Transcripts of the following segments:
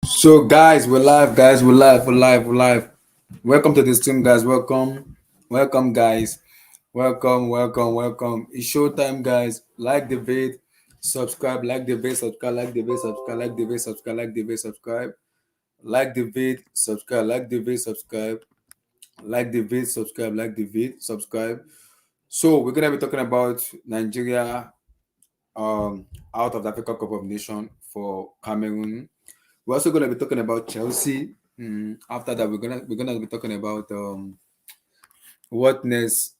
So guys, we're live, guys. We're live. Welcome to the stream, guys. Welcome, guys. Welcome. It's showtime, guys. Like the vid, subscribe, like the vid, subscribe, like the vid, subscribe, like the vid, subscribe, like the vid, subscribe, like the vid, subscribe, like the vid, subscribe, like the vid, subscribe, like the vid, subscribe. So we're gonna be talking about Nigeria out of the Africa Cup of Nation for Cameroon. We're also gonna be talking about Chelsea. After that, we're gonna be talking about what next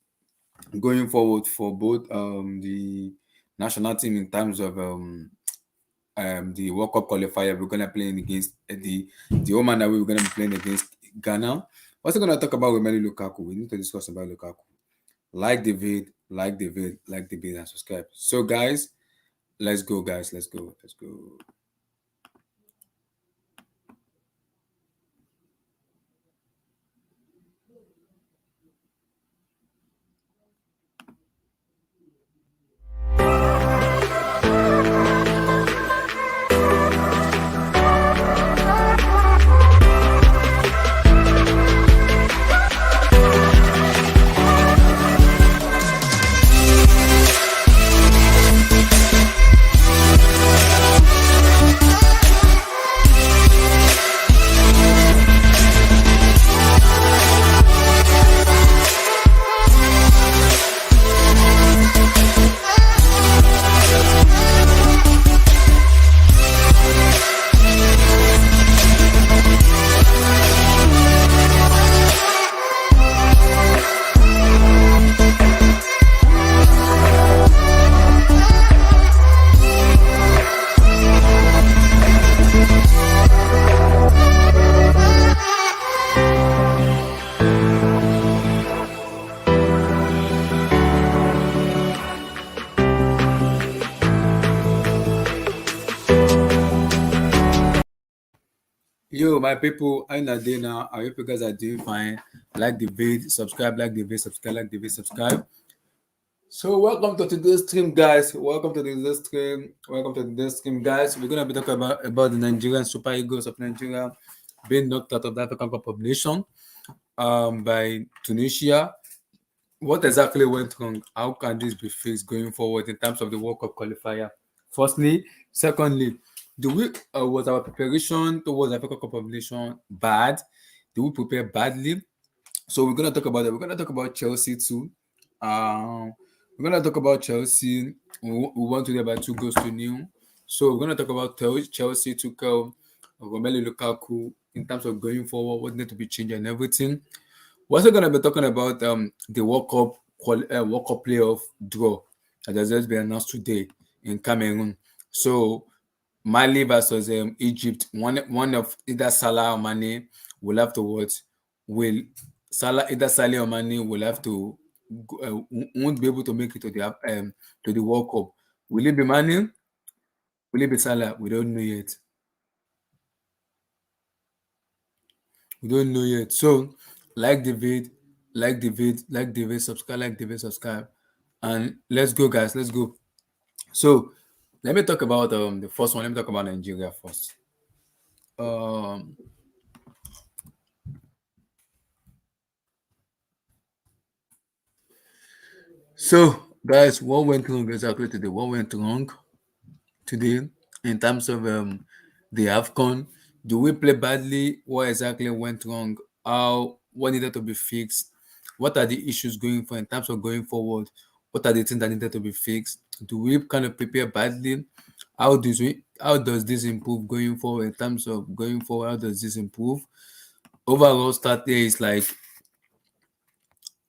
going forward for both the national team in terms of the World Cup qualifier. We're gonna play against the woman that we're gonna be playing against Ghana. We're also gonna talk about Romelu Lukaku. We need to discuss about Lukaku. Like the vid, and subscribe. So guys, let's go, guys. Let's go. Yo, my people, I'm Nade now. I hope you guys are doing fine. Like the vid, subscribe, like the vid, subscribe, like the vid, subscribe. So, welcome to today's stream, guys. Welcome to today's stream, guys. We're gonna be talking about the Nigerian Super Eagles of Nigeria being knocked out of the African Cup of Nations by Tunisia. What exactly went wrong? How can this be fixed going forward in terms of the World Cup qualifier? Firstly, secondly, do we was our preparation towards Africa Cup of Nations bad? Do we prepare badly? So we're gonna talk about that. We're gonna talk about Chelsea too. We're gonna talk about Chelsea. We won today by 2 goals to nil. So we're gonna talk about Chelsea to Romelu Lukaku in terms of going forward, what need to be changed and everything. We're also gonna be talking about the World Cup playoff draw that has just been announced today in Cameroon. So Mali versus Egypt. One of either Salah or Mane will have to what? Will Salah or Mane will have to won't be able to make it to the World Cup. Will it be Mane? Will it be Salah? We don't know yet. We don't know yet. So like the vid, subscribe, subscribe, and let's go, guys. Let's go. So let me talk about the first one. Let me talk about Nigeria first. Um, so guys, what went wrong exactly today? What went wrong today in terms of the Afcon? Do we play badly? What exactly went wrong? How what needed to be fixed? What are the issues going for in terms of going forward? What are the things that needed to be fixed? Do we kind of prepare badly? How does this improve going forward in terms of going forward? How does this improve? Overall start there is like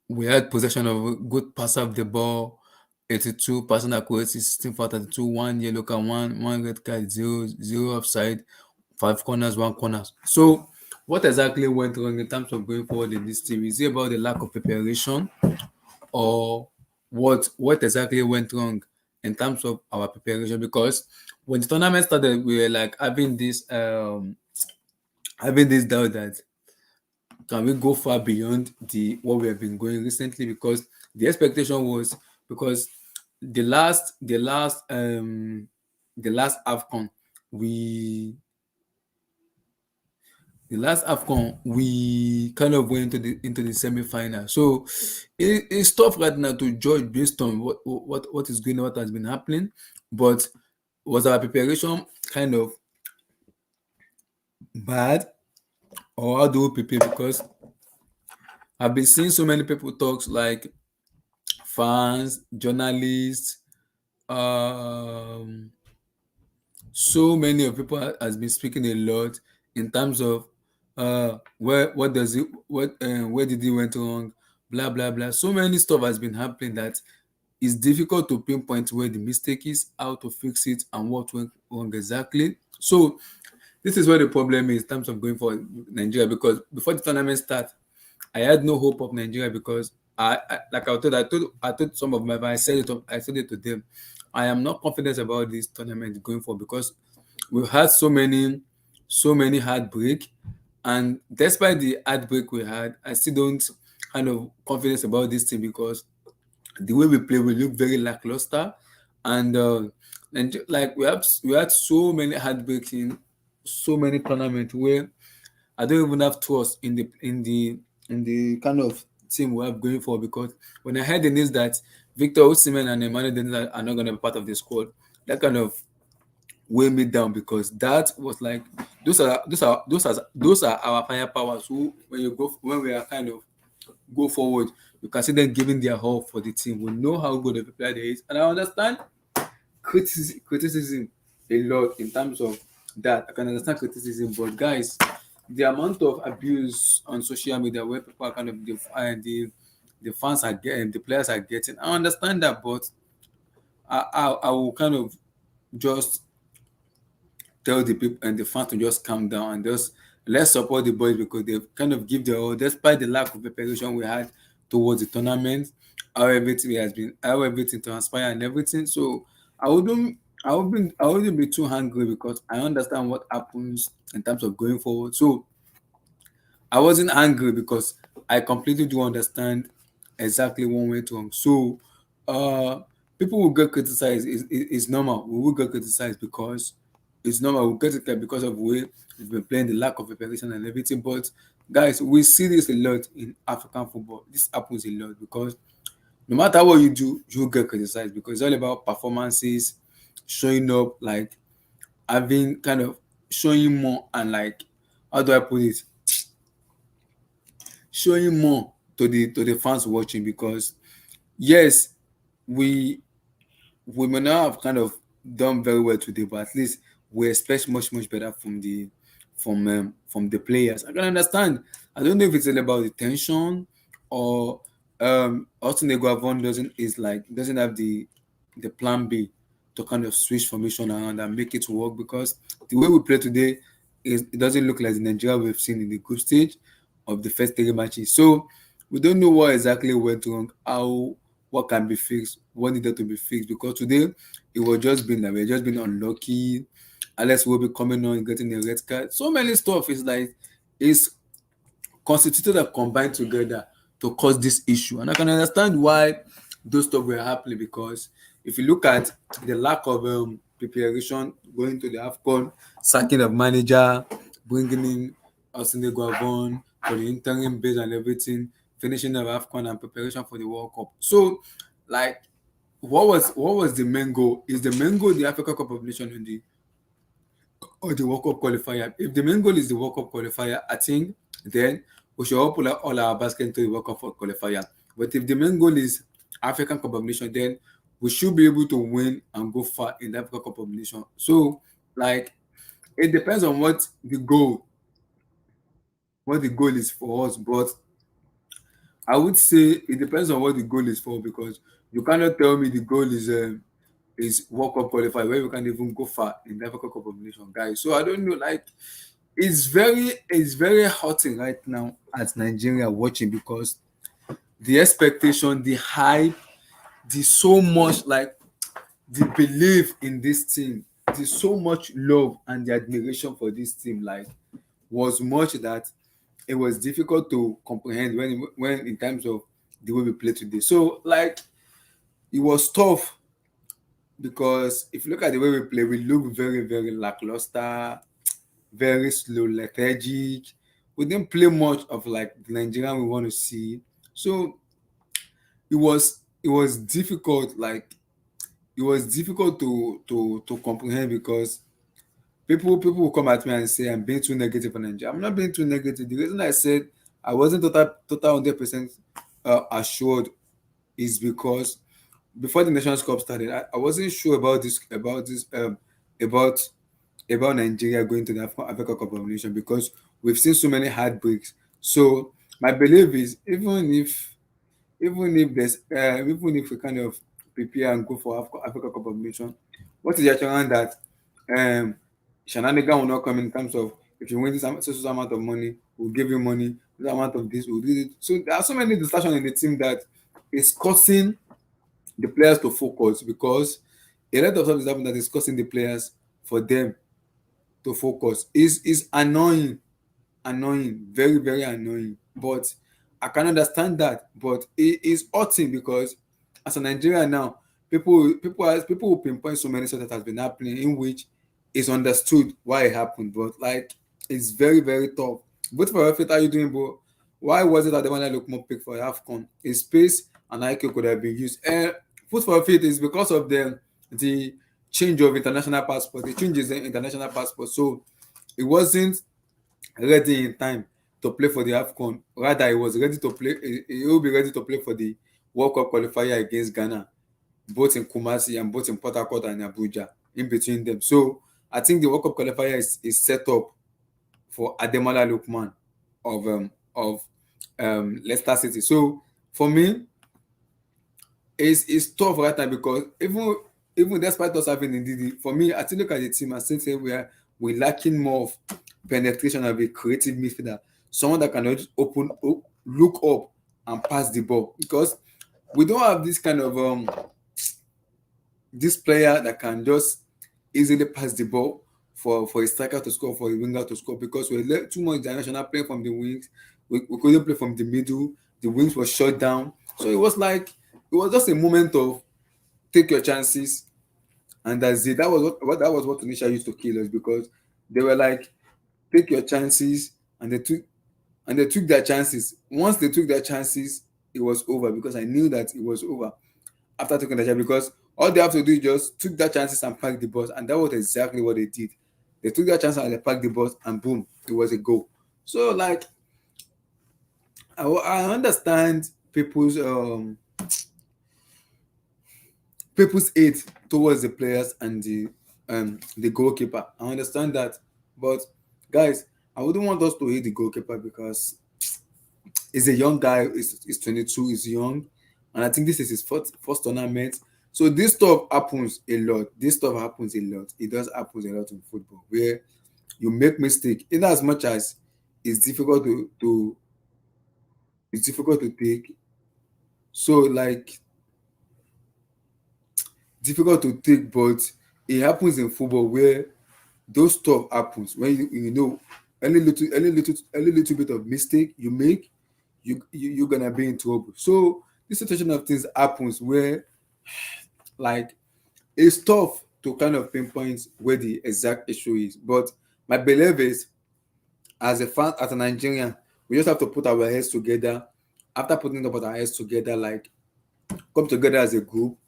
we had possession of a good pass of the ball, 82 passing accuracy, 16 for 32, one yellow card, one red card, zero offside, five corners, one corners. So what exactly went wrong in terms of going forward in this team? Is it about the lack of preparation, or what exactly went wrong in terms of our preparation? Because when the tournament started, we were like having this doubt that can we go far beyond the what we have been going recently, because the expectation was, because the last Afcon, we The last Afcon, we kind of went into the semi-final. So it's tough right now to judge based on what is going on, what has been happening. But was our preparation kind of bad, or how do we prepare? Because I've been seeing so many people talks like fans, journalists, um, so many of people has been speaking a lot in terms of where what does it what where did it went wrong, blah blah blah. So many stuff has been happening that it's difficult to pinpoint where the mistake is, how to fix it, and what went wrong exactly. So this is where the problem is in terms of going for Nigeria, because before the tournament start, I had no hope of Nigeria because like I told some of my I said it to them. I am not confident about this tournament going forward because we've had so many heartbreak, and despite the heartbreak we had, I still don't kind of confidence about this team because the way we play we look very lackluster, and like we had so many heartbreaks in so many tournaments where I don't even have trust in the kind of team we have going for, because when I heard the news that Victor Osimhen and Emmanuel Dennis are not going to be part of the squad, that kind of weigh me down, because that was like those are our firepowers who when we are kind of go forward, you can see them giving their all for the team. We know how good of a player they is, and I understand criticism a lot in terms of that. I can understand criticism, but guys, the amount of abuse on social media where people are kind of the fans are getting, the players are getting, I understand that, but I will kind of just tell the people and the fans to just calm down and just let's support the boys, because they've kind of give their all despite the lack of preparation we had towards the tournament, how everything transpired and everything. So I wouldn't I wouldn't be too angry because I understand what happens in terms of going forward. So I wasn't angry because I completely do understand exactly what went wrong. So uh people will get criticized. It's normal. We will get criticized because it's normal. We'll get criticized because of the way we've been playing, the lack of preparation and everything. But guys, we see this a lot in African football. This happens a lot because no matter what you do, you get criticized because it's all about performances, showing up, like having kind of showing more, and like how do I put it? Showing more to the fans watching, because yes, we we may not have kind of done very well today, but at least we expect much better from the players. I can understand. I don't know if it's all about the tension, or Austin Eguavon doesn't have the plan B to kind of switch formation around and make it work, because the way we play today it doesn't look like the Nigeria we've seen in the group stage of the first three matches. So we don't know what exactly went wrong, how what can be fixed, what needed to be fixed. Because today it was just been like we're just being unlucky. Alex will be coming on getting a red card. So many stuff is like it's constituted and combined together to cause this issue. And I can understand why those stuff were happening, because if you look at the lack of preparation going to the Afcon, sacking of manager, bringing in Austin Guavon for the interim base and everything, finishing of Afcon and preparation for the World Cup. So, like, what was the main goal? Is the main goal the Africa Cup of Nations or the World Cup qualifier? If the main goal is the World Cup qualifier, I think then we should all put all our basket into the World Cup qualifier. But if the main goal is African Cup of Nations, then we should be able to win and go far in the African Cup of Nations. So, like, it depends on what the goal is for us. But I would say it depends on what the goal is for, because you cannot tell me the goal is World Cup qualifier where we can't even go far in the African Cup of Nations, guys. So I don't know, like it's very hurting right now at Nigeria watching, because the expectation, the hype, the so much like the belief in this team, the so much love and the admiration for this team, like was much that it was difficult to comprehend when in terms of the way we play today. So like it was tough, because if you look at the way we look very lackluster, very slow, lethargic. we didn't play much of like the Nigerian we want to see. So it was difficult, like it was difficult to comprehend because people will come at me and say I'm being too negative on Nigeria. I'm not being too negative. The reason I said I wasn't total 100% assured is because before the Nations Cup started, I wasn't sure about about Nigeria going to the Africa Cup of Nations because we've seen so many heartbreaks. So my belief is even if we kind of prepare and go for Africa Cup of Nations, what is the assurance that um shenanigan will not come in terms of if you win this so amount of money, we'll give you money, this amount of this, we'll do it. So there are so many distractions in the team that is causing the players to focus because a lot of stuff is happening that is causing the players for them to focus. Is annoying, very, very annoying. But I can understand that. But it is hurting because as a Nigerian now, people will pinpoint so many stuff that has been happening in which it's understood why it happened. But like it's very, very tough. But for Rafit, how you doing, bro? Why was it that the one that look more pick for Afcon? A space and IQ could have been used. Food for Fit is because of the change of international passport, the changes in international passport. So it wasn't ready in time to play for the AFCON. Rather, he was ready to play. He will be ready to play for the World Cup qualifier against Ghana, both in Kumasi and both in Port Harcourt and Abuja. In between them, so I think the World Cup qualifier is set up for Ademola Lookman of Leicester City. So for me, it's tough right now because even despite us having Ndidi, for me, I still look at the team and still say we're lacking more of penetration of a creative midfielder, someone that can just look up and pass the ball because we don't have this kind of this player that can just easily pass the ball for a striker to score, for a winger to score because we let too much international play from the wings. We couldn't play from the middle. The wings were shut down. So it was just a moment of take your chances and that's it. That was what Tunisia used to kill us because they were like take your chances and they took their chances. Once they took their chances, it was over because I knew that it was over after taking the chance because all they have to do is just took their chances and pack the bus, and that was exactly what they did. They took their chances and they packed the bus, and boom, it was a goal. So like I understand people's hate towards the players and the goalkeeper. I understand that, but guys, I wouldn't want us to hate the goalkeeper because he's a young guy. He's 22. He's young, and I think this is his first tournament. So this stuff happens a lot. This stuff happens a lot. It does happen a lot in football where you make mistake. In as much as it's difficult to it's difficult to take. So like difficult to take, but it happens in football where those stuff happens when you know any little bit of mistake you make, you're gonna be in trouble. So this situation of things happens where like it's tough to kind of pinpoint where the exact issue is. But my belief is as a fan, as a Nigerian, we just have to put our heads together. After putting up our heads together, like come together as a group,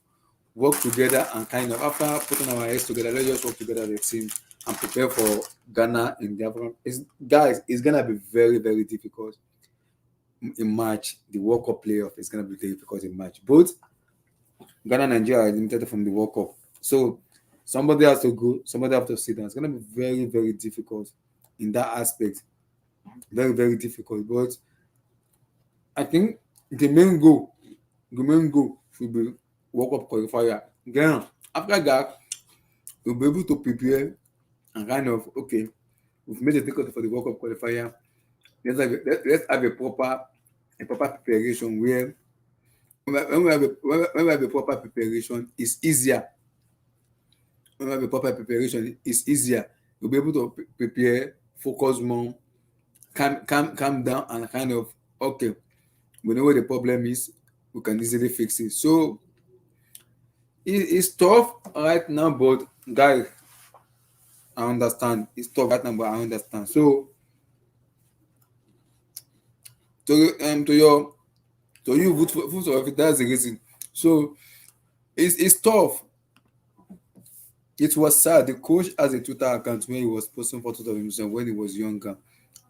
work together and kind of after putting our heads together, let's just work together as a team and prepare for Ghana in the African. Guys, it's gonna be very, very difficult in March. The World Cup playoff is gonna be difficult in March. Both Ghana and Nigeria are eliminated from the World Cup. So somebody has to go, somebody has to sit down. It's gonna be very, very difficult in that aspect. Very, very difficult. But I think the main goal should be World Cup qualifier. Then after that, we'll be able to prepare and kind of okay, we've made a ticket for the World Cup qualifier. Let's have a proper preparation where when we have a proper preparation, it's easier. When we have a proper preparation, it's easier. We'll be able to prepare, focus more, calm down, and kind of okay. We know where the problem is. We can easily fix it. So it's tough right now, but guys, I understand. It's tough right now, but I understand. So to your to you vote for it. That's the reason. So it's tough. It was sad. The coach has a Twitter account where he was posting photos of himself when he was younger.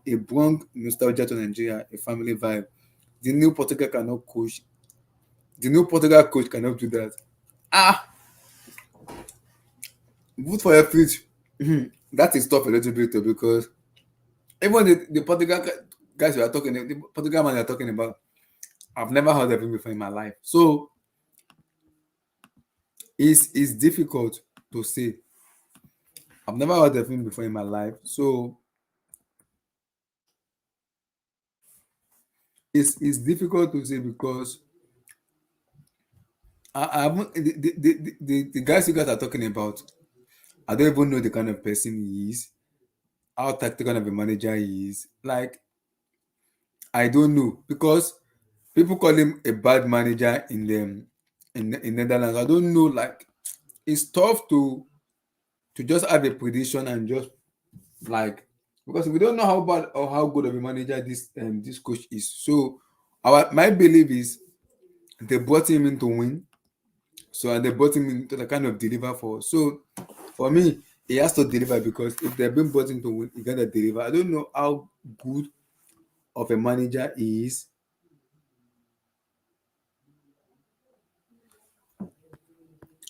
It brought nostalgia to Nigeria, a family vibe. The new Portugal cannot coach. The new Portugal coach cannot do that. Ah, vote for your feet. That is tough a little bit too, because even the Portugal guys we are talking, the Portugal man you are talking about, I've never heard of him before in my life. So it's difficult to say. I've never heard of him before in my life. So it's difficult to say because I haven't the guys you guys are talking about, I don't even know the kind of person he is, how tactical of a manager he is. Like, I don't know because people call him a bad manager in the in Netherlands. I don't know. Like, it's tough to just have a prediction and just like, because we don't know how bad or how good of a manager this coach is. So our my belief is they brought him in to win. So and they brought him in to kind of deliver for us. So for me, he has to deliver because if they've been brought in to win, he gotta deliver. I don't know how good of a manager he is.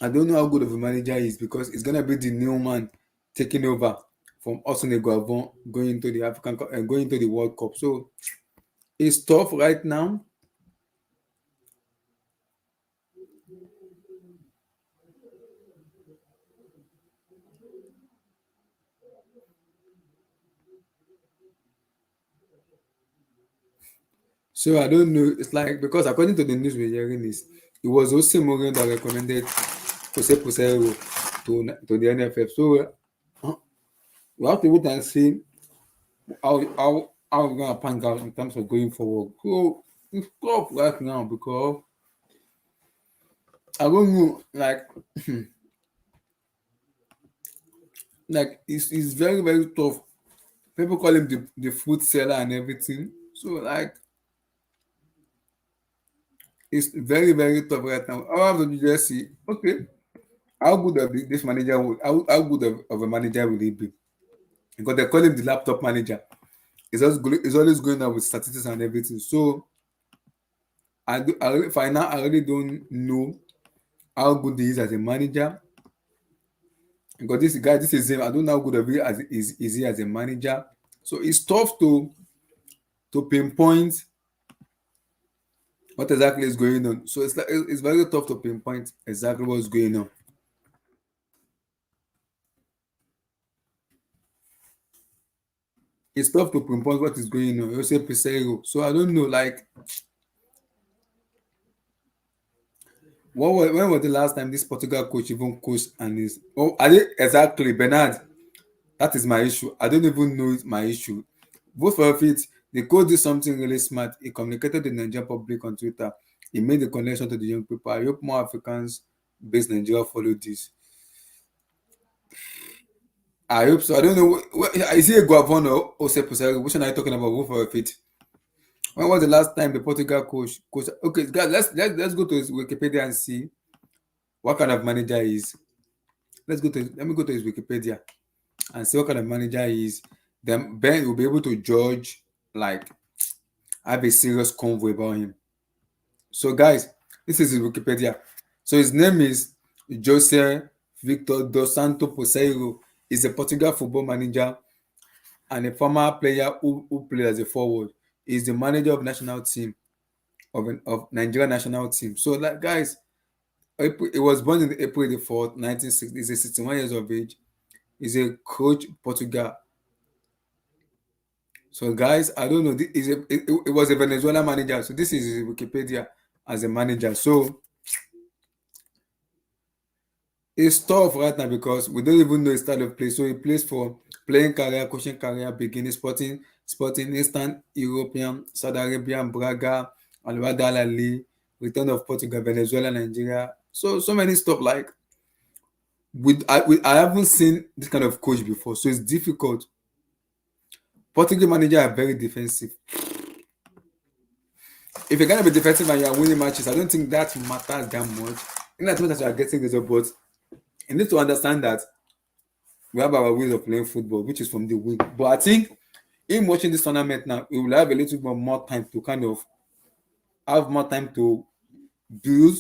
I don't know how good of a manager he is because it's gonna be the new man taking over from Arsene Guavon going into the going into the World Cup. So it's tough right now. So I don't know. It's like because according to the news we're hearing is it was Jose Mourinho that recommended Jose Peseiro to the NFF. So we have to wait and see how we're gonna pan out in terms of going forward. So it's tough right now because I don't know, like it's very very tough. People call him the food seller and everything. So like it's very very tough right now. I have to just see, okay, how good of this manager would how good of a manager will he be? Because they call him the laptop manager. He's always going out with statistics and everything. So for now I really don't know how good he is as a manager. Because this guy, this is him. I don't know how good of he as is he as a manager. So it's tough to pinpoint what exactly is going on. So it's like it's very tough to pinpoint exactly what's going on. It's tough to pinpoint what is going on. Jose Peseiro. So I don't know. Like, when was the last time this Portugal coach even coached and is? Oh, I did exactly Bernard. That is my issue. I don't even know it's my issue. Both of it, the coach did something really smart. He communicated to the Nigerian public on Twitter. He made the connection to the young people. I hope more Africans based Nigeria follow this. I hope so. I don't know. Is he a Guavon or Jose Peseiro? Which one are you talking about? Both of it. When was the last time the Portugal coach? Okay, guys, let's go to his Wikipedia and see what kind of manager he is. Let me go to his Wikipedia and see what kind of manager he is. Then Ben will be able to judge, like, have a serious convo about him. So guys, this is his Wikipedia. So his name is Jose Victor dos Santos Poseiro. He's a Portugal football manager and a former player who played as a forward. He's the manager of national team of Nigeria national team. So like guys, he was born in April the 4th, 1960. He's a 61 years of age. He's a coach Portugal. So guys, I don't know. It was a Venezuela manager. So this is his Wikipedia as a manager. So it's tough right now because we don't even know his style of play. So he plays for playing career, coaching career, beginning sporting Eastern European, Saudi Arabian, Braga, Al Wahda Al Ali, return of Portugal, Venezuela, Nigeria. So many stuff like I haven't seen this kind of coach before. So it's difficult. Portugal manager are very defensive. if you're gonna be defensive and you're winning matches, I don't think that matters that much. In as much as you are getting results, but you need to understand that we have our ways of playing football, which is from the wing. But I think in watching this tournament now, we will have a little bit more time to kind of have more time to build,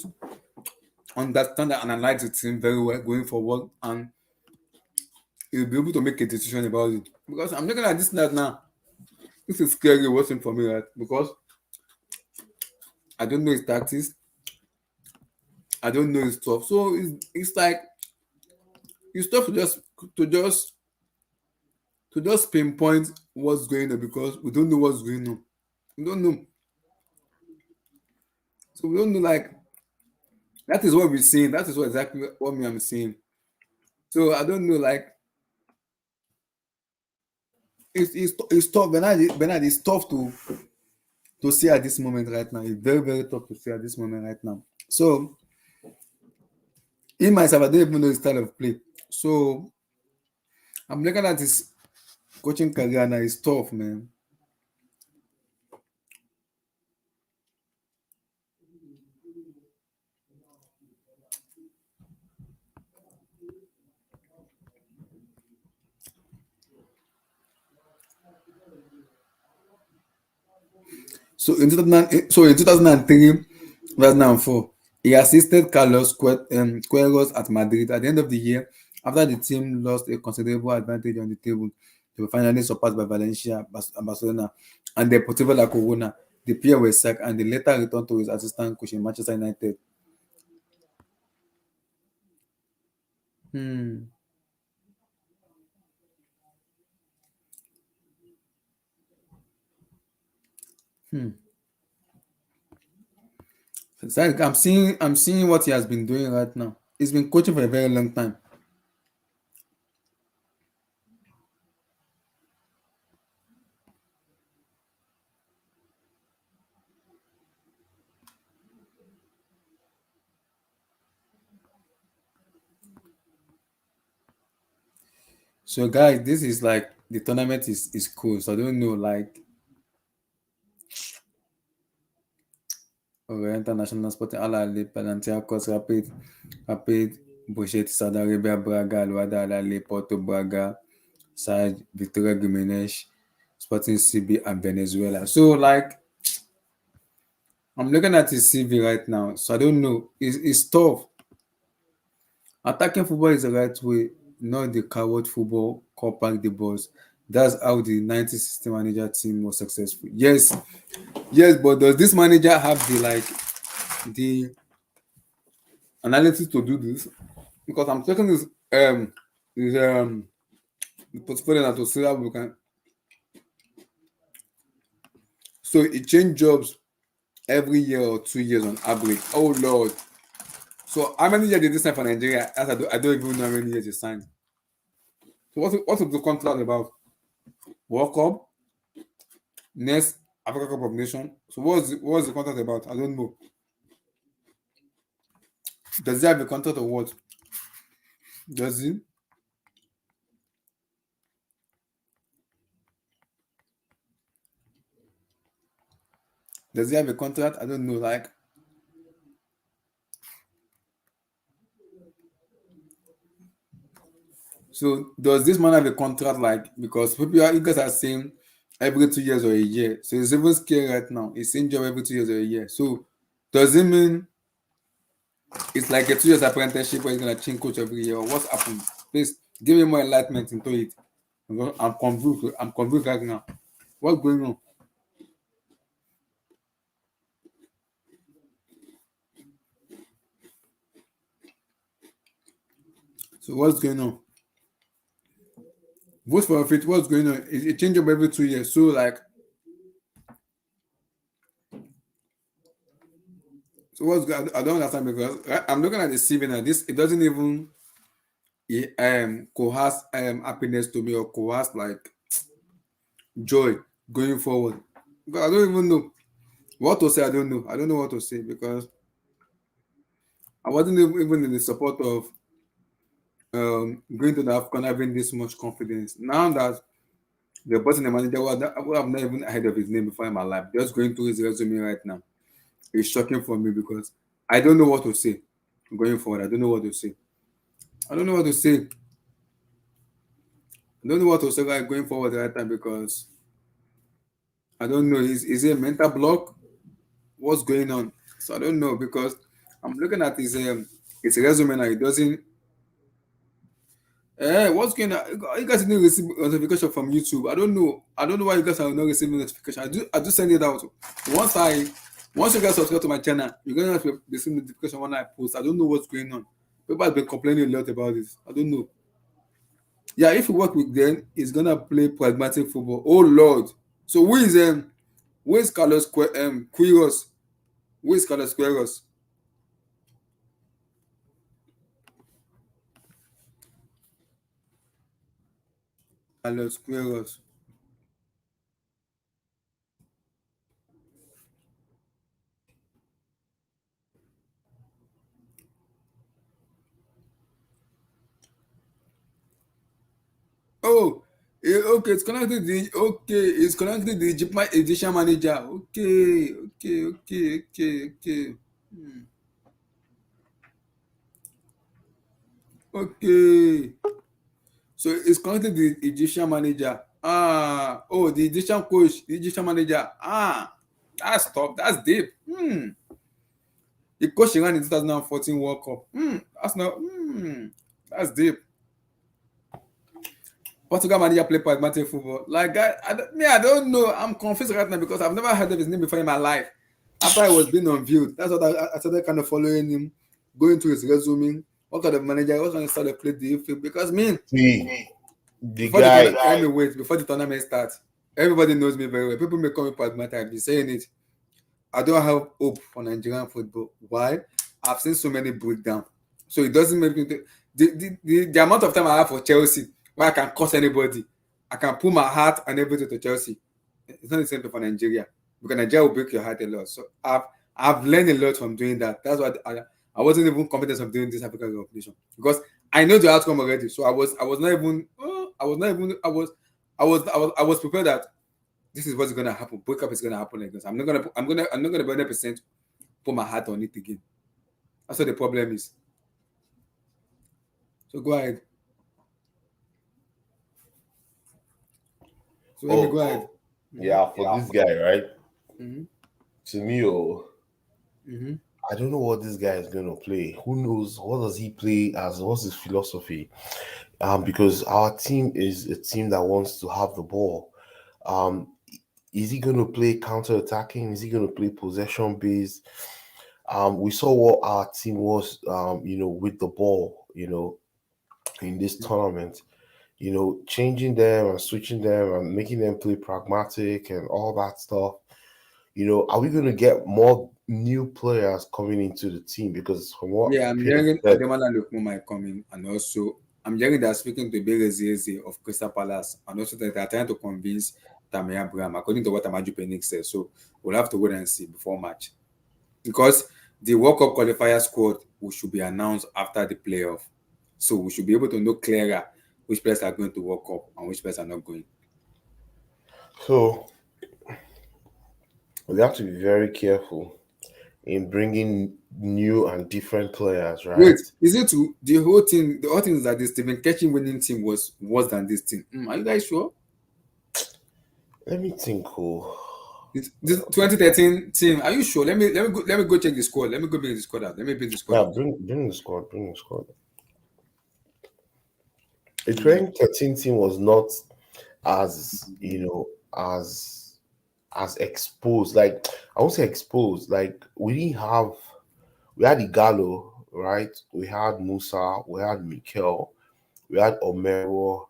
understand, and analyze the team very well going forward, and you'll be able to make a decision about it. Because I'm looking at this now. This is scary watching for me, right? Because I don't know his tactics, I don't know his stuff. So it's like it's tough to just to just pinpoint what's going on because we don't know what's going on. We don't know. So we don't know like that is what we're seeing. That is what exactly what me I'm seeing. So I don't know like it's tough. Bernard is tough to see at this moment right now. It's very, very tough to see at this moment right now. So in myself, I don't even know his style of play. So I'm looking at his coaching career now. It's tough, man. So in 2003, 2004, he assisted Queiroz at Madrid. At the end of the year, after the team lost a considerable advantage on the table, they were finally surpassed by Valencia, Barcelona, and Deportivo La Corona. The pair were sacked, and they later returned to his assistant coach in Manchester United. Hmm. Hmm. So I'm seeing what he has been doing right now. He's been coaching for a very long time. So guys, this is like the tournament is cool. So I don't know, like International Sporting Al Ahly, Panathinaikos, Rapid, Bouchet, Saudi Arabia, Braga, Al-Wahda, Al Ahly, Porto Braga, Side, Victoria Gimenez, Sporting CB, and Venezuela. So like I'm looking at his CV right now. So I don't know. It's tough. Attacking football is the right way, not the coward football, compact the balls. That's how the 1960 manager team was successful. Yes, yes, but does this manager have the analysis to do this? Because I'm checking this the portfolio that to see how we can. So it change jobs every year or 2 years on average. Oh Lord! So how many years did this sign for Nigeria? As I don't even know how many years he signed. So what's the contract about? World Cup, next Africa Cup of Nations. So what's the contract about? I don't know. Does he have a contract or what? Does he? Does he have a contract? I don't know. Like, so does this man have a contract? Like, because you guys are saying every 2 years or a year. So it's even scary right now. It's in job every 2 years or a year. So does it mean it's like a 2 years apprenticeship where he's gonna change coach every year? Or what's happened? Please give me more enlightenment into it. Because I'm confused. I'm confused right now. What's going on? So what's going on? Vote for a fit. What's going on? It change up every 2 years. So like, so I don't understand because I'm looking at the CV now. This it doesn't even coerce happiness to me or coerce like joy going forward. Because I don't even know what to say. I don't know. I don't know what to say because I wasn't even in the support of going to the Afcon having this much confidence. Now that the person, the manager, who I've not even heard of his name before in my life, just going through his resume right now. is shocking for me because I don't know what to say going forward. I don't know what to say. I don't know what to say. I don't know what to say going forward at that time because I don't know. Is it a mental block? What's going on? So I don't know because I'm looking at his resume now. It doesn't. What's going on? You guys didn't receive notification from YouTube. I don't know. I don't know why you guys are not receiving notification. I do send it out. Once I once you guys subscribe to my channel, you're gonna have to receive notification when I post. I don't know what's going on. People have been complaining a lot about this. I don't know. Yeah, if you work with them, he's gonna play pragmatic football. Oh Lord. So who is Carlos Queiroz? Who is Carlos Queiroz? Carlos Queiroz. Oh, okay, it's connected to the Egyptian manager. Okay. Hmm. Okay. So it's connected to the Egyptian manager. The Egyptian coach, the Egyptian manager. That's tough. That's deep. The coach he ran in 2014 World Cup. That's deep. Portugal manager play pragmatic football. Like I don't know. I'm confused right now because I've never heard of his name before in my life. After I was being unveiled, that's what I started kind of following him, going through his resume. What kind of manager? What kind of style of play do you feel? Because See, the before the guy, tournament, let me wait. Before the tournament starts, everybody knows me very well. People may call me pragmatic. I've been saying it. I don't have hope for Nigerian football. Why? I've seen so many breakdown. So it doesn't make me think. The amount of time I have for Chelsea, where I can curse anybody, I can put my heart and everything to Chelsea. It's not the same thing for Nigeria because Nigeria will break your heart a lot. So I've learned a lot from doing that. That's why I wasn't even confident of doing this African competition because I know the outcome already. So I was not even I was prepared that this is what's gonna happen. Breakup is gonna happen like this. I'm not gonna be 100% put my heart on it again. That's what the problem is. So go ahead. So let me go oh, ahead. Mm-hmm. yeah, for this guy, right? Mm-hmm. To me, Mm-hmm. I don't know what this guy is going to play. Who knows? What does he play as? What's his philosophy? Because our team is a team that wants to have the ball. Um, is he going to play counter attacking? Is he going to play possession based? We saw what our team was, with the ball, in this tournament. Changing them and switching them and making them play pragmatic and all that stuff. Are we going to get more new players coming into the team? Because from what Yeah, I'm Pierre hearing said, Ademola Lookman might come in, and also I'm hearing they're speaking to Berezeze of Crystal Palace, and also that they're trying to convince Tammy Abraham, according to what Amaju Penix said. So we'll have to wait and see before match because the World Cup qualifier squad should be announced after the playoff, so we should be able to know clearer which players are going to World Cup and which players are not going. so we have to be very careful in bringing new and different players, Wait, right? is it true? The whole thing is that the Stephen Ketchin winning team was worse than this team. Are you guys sure? Let me think. Oh, This 2013 team, are you sure? Let me go check the squad. Let me go bring the squad out. Let me bring the squad yeah, out. bring the squad, bring the squad. The Mm. 2013 team was not as as exposed. Like I won't say exposed. Like we had Igalo, right? We had Musa, we had Mikel, we had Omero.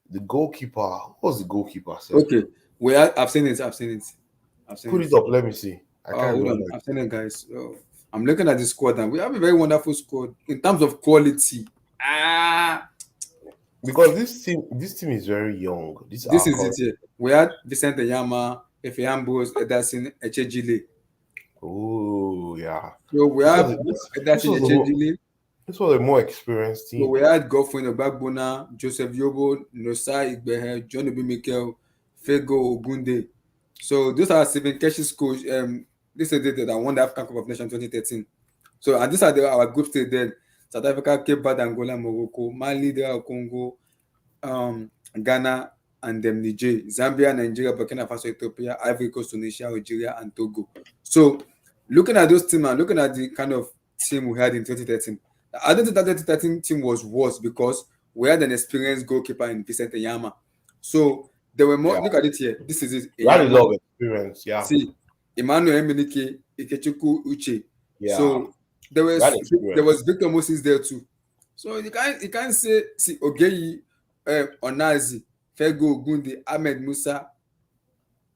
The goalkeeper. What was the goalkeeper? Said, Okay, I've seen it. I've seen it. I've seen put it. it up. Let me see. I Oh, can't hold on. remember I've seen it, guys. I'm looking at the squad and we have a very wonderful squad in terms of quality. Ah, because this team is very young. These this are is it current. here. We had Vicente Yama, Efe Ambros, Ederson, Echejile. Oh yeah, So we this was have a, this this Ederson, was a more Echejile. this was a more experienced So team. we had Godfrey Obagbona, Joseph Yobo, Nosa Igbehe, John Obi Mikel, Fego Ogunde. So those are Stephen Keshi's coach, This is the that won the African Cup of Nations 2013. So and these are our group stage then. South Africa, Cape Verde, Angola, Morocco, Mali, DR Congo, Ghana, and then Niger, Zambia, Nigeria, Burkina Faso, Ethiopia, Ivory Coast, Tunisia, Algeria, and Togo. So looking at those teams and looking at the kind of team we had in 2013, I don't think that 2013 team was worse because we had an experienced goalkeeper in Vincent Yama. So there were more. Yeah. Look at it here. This is it. We had a Yama. lot of experience. Yeah. See, Emmanuel Emenike, Ikechukwu Uche. Yeah. So there We had was there experience. was Victor Moses there too. So you can't say see Ogeyi, Onazi, Fego Ogunde, Ahmed Musa,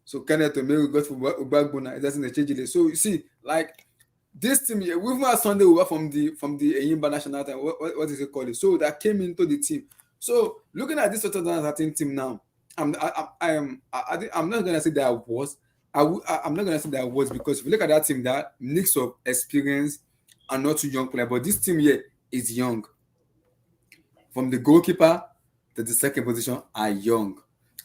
so Kenneth Omeru got for Ubagbona, it doesn't change it. So you see, like this team here, we've had Sunday over from the Eyimba national team. What is it called? So that came into the team. So looking at this 2013 team now, I'm not gonna say that I was. I'm not gonna say that I was because if you look at that team, that mix of experience and not too young player, but this team here is young. From the goalkeeper to the second position are young,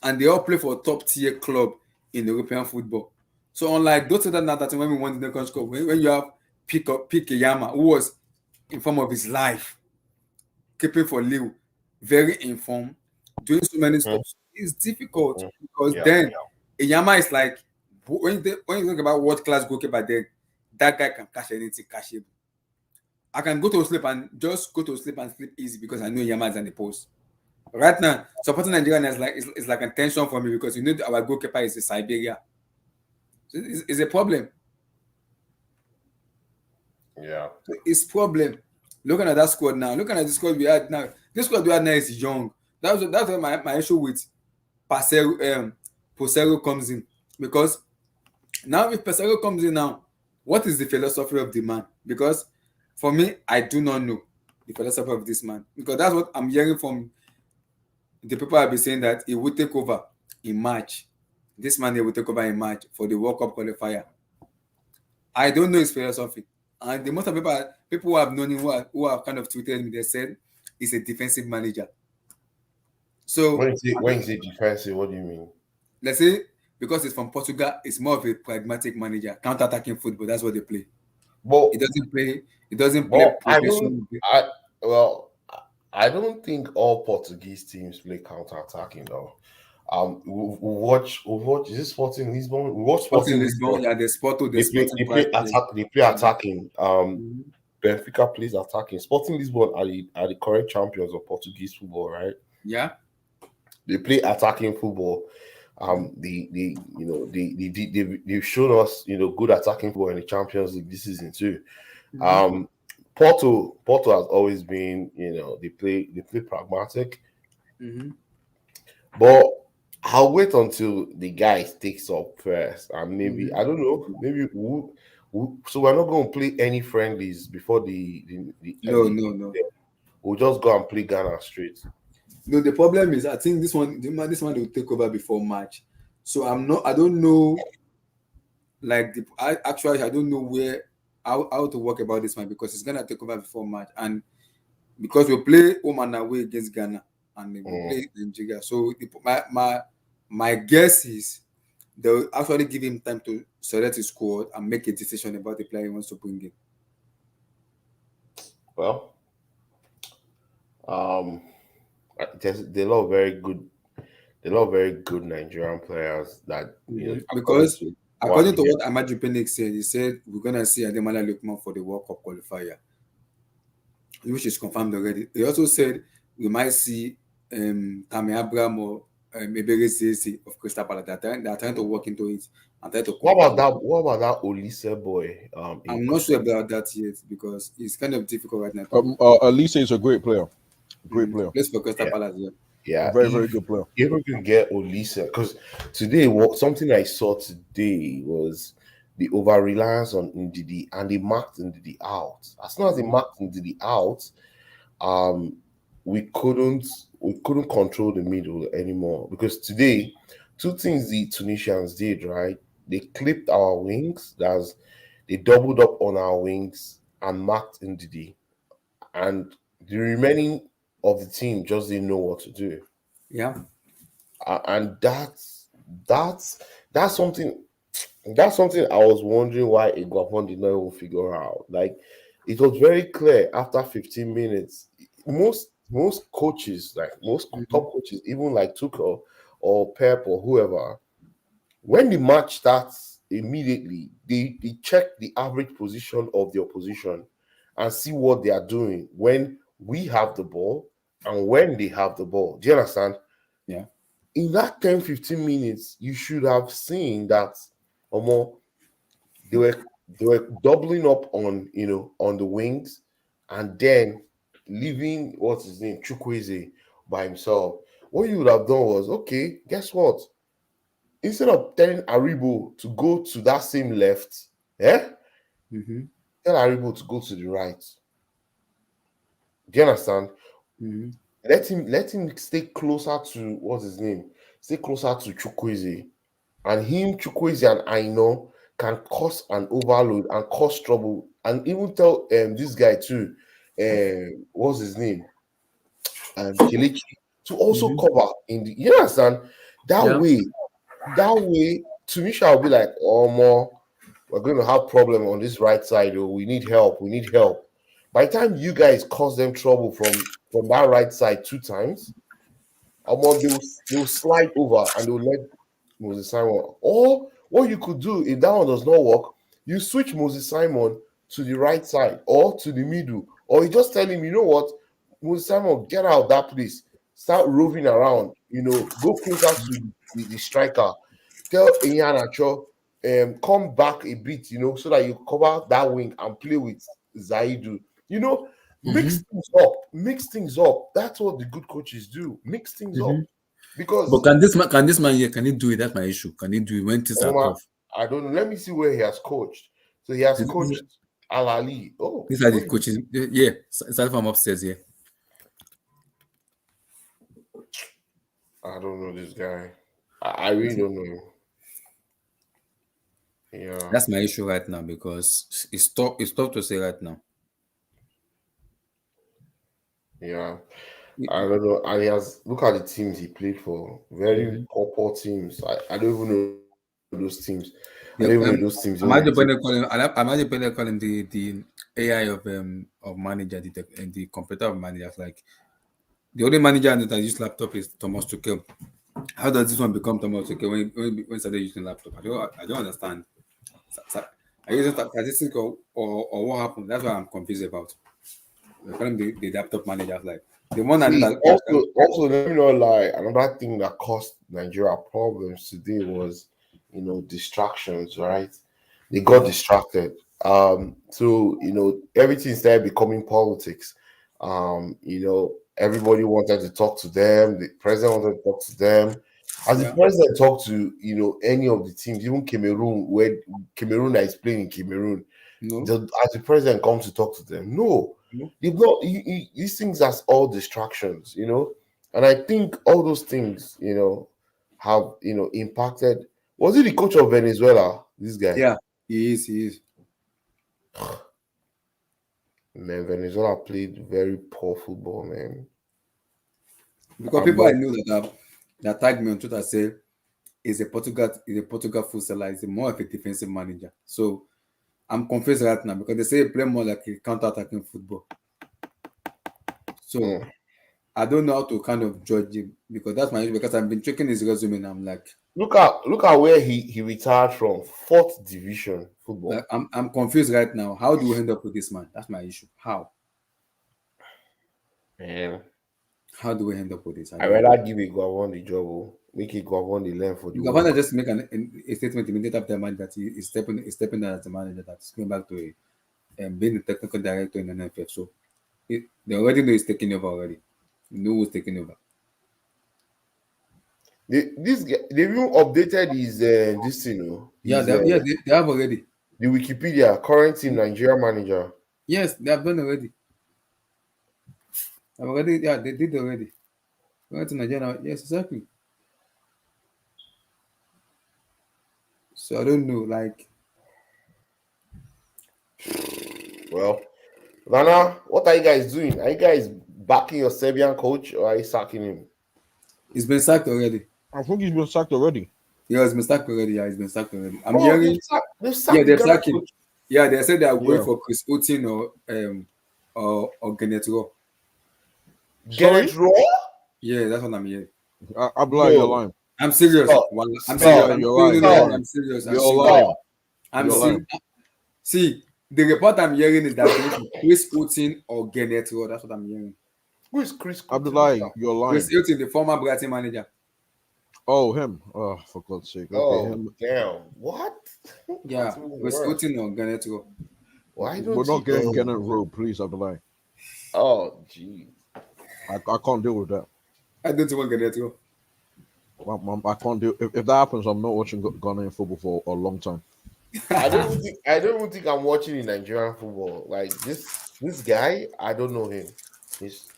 and they all play for a top tier club in European football. So unlike those that when we won the Nations Cup, when you have Pikeyama, who was in form of his life, keeping for Lille, very informed, doing so many stuff, Mhm, it's difficult mhm. because Yeah. then Iyama is like when you think about world class goalkeeper, then that guy can catch anything, catch it. I can go to sleep and just go to sleep and sleep easy because I know Iyama is on the post. Right now, supporting Nigeria is like a tension for me because you know our goalkeeper is in Siberia. So it's a problem. Yeah. It's problem. Looking at that squad now, looking at the squad we had now, this squad we had now is young. That's why my issue with Pasero Posero comes in because now if Pesaro comes in now, what is the philosophy of the man? Because for me, I do not know the philosophy of this man because that's what I'm hearing from the people have been saying that he will take over in March. This man he will take over in March for the World Cup qualifier. I don't know his philosophy. And the most of people who have known him who have kind of tweeted me, they said he's a defensive manager. So When you say defensive, what do you mean? let's say because it's from Portugal, it's more of a pragmatic manager, counter-attacking football. That's what they play. But It doesn't play. It doesn't play but I don't. possession. I well, I don't think all Portuguese teams play counter attacking though. We watch. Is this Sporting Lisbon? We watch Sporting Sporting Lisbon. Lisbon, yeah, the Sporto, the Sporting They play Pride. attack. They play attacking. Mhm. Benfica plays attacking. Sporting Lisbon are the current champions of Portuguese football, right? Yeah. They play attacking football. They you know they've shown us good attacking football in the Champions League this season too. Mhm. Um, Porto has always been they play pragmatic, Mhm. but I'll wait until the guy takes up first, and maybe Mhm. I don't know, maybe so we're not going to play any friendlies before No, no, no. we'll just go and play Ghana straight. No, the problem is I think this one will take over before March. So I don't know like I don't know where how to work about this one because it's gonna take over before March and because we play home and away against Ghana and then we Mm. play Nigeria. So my guess is they'll actually give him time to select his squad and make a decision about the player he wants to bring in. Well, um, there are a lot of very good. There are a lot of very good Nigerian players that according Because to what I'm according to hearing. what Amaju Pinnick said, he said we're gonna see Ademola Lookman for the World Cup qualifier, which is confirmed already. He also said we might see Tammy Abraham or Ebere Zeze of Crystal Palace. They're trying to work into it and try to What convert about him. that? What about that Olise boy? In I'm not sure about that yet because it's kind of difficult right now Elise is a great player. Great player. place for Crystal yeah, Palace. Yeah. A yeah. very, very good player. If we could get Olise, because today, something I saw today was the over reliance on Ndidi, and they marked Ndidi out. As soon as they marked Ndidi out, um, we couldn't control the middle anymore because today, two things the Tunisians did, right? They clipped our wings. They doubled up on our wings and marked Ndidi, and the remaining of the team just didn't know what to do. Yeah. And that's something. That's something I was wondering why Iguafon did not even figure out. Like, it was very clear after 15 minutes. Most coaches, like most Mhm. top coaches, even like Tuchel or Pep or whoever, when the match starts immediately, they check the average position of the opposition and see what they are doing when we have the ball and when they have the ball. Do you understand? Yeah. In that 10-15 minutes, you should have seen that Omo, they were doubling up on on the wings and then leaving what's his name Chukwueze by himself. What you would have done was, okay, guess what? Instead of telling Aribo to go to that same left, Mhm. tell Aribo to go to the right. Do you understand? Mhm. Let him stay closer to what's his name? Stay closer to Chukwueze. And him, Chukwueze and Aino can cause an overload and cause trouble. And even tell this guy too, what's his name? Kelechi to also Mhm. cover in the you understand? That Yeah. way, that way, Tunisia will be like, oh more, we're going to have problem on this right side. Oh, we need help. We need help. By the time you guys cause them trouble from that right side 2 times, they will slide over and they'll let Moses Simon. Or what you could do if that one does not work, you switch Moses Simon to the right side or to the middle, or you just tell him, you know what, Moses Simon, get out of that place, start roving around, go closer to the striker. Tell Iheanacho, come back a bit, so that you cover that wing and play with Zaidu. You know, Mhm. mix things up. That's what the good coaches do. Mix things up. Mhm. But Because can this man here, can he do it? That's my issue. Can he do it when things are Omar, tough? I don't know. Let me see where he has coached. So he has These coached Al Ali. Oh, these are the coaches. Yeah, starting from upstairs. Yeah, I don't know this guy. I really don't know him. Yeah, that's my issue right now because it's tough. It's tough to say right now. yeah. I don't know. And he has look at the teams he played for. Very Mm-hmm. poor teams. I don't even know those teams. I don't even know Yeah, those teams. The only Imagine teams. Bennett calling. Imagine Bennett calling the AI of manager, the computer of managers. Like the only manager that use laptop is Thomas Tuchel. How does this one become Thomas Tuchel when started using laptop? I don't understand. Are you using statistic or what happened? That's what I'm confused about. They're calling the laptop managers like the one that See, that also let me not lie. Another thing that caused Nigeria problems today was, distractions. Right? They got yeah. distracted. So everything started becoming politics. Everybody wanted to talk to them. The president wanted to talk to them. As the Yeah. president talked to any of the teams, even Cameroon, where Cameroon that is playing in Cameroon, No. as the president comes to talk to them, no, No. they've not. These things are all distractions, and I think all those things, have impacted. Was he the coach of Venezuela? This guy, Yeah. He is. He is. man, Venezuela played very poor football, man. Because I'm people I not. know that tagged me on Twitter say is a Portugal full seller, is a more of a defensive manager. So I'm confused right now because they say he play more like a counter-attacking football. So Mm. I don't know how to kind of judge him because that's my issue because I've been checking his resume and I'm Look at where he retired from, fourth division like football. I'm confused right now. How do we end up with this man? That's my issue. How? Man, How do we end up with this? I I don't know. rather give Iguavon the job, make Iguavon the learn for the You can work. just make a statement immediately after the match that he is stepping down as a manager that's going back to being a technical director in the NFL. So they already know he's taking over already. You know who's taking over. This guy, they've even updated his this thing, Yeah, his they have already. the Wikipedia current team Nigeria manager. Yes, they have done already. They've already, yeah, they did already. Went to Nigeria. Yes, exactly. So I don't know. Like Well, Rana, what are you guys doing? Are you guys backing your Serbian coach or are you sacking him? he's been sacked already. I think he's been sacked already. Yeah, it's been sacked already. Yeah, it's been sacked already. I'm Oh, hearing. they've Yeah, sacked the they're Ghana sacking. coach. Yeah, they said they are going Yeah. for Chris Otin or Genetro. Get Sorry? it raw? Yeah, that's what I'm hearing. Abdullah, you're No, lying. I'm serious. stop, I'm Yeah, serious. stop, I'm you're serious. lying. No, no, You're no, stop, lying. I'm serious. I'm You're serious. lying. stop. I'm You're serious. lying. See, the report I'm hearing is that going to Chris Otin or Genetro. That's what I'm hearing. Who is Chris Coulton Abdullah, now? you're Chris lying. Otin, the former Brighton manager. Oh, him. Oh, for God's sake. Okay, Oh, him. damn. What? That's Yeah, even Chris worse. Otin or Genetro. Why We're don't not you? getting it road, please, Abdullah. Oh, gee. I can't deal with that. I don't want Genetro. I can't deal. If that happens, I'm not watching Ghanaian football for a long time. I don't even think I'm watching in Nigerian football. Like this guy, I don't know him. He's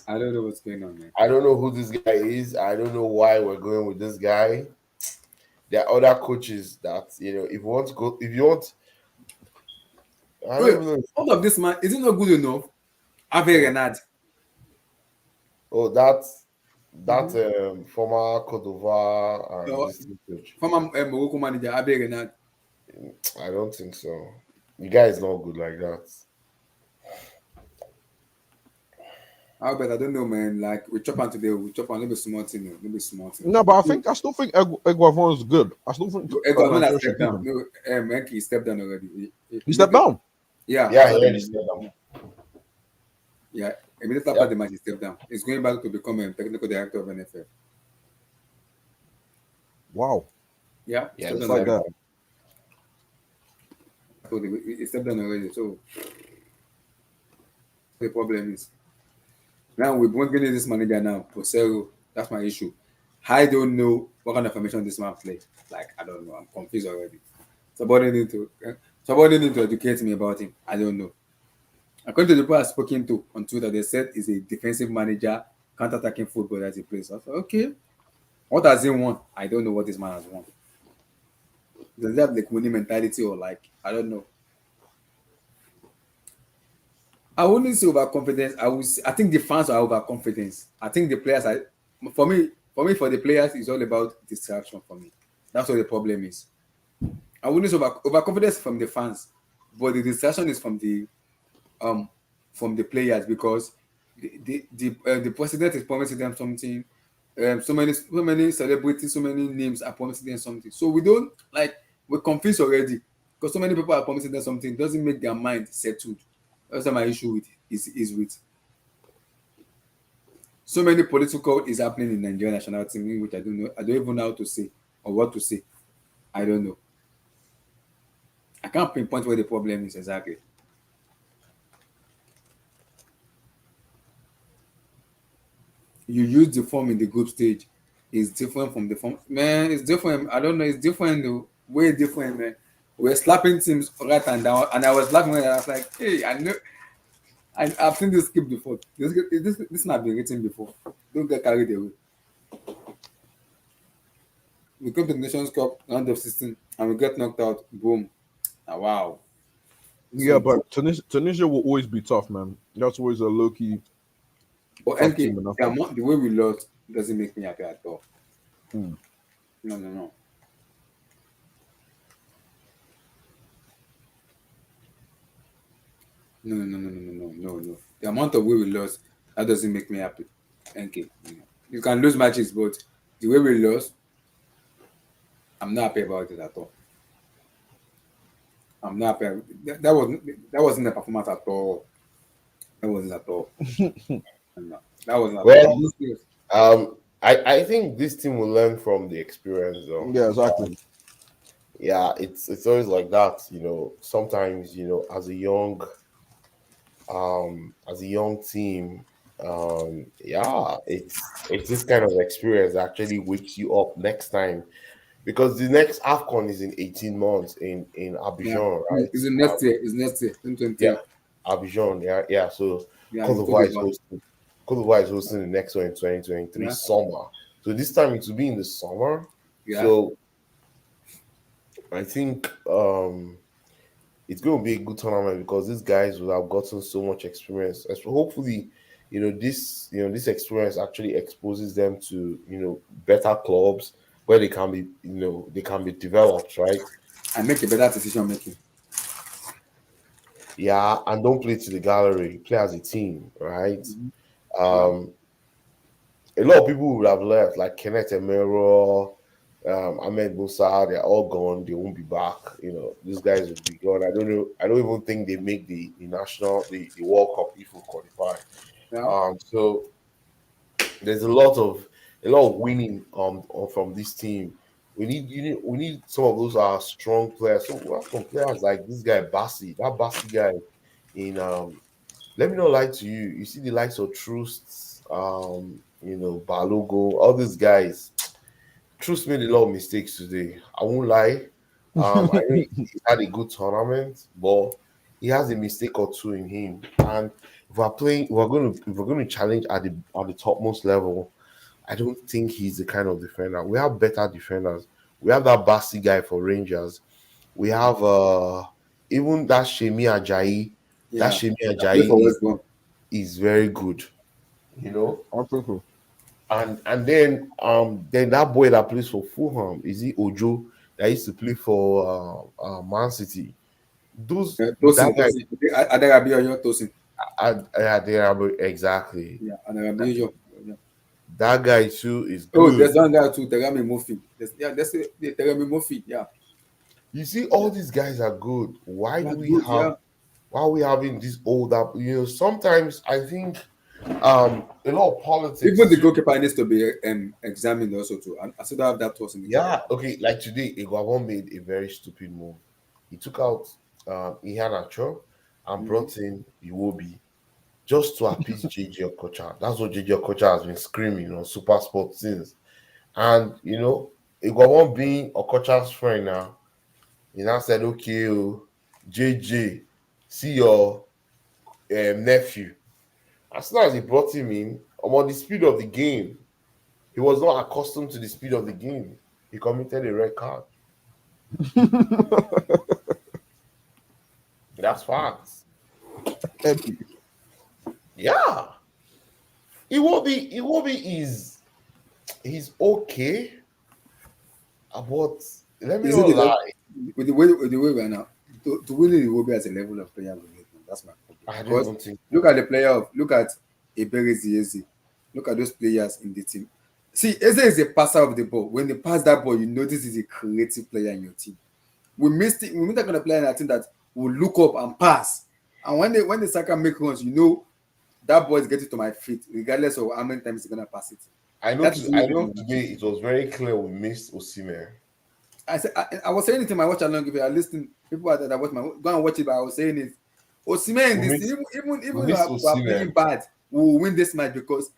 I don't know what's going on, man. I don't know who this guy is. I don't know why we're going with this guy. There are other coaches that if you want to go, if you want, I don't Wait, even know. all of this man, is it not good enough? Ave Oh, Renard. oh, that Mm-hmm. former Cote d'Ivoire and So, this team coach. former Morocco manager Ave Renard. I don't think so. The guy is not good like that. Albert, I don't know, man. Like we chop on today, we chop on a little bit small thing, a little bit small thing. No, but I still think Eguavon is good. I still think Egon has Nigeria should stepped keep down. him. No, Enki stepped down already. He stepped down. Yeah, Yeah, after he the already match. said that. Yeah, immediately after Yep. the match, he stepped down. He's going back to become a technical director of NFL. Wow, Yeah, Yeah, stepped just down like already. that. So he stepped down already. So the problem is now we're bringing in this manager now, Posero. That's my issue. I don't know what kind of formation this man play. Like I don't know. I'm confused already. Somebody need to educate me about him. I don't know. According to the people I've spoken to on Twitter, they said he's a defensive manager, counter-attacking football that he plays. I thought, okay, what has he won? I don't know what this man has won. Does he have like winning mentality or like I don't know. I wouldn't say overconfidence. I think the fans are overconfidence. I think the players are for the players it's all about distraction for me. That's what the problem is. I wouldn't say overconfidence from the fans, but the distraction is um from the players because the president is promising them something. So many celebrities, so many names are promising them something. So we don't like we're confused already because so many people are promising them something. It doesn't make their mind settled. That's what my issue with is with so many political is happening in Nigerian national team, which I don't know. I don't even know how to say or what to say. I don't know. I can't pinpoint where the problem is exactly. You use the form in the group stage is different from the form. Man, it's different. I don't know. It's different though. Way different, man. We're slapping teams right and down, and I was laughing when I was like, "Hey, I know, I've seen this script before. This not been written before. Don't get carried away." We come to the Nations Cup round of 16, and we get knocked out. Boom! Ah, wow. This Yeah, one, but Tunisia will always be tough, man. That's always a low key but tough NK, team in the Africa. amount, the way we lost doesn't make me happy at all. Hmm. No, no, no. No, no, no, no, no, no, no, no. The amount of way we lost, that doesn't make me happy. Thank you. You can lose matches, but the way we lost, I'm not happy about it at all. I'm not happy. That wasn't a performance at all. That wasn't at all. No, that wasn't at all. Well, I'm not serious. I think this team will learn from the experience though. Yeah, exactly. Yeah, it's always like that, Sometimes, as a young team, yeah, it's this kind of experience that actually wakes you up next time because the next Afcon is in 18 months in Yeah, Abidjan, right? it's the next year. It's next year, 2028. Yeah, Abidjan, yeah, yeah. So Yeah, Cote you told me d'Ivoire is about. hosting. Cote d'Ivoire is hosting the next one in 2023 Yeah, summer. So this time it will be in the summer. yeah. So I think it's going to be a good tournament because these guys will have gotten so much experience. And so hopefully, this experience actually exposes them to better clubs where they can be, they can be developed, right? and make a better decision making. Yeah, and don't play to the gallery. Play as a team, right? Mhm. Yeah. Um, a lot of people would have left, like Kenneth Emero, Ahmed Musa. They're all gone. They won't be back. These guys will be gone. I don't know. I don't even think they make the World Cup if we qualify. Yeah. So there's a lot of winning from this team. We need some of those strong players. So we have some players like this guy Bassi, that Bassi guy in let me not lie to you. You see the likes of Trust, Balogo, all these guys. Trust made a lot of mistakes today. I won't lie. I know he had a good tournament, but he has a mistake or two in him. And if we're going to challenge at the topmost level, I don't think he's the kind of defender. We have better defenders. We have that Bassi guy for Rangers. We have even that Shemi Ajayi. That Yeah. Shemi I play for Ajayi West Brom. is very good, you know. I think so. And then that boy that plays for Fulham, is he Ojo, that used to play for Man City. Those Tosin, that guy, Tosin. Adarabi or your Tosin. they are exactly. Yeah, Adarabi your. Yeah. That guy too is Oh, good. there's one guy too, Terami Murphy. That's the Terami Murphy. Yeah. You see, Yeah. all these guys are good. Why Yeah, do we good. have? Yeah. Why are we having this old up? Sometimes I think a lot of Even politics the too. goalkeeper needs to be examined also too. And I still have that toss in the keeper. Yeah, okay. Like today, Iguavon made a very stupid move. He took out Ihanacho and Mhm. brought in Iwobi just to appease JJ Okocha. That's what JJ Okocha has been screaming on Super Sports since. And Iguavon being Okocha's friend now, he now said, "Okay, JJ, see your nephew." As soon as he brought him in, on the speed of the game, he was not accustomed to the speed of the game. He committed a red card. That's facts. Epic. Yeah, Iwobi he's okay, but let me Is it not the level lie. with the way right now? To really the Iwobi as a level of player we need. That's my problem. I don't Because even think look so. at the player of look at Eberezi Eze. Look at those players in the team. See, Eze is a passer of the ball. When they pass that ball, you notice he's a creative player in your team. We missed it. We missed that kind of player in our team that will look up and pass. And when the Saka make runs, that ball is getting to my feet, regardless of how many times he's gonna pass it. I know. That is I really know. the Today it was very clear we missed Osimhen. I was saying it in my watch along. If you are listening, people that watch my go and watch it. But I was saying it. Osimhen in We this missed. even We we missed are Osimhen. playing bad, we will win this match because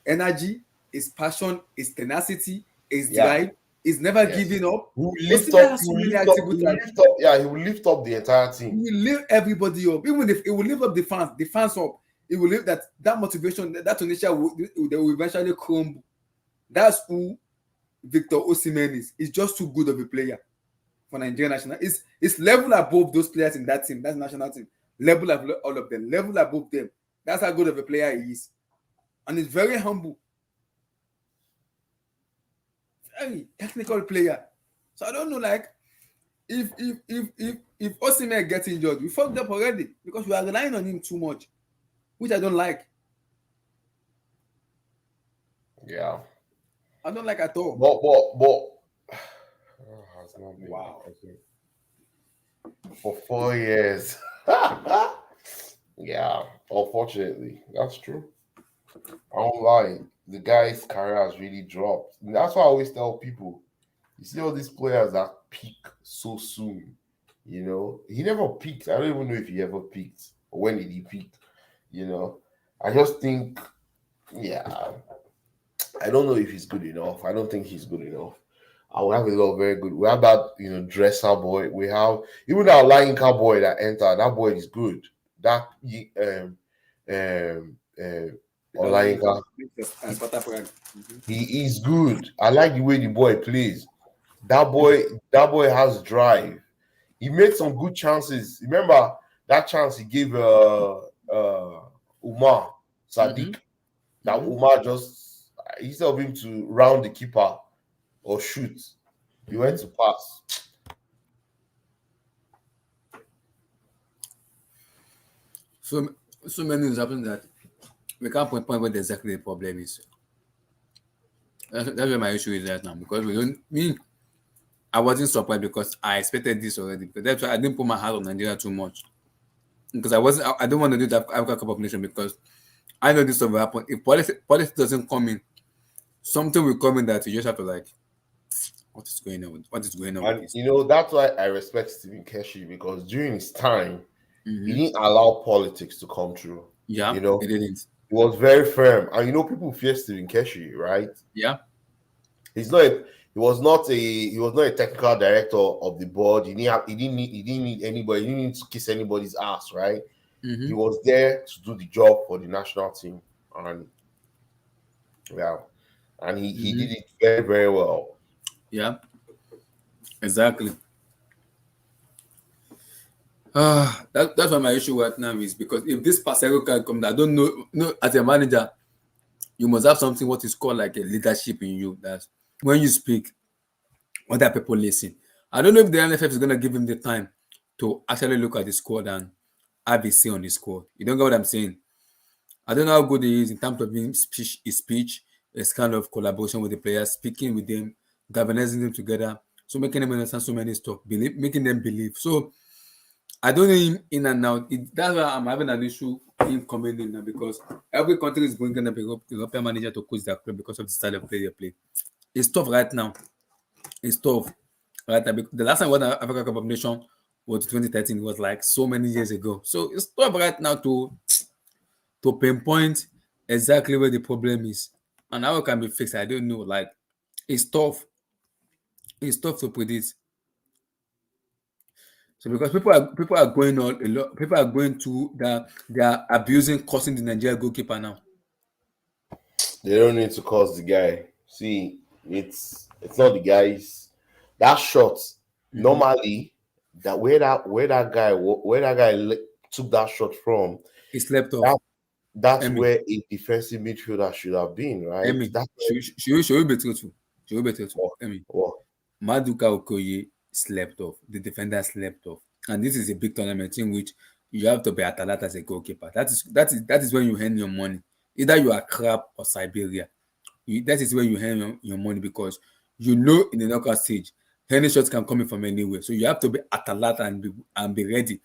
energy, his passion, his tenacity, his Yeah. drive, is never Yes. giving up. He will lift Osimhen up. has He so will many lift up. He attributes will that lift up. Yeah. He will lift up the entire he team. will lift everybody up. Even if it will lift up the fans up. It will lift that motivation, that Tunisia they will eventually crumble. That's who Victor Osimhen is. He's just too good of a player for Nigerian national. It's level above those players in that team. That's national team. Level above all of them. Level above them. That's how good of a player he is. And he's very humble. Very technical player. So I don't know, like, if Osimhen gets injured, we fucked up already because we are relying on him too much, which I don't like. Yeah. I don't like at all. But has not been Wow. for 4 years. Yeah. Unfortunately, that's true. I won't lie. The guy's career has really dropped. And that's why I always tell people. You see all these players that peak so soon. He never peaked. I don't even know if he ever peaked or when did he peak. I just think, yeah, I don't know if he's good enough. I don't think he's good enough. We have a lot of very good. We have that, dresser boy. We have even that lying cowboy that entered. That boy is good. That Olayinka, And Spotify. Mhm. he is good. I like the way the boy plays. That boy has drive. He made some good chances. Remember that chance he gave Umar Mhm. Sadiq. That Mhm. Umar just instead of him to round the keeper, or shoot. He Mhm. went to pass. So so many things happen that we can't point what exactly the problem is. That's where my issue is right now because we don't me. I wasn't surprised because I expected this already. Because that's why I didn't put my heart on Nigeria too much because I don't want to do that Africa Cup of Nations because I know this stuff will happen. If politics doesn't come in, something will come in that you just have to like, what is going on with And this? you know, that's why I respect Stephen Keshi, because during his time, he Mm-hmm. didn't allow politics to come through. Yeah, You know, it didn't. he was very firm. And you know, people fear Stephen Keshi, right? Yeah. He's not a, he was not a technical director of the board. He didn't need anybody, he didn't need to kiss anybody's ass, right? He Mm-hmm. was there to do the job for the national team. And yeah, and he Mm-hmm. did it very, very well. Yeah. Exactly. That's why my issue right now is because if this Pasero can come, I don't know. No, as a manager, you must have something what is called like a leadership in you. That when you speak, other people listen. I don't know if the NFF is gonna give him the time to actually look at the squad and have a say on the squad. You don't get what I'm saying? I don't know how good he is in terms of his speech, his kind of collaboration with the players, speaking with them, galvanizing them together, so making them understand so many stuff, making them believe. So I don't know him in and out. That's why I'm having an issue in coming in now because every country is bringing up a European manager to coach their club because of the style of play they play. It's tough right now. It's tough right now. The last time we won the Africa Cup of Nations was 2013. It was like so many years ago. So it's tough right now to pinpoint exactly where the problem is and how it can be fixed. I don't know. Like it's tough. It's tough to predict. So because people are going on a lot, people are going to that they are abusing, causing the Nigeria goalkeeper now. They don't need to cause the guy. See, it's not the guys. That shot Mm-hmm. normally, where that guy took that shot from, He slept off. that that's Emmy, where a defensive midfielder should have been, right? Emmy, That's where, should we be truthful? Should we be truthful? oh, Emmy, oh, Maduka Okoye slept off. The defender slept off, and this is a big tournament in which you have to be at alert as a goalkeeper. That is when you earn your money. Either you are crap or Siberia. That is where you earn your money because you know in the knockout stage, any shots can come in from anywhere. So you have to be at alert and be ready.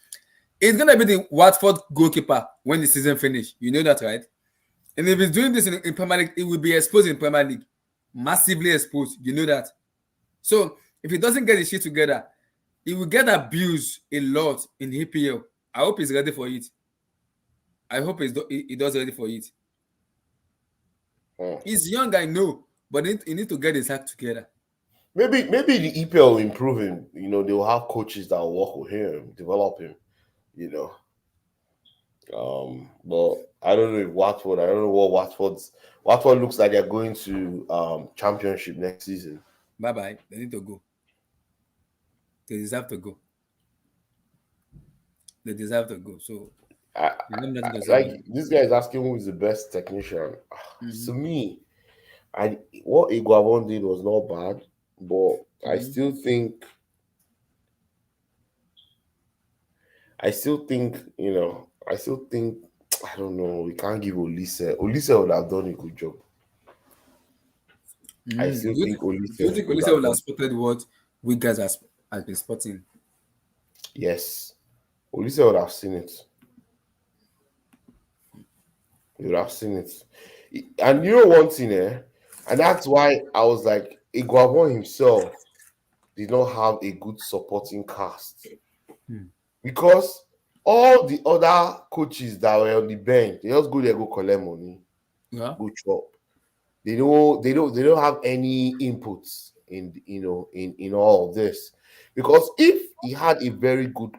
It's gonna be the Watford goalkeeper when the season finish. You know that, right? And if he's doing this in Premier League, it will be exposed in Premier League, massively exposed. You know that. So if he doesn't get his shit together, he will get abused a lot in EPL. I hope he's ready for it. I hope he does ready for it. oh. He's young, I know, but he need to get his act together. Maybe the EPL will improve him. You know, they will have coaches that will work with him, develop him. You know, but I don't know if Watford. I don't know what Watford looks like. They're going to championship next season. Bye bye. They need to go. They deserve to go. They deserve to go. So I, they have nothing to say about like it. this guy is asking who is the best technician. To Mm-hmm. me, I what Iguavon did was not bad, but I Mm-hmm. still think I still think I don't know. We can't give Olise. Olise would have done a good job. I Mm-hmm. still think Do you Olise think would Olise have would have done. spotted what we guys has been spotting? Yes, Olise would have seen it. You would have seen it. And you know one thing, and that's why I was like, Iguavon himself did not have a good supporting cast Hmm. because all the other coaches that were on the bench, they just go there, go collect money, Yeah. go chop. They don't have any inputs in all of this, because if he had a very good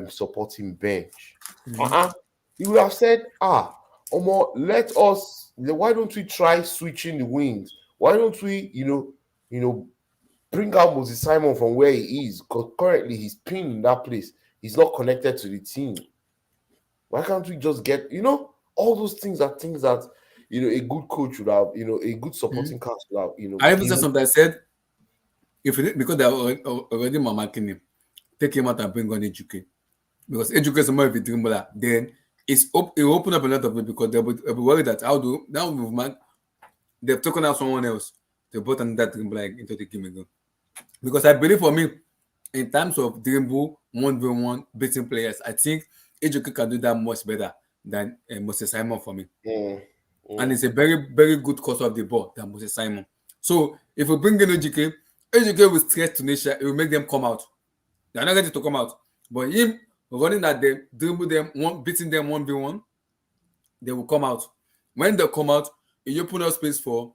supporting bench, Mm-hmm. uh-uh, he would have said, Omo, why don't we try switching the wings? Why don't we bring out Moses Simon from where he is, because currently he's pinned in that place, he's not connected to the team. Why can't we just get, all those things are things that, a good coach would have, a good Mm-hmm. supporting cast would have, I even said even, something. I said if it, because they're already marking him, take him out and bring on Ejuke. Because Ejuke is more of a dribbler, then it will open up a lot of it because they'll be worried that how do now movement they've taken out someone else to put another dribbler into the game again. Because I believe for me, in terms of dribble 1v1 beating players, I think Ejuke can do that much better than Moses Simon for me. Mm, And mm. it's a very, very good course of the ball than Moses Simon. So if we bring in Ejike will stress Tunisia, it will make them come out. They're not ready to come out. But him running at them, dribble them, beating them 1v1, they will come out. When they come out, you open up space for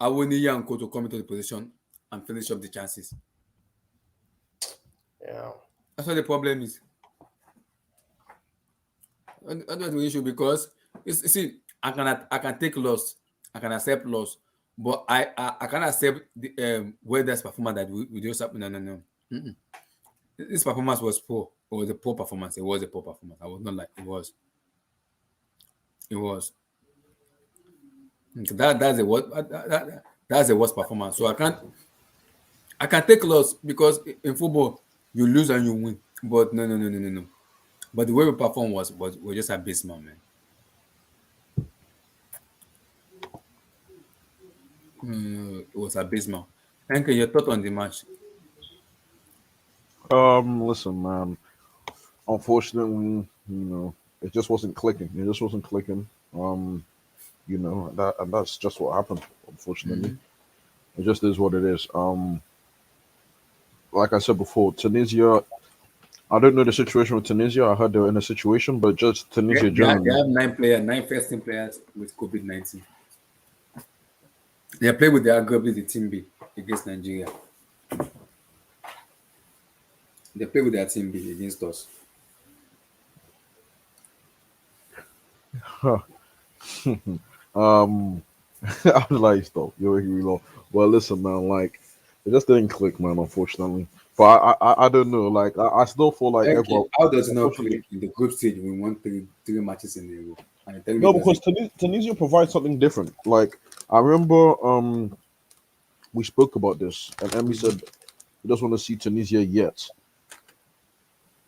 Awoniyi and Co to come into the position and finish up the chances. Yeah. That's what the problem is. That's the issue because see, I can take loss, I can accept loss, but I can't accept the weather's performance that we just happen. No. Mm-mm. This performance was poor. It was a poor performance. It was a poor performance. I was not like it was. It was. That's a what that's a worst performance. So I can take loss because in football you lose and you win. But no. But the way we performed was just abysmal, man. It was abysmal. Henke, your thought on the match? Listen, man. Unfortunately, it just wasn't clicking. It just wasn't clicking. That's just what happened. Unfortunately, it just is what it is. Like I said before, Tunisia. I don't know the situation with Tunisia. I heard they were in a situation, but just Tunisia They generally. have nine first team players with COVID-19. They play with their arguably the team B against Nigeria. They play with their team B against us. um, I was like, stop, you're making me laugh. Well, listen, man, like it just didn't click, man. Unfortunately, but I don't know. Like I still feel like Okay, everyone. how does it not Unfortunately, click in the group stage? We won three matches in a row, and you tell me no, it because doesn't. Tunisia provides something different. Like I remember, we spoke about this, and Emmy Mhm. said he doesn't want to see Tunisia yet.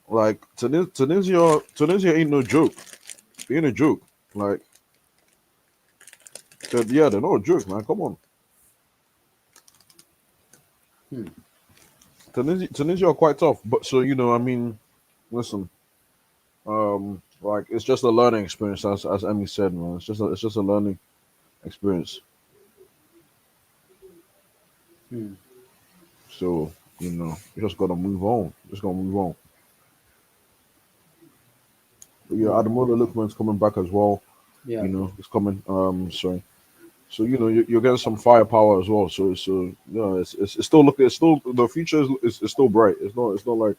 Like Tunisia ain't no joke. They ain't a joke. Like, they're not a joke, man. Come on, Hmm. Tunisia are quite tough. But so I mean, listen, like it's just a learning experience, as Emmy said, man. It's just a learning experience. Hmm. So you just gotta move on. Just gotta move on. But yeah, Hmm. Ademola Lookman's coming back as well. Yeah. He's coming. Sorry. So you're getting some firepower as well. So it's still looking. It's still the future is still bright. It's not like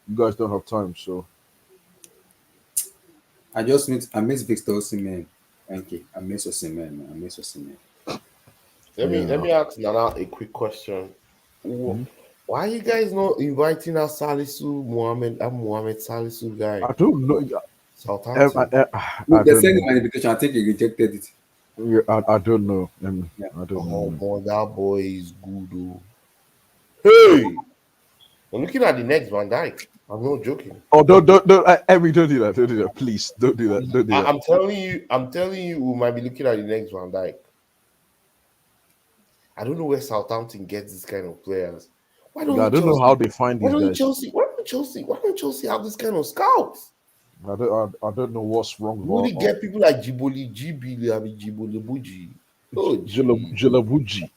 you guys don't have time. So I miss Victor Osimhen. Thank you. I miss Osimhen, man. I miss Osimhen. Let yeah. me ask Nana a quick question. Wh- Mhm. Why are you guys not inviting that Mohamed Salisu guy I don't know. from Southampton? I Look, they don't sent him know. an invitation. I think he rejected it. Yeah, I don't know. Yeah. I don't know, Oh man. boy, that boy is good. Oh. Hey, I'm looking at the next Van Dyke. I'm not joking. Oh, don't, Emmy, don't do that. Don't do that. Please, don't do that. Don't do that. I'm telling you, we might be looking at the next Van Dyke. I don't know where Southampton gets this kind of players. Why Yeah, I don't don't know how Chelsea? they find Why these don't guys. Chelsea? Why don't Chelsea? Why don't Chelsea have this kind of scouts? I don't know what's wrong You only with get people like Jiboli, GB, I mean Jiboli Buji. Oh, gee. Jilabuji.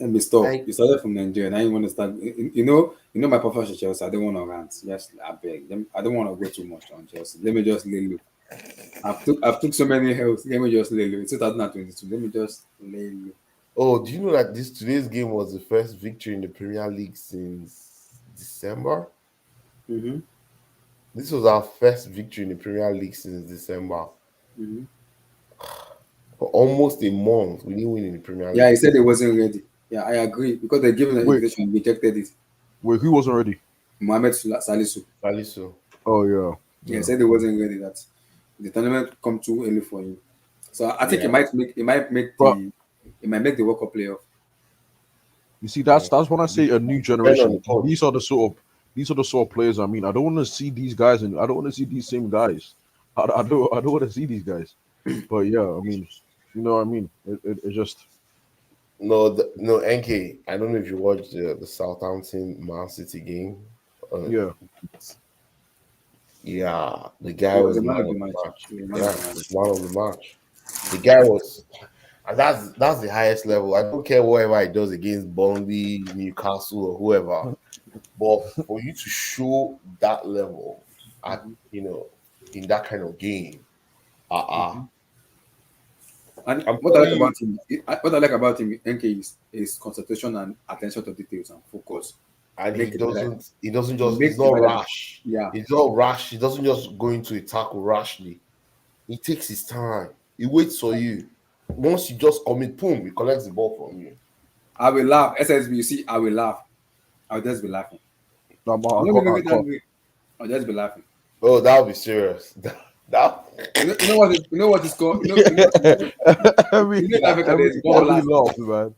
Let me stop. Like, You started from Nigeria. Now you want to start. You know my professional Chelsea. I don't want to rant. Yes, I beg. I don't want to go too much on Chelsea. Let me just lay low. I've took so many hells. Let me just lay low. It's 2022. Let me just lay low. oh, do you know that this today's game was the first victory in the Premier League since December? Mm-hmm. This was our first victory in the Premier League since December. Mm-hmm. For almost a month, we didn't win in the Premier Yeah, he League. said he wasn't ready. Yeah, I agree because they given an Wait, invitation, rejected it. wait, who wasn't ready? Salisu. Salisu. Oh yeah, Yeah, he yeah. said he wasn't ready. That the tournament come too early for him. So I think Yeah. it might make But the World Cup playoff. You see, that's when I say a new Depend on the generation. coach. These are the sort of players. I mean, I don't want to see these guys, and I don't want to see these same guys. I don't want to see these guys. But yeah, I mean, you know what I mean. It just No, no, NK. I don't know if you watched the Southampton Man City game. Uh, yeah. yeah, the He guy was was a man man of of the the match. match. He was a man of Yeah, the he was match. man of the match. The guy was, and that's the highest level. I don't care whatever he does against Burnley, Newcastle, or whoever. But for you to show that level at Mhm, in that kind of game, mhm. And I'm what I telling like you, about him, what I like about him, NK, is concentration and attention to details and focus. and Make it better. he doesn't He just he's makes a not better. rash. Yeah, He's not rash. He doesn't just go into a tackle rashly. He takes his time. He waits for you. Once you just commit, boom, he collects the ball from you. I will laugh. SSB, you see, I will laugh. I'll just be laughing. I'm I not can't. even I get can't. angry. I'll just be laughing. Oh, that'll be serious. That You know what is called. In Africa there's bomb Every blast. laugh, man.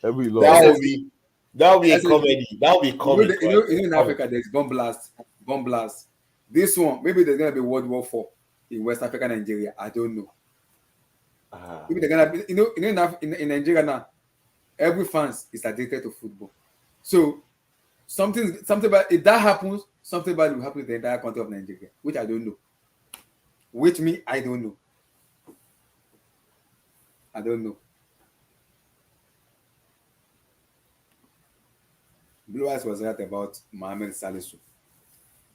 Every laugh. that will SSB, be that will be a SSB. comedy. That will be comic, right? In Comic. Africa there's bomb blast. This one maybe there's gonna be World War IV in West Africa, Nigeria. I don't know. Ah, Maybe they're gonna be. In Nigeria now, every fans is addicted to football. So something bad if that happens, something bad will happen to the entire country of Nigeria, which I don't know. Which me I don't know. I don't know. Blue Eyes was right about Mohamed Salisu.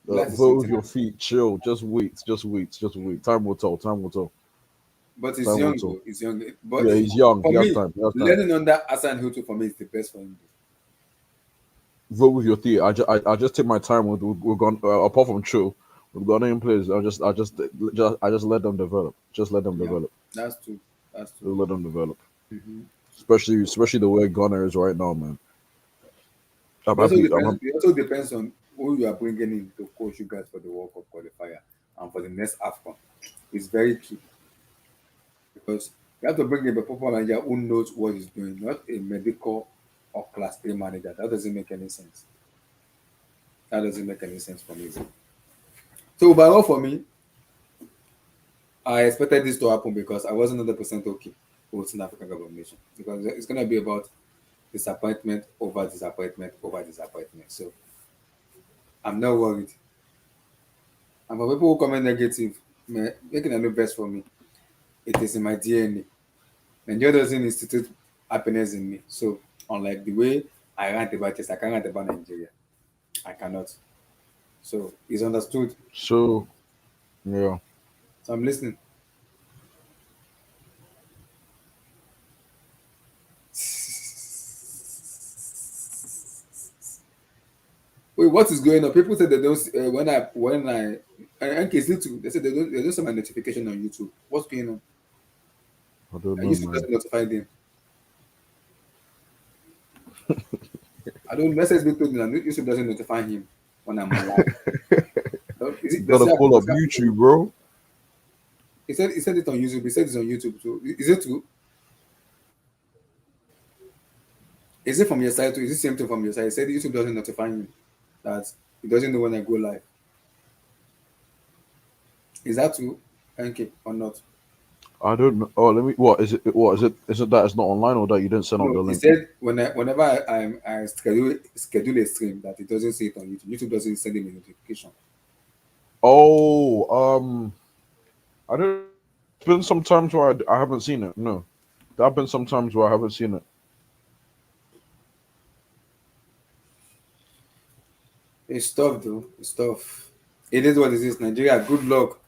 Blue Eyes is Vote with sweet, your feet. Chill. Just wait. Just wait. Just wait. Time will tell. Time will tell. but he's Time will young tell. though. He's young. But Yeah, he's young. for He has me, time. He has time. learning under Hassan Hutu for me is the best for him. Vote with your feet. I just take my time with we're gone. Apart from chill, with Ghanaian players, I just let them develop. Just let them Yeah, develop. that's true. That's Just true. let them develop. Mhm. Especially the way Ghana is right now, man. I'm It also happy. I'm depends. happy. It also depends on who you are bringing in to coach you guys for the World Cup qualifier and for the next Afcon. It's very key because you have to bring in a proper manager who knows what he's doing, not a medical or class A manager. That doesn't make any sense. That doesn't make any sense for me. So overall, for me, I expected this to happen because I wasn't 100% okay with South African government because it's gonna be about disappointment over disappointment over disappointment. So I'm not worried. And for people who comment negative, making a no best for me. It is in my DNA. Nigeria doesn't institute happiness in me. So unlike the way I rant about this, I can't rant about Nigeria. I cannot. So it's understood. So yeah. So I'm listening. Wait, what is going on? People say they don't. And kids little. They say they don't see my notification on YouTube. What's going on? I don't And know, YouTube man. doesn't notify them. I don't message me told me that YouTube doesn't notify him when I'm on live. Is You it? gotta pull up YouTube, bro. He said it on YouTube. He said it's on YouTube too. Is it true? Is it from your side too? Is it same thing from your side? He said YouTube doesn't notify him that he doesn't know when I go live. Is that true? Thank you or not? I don't know. Oh, let me. What is it? What is it? Is it that it's not online or that you didn't send out No, the he link? said whenever I schedule a stream that it doesn't say it on YouTube. YouTube doesn't send him a notification. Oh, I don't. It's been some times where I haven't seen it. No, there have been some times where I haven't seen it. It's tough though. It's tough. It is what it is. Nigeria, good luck.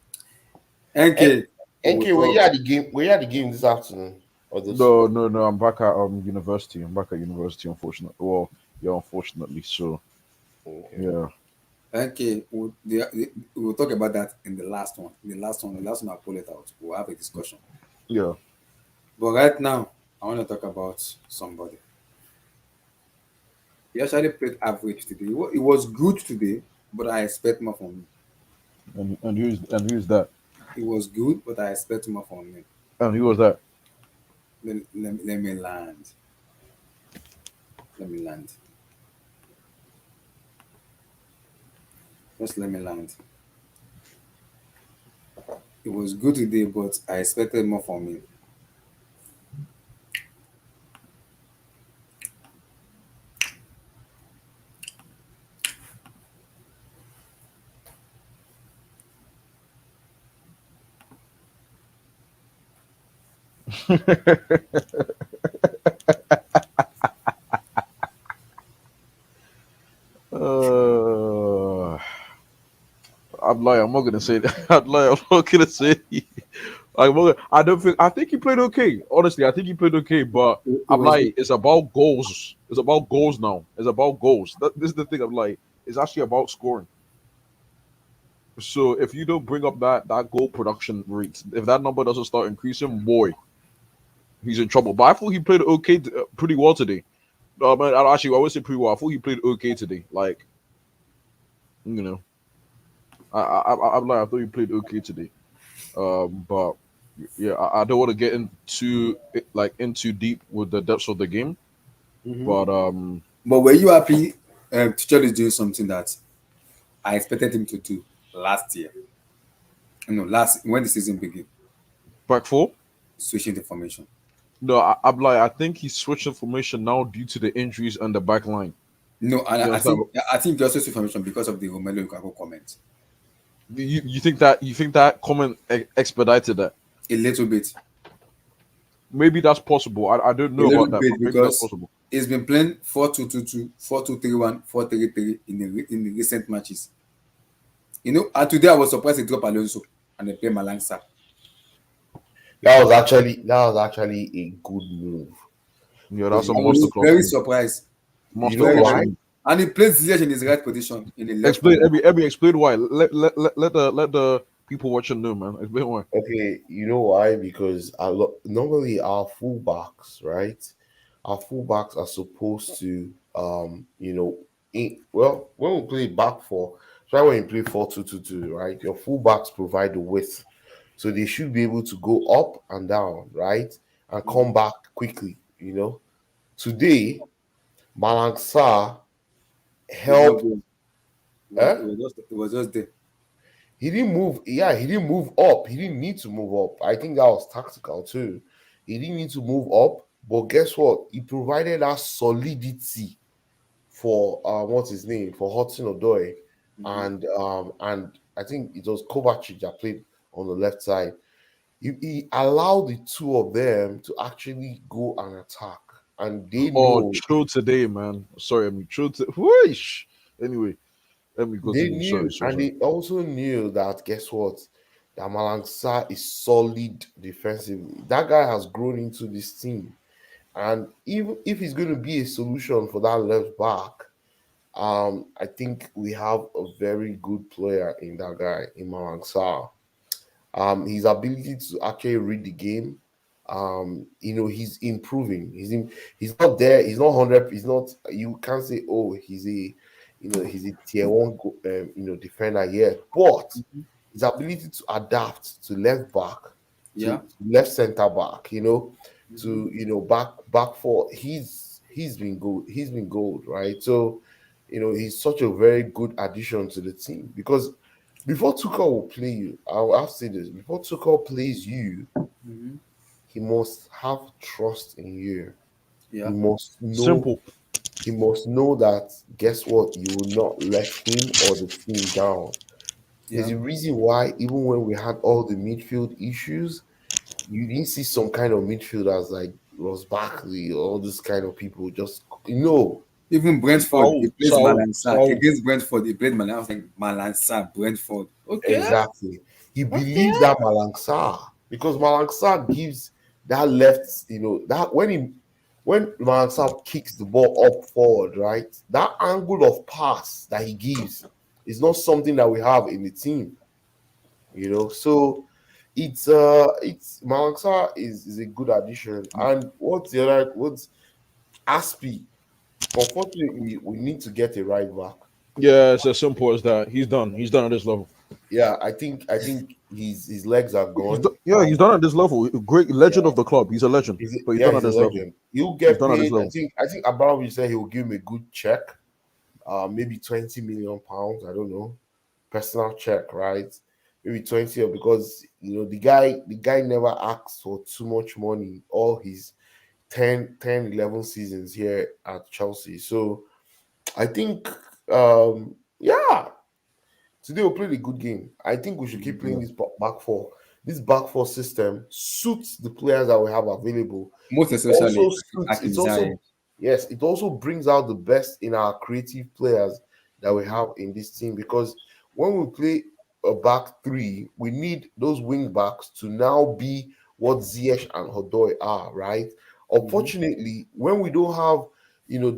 and NK, we will NK, were you talk. at the game? Were you at the game this afternoon or this? No, no, no. I'm back at university. I'm back at university. Unfortunately, well, yeah, unfortunately. So Okay. yeah, NK, we'll talk about that in the last one. The last one I'll pull it out. We'll have a discussion. yeah. But right now, I want to talk about somebody. He actually played average today. It was good today, but I expect more from him. And who's that? It was good, but I expect more from him. And who was that? Let me land. Let me land. Just let me land. It was good today, but I expected more from him. Uh, I'm lying. I'm not gonna say that. I'm lying. I'm not gonna say. I don't think. I think he played okay. Honestly, I think he played okay. But It I'm was good. like, it's about goals. It's about goals now. It's about goals. This is the thing. I'm like, it's actually about scoring. So if you don't bring up that goal production rate, if that number doesn't start increasing, boy, he's in trouble. But I thought he played okay, pretty well today. Man, actually, I would say pretty well. I thought he played okay today. Like, you know, I'm like, I thought he played okay today. But yeah, I don't want to get into like in too deep with the depths of the game. Mhm. But But were you happy? Tuchel is doing something that I expected him to do last year. No, last when the season began, back four. switching the formation. No, I'm like, I think he's switching formation now due to the injuries and the back line. No, and You understand? I think he also switched formation because of the Romelu Lukaku comment. You think that comment expedited that? A little bit, Maybe that's possible. I don't a know little about that, bit but maybe that's because possible. he's been playing 4-2-2-2, 4-2-3-1, 4-3-3 in the recent matches. And today I was surprised he dropped Alonso and they play Malangsa. That was actually a good move Yeah, because that's a I monster was class very move. surprised. you know Masterclass Very. why? move. And he plays Ziyech in his right position, in the left Explain, corner. Ebby, explain why. Let the people watching know, man. Explain why. Okay, you know why? Because normally our fullbacks, right? Our fullbacks are supposed to, well, when we play back four, try when you play 4-2-2-2, right? Your fullbacks provide the width, so they should be able to go up and down, right, and come Mhm. back quickly. Today Malang Sarr Did not helped. go. Eh? It was just there. He didn't move. Yeah, he didn't move up. He didn't need to move up. I think that was tactical too. He didn't need to move up. But guess what? He provided that solidity for what's his name, for Hudson Odoi, Mhm. and I think it was Kovacic that played on the left side. He allowed the two of them to actually go and attack, and they Oh, know true today, man. Sorry, I mean true. Whoosh. Anyway, let me They continue. Sorry, knew, sorry, and sorry. they also knew that guess what? That Malang Sarr is solid defensively. That guy has grown into this team, and even if he's going to be a solution for that left back, I think we have a very good player in that guy in Malang Sarr. His ability to actually read the game, he's improving. He's not there. He's not 100. He's not. You can't say, oh, he's a tier one, defender yet. But Mhm. his ability to adapt to left back, Yeah. to left center back, Mhm. to back four. He's been good. He's been gold, right? So, he's such a very good addition to the team because before Tuchel will play you, I'll have to say this: before Tuchel plays you, Mhm. he must have trust in you. He Yeah. must know. Simple. He must know that. Guess what? You will not let him or the team down. There's Yeah. a reason why, even when we had all the midfield issues, you didn't see some kind of midfielders like Ross Barkley, all this kind of people. Just Even Brentford, he plays Malansa. Saul. Against Brentford, he played Malansa. I was like, Malansa, Brentford. Okay. exactly. He Okay. believes that Malangsar because Malangsar gives that left, that when Malangsar kicks the ball up forward, right? That angle of pass that he gives is not something that we have in the team. So it's Malangsar is a good addition. And what's Aspi? Unfortunately, we need to get a right back. Yeah, it's as simple as that. He's done. He's done at this level. Yeah, I think his legs are gone. He's done at this level. Great legend of the club. He's a legend, but he's Yeah, done at he's a this level. legend. He'll He's get done at this paid. I level. think I think Abramovich said he will give him a good check, maybe 20 million pounds. I don't know, personal check, right? Maybe 20 because the guy never asks for too much money. All his 11 seasons here at Chelsea. So I think, yeah, today we'll play the good game. I think we should keep playing Yeah. this back four. This back four system suits the players that we have available. Most It also especially suits. Hakim It's also, Ziyech. yes. It also brings out the best in our creative players that we have in this team because when we play a back three, we need those wing backs to now be what Ziyech and Hodoi are. Right. Mhm. Unfortunately, when we don't have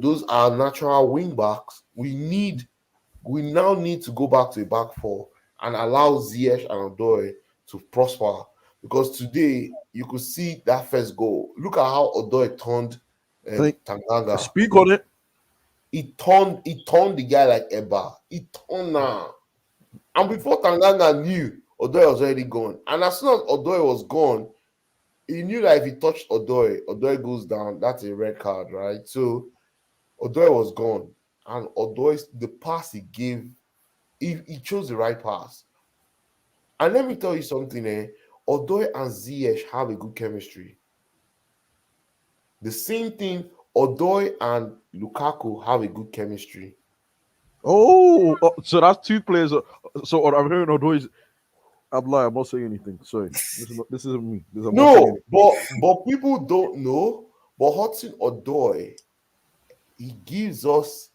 those are natural wing backs, we now need to go back to a back four and allow Ziyech and Odoi to prosper. Because today you could see that first goal. Look at how Odoi turned Think, Tanganga. speak on it. He turned the guy like Eba. He turned now. And before Tanganga knew, Odoi was already gone. And as soon as Odoi was gone, he knew that if he touched Odoi goes down. That's a red card, right? So Odoi was gone. And the pass he gave, he chose the right pass. And let me tell you something, Odoi and Ziyech have a good chemistry. The same thing, Odoi and Lukaku have a good chemistry. So that's two players. So what I'm hearing Odoi's. I'm lying. I'm not saying anything. Sorry. This isn't me. I'm not saying No, anything. but people don't know. But Hudson Odoi, he gives us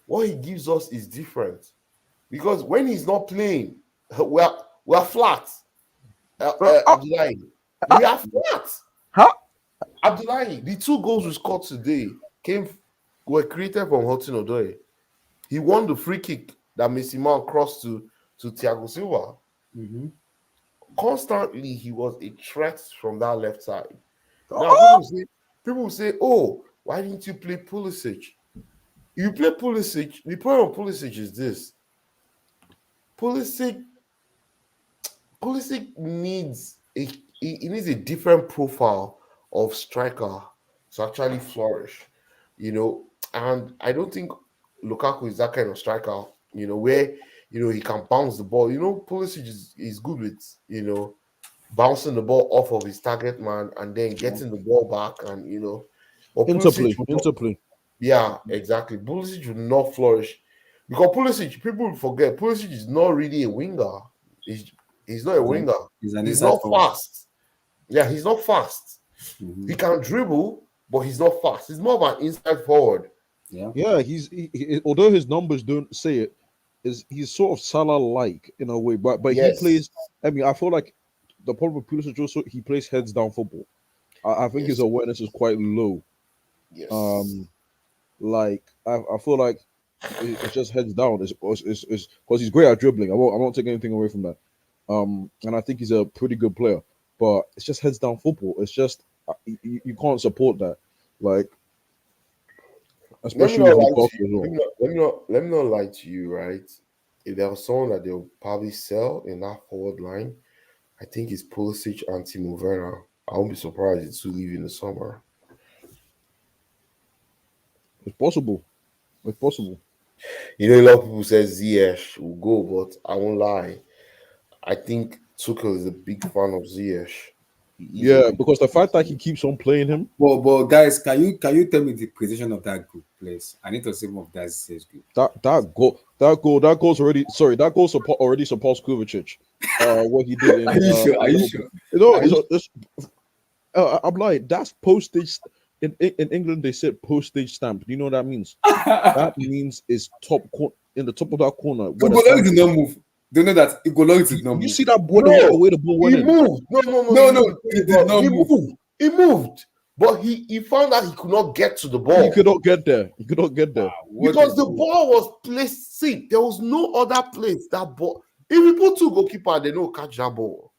what he gives us is different because when he's not playing, we're flat. Uh, uh, Abdullahi, we are flat. huh? Abdullahi, the two goals we scored today were created from Hudson Odoi. He won the free kick that Messi Mount crossed to Thiago Silva. Mhm. Constantly, he was a threat from that left side. Now, Uh, people say, "Oh, why didn't you play Pulisic?" You play Pulisic. The problem of Pulisic is this: Pulisic, Pulisic he needs a different profile of striker to actually flourish. And I don't think Lukaku is that kind of striker. Where he can bounce the ball. Pulisic is good with bouncing the ball off of his target man and then Yeah. getting the ball back but Pulisic interplay. will not, Interplay. yeah, exactly. Pulisic will not flourish because Pulisic, people forget Pulisic is not really a winger. He's, he's not a He's an, winger. he's an He's inside not forward. fast. Yeah, he's not fast. He Mhm. can dribble, but he's not fast. He's more of an inside forward. Yeah. Yeah, although his numbers don't say it, is he's sort of Salah like in a way, but he Yes, plays. I mean, I feel like the problem with Pulisic also he plays heads down football. I think his yes, awareness is quite low. yes. Um, like I feel like it's just heads down. It's because he's great at dribbling. I won't take anything away from that. And I think he's a pretty good player, but it's just heads down football. It's just you can't support that, like Let me especially not with lie Lukaku to you. as well. Let me not lie to you, right? If there was someone that they'll probably sell in that forward line, I think it's Pulisic and Timo Werner. I won't be surprised if two leave in the summer. It's possible. It's possible. A lot of people say Ziyech will go, but I won't lie. I think Tuchel is a big fan of Ziyech. He is a Yeah, big because the fan of fact that he Ziyech. keeps on playing him, But guys, can you tell me the position of that group, please? I need to see more of that stage group. that goal's already sorry, that goal already surpassed Kovacic. What he did Are you sure? Are in you Liverpool. sure? No, Are you? I'm lying. That's post stage. In England, they said post stage stamp. Do you know what that means? That means it's in the top of that corner where the Igolori stamp did is. not move. Do you know that Igolori did not You move? see that the No, way the ball went he in. moved. No, no, no. No, no, You he did not he move. moved. He moved. But he found out he could not get to the He could ball not get there. He could not get there. Wow, what a because the goal! ball was placed. See, there was no other place that ball. If we put two goalkeeper, they don't catch that ball.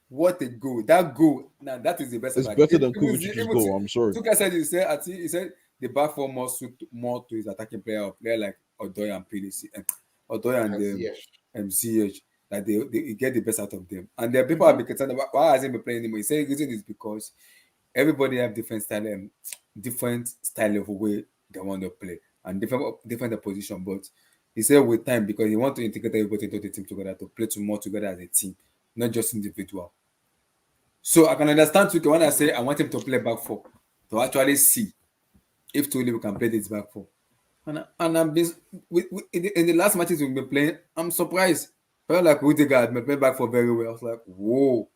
What a goal! That goal, now that is the best It's ever. better Even than even Kovacic's even goal. I'm sorry. Tuka said he said the back four more suit more to his attacking player, or player like Odoi and PDC, Odoi and And Ziyech. CH, that they get the best out of them. And there are people have been concerned about why hasn't been playing anymore. He said the reason is because everybody have different style of way they want to play and different position. But he said with time, because he want to integrate everybody into the team together to play more together as a team, not just individual. So I can understand Tuchel when I say I want him to play back four to actually see if truly we can play this back four. And I'm been in the last matches we've been playing, I'm surprised. I felt like Rudiger had been playing back four very well. I was like, whoa.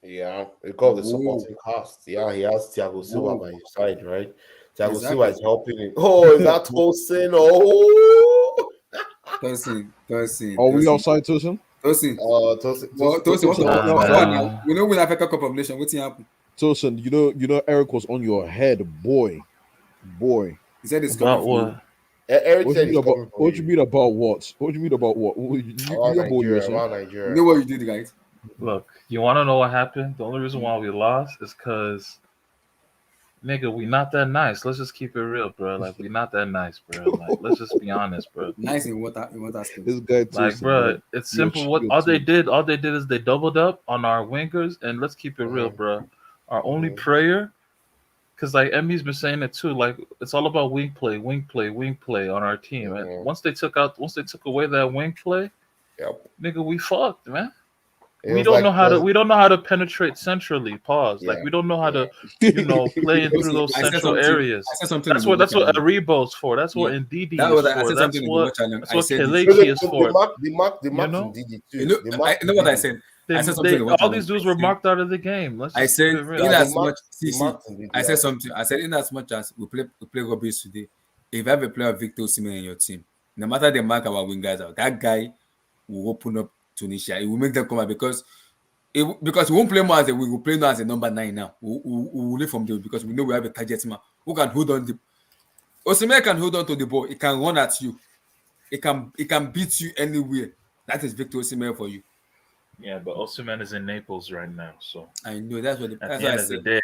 Yeah, because of the Whoa. supporting cast. Yeah, he has Thiago Silva Whoa. by his side, right? Thiago Exactly. Silva is helping him. Oh, is that Tosin? Oh, Tosin. Are we outside, Tosin? Tosin. Tosin. Well, Tosin, what Tosin, now? We know we have Africa Cup of Nations. What's happening? Tosin, you know Eric was on your head, boy. He said it's About coming for what? Eric What said you he's mean about coming for what you you. mean about what? What you mean about what? Around You're boy, Nigeria, you're around you. Nigeria. You know what you did, guys? Look, you want to know what happened? The only reason why we lost is because, nigga, we not that nice. Let's just keep it real, bro. Like, we not that nice, bro. Like, let's just be honest, bro. Nice in what aspect? This guy Like, Tosin, bro, it's You're simple. What chill, all they too. did is they doubled up on our wingers, and let's keep it real, bro. Our only Mhm. prayer, because like Emmy's been saying it too, like it's all about wing play on our team. And Mhm. once they took away that wing play, Yep. nigga, we fucked, man. It We was don't like know how to we don't know how to penetrate centrally. Pause. yeah, Like we don't know how yeah. to play in through Tosin, those I said central something. areas. I said something That's in the what watch channel. Aribo's for. That's Yeah. what Ndidi That is was I for. said something in the watch channel. That's I what said it. So Keleki is they for. marked You know? Ndidi You too. know, They marked what I Ndidi. said. They, I said something in the watch all channel. these dudes were marked out of the game. Let's I just said keep it real. in Yeah, as much they marked Ndidi I said out. something. I said in as much as we play rubbish today, if you have a player Victor Osimhen in your team, no matter the mark our wingers out, that guy will open up Tunisia. It will make them come out because we won't play more as we will play now as a number 9 now. We will live from there because we know we have a target man who can hold on the Osimhen can hold on to the ball. He can run at you. It can beat you anywhere. That is Victor Osimhen for you. Yeah, but Osimhen is in Naples right now, so I know that's what at that's the what I end of the said. day,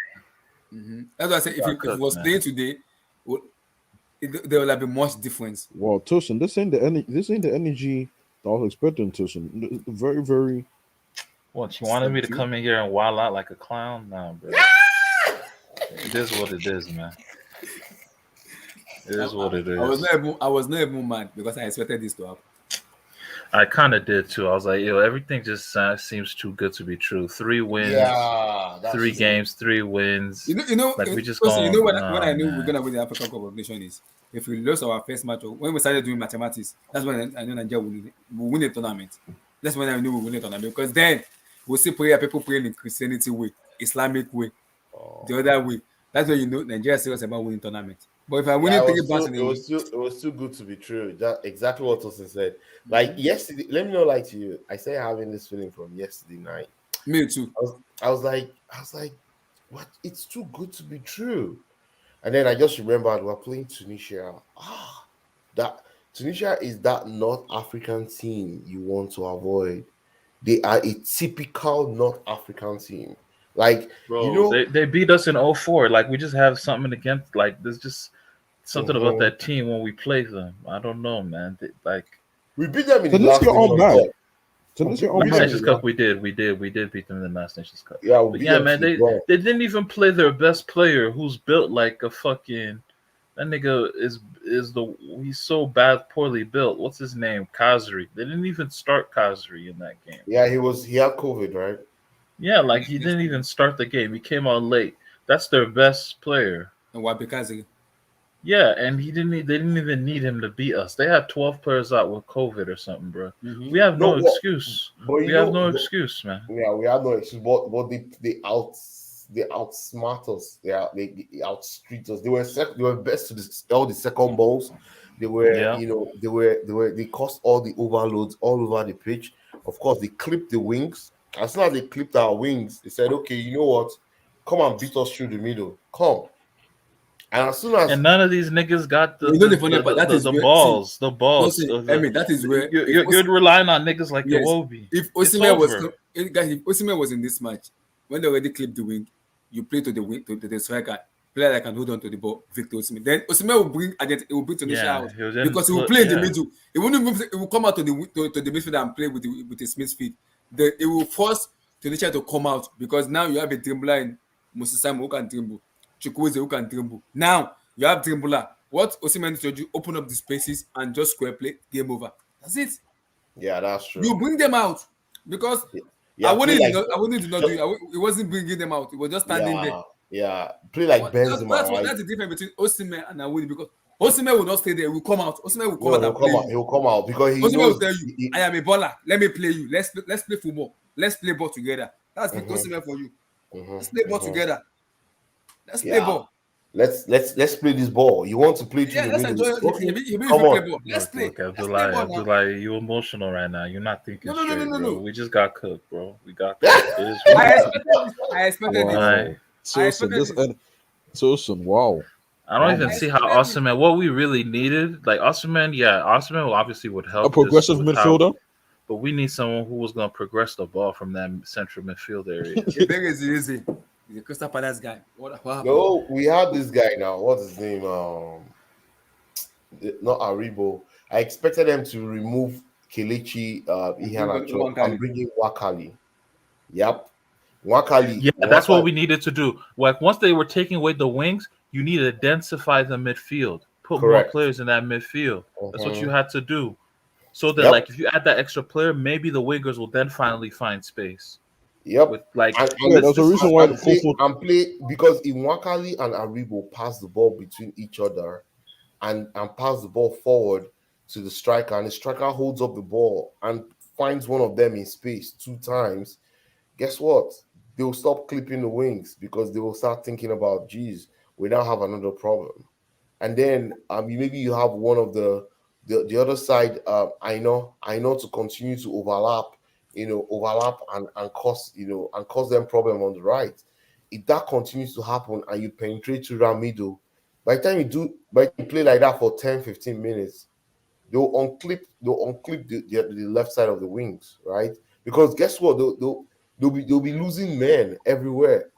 That's what I said. we If got he cooked, was man. playing today, there will have been much difference. Well, Tosin, this ain't the energy that I was expecting, Tosin. Very, very What, you wanted me to subdued. come in here and wild out like a clown? Nah, bro. It is what it is, man. It is what it I was is. not even mad because I expected this to happen. I kind of did too. I was like, yo, everything just seems too good to be true. 3 wins, Yeah, that's 3 true. games, 3 wins. Like we just also, going. when Nah, I knew we were man. gonna win the African Cup of Nations is if we lost our first match or when we started doing mathematics. That's when I knew Nigeria will win the tournament. That's when I knew we will win the tournament because then we'll see people praying in Christianity way, Islamic way, the other way. That's when you know Nigeria is serious about winning tournament. But if I Yeah, winning 3 bars in a week, it was too good to be true. That exactly what Tosin said. Like yesterday, let me not lie to you. I started having this feeling from yesterday night. me too. I was like, what? It's too good to be true. And then I just remembered we're playing Tunisia. That Tunisia is that North African team you want to avoid. They are a typical North African team. Like, Bro, you know, they beat us in 04. Like we just have something against. Like there's just something about mhm. that team when we play them. I don't know, man. We beat them in the Tunisia last on Nations bad. Cup. Tunisia We on beat Last them bad. Nations in the Cup, we did beat them in the last Nations Cup. Yeah, we But beat yeah, them man, to the ground. they didn't even play their best player, who's built like a fucking. That nigga he's so bad, poorly built. What's his name? Kazri. They didn't even start Kazri in that game. Yeah, he had COVID, right? Yeah, like he didn't even start the game. He came on late. That's their best player. And why? Because Yeah, and they didn't even need him to beat us. They had 12 players out with COVID or something, bro. We have No, no excuse. but We have no excuse, man. yeah, we have no excuse. But they outsmart us. They outstreet us. They were best to all the second balls. They were, Yeah. they caused all the overloads all over the pitch. Of course, they clipped the wings. As soon as they clipped our wings, they said, "Okay, you know what? Come and beat us through the middle. Come." And as soon as And none of these niggas got You know the funny part, that is the where- balls. The no, balls. see, that is where You're relying on niggas like yes, Iwobi. if It's Osimhen over. if Osimhen was in this match, when they already clipped the wing, you play to the wing to the striker. player that can hold on to the ball, Victor Osimhen. Then Osimhen will bring Tunisia Yeah, out he was in because he will play in the yeah. middle. He won't move. He will come out to the midfield and play with his midfield. Then it will force Tunisia to come out because now you have a dribbler in Moses Simon who can dribble, Chukwueze who can dribble. Now you have dribbler. What Osimhen needs to do? Open up the spaces and just square play. Game over. That's it. Yeah, that's true. You bring them out because Yeah, play like I wouldn't did not do just, it. He wasn't bringing them out. He was just standing there. play like But Benzema, right? that's the difference between Osimhen and Awoni because Osimhen will not stay there. He will come out. Osimhen will come No, out and play you. he'll come out because he Osimhen will knows. tell you, I am a baller. Let me play you. Let's play football. Let's play ball together. That's Victor Osimhen for you. Let's play ball together. Let's play ball. Let's play this ball. You want to play to Yeah, the let's middle? enjoy. Okay, He come play on. ball. Let's play. Look, Let's play ball now. Abdullah, you emotional right now. You're not thinking No. straight, bro. No. We just got cooked, bro. We got cooked. It is what I it is. expected this. Right. Tosin, Tosin, wow. I don't even I see how expected this. Osimhen. What we really needed, like Osimhen, Osimhen will obviously would help. A progressive this with how- midfielder. but we need someone who was going to progress the ball from that central midfield area. The thing is easy. He's a Crystal Palace guy. What happened? No, we have this guy now. What's his name? Not Aribo. I expected them to remove Kelechi Iheanacho and bring in Wakali. Yep, Wakali. Yeah, that's what we needed to do. Like once they were taking away the wings, you need to densify the midfield. Put Correct. more players in that midfield. That's what you had to do. So that Yep. like if you add that extra player, maybe the wingers will then finally find space. Yep. With like And there's a reason why the play because Iwakali and Aribo pass the ball between each other and pass the ball forward to the striker, and the striker holds up the ball and finds one of them in space 2 times. Guess what? They will stop clipping the wings because they will start thinking about, geez, we now have another problem. And then maybe you have one of the other side. I know to continue to overlap and cause them problem on the right. If that continues to happen and you penetrate to that middle, by the time you play like that for 10-15 minutes, they'll unclip the left side of the wings, right? Because guess what? They'll be losing men everywhere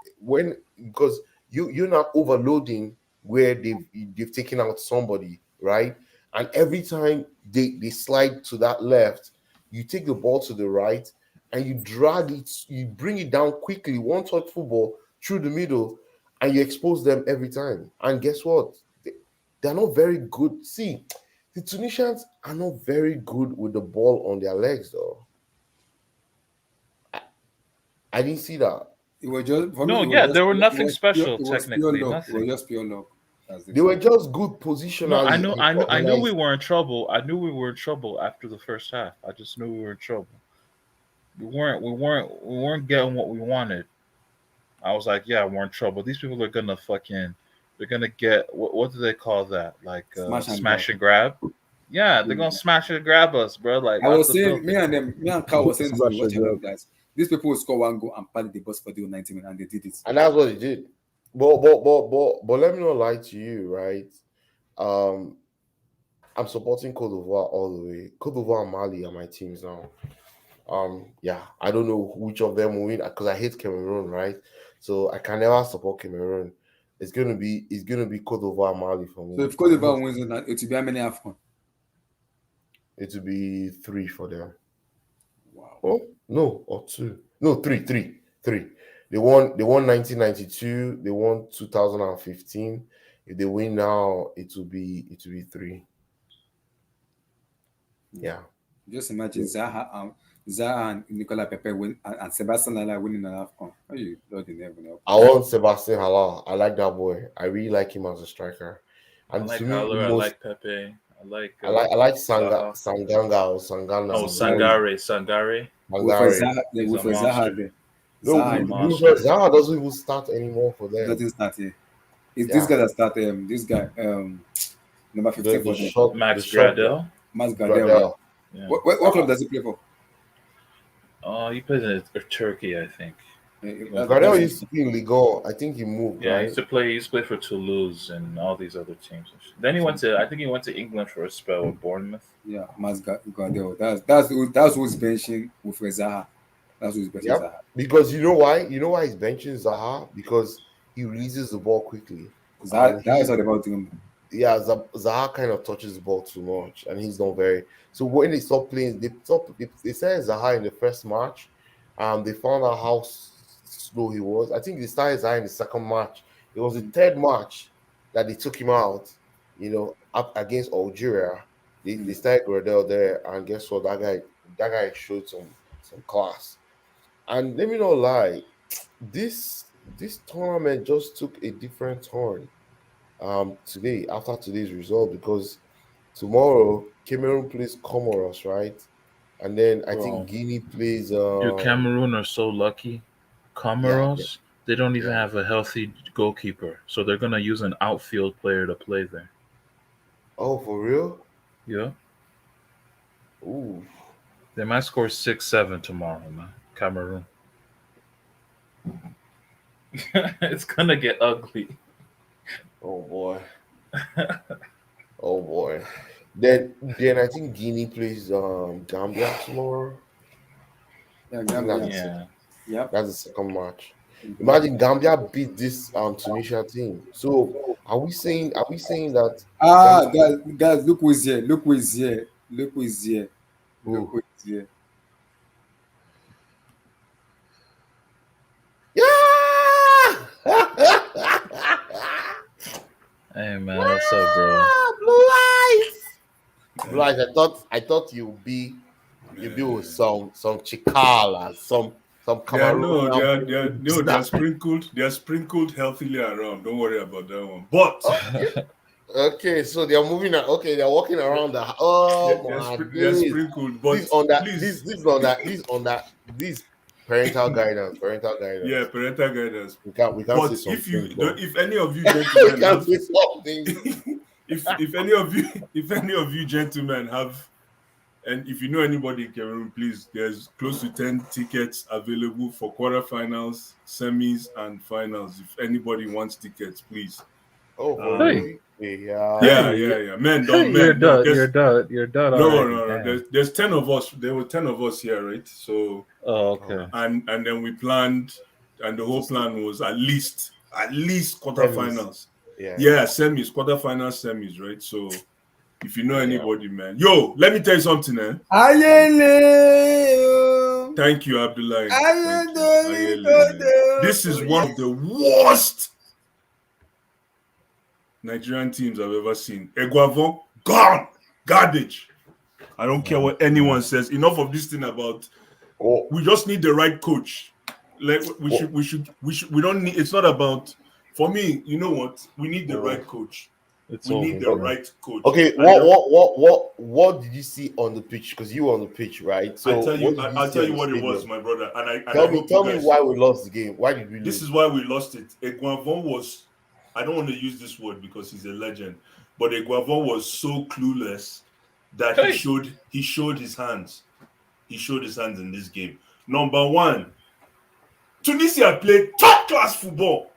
because you're not overloading where they've taken out somebody, right? And every time they slide to that left, you take the ball to the right and you drag it, you bring it down quickly, one-touch football through the middle, and you expose them every time. And guess what? They're not very good. See, the Tunisians are not very good with the ball on their legs, though. I didn't see that. It was just there were nothing special It was technically. pure luck. Nothing. It was just pure luck. They were just good positionally. No, I knew we were in trouble. I knew we were in trouble after the first half. I just knew we were in trouble. We weren't getting what we wanted. I was like, yeah, we're in trouble. These people are gonna they're gonna get what do they call that? Like smash and grab. Yeah, they're gonna smash and grab us, bro. Like I was saying, me and Carl was saying to watch them guys. These people will score one goal and pass the bus for the 90 minutes, and they did it. And that's what they did. But let me not lie to you, right? I'm supporting Cote d'Ivoire all the way. Cote d'Ivoire and Mali are my teams now. I don't know which of them will win because I hate Cameroon, right? So I can never support Cameroon. It's gonna be Cote d'Ivoire and Mali for me. So if Cote d'Ivoire wins, it will be how many Afcon? It will be 3 for them. Wow. Oh no, or 2. No, 3. They won 1992, they won 2015. If they win now, it will be 3. Yeah. Just imagine Zaha and Nicolas Pepe win and Sebastian Lala winning an Afcon. How you Lord in heaven help? I want Sebastian Halal. I like that boy. I really like him as a striker. I And like to me, Haller, I most- like Pepe. I like Sanganga or Sangana. Oh, Sangare. Sangare. With He's a Zaha monster. there. No, Zaha monster. Zaha doesn't even start anymore for them. doesn't start here. It's Yeah. this guy that started. This guy, number 15 for them. Max Gradel. Mas Gradel. Gardel. Yeah. What club does he play for? Oh, he plays in Turkey, I think. Gradel used to be in Ligue 1. I think he moved. Yeah, right? he used to play for Toulouse and all these other teams. Then he went to England for a spell with Bournemouth. Yeah, Mas Gardel. That's who's benching with Zaha. That's who's benching Yep. Zaha. Because you know why? You know why he's benching Zaha? Because he releases the ball quickly. and That's all about him. yeah, Zaha kind of touches the ball too much, and he's not very. So when they stopped playing, they said Zaha in the first match. They found out how slow he was. I think they started Zaha in the second match. It was the third match that they took him out. Up against Algeria, they started Gradel there, and guess what? That guy showed some class. And let me not lie, this tournament just took a different turn today after today's result, because tomorrow Cameroon plays Comoros, right? And then I think Bro, Guinea plays dude, Cameroon are so lucky. yeah, Comoros, they don't even yeah. have a healthy goalkeeper, so they're gonna use an outfield player to play there. Oh, for real? Yeah, Ooh. they might score 6-7 tomorrow, man. Cameroon. It's gonna get ugly. Oh boy. Oh boy. Then I think Guinea plays Gambia tomorrow. Yeah, I think Gambia. Yeah. Yep. that's the second match. Imagine Gambia beat this Tunisia team. So are we saying that Gambia? Guys, look who's here. Look who is here. Look who is here. Look Oh, who is here. yeah! Hey man, what's up, bro? Blue eyes. Blue eyes. I thought you'd be with some Chikala, some No, Cameroonian they are sprinkled. They are sprinkled healthily around. Don't worry about that one. But Okay, okay, so they're moving. Okay, they're walking around the. Oh my they are days! sprinkled. But This on that. please, This parental guidance. Parental yeah, guidance. parental guidance. We can't say But some things, bro. if any of you We gentlemen can't have, say some things. if any of you gentlemen have, and if you know anybody in Cameroon, please, there's close to 10 tickets available for quarterfinals, semis, and finals. If anybody wants tickets, please. Oh, for Hey, real? Yeah. Yeah. Men, don't you're men. No, done. You're done. You're done no, already. no, no. Damn. There's 10 of us. There were 10 of us here, right? So Oh, okay. and then we planned, and the whole plan was at least Semis. quarterfinals. Yeah. Yeah, semis, quarterfinals, semis, right? So if you know Yeah. anybody, man, yo, let me tell you something, eh? Ayele. Thank you, Abdullah. Thank you. Ayele. Ayele, man. This is one of the worst Nigerian teams I've ever seen. Eguavon, gone, garbage. I don't care what anyone says. Enough of this thing about. Oh, We just need the right coach. Like we don't need. It's not about. For me, you know what? We need the right coach. It's We over, need the bro. right coach. okay. And What did you see on the pitch? Because you were on the pitch, right? So I'll what tell did you see what on it the was, stadium? my brother. And I Tell hope me you guys. why we lost the game. Why did we This lose? is why we lost it. Eguavon was. I don't want to use this word because he's a legend, but Eguavon was so clueless that Hey. he showed his hands. He showed his hands in this game. Number one, Tunisia played top class football.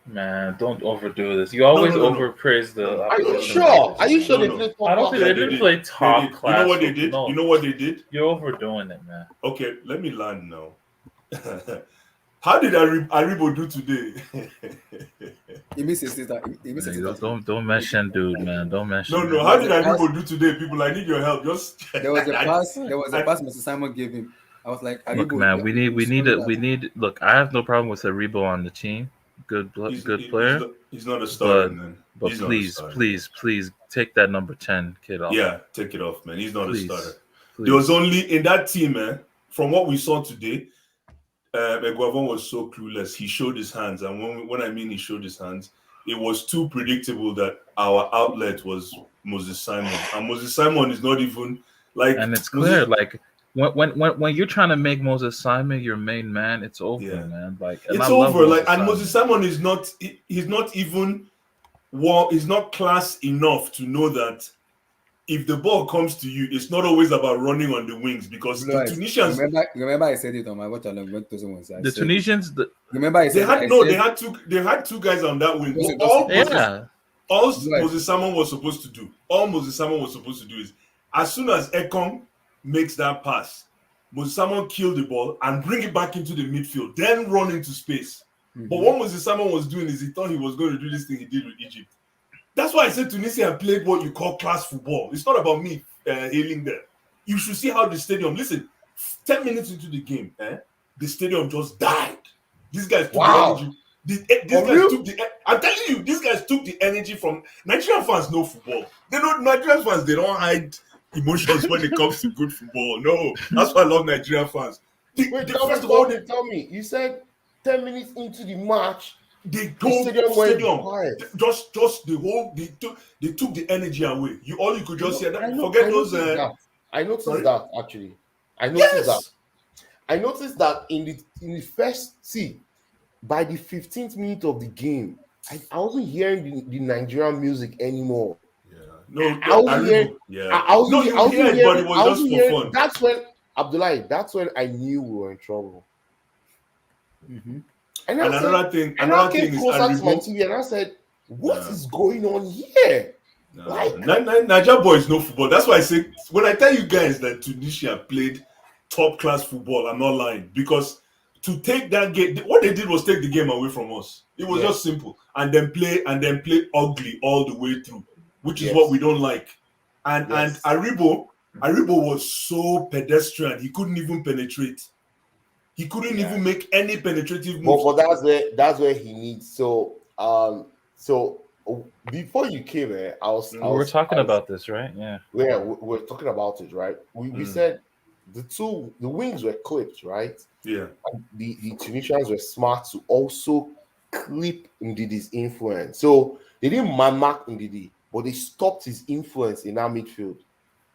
Man, don't overdo this. You always no. overpraise the. Are you opposition sure? players. Are you sure they No. played I don't top think class? they didn't play They top did. class. You know what they did? No, You know what they did? you're overdoing it, man. Okay, let me land now. How did Aribo do today? He missed his sister. He missed his Hey, sister. don't mention dude, man. Don't mention. No. dude. How did Aribo do today, people? I need your help. Just There was a pass. There was a pass Mr. Simon gave him. I was like, Look, Aribo, man, we need it. we need. Look, I have no problem with Aribo on the team. Good player. He's not a starter, But man. but He's not a please, starter. please take that number 10 kid off. Yeah, take it off, man. He's not Please, a starter. please. There was only in that team, man. From what we saw today, Eguavon was so clueless. He showed his hands, and when I mean he showed his hands, it was too predictable that our outlet was Moses Simon, and Moses Simon is not even like. And it's clear, like when you're trying to make Moses Simon your main man, it's over, Yeah. man. Like It's over. Like, and Moses Simon is not. He's not even. Well, he's not class enough to know that if the ball comes to you, it's not always about running on the wings because the Tunisians. Remember, I said it on my watch along. The Tunisians, Remember, I said they had two guys on that wing. yeah. All Moses Simon was supposed to do. All Moses Simon was supposed to do is as soon as Ekong makes that pass, Moses Simon kill the ball and bring it back into the midfield, then run into space. But what Moses Simon was doing is he thought he was going to do this thing he did with Egypt. That's why I said Tunisia played what you call class football. It's not about me hailing them. You should see how the stadium. Listen, 10 minutes into the game, the stadium just died. These guys took the energy. I'm telling you, these guys took the energy from Nigerian fans. Know football. They know Nigerian fans. They don't hide emotions when it comes to good football. No, that's why I love Nigerian fans. Tell me, you said 10 minutes into the match, the stadium just the whole they took the energy away. You could just hear that. I noticed that actually. I noticed that in the first by the 15th minute of the game, I wasn't hearing the Nigerian music anymore. I wasn't hearing, but it was just for fun. That's when that's when I knew we were in trouble. Mm-hmm. And another thing is closer to my TV and I said, "What is going on here?" Nigeria boys know football. That's why I say when I tell you guys that Tunisia played top class football, I'm not lying, because to take that game, what they did was take the game away from us. It was just simple, and then play ugly all the way through, which is what we don't like. And Aribo was so pedestrian, he couldn't even penetrate. He couldn't even make any penetrative moves. But that's where he needs. So before you came here, we were talking about this, right? Yeah. Yeah, we're talking about it, right? We said the wings were clipped, right? Yeah. And the Tunisians were smart to also clip Ndidi's influence. So they didn't mark Ndidi, but they stopped his influence in our midfield.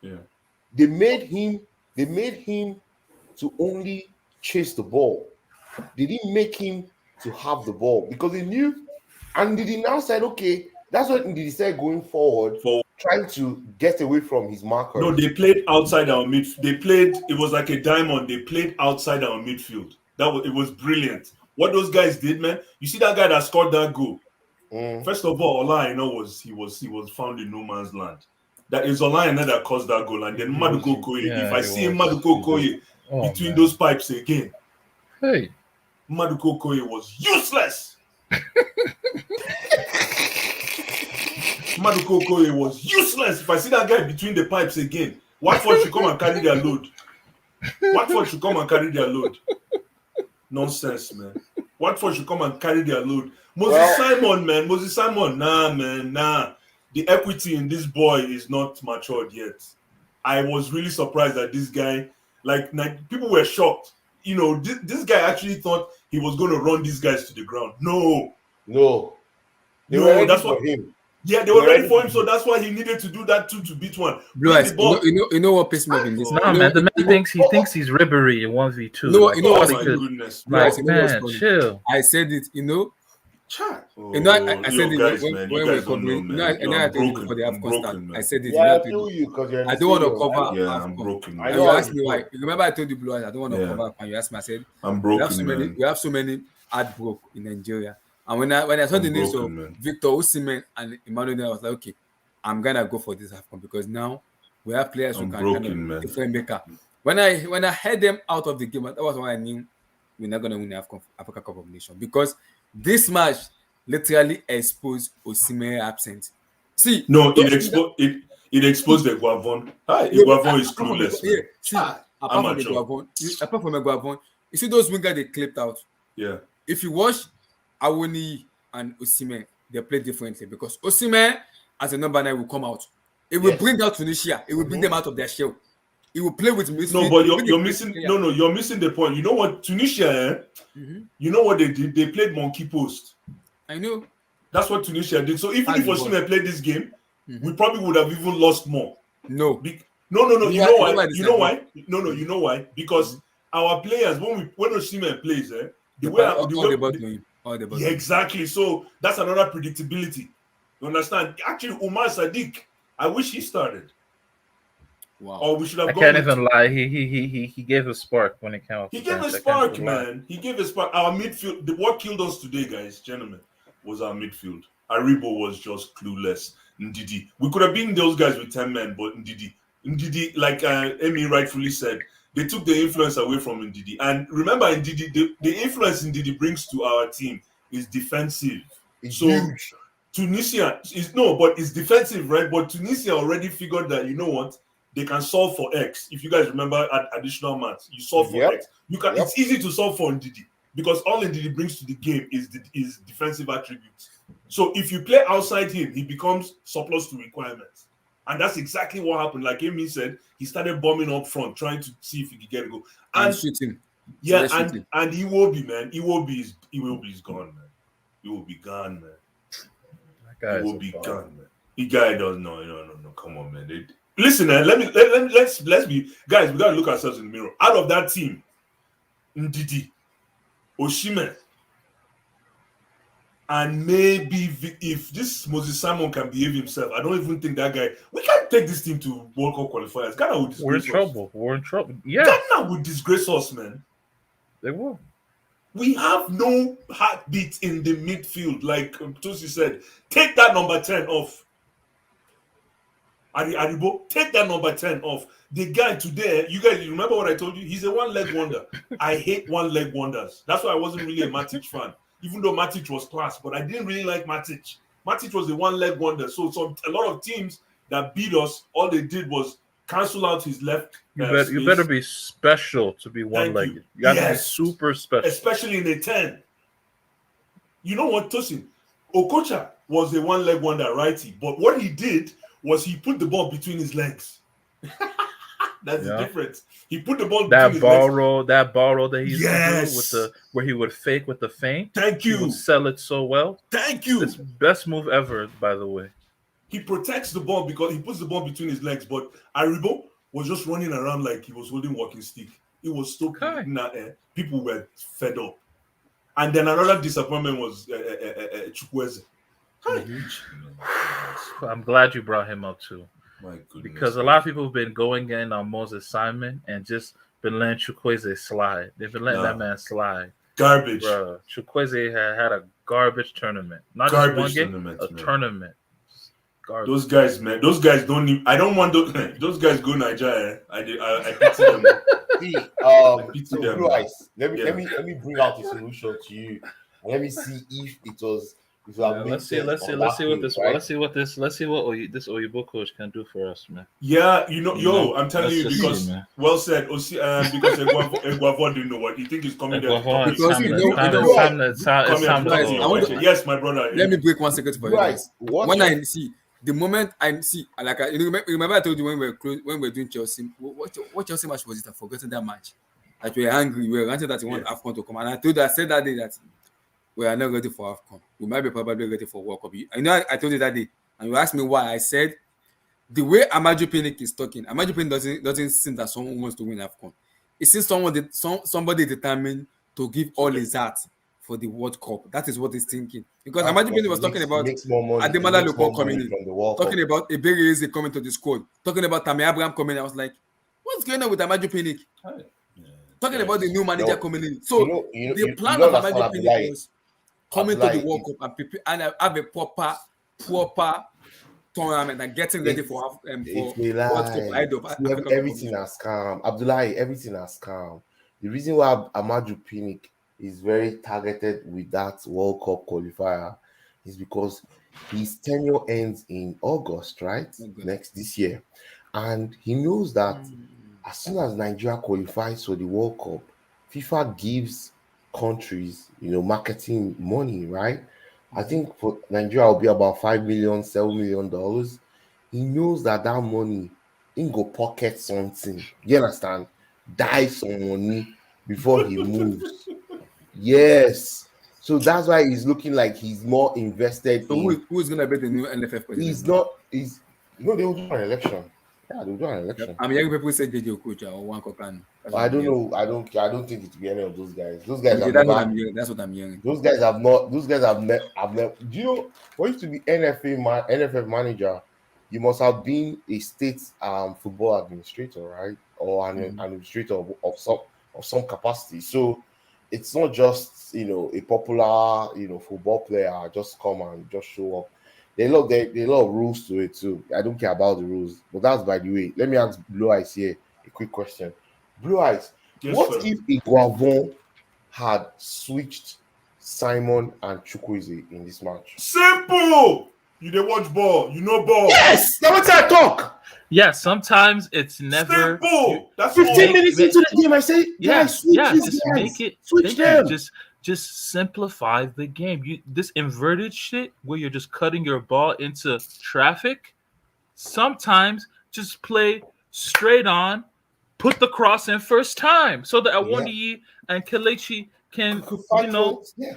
Yeah. They made him to only chase the ball. They didn't make him to have the ball because they knew. And Ndidi now said, okay, that's what Ndidi said going forward, trying to get away from his marker. No, they played outside our midfield. It was like a diamond. They played outside our midfield. It was brilliant. What those guys did, man. You see that guy that scored that goal. First of all, all I know was he was found in no man's land. That is all I know that caused that goal. And then Maduko Koye. If I see Maduko Koye between those pipes again, Maduko Koye was useless. Maduko Koye was useless. If I see that guy between the pipes again, Watford should come and carry their load. Nonsense, man. Watford should come and carry their load. Moses Simon, nah. The equity in this boy is not matured yet. I was really surprised that this guy, people were shocked. You know, this guy actually thought he was going to run these guys to the ground. No. They were ready for him. Yeah, they were ready for him, so that's why he needed to do that too, to beat one. Blue eyes, you know what pissed me off in this? No, man, the man thinks he's Ribery in 1v2. You know what? My goodness. Man, chill. I said it, you know. I said it when we're covering. I told you for the Afcon start. I said it. Yeah, I feel you because I don't want to cover. Yeah, I'm broken. And you asked me why. Remember, I told you, Blue eyes, I don't want to cover. And you asked me, I said, I'm broken. We have so many heartbroken in Nigeria. And when I saw the news of Victor Osimhen and Emmanuel, I was like, okay, I'm gonna go for this Afcon because now we have players who can different maker. When I heard them out of the game, that was when I knew we're not gonna win the Africa Cup of Nations because this match literally exposed Osimhen's absence. See, no, it exposed the Guavon. Guavon is clueless. Apart from Guavon, you see those wingers they clipped out. Yeah. If you watch Awoni and Osimhen, they play differently because Osimhen as a number 9 will come out. It will bring out Tunisia. It will bring them out of their shell. It will play with midfield. No, but you're missing. No, you're missing the point. You know what Tunisia? You know what they did? They played monkey post. I know. That's what Tunisia did. So even if Osimhen played this game, we probably would have even lost more. No. No. You know why? You know why? No. You know why? Because our players, when Osimhen plays, exactly. So that's another predictability. You understand? Actually, Umar Sadiq, I wish he started. Wow. Or we should have. I can't even lie. He gave a spark when it came out. He gave a spark, man. He gave a spark. Our midfield. What killed us today, guys, gentlemen, was our midfield. Aribo was just clueless. Ndidi. We could have beaten those guys with 10 men, but Ndidi, like Amy rightfully said, they took the influence away from Ndidi. And remember, Ndidi, the influence Ndidi brings to our team is defensive. It's So huge. Tunisia is no, but it's defensive, right? But Tunisia already figured that you know what they can solve for X. If you guys remember at additional maths, you solve for Yep. X. You can. Yep. It's easy to solve for Ndidi because all Ndidi brings to the game is defensive attributes. So if you play outside him, he becomes surplus to requirements, and that's exactly what happened. Like Amy said, he started bombing up front, trying to see if he could get a goal. And shoot him. Yeah, So let's shoot him. and Iwobi, man, Iwobi is gone, man. He will be gone, man. That guy He is will a be bum. gone, man. The guy doesn't know. No. Come on, man. Listen, man. Let's be guys. We gotta look ourselves in the mirror. Out of that team, Ndidi, Osimhen, and maybe if this Moses Simon can behave himself, I don't even think that guy. We can't take this team to World Cup qualifiers. Ghana would We're in disgrace us. trouble. We're in trouble. Yeah, Ghana would disgrace us, man. they will. We have no heartbeat in the midfield, like Tosi said. Take that number 10 off. Aribo, take that number 10 off. The guy today, you guys remember what I told you? He's a one-leg wonder. I hate one-leg wonders. That's why I wasn't really a Matic fan, even though Matic was class, but I didn't really like Matic. Matic was a one-leg wonder. So a lot of teams that beat us, all they did was cancel out his left. You better be special to be one-legged. You got to be super special. Especially in a 10. You know what, Tosin? Okocha was a one-leg wonder, righty. But what he did was he put the ball between his legs. That's the difference. He put the ball between his legs. That ball roll that he used to do where he would fake with the feint. Thank you. He would sell it so well. Thank you. It's best move ever, by the way. He protects the ball because he puts the ball between his legs. But Aribo was just running around like he was holding walking stick. It was so people were fed up. And then another disappointment was Chukwueze. I'm glad you brought him up too. My goodness. Because a lot of people have been going in on Moses Simon and just been letting Chukwueze slide. They've been letting that man slide. Garbage. Bro, Chukwueze had a garbage tournament. Not garbage just one game, tournament, a man. Tournament. Garbage. Those guys, man. Those guys don't need. I don't want those guys go Nigeria. I pity them. See, pity so them. Blue Eyes, let me bring out a solution to you. And let me see if it was. Let's see what this Oyibo coach can do for us, man. Yeah, I'm telling you because well said. Because Eguavon didn't know what you think is coming there. Yes, my brother. Let me break 1 second for you guys. When I see the moment I see, like remember I told you when we were doing Chelsea. What Chelsea match was it? I've forgotten that match. Like we were angry, we were ranting that we want Afcon to come, and I said that day that we are not ready for Afcon. We might be probably ready for World Cup. I told you that day, and you asked me why. I said the way Amaju Pinnick is talking, Amaju Pinnick doesn't seem that someone wants to win Afcon. It seems somebody determined to give all his heart for the World Cup. That is what he's thinking. Because Amaju Pinnick was talking about Ademola Lookman coming in, talking about Ebere Eze coming to the squad, talking about Tammy Abraham coming in. I was like, what's going on with Amaju Pinnick? Talking about the new manager coming in. So the plan of Amaju Pinnick was coming to the World Cup and have a proper tournament and getting ready for World Cup. Everything has come. Abdullahi, everything has come. The reason why Amaju Pinnick is very targeted with that World Cup qualifier is because his tenure ends in August, right? This year. And he knows that as soon as Nigeria qualifies for the World Cup, FIFA gives countries, marketing money, right? I think for Nigeria will be about $5 million, $7 million. He knows that money he go pocket something. You understand? Die some money before he moves. Yes. So that's why he's looking like he's more invested. So who's gonna be the new NFF president? They will do an election. Yeah, they'll do an election. I'm hearing people say JJ Okocha or Wanko Kanu. I don't know. I don't think it will be any of those guys. Those guys that's what I'm hearing. Those guys have never. Do you know for you to be NFF manager, you must have been a state football administrator, right? Or an administrator of some capacity. So it's not just a popular football player just come and just show up. There are a lot of rules to it too. I don't care about the rules, but that's by the way. Let me ask Blue Eyes here a quick question. Blue Eyes, what if Iguavon had switched Simon, and Chukwueze in this match. Simple. You dey watch ball. You know ball. Yes, that's what I talk. Yeah, sometimes it's never. Simple. That's 15 all. minutes into the game, I say, guys, switch these just guys. make it. Switch Thank you. them. Just simplify the game. This inverted shit where you're just cutting your ball into traffic. Sometimes just play straight on, put the cross in first time, so that Awoniyi and Kelechi can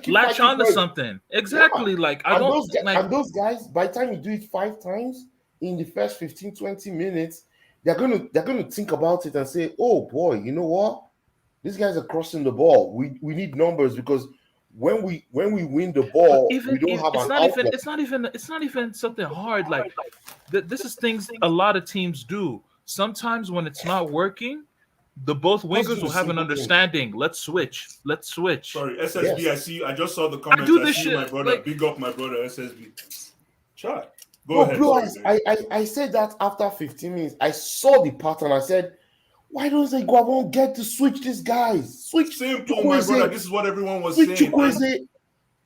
latch on to something. Exactly. Yeah. Like and those guys, by the time you do it 5 times in the first 15-20 minutes, they're gonna think about it and say, oh boy, you know what? These guys are crossing the ball. We need numbers, because when we win the ball, we don't have an outlet. It's not even something hard. Like this is things a lot of teams do. Sometimes when it's not working, the both wingers will have an understanding. Let's switch. Sorry, SSB. Yes. I see you. I just saw the comments. do this see shit, my brother. like- Big up my brother, SSB. Try. Go ahead. Bro, Sorry, I said that after 15 minutes. I saw the pattern. I said, why don't they go and get to switch these guys? Switch Simple, my brother. This is what everyone was saying.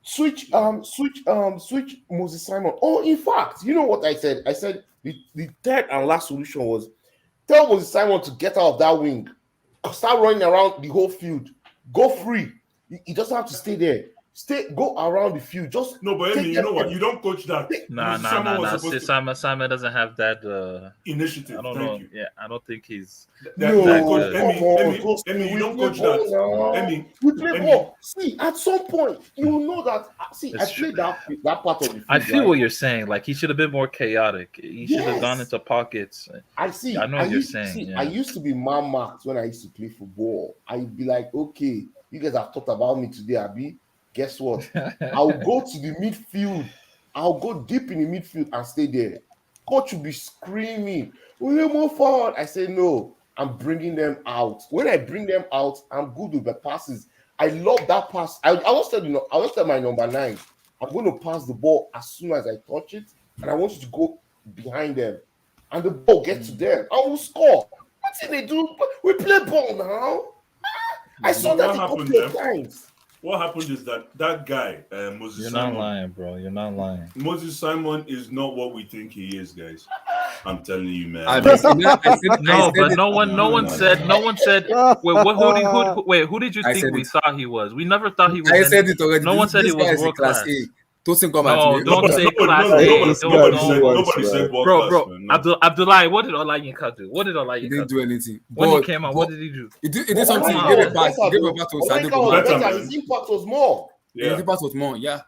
Switch Moses Simon. Oh, in fact, you know what I said? I said the third and last solution was tell Moses Simon to get out of that wing, start running around the whole field, go free. He doesn't have to stay there. Go around the field. Just No, but Amy, you know what? You don't coach that. Nah. Simon doesn't have that Initiative. I don't Thank know. you. Yeah, I don't think he's. No, that coach, good. Amy, you don't coach that. Amy, we play ball. See, at some point, you will know that. See, That's I played that part of the field. I feel right? what you're saying. Like he should have been more chaotic. He should have gone into pockets. I see. I know what you're saying. I used to be man marked when I used to play football. I'd be like, okay, you guys have thought about me today, Abi. Guess what? I'll go to the midfield. I'll go deep in the midfield and stay there. Coach will be screaming, will you move forward? I say, no, I'm bringing them out. When I bring them out, I'm good with the passes. I love that pass. I was telling my number 9, I'm going to pass the ball as soon as I touch it, and I want you to go behind them. And the ball gets to them. I will score. What did they do? We play ball now. I saw that a couple of times. What happened is that guy, Moses You're Simon. not lying, bro. You're not lying. Moses Simon is not what we think he is, guys. I'm telling you, man. No, but no one said. Wait, who did you think we thought he was? We never thought he was. I said it already. No one said he was world class. Tosin come No, at me. don't say class A. Nobody said world class, Bro. man. No. Abdullahi, what did Olayinka do? He didn't do anything. When he came out, what did he do? He did something. He gave a pass. He gave a pass to Sadio Kumar. His impact was more. Yeah. His pass was more. Yeah.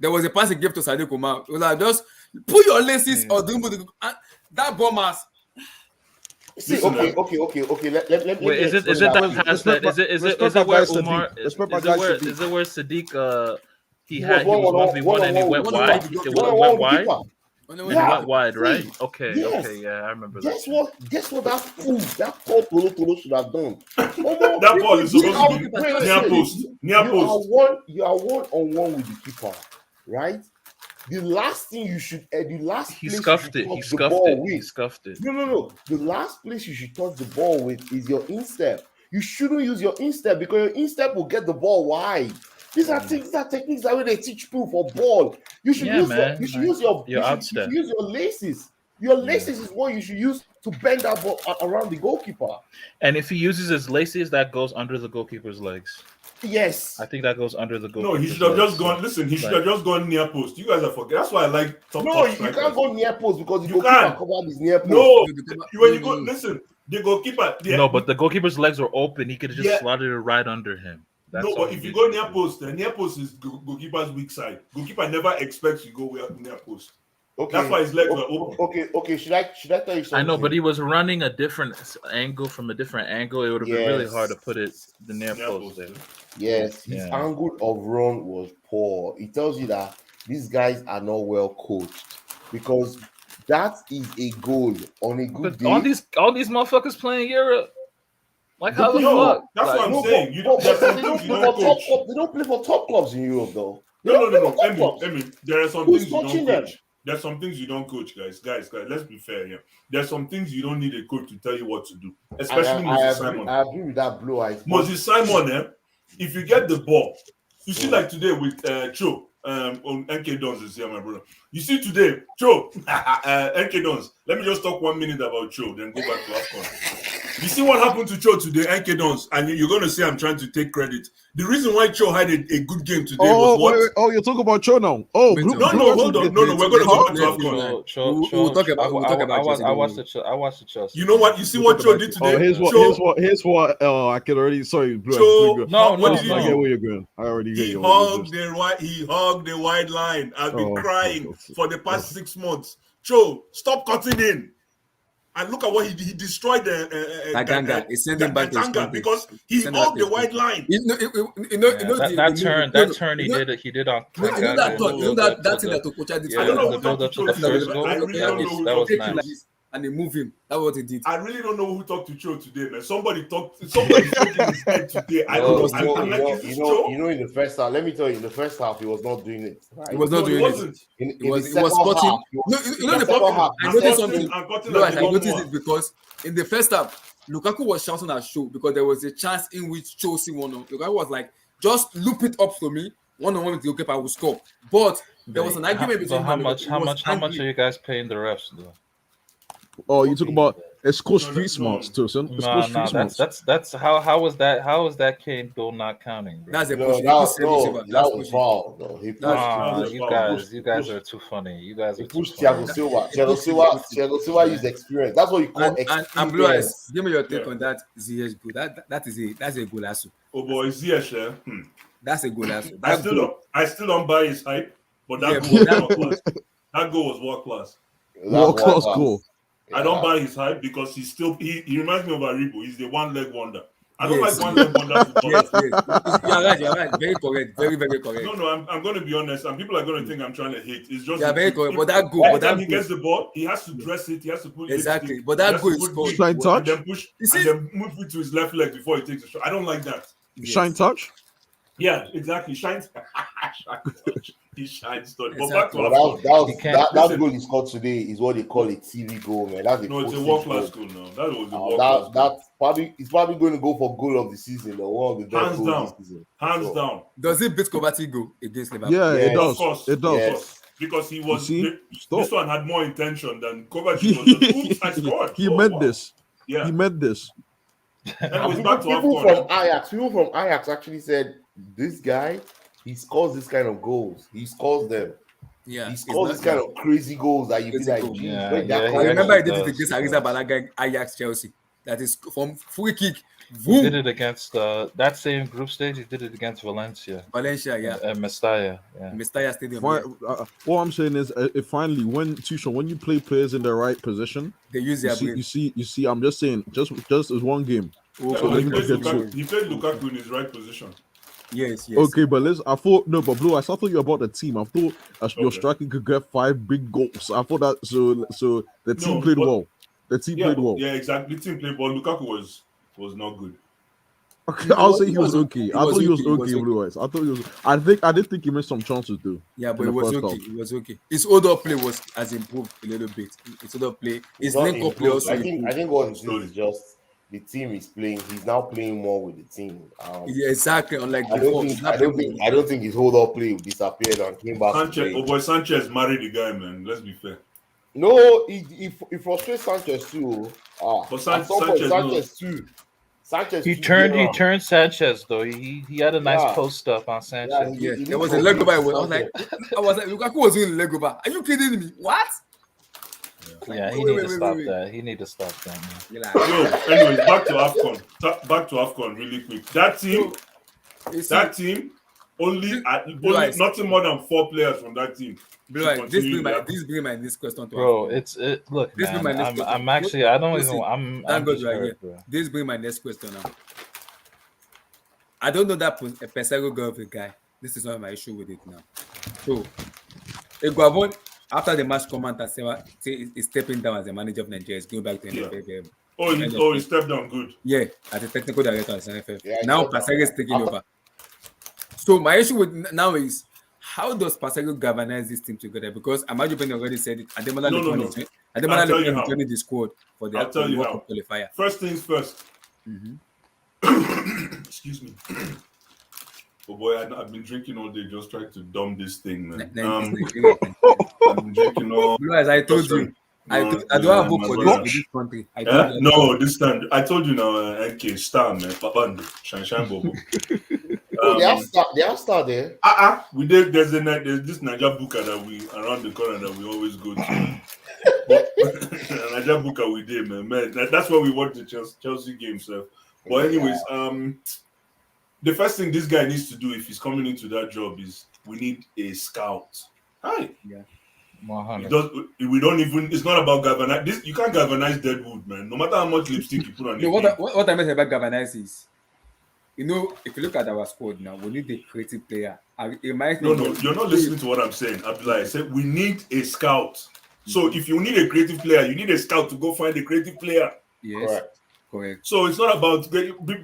There was a pass he gave to Sadio Kumar. It was like, just put your laces or do that bombers. See, okay. Let Wait, is it that pass that is it where Umar is it where Sadiq he was 1v1 and he went wide? It went wide. He went wide, right? Okay, yeah, I remember that. Guess what that fool, that poor Tolo should have done? That ball is supposed to be near post. You are one-on-one with the keeper, right? The last thing you should He scuffed it. He scuffed it. No. The last place you should touch the ball with is your instep. You shouldn't use your instep because your instep will get the ball wide. These are techniques that they teach people for ball. You should use your laces. Your laces is what you should use to bend that ball around the goalkeeper. And if he uses his laces, that goes under the goalkeeper's legs. Yes. I think that goes under the goalkeeper's No, he should have legs. just gone. Listen, he should have just gone near post. You guys are forgetting. That's why I like top. No, you can't go near post because the You goalkeeper can't. covered his near post. No, when you go, listen, the goalkeeper. No, but the goalkeeper's legs were open. He could have just slotted it right under him. That's no, all but he if you did. go near post, the near post is goalkeeper's weak side. Goalkeeper never expects you go near post. Okay. That's why his legs were open. Okay. Should I tell you something? I know, but he was running a different angle from a different angle. It would have been really hard to put it the near post there. Yes, his angle of run was poor. It tells you that these guys are not well coached because that is a goal on a good day. All these motherfuckers playing Europe. Like how the No, fuck? that's what I'm saying. They don't play for top clubs in Europe, though. No. Emi, there are some Who's things you coaching don't them? coach. There's some things you don't coach, guys. Let's be fair here. There's some things you don't need a coach to tell you what to do, especially Moses Simon. I agree with that blow. Moses Simon, if you get the ball, You see, like today with Cho, on NK Dons is here, my brother. You see today, Cho, NK Dons. Let me just talk 1 minute about Cho, then go back to Afcon. You see what happened to Cho today, NK Dons, and you're going to say I'm trying to take credit. The reason why Cho had a good game today was what? Wait. Oh, you're talking about Cho now. Oh, Wait, Blue, No, Blue hold on. No, we're going to go back to Afcon. We'll talk about Chelsea. I watched the Chelsea. You know what? You see what Cho did today? Oh, here's what. I can already. Sorry, Blue. Cho, I did he get do? where you're going. I already get He you. hugged the wide line. I've been crying for the past 6 months. Cho, stop cutting in. And look at what he destroyed Taganga. He sent him back to his country because he hugged the wide line. That turn he did on Taganga. That thing that Okocha did. I don't know the who build up talked to to the Cho first today. goal. I really don't know who That was talked to Cho. nice. And they move him. That's what he did. I really don't know who talked to Cho today, man. Somebody spoke in his head today. I don't know. I'm like, is this Cho? In the first half, let me tell you, in the first half, he was not doing it. Right? He was not doing it. Wasn't. He was spotting. The problem. I noticed something. I noticed it because in the first half, Lukaku was shouting at Cho because there was a chance in which Chelsea won. Lukaku was like, just loop it up for me. 1-on-1 with the goalkeeper, I will score. But there was an argument between how much are you guys paying the refs though? Oh, you talk about it's called street smarts, Tilson. It's called street smarts. That's how was that Kane goal not counting, bro? That's a No, push. that was foul. No, he pushed. You guys are too funny. You guys He are too pushed funny. Thiago Silva. Thiago Silva used experience. That's what you call experience. And Blue Eyes, give me your take on that Ziyech goal. That's a golazo. Oh boy, Ziyech. That's a golazo. I still don't buy his hype, but that goal was world class. World class goal. I don't buy his hype because he reminds me of Aribo. He's the one-leg wonder. I don't like one-leg wonder football. Yes. You're right. Very correct. Very, very correct. No, I'm going to be honest, and people are going to think I'm trying to hate. It's just very correct. But that goal, every time he gets the ball, he has to dress it. He has to put exactly. lipstick, But that goal is called shine touch. and then move it to his left leg before he takes the shot. I don't like that. Shine touch. Yeah, exactly. Shines. He shines. But Exactly. back to That goal he scored today is what they call a TV goal, man. That's it's a world class goal now. That was a world class. That's probably going to go for goal of the season or one of the best goals of the season. Hands down. Does it beat Kovacic goal against Liverpool? Yeah, it does. Of course. It does. Yes. Because he was Stop. this one had more intention than Kovacic was. Oops, I scored. He meant this. Yeah. He meant this. Anyways, back to People Afcon. from Ajax actually said this guy, he scores this kind of goals. He scores them. Yeah. He scores this kind of crazy goals that you be like, Crazy geez, I remember I did it against Ariza Balaga Ajax Chelsea. That is from free kick. He did it against that same group stage. He did it against Valencia. Yeah. And Mestalla. Yeah. Mestalla Stadium. What I'm saying is, finally, when you play players in the right position, They use their brain. you see. I'm just saying, just as one game. He played Lukaku in his right position. Yes. Okay, but Blue. I thought you about the team. I thought your striker could get 5 big goals. I thought that so the team played well. The team played well. Yeah, exactly. The team played well. Lukaku was not good. Okay, I'll say he was okay. I thought he was okay, Blue Eyes. I thought he was. I did think he missed some chances too. Yeah, but it was okay. It was okay. His other play has improved a little bit. His other play, his link-up play also improved. I think what it is just the team is playing. He's now playing more with the team. Yeah, exactly. Unlike I don't think his hold up play disappeared and came back. Sanchez married the guy, man. Let's be fair. No, he frustrates Sanchez too. But Sanchez too. He turned Sanchez though. He had a nice post up on Sanchez. Yeah, there was a leg over. I was like, Lukaku was doing leg over. Are you kidding me? What? Yeah, he need to stop that. He need to stop that, man. So, anyways, back to Afcon really quick. That team only nothing more than 4 players from that team. This bring my next question to bro. Look, this man. I'm actually. I don't even. I'm just hurt, bro. This bring my next question now. I don't know that Pesero girl of the guy. This is not my issue with it now. So, Iguavon, after the match, commenter is stepping down as the manager of Nigeria. He's going back to NFL. He stepped down. Good. Yeah, as a technical director at NFL. Now Pesero is taking over. So my issue with now is, how does Pascal galvanize this team together? Because Amaju already said it. Ademola Lookman is joining the squad for the World Cup qualifier. First things first. Excuse me. Oh boy, I've been drinking all day, just trying to dumb this thing, man. 90s I've Nigeria. been drinking all. Blue eyes, I told Just you. trying. I don't have hope My for brother. this country. I told Eh? you. No, this time I told you now. NK star man, Papando, Shine Bobo. They have star there. We did. There's this Niger Booker that we around the corner that we always go to. Niger Booker we did, man. That's why we watch the Chelsea game, sir. But anyways, the first thing this guy needs to do if he's coming into that job is we need a scout. Hi. Yeah. 100. We don't even. It's not about galvanize. This you can't galvanize dead wood, man. No matter how much lipstick you put on No, it. what I meant about galvanize is, if you look at our squad now, we need a creative player. No, you're not listening to what I'm saying. Abdullah, I said we need a scout. So if you need a creative player, you need a scout to go find a creative player. Yes, correct. So it's not about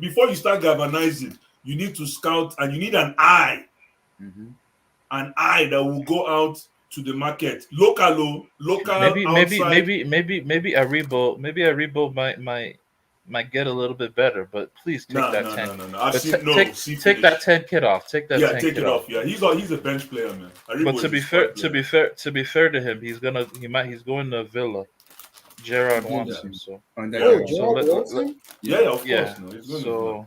before you start galvanizing, you need to scout and you need an eye, an eye that will go out to the market, local, Maybe outside. Aribo might get a little bit better, but please take that 10. No. I've seen Take that 10 kit off. Take that 10 take kit it off. Yeah, he's a bench player, man. Aribo But to is be a fair, squad player. to be fair to him, he's going to Villa. Gerard wants him, so Gerard let- wants him? Yeah, of course. yeah. No, he's going So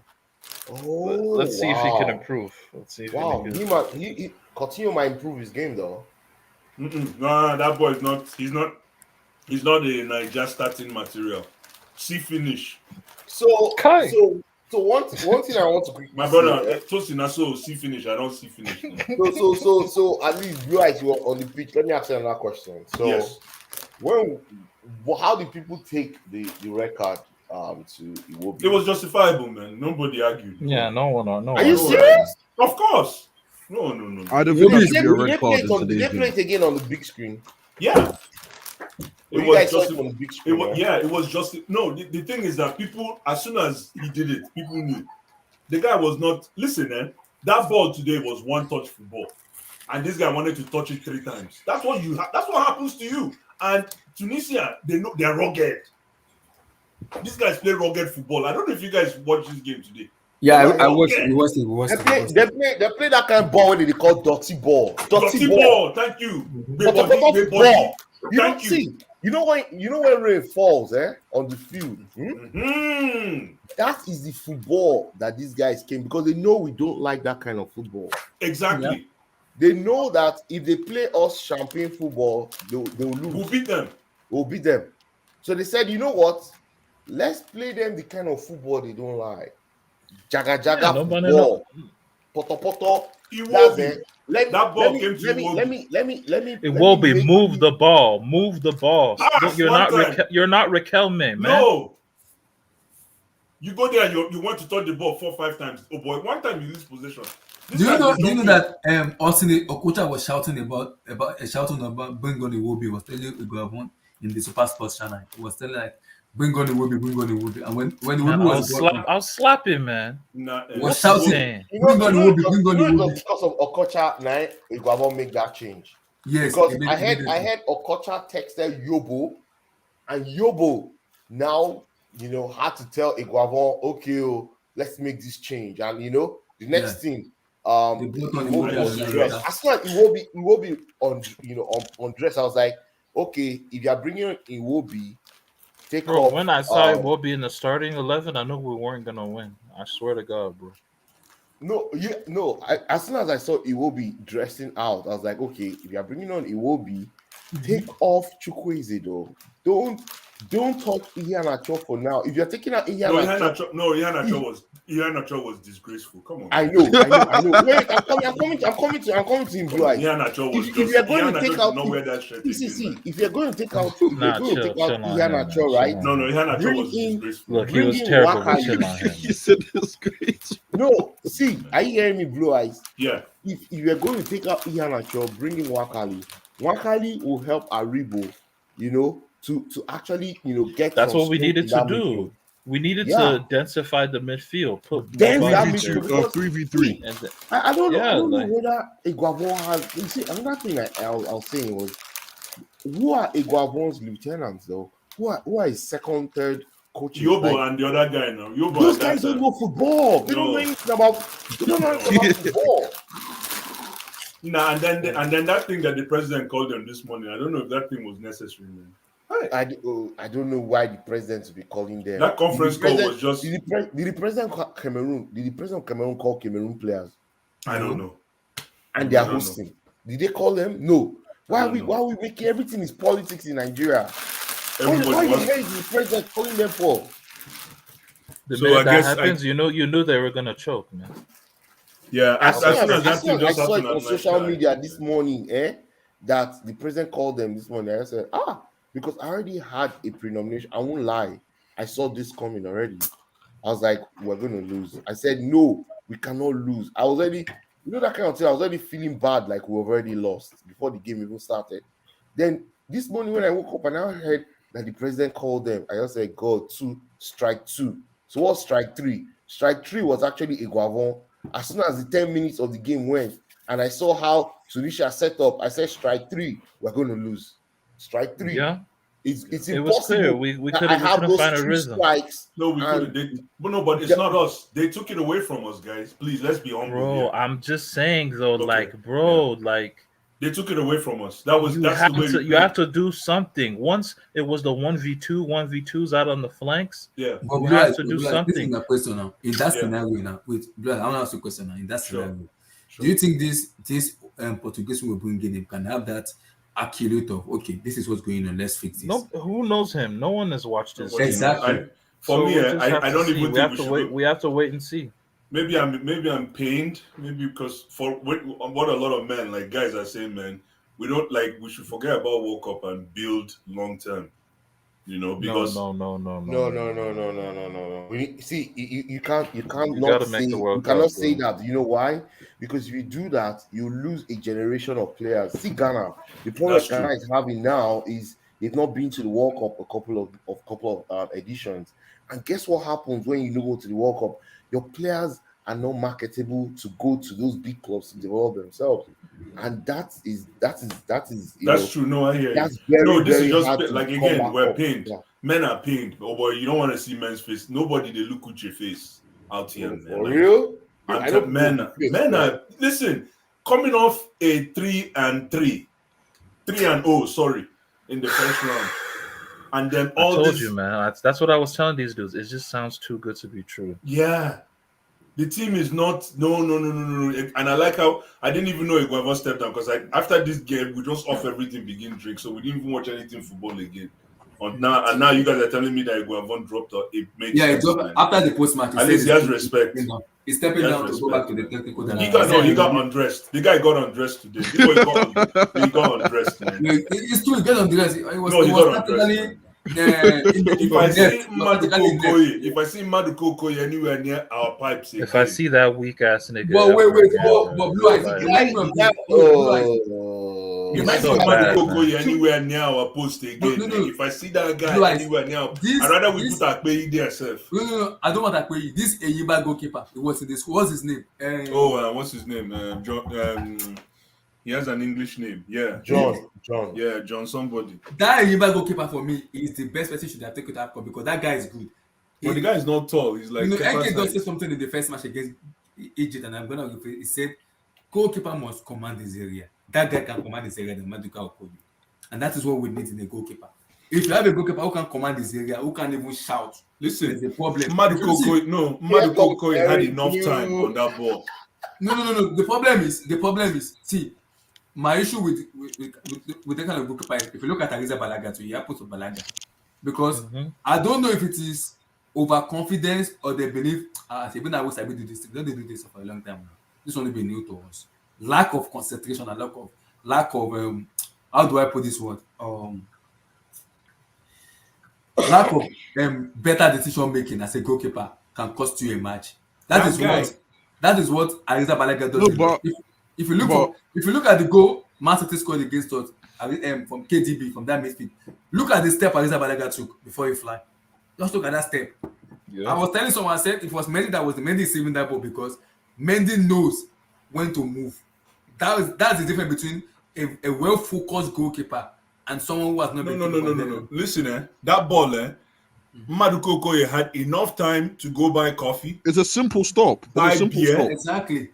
Oh, let's see if he can improve. Let's see if Wow, he can. he Coutinho might improve his game though. No, that boy is not. He's not a Niger starting material. See finish, So Kai. one thing I want to quickly my say, brother. Tosinaso see finish. I don't see finish. so at least you guys were on the pitch. Let me ask you another question. So Yes. how did people take the red card to Iwobi? It was justifiable, man. Nobody argued. Yeah, no one. Are you serious? Of course. No. I don't feel Did that should be a they red play card it in on- did they today's play game. it again on the big screen? Yeah. It You guys saw was it just. on the big It screen. was, right? yeah, it was just no. The thing is that people, as soon as he did it, people knew the guy was not. Listen, that ball today was one touch football, and this guy wanted to touch it 3 times. That's what that's what happens to you. And Tunisia, they know they're rugged. These guys play rugged football. I don't know if you guys watched this game today. Yeah, They I were watched rugged. it. We watched it. They play that kind of ball when they call dirty ball. Dirty ball. Thank you. Ball. Body. You know, Thank you. see, you know when rain falls, on the field. That is the football that these guys came because they know we don't like that kind of football. Exactly. Yeah. They know that if they play us champagne football, they'll lose. Who beat them? We'll beat them. So they said, you know what? Let's play them the kind of football they don't like. Jaga nobody football. Poto. Iwobi. That's it. That ball came to Iwobi. Let me. It will be move the ball. Pass You're one not time. you're not Riquelme, man. No. You go there, you want to touch the ball 4 or 5 times. Oh boy, one time you lose possession. Do you know that Austin Okocha was shouting about bring on the Iwobi, was telling Igabon in the Super Sports channel. He was telling like bring on the Iwobi. And when Man, Iwobi I'll slap him, man. was shouting, Man. bring on the Iwobi. Because of Okocha, now we go make that change. Yes, Because I had Okocha texted Yobo, and Yobo now had to tell Iguavon, okay, let's make this change. And the next thing, Iwobi was dressed. As soon as Iwobi on dress, I was like, okay, if you're bringing Iwobi, take Bro, off. when I saw it will be in the starting 11, I knew we weren't gonna win. I swear to God, bro. As soon as I saw Iwobi dressing out, I was like, okay, if you're bringing on Iwobi, take off Chukwueze though. Don't touch Iheanacho for now. If you're taking out Iheanacho, Iheanacho was disgraceful. Come on. I know. Wait, I'm coming to him, Blue Eyes. Iheanacho was If you're going to take out, know where that shirt is. if you're going to take out, Chill Iheanacho, right? No, Iheanacho Bring was in- disgraceful. Look, he Bring was in terrible. Wakali. Chill on him. You said this great. No, see, are you hearing me, Blue Eyes? Yeah. If you're going to take out Iheanacho, bring in Wakali. Wakali will help Aribo, to actually, get. That's some what we strength needed in to that do. midfield. We needed Yeah. to densify the midfield. Put Dense more that bodies there. midfield. 3v3. And th- I don't know. Yeah, I don't like- know whether Iguavon has. You see, another thing I was saying was, who are Iguavon's lieutenants though? Who are his second, third coaches. Yobo Like, and the other guy now. Yobo those and that guys don't guy. know football. They don't No. know anything about. They don't know anything about football. Nah, and then that thing that the president called them this morning. I don't know if that thing was necessary, man. I don't know why the president will be calling them. That conference call was just. Did the president call Cameroon? Did the president of Cameroon call Cameroon players? I don't know. And they are I don't know. hosting. Did they call them? No. Why don't know. are we making everything is politics in Nigeria? Everybody Why the wants. hell is the president calling them for? The So minute I that guess happens, you knew they were gonna choke, man. Yeah, as soon as that thing I just saw it happened on at social night, media this morning, that the president called them this morning. I said, because I already had a pre-nomination. I won't lie. I saw this coming already. I was like, we're going to lose. I said, no, we cannot lose. I was already, that kind of thing. I was already feeling bad, like we've already lost before the game even started. Then this morning when I woke up and I heard that the president called them, I just said, God, strike two. So what's strike three? Strike three was actually Iguavon. As soon as the 10 minutes of the game went, and I saw how Tunisia set up, I said, strike three, we're going to lose. Strike three. Yeah, It's it was clear. impossible. We that I have couldn't those find a two rhythm. strikes. No, we and couldn't. But it's not us. They took it away from us, guys. Please, let's be humble. Bro, here. I'm just saying though, Okay. like They took it away from us. That's you the have way to do something. Once it was the 1v2s out on the flanks. Yeah. But You Blood, have to do Blood, something. This is my question now. In that Yeah. scenario now, wait, Blood, I want to ask you a question now. In that Sure. scenario, Sure. do you think this Portuguese will bring in can have that accurate of okay, this is what's going on, let's fix this? No, who knows him? No one has watched his Nobody game. Exactly. For me, we just have I to don't see. even We think have we to should. wait. We have to wait and see. Maybe I'm pained. Maybe because for what a lot of men like guys are saying, man, we should forget about World Cup and build long term. Because No. No. You can't You not gotta say make the World you cannot Cup, say bro. that. You know why? Because if you do that, you lose a generation of players. See Ghana. The problem That's Ghana true. is having now is they've not been to the World Cup a couple of editions. And guess what happens when you go to the World Cup? Your players are not marketable to go to those big clubs to develop themselves. And that is That's true. No, I hear you. that's very, No, this is very just hard to like come again, back we're up. pained. Yeah. Men are pained. Oh boy, you don't want to see men's face. Nobody they look at your face out here, man. For Like, real? I'm I tell- don't men know. are listen, coming off a 3-0, sorry, in the first round. And then I all told this you, man. That's what I was telling these dudes. It just sounds too good to be true. yeah. The team is not no. And I like how I didn't even know Iguava stepped down because after this game we just off everything, begin drink, so we didn't even watch anything football again. Now you guys are telling me that Iguava dropped out. It makes Yeah, sense, it dropped man. after the post match. At least he has respect. He's stepping He has down to go respect, back to the man. technical He director. got undressed. The guy got undressed today. He got undressed, man. Yeah, it's true. He got on the dress. It was No, he got practically undressed, if If I see Maduko Okoye anywhere near our pipes again, If I see that weak ass nigga, But wait, ever again, but bro, Blue Eyes, like- the last one of the Blue Eyes. if It's I see so Maduko bad, Okoye man. anywhere near our post again, No. if I see that guy Blue Eyes, anywhere near, this- I'd rather we this- put Akpeyi there self. No, I don't want that way. This Eyiba goalkeeper, it was in this. What's his name? What's his name? John. He has an English name. Yeah, John. Yeah, John somebody. That Eyiba goalkeeper for me is the best person should have taken to Afcon because that guy is good. But the guy is not tall. He's like NK Kepa just said size. something in the first match against Egypt, and I'm gonna. He said, "Goalkeeper must command this area. That guy can command this area than Maduka Okoye, and that is what we need in a goalkeeper. If you have a goalkeeper who can command this area, who can even shout, Listen, there's a problem. Maduko Okoye had enough time on that ball. No. The problem is. See, my issue with that kind of goalkeeper, if you look at Ariza Balaga, too, he happens to Balaga because I don't know if it is overconfidence or they believe even I wish I would do this. They don't do this for a long time now. This only be new to us. Lack of concentration and lack of how do I put this word? Lack of better decision making as a goalkeeper can cost you a match. That is what Ariza Balaga does. No, but- If you look at the goal Man City scored against us from KDB from that midfield, look at the step Ariza Balaga took before he fly. Just look at that step. Yeah. I was telling someone, I said it was Mendy that was the Mendy saving that ball because Mendy knows when to move. That's the difference between a well-focused goalkeeper and someone who has not been. No. Listen, that ball, Maduko Okoye had enough time to go buy coffee, It's a simple stop. It's buy a simple beer, stop. Exactly.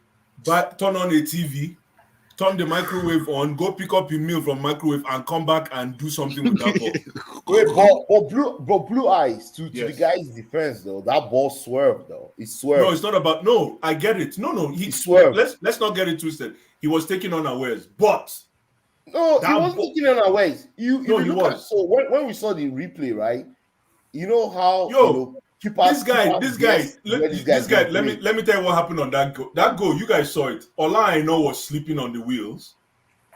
turn on a TV, turn the microwave on, go pick up your meal from microwave, and come back and do something with that ball. Wait, but blue eyes to the Yes. guy's defense though. That ball swerved though. It No, swerved. it's not about. No, I get it. No, He swerved. let's not get it twisted. He was taking unawares, but No, he that wasn't ball- taking it on our ways. You No, he look at, was. so when we saw the replay, right? You know how Yo, keepers, this guy, guess where this guy's guy. gonna Let me tell you what happened on that goal. That goal, you guys saw it. Ola I know was sleeping on the wheels,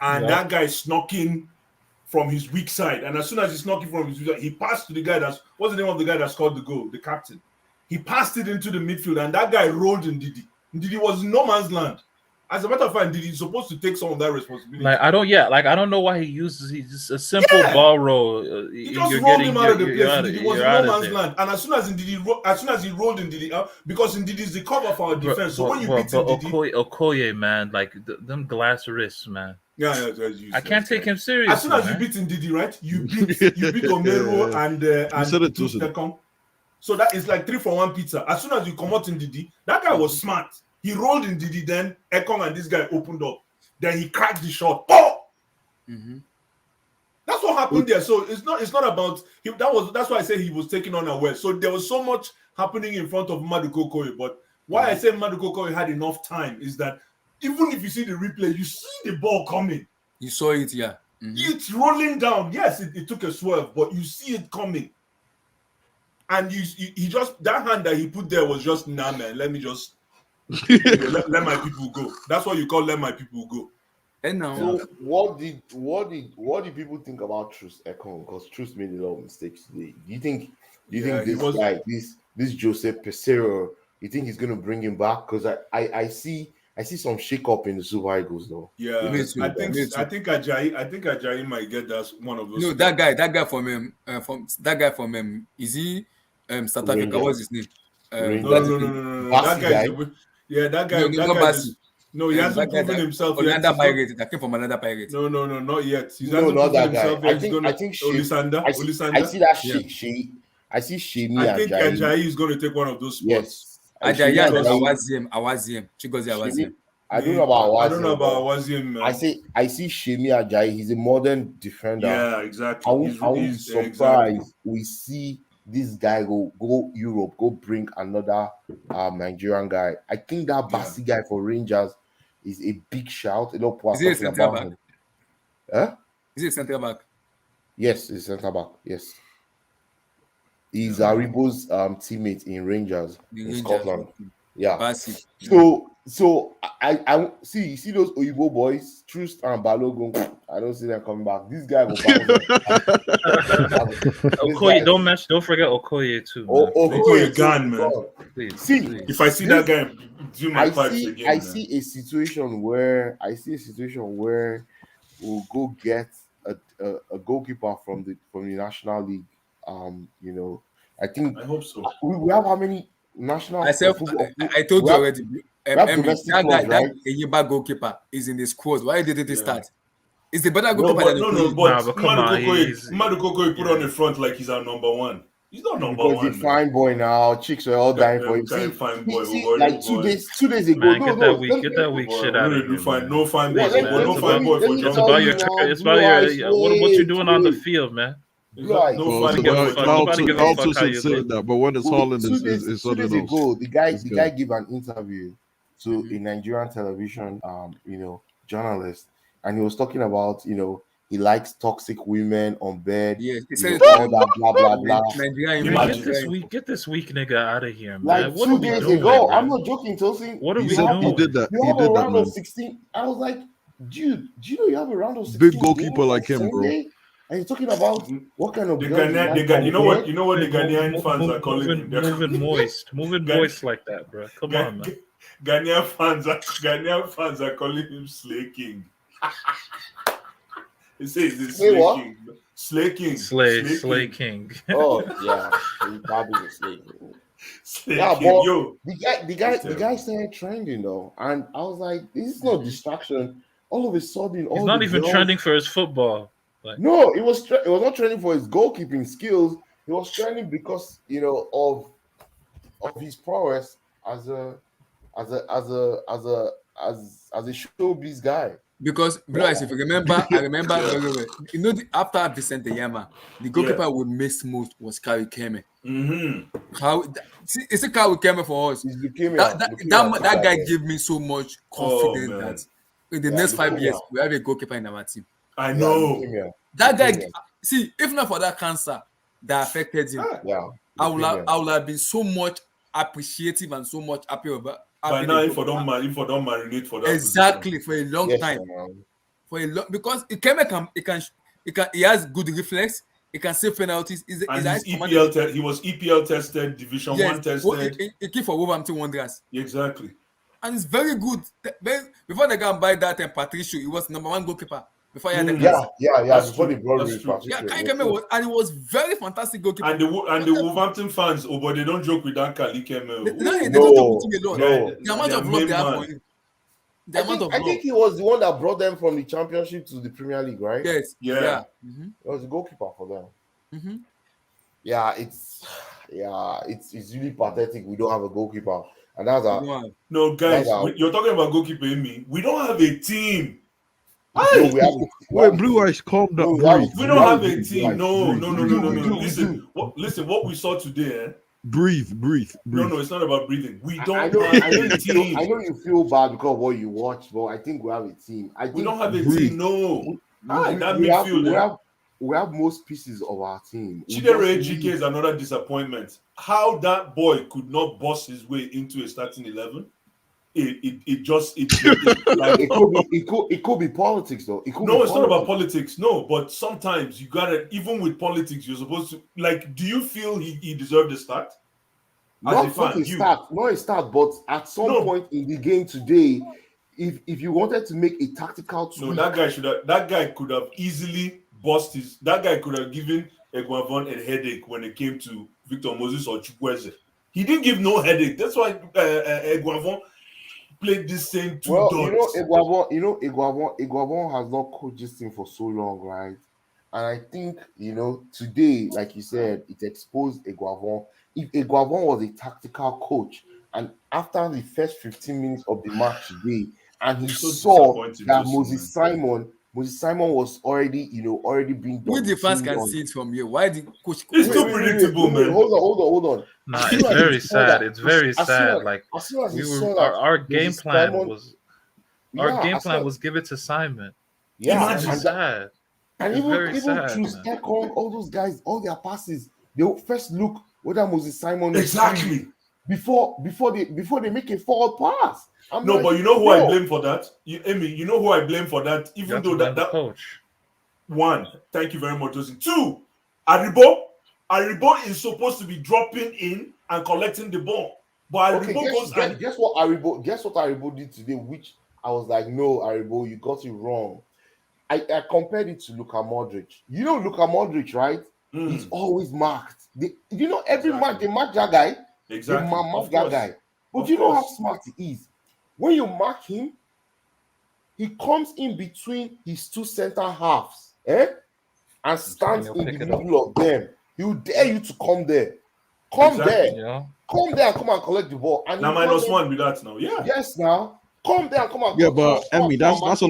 and Yeah. that guy snuck in from his weak side. And as soon as he snuck in from his weak side, he passed to the guy what's the name of the guy that scored the goal? The captain. He passed it into the midfield, and that guy rolled in Ndidi. Ndidi was in no man's land. As a matter of fact, Ndidi is supposed to take some of that responsibility. Like I don't know why he just a simple Yeah. ball roll. He just rolled him out of the place. Ndidi was in no man's land, and as soon as he rolled Ndidi out, because Ndidi is the cover for our defense. So when you beat Ndidi, Okoye, man, like them glass wrists, man. yeah, I can't take him seriously. As soon as you man. beat Ndidi, right? You beat Omero and said it too, Tekong. So that is like 3-for-1 pizza. As soon as you come out Ndidi, that guy was smart. He rolled Ndidi, then Ekong and this guy opened up. Then he cracked the shot. Oh! Mhm. That's what happened there. So it's not about him. That's why I say he was taking on aware. So there was so much happening in front of Maduko Okoye. But why I say Maduko Okoye had enough time is that even if you see the replay, you see the ball coming. You saw it, yeah. Mhm. It's rolling down. Yes, it took a swerve, but you see it coming. And he just, that hand that he put there was just, nah, man, let me just let my people go. That's what you call let my people go. And now, So what did people think about Truce Ekong? Because Truce made a lot of mistakes today. Do you think Yeah, he this was- guy, this Joseph Pesero, you think he's gonna bring him back? Because I see some shake up in the Super Eagles though. Yeah, Me too, I me too. think Ajayi might get that one of those. no, that guy from is he South Africa? Rangers. What's his name? Rangers. No. Bassi That guy, guy? That guy. No, that not guy Bassi. no, he hasn't That guy proven that- himself yet. Orlando He's not- Pirates. That came from another pirate. No, not yet. He No, hasn't not proven that guy. himself yet. I think Olisanda. I see Olisanda. that Yeah. I see Shemi I think Ajayi. Ajayi is going to take one of those spots. Yes. Ajayi and Shemi Awaziem. Chigozie Awaziem. I don't know about I don't know Awaziem, about but Awaziem, man. I see Shemi Ajayi. He's a modern defender. Yeah, exactly. I won't be He's- surprised exactly. we see this guy go Europe, go bring another Nigerian guy. I think that Bassi guy for Rangers is a big shout. A lot of people Is he a are talking centre about back? him. Huh? Is he a centre back? Yes, he's centre back. Yes, he's Aribo's teammate in Rangers The in Rangers. Scotland. Yeah. Bassi. So I see those Oyibo boys, Trust and Balogun. I don't see them coming back. This guy will bounce. Okoye, don't forget Okoye too. Man. Okoye gone, man. Please, See, please. If I see that guy do my I pipes see again, I man. see a situation where we'll go get a goalkeeper from the National League. I think I hope so. we have how many national I told we you have- already. have Emmy, domestic that guy, clubs, right? that Enyimba goalkeeper is in the squad. Why didn't he Yeah. start? Is the better No, goalkeeper but than no, Okoye. but Nah, but come on, he's- Maduko put on the front like he's our number one. He's not number because one. he's fine boy now. Chicks are all dying for him. Okay, See, fine boy, see, we're like going 2 boy. days ago. Man, no, get no, that weak, let get me- that weak shit out of here. Fine, Man. no fine Yeah, boys, let- man. let No me- fine let me- boy let for me Johnson. It's tell about you your now, it's about Blue Eyes, your what you doing on the wait. field, man. Right. No Well, fine so boy give a for fuck. Johnson. Nobody give a fuck how you saying look. that, but when it's Well, Holland, 2 days, is 2 days something else. ago, the guy Okay. gave an interview to a Nigerian television, journalist, and he was talking about, he likes toxic women on bed, Yes, he you said know, all that blah blah blah. Nigeria. Man, Imagine. get this weak nigga out of here, man. Like What 2 are we days doing, ago, man? I'm not joking, Tosin. What are He we said he doing? did that. You He have a did that, round man. of 16. I was like, dude, do you know you have a round of 16? Big goalkeeper games like on him, bro. Sunday? And you're talking about what kind of The girls you Ghanaian, like you know on what? bed? You know what the Ghanaian fans are calling him. moving moist like that, bro. Come on, man. Ghanaian fans are calling him Slay King. He says it's Say Slay what? King. Slay King. Slay King. Oh yeah, he probably was late. Slay Yeah, King. but Yo, the guy It's terrible. started trending though, and I was like, this is not distraction. All of a sudden, He's not even trending for his football. No, it was not trending for his goalkeeping skills. He was trending because of his prowess as a showbiz guy. Because Blue Eyes, if you remember, I remember very well. After Vicente Yama, the Yeah. goalkeeper we missed most was Kari Keme. Mm-hmm. It's a Kari Keme for us. He's leukemia. Leukemia That took guy there. gave me so much Oh, confidence man. that in the Yeah, next 5 leukemia. years we have a goalkeeper in our team. I Yeah, know. leukemia. That guy, Leukemia. see, if not for that cancer that affected him, Yeah, I would leukemia. have been so much appreciative and so much happy about. By now, if I don't marinate for that Exactly, for a long Yes, time. man. For a long, because he has good reflex. He can save penalties. And he was EPL tested, Division 1 tested. He came for Wolverhampton Wanderers. Exactly. And it's very good. Before they can buy that Patricio, he was number 1 goalkeeper. Before he had the Mm. cancer. Yeah. That's Before true. they brought That's Rui true. Patricio. Yeah, Kai Keme and he was very fantastic goalkeeper. And the Wolverhampton fans, but they don't joke with that Kali Keme. They don't No, talk with him a lot. no. The amount of love they have for him. The amount of I love. think he was the one that brought them from the Championship to the Premier League, right? Yes. Yeah. Mhm. He was the goalkeeper for them. Mhm. Yeah, it's really pathetic. We don't have a goalkeeper, and that's our Wow. No, guys, That's how- you're talking about goalkeeper me. We don't have a team. no, we have Wait, Blue Eyes, calm No, down. we have- Breathe. We don't have a Breathe, team. breathe, No. breathe. Listen, what we saw today. Breathe. No, it's not about breathing. We don't I know have a you feel, team. I know you feel bad because of what you watch, but I think we have a team. We don't have a Breathe. team. No. That we have, midfield. we have most pieces of our team. We Chidera just Ejike need- is another disappointment. How that boy could not bust his way into a starting 11, like It could be politics though. It could no, be it's not about politics. politics. No, but sometimes you gotta, even with politics, you're supposed to like. Do you feel he deserved the start? Not a start, but at some No. point in the game today, if you wanted to make a tactical tweak, No, that guy could have easily bust his. That guy could have given Eguavon a headache when it came to Victor Moses or Chukwueze. He didn't give no headache. That's why Eguavon played this same two well, dots. Iguavon has not coached this team for so long, right? And I think today, like you said, it exposed Iguavon. If Iguavon was a tactical coach, and after the first 15 minutes of the match today, and he So saw disappointing that to see, Moses Simon was already being We done. the fans can see it from here. Why the coach? It's too predictable, man. Hold on. Nah, As it's soon as very he saw sad. that- It's very as soon sad. as- Like As soon as he we saw were, that, our game Moses plan Simon- was our Yeah, game as plan soon- was give it to Simon. yeah, Imagine and Sad. And It's very even sad, through man. Ekong, all those guys, all their passes, they will first look whether Moses Simon is Exactly. free before they make a forward pass. I'm No, like, but you know who I bro, blame for that? You know who I blame for that? You Even have to though blame the that coach. one, thank you very much, Josie. Two, Aribo is supposed to be dropping in and collecting the ball. But Okay, Aribo goes and guess what Aribo did today, which I was like, no, Aribo, you got it wrong. I compared it to Luka Modric. You know Luka Modric, right? He's always marked. Every Exactly. match they mark that guy. exactly. They mark Of that course. guy. But Of you know how course. smart he is. When you mark him, he comes in between his two center halves, and stands he'll in the pick it up. middle of them. He will dare you to come there. Come Exactly. there. Yeah. Come there and come and collect the ball. And Now he minus doesn't- one with that now. Yeah. Yes, now. Come there and come and Yeah, come but come Emmy, come that's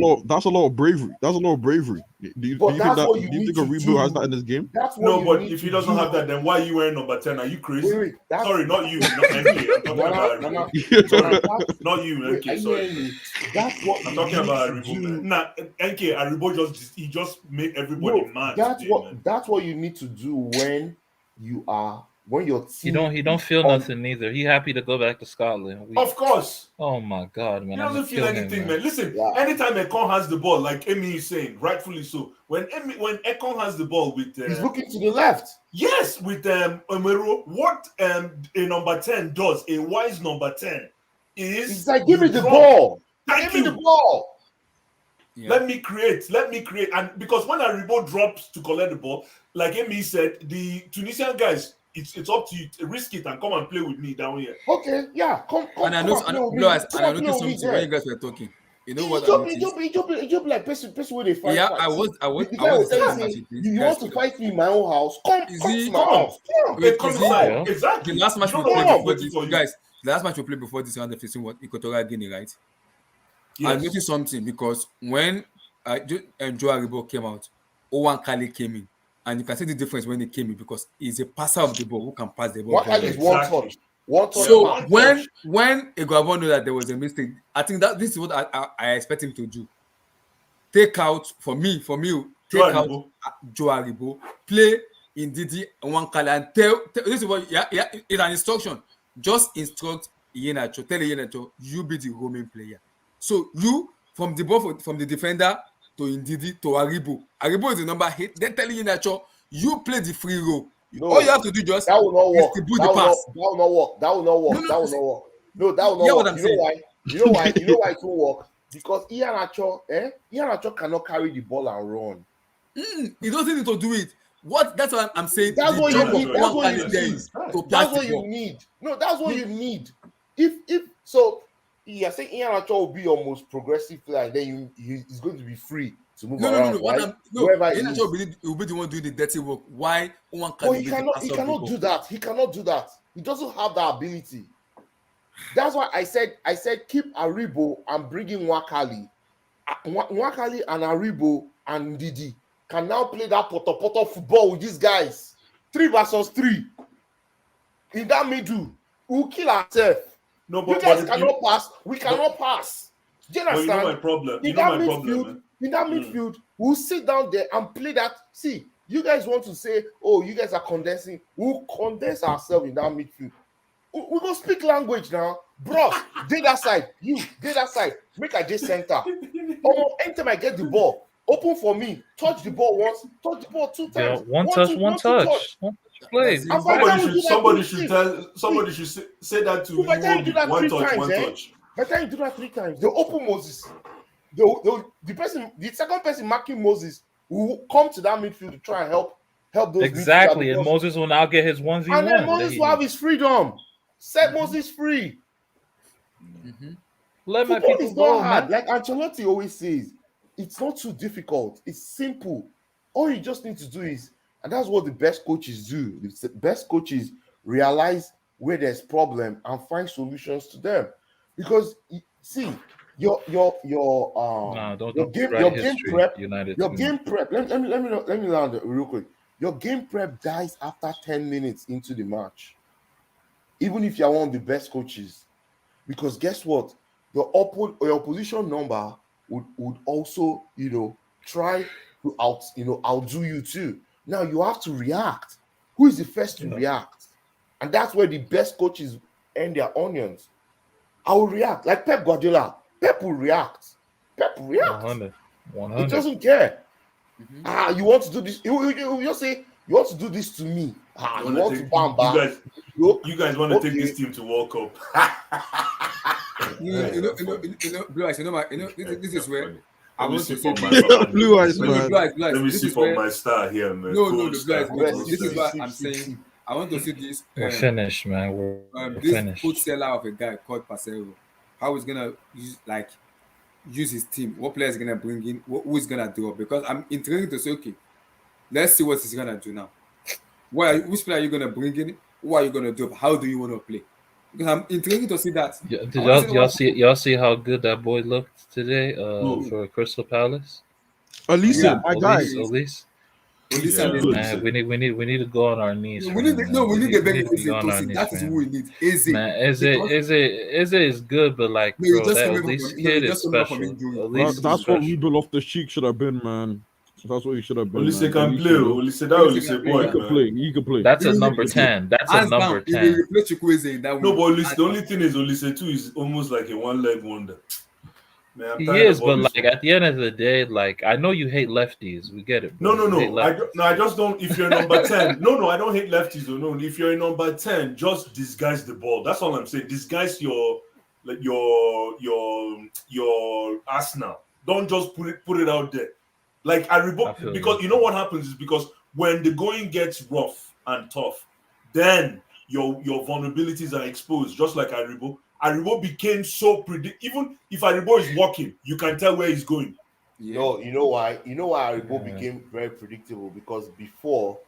a lot of bravery. That's a lot of bravery. Do you But think that's that? what Do you you need think a to rebuild has do. that in this game? That's what No, you but need if he to doesn't do. have that, then why are you wearing number 10? Are you crazy? Wait, that's, Sorry, not you. Not NK. I'm talking about Aribo. Sorry, Not you, wait, NK. are you Sorry. hearing me? That's what I'm you talking need about to Aribo, do. man. Nah, NK, Aribo just made everybody No, mad that's today, man. that's what you need to do when your He team don't feel on- nothing neither. He happy to go back to Scotland. Of course. Oh my god, man! He I'm doesn't gonna feel kill him, anything, man. Listen, Yeah. anytime Ekon has the ball, like Emi is saying, rightfully so. When Ekon has the ball with he's looking to the left. yes, with Omero, what a number 10 does, a wise number 10 is He's like, give me you the drop. ball. Thank Give me you. the ball. Yeah. Let me create. And because when Aribo drops to collect the ball, like Emi said, the Tunisian guys, it's up to you. Risk it and come and play with me down here. Okay, yeah. Come And I come know, and play with Blue me. Eyes, Come and I and play noticed with me something when you there. guys were talking. You know what I noticed? He just like person where they fight. Yeah, fight. I was The guy was the telling same match me, he did. you Guys, want to fight me in my own house? Come Is to he- my house. Come. Okay, come is inside. Yeah. Exactly. the last match You we don't know played what before I'm this, waiting for you. guys. The last match we played before this round of 15 was Equatorial Guinea, right? I Yes. noticed something because when Joe Aribo came out, Owen Kali came in, and you can see the difference when he came in because he's a passer of the ball who can pass the ball. What very is well. one Exactly. touch? One touch. So pass. when Iguavon knew that there was a mistake, I think that this is what I expect him to do. Take out for me, take Joe out Aribo. Joe Aribo, play in Didi and Wankala, and tell this is what it's an instruction. Just instruct Iheanacho, tell Iheanacho, you be the roaming player. So you from the ball from the defender to Ndidi to Aribo. Aribo is the number 8. They're telling Iheanacho, you play the free role. No, All you have to do just that will not work. distribute That the will pass. not work. That will not work. No, That will not work. No, that will hear not what work. I'm You know saying? why? You know why it won't work? Because Iheanacho cannot carry the ball and run. He doesn't need to do it. That's what I'm saying. That's The what you job need. of That's one what you can is there need. is to pass That's the what you ball. need. No, that's what you need. If so, you're saying Iheanacho will be your most progressive player, and then he's going to be free to move around, right? Wherever he is. He'll be the one doing the dirty work. Why one But can he be the cannot. passer He of the cannot ball? do that. He cannot do that. He doesn't have that ability. That's why I said keep Aribo and bring in Wakali. Wakali and Aribo and Didi can now play that poto football with these guys. 3 versus 3. In that middle, we'll kill ourselves. No, You guys cannot pass. We cannot pass. Do you But you understand? know my problem. In that midfield, we'll sit down there and play that. See, you guys want to say, oh, you guys are condensing. We'll condense ourselves in that midfield. We go speak language now. Bro, dey that side. You, dey that side. Make I dey center. Anytime I get the ball, open for me. Touch the ball once. Touch the ball 2 Yeah, times. one touch. One touch plays. That's Exactly. Somebody should say that to By the time you do that 3 one touch, times, one touch. By the time you do that 3 times, they open Moses. The second person marking Moses will come to that midfield to try and help those Exactly, and midfielders. Moses will now get his 1v1. And then Moses will have his freedom. Set Moses free. Let my Football people is go, not hard. man. Like Ancelotti always says, it's not too difficult. It's simple. All you just need to do is, and that's what the best coaches do. The best coaches realize where there's problem and find solutions to them. Because see, your game prep. United. Your game prep. Let me land it real quick. Your game prep dies after 10 minutes into the match. Even if you're one of the best coaches. Because guess what? Your opposition number would also, try to outdo you too. Now you have to react. Who is the first to react? And that's where the best coaches end their onions. I will react. Like Pep Guardiola. Pep will react. 100. He doesn't care. You want to do this? You just say, you want to do this to me. You want to bam bam. You guys want to take this team to World Cup. This is where I Let me want see to say for this. my Blue eyes, Blue man. eyes. Let me This see is for where my star here, man. no, Gold the star, blue eyes. gold This is star. what I'm saying. I want to see this. We're finished, man. We're This finished. food seller of a guy called Pasero. How he's gonna use his team? What player is gonna bring in? Who is gonna do it? Because I'm intrigued to say, okay, let's see what he's gonna do now. Which player are you gonna bring in? Who are you gonna do? How do you want to play? Because I'm intrigued to see that. Yeah, did y'all see how good that boy looked today for Crystal Palace? Elisa, my guy. Elise. Listen, Man, we need to go on our knees. we need to beg to go on our knees, that is man. who we need. Eze. Man, Eze is good, but like, No, he bro, just that came from- Elise no, he kid is just came back from special. injury. Elise is That's what special. Ruben off the cheek should have been, man. That's what he should have been. Olise man. can play. Olise, that Olise Olise can boy, He can man. play. He can play. That's a He will number replace 10. That's a Hands number down, he will 10. replace Chukwueze in that way. No, but Olise, the only thing is Olise too is almost like a one-leg wonder. Man, I'm He tired is, of all but this like one. at the end of the day, like I know you hate lefties. We get it. No, bro. You hate lefties. I just don't. If you're number 10, no, I don't hate lefties. No, if you're number 10, just disguise the ball. That's all I'm saying. Disguise your Arsenal. Don't just put it out there. Like feel because you know what happens is because when the going gets rough and tough, then your vulnerabilities are exposed. Just like Aribo, Aribo became so even if Aribo is walking, you can tell where he's going. Yeah. No, you know why? You know why Aribo Yeah. became very predictable? Because before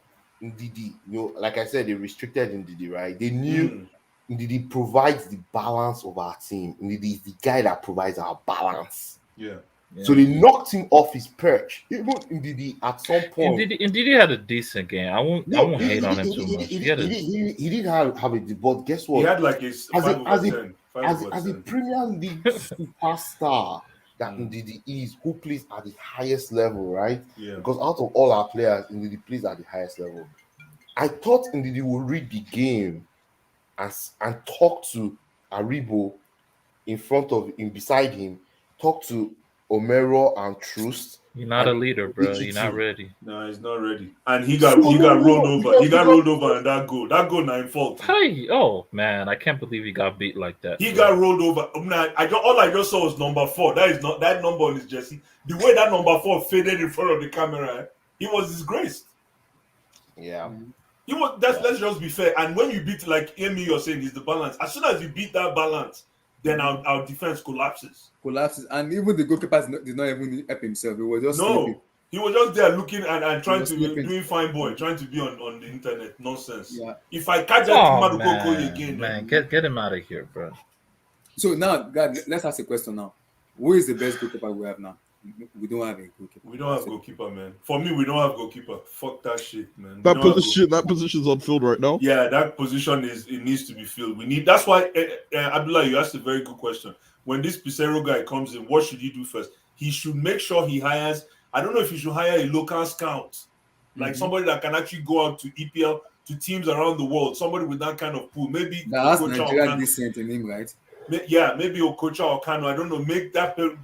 Ndidi, like I said, they restricted Ndidi, right? They knew Ndidi provides the balance of our team. Ndidi is the guy that provides our balance. Yeah. So they knocked him off his perch. Even Ndidi at some point. Indeed, he had a decent game. I won't hate on him too much. He didn't have a but guess He what? had like a As 5 a, as over a 10. 5 as, over as a 10. Premier League superstar that Ndidi is, who plays at the highest level, right? Yeah. Because out of all our players, Ndidi plays at the highest level. I thought Ndidi would read the game and talk to Aribo in front of him, beside him, talk to Omero and Trust. You're not a leader, bro. You're not Ejiti. ready. No, he's not ready. And he got rolled over. He got rolled over in that goal. That goal not in fault. Hey, oh man, I can't believe he got beat like that. He bro. got rolled over. All I just saw was number 4. That is not that number on his jersey. The way that number 4 faded in front of the camera, he was disgraced. Yeah. He was. Let's just be fair. And when you beat, like Amy, you're saying, is the balance. As soon as you beat that balance, then our defense collapses. And even the goalkeeper did not even help himself. He was just sleeping. He was just there looking and trying to sleeping. doing fine boy, trying to be on the internet. Nonsense. Yeah. If I catch that Marukoko again, man, get him out of here, bro. So now, guys, let's ask a question now. Who is the best goalkeeper we have now? We don't have a goalkeeper. We don't have goalkeeper, man. For me, we don't have goalkeeper. Fuck that shit, man. That position's on field right now. Yeah, that position needs to be filled. That's why Abdullah, you asked a very good question. When this Pissarro guy comes in, what should he do first? He should make sure he hires. I don't know if he should hire a local scout, like somebody that can actually go out to EPL, to teams around the world. Somebody with that kind of pool. Maybe that's Nigeria decent in him, right? Yeah, maybe Okocha or Kano. I don't know.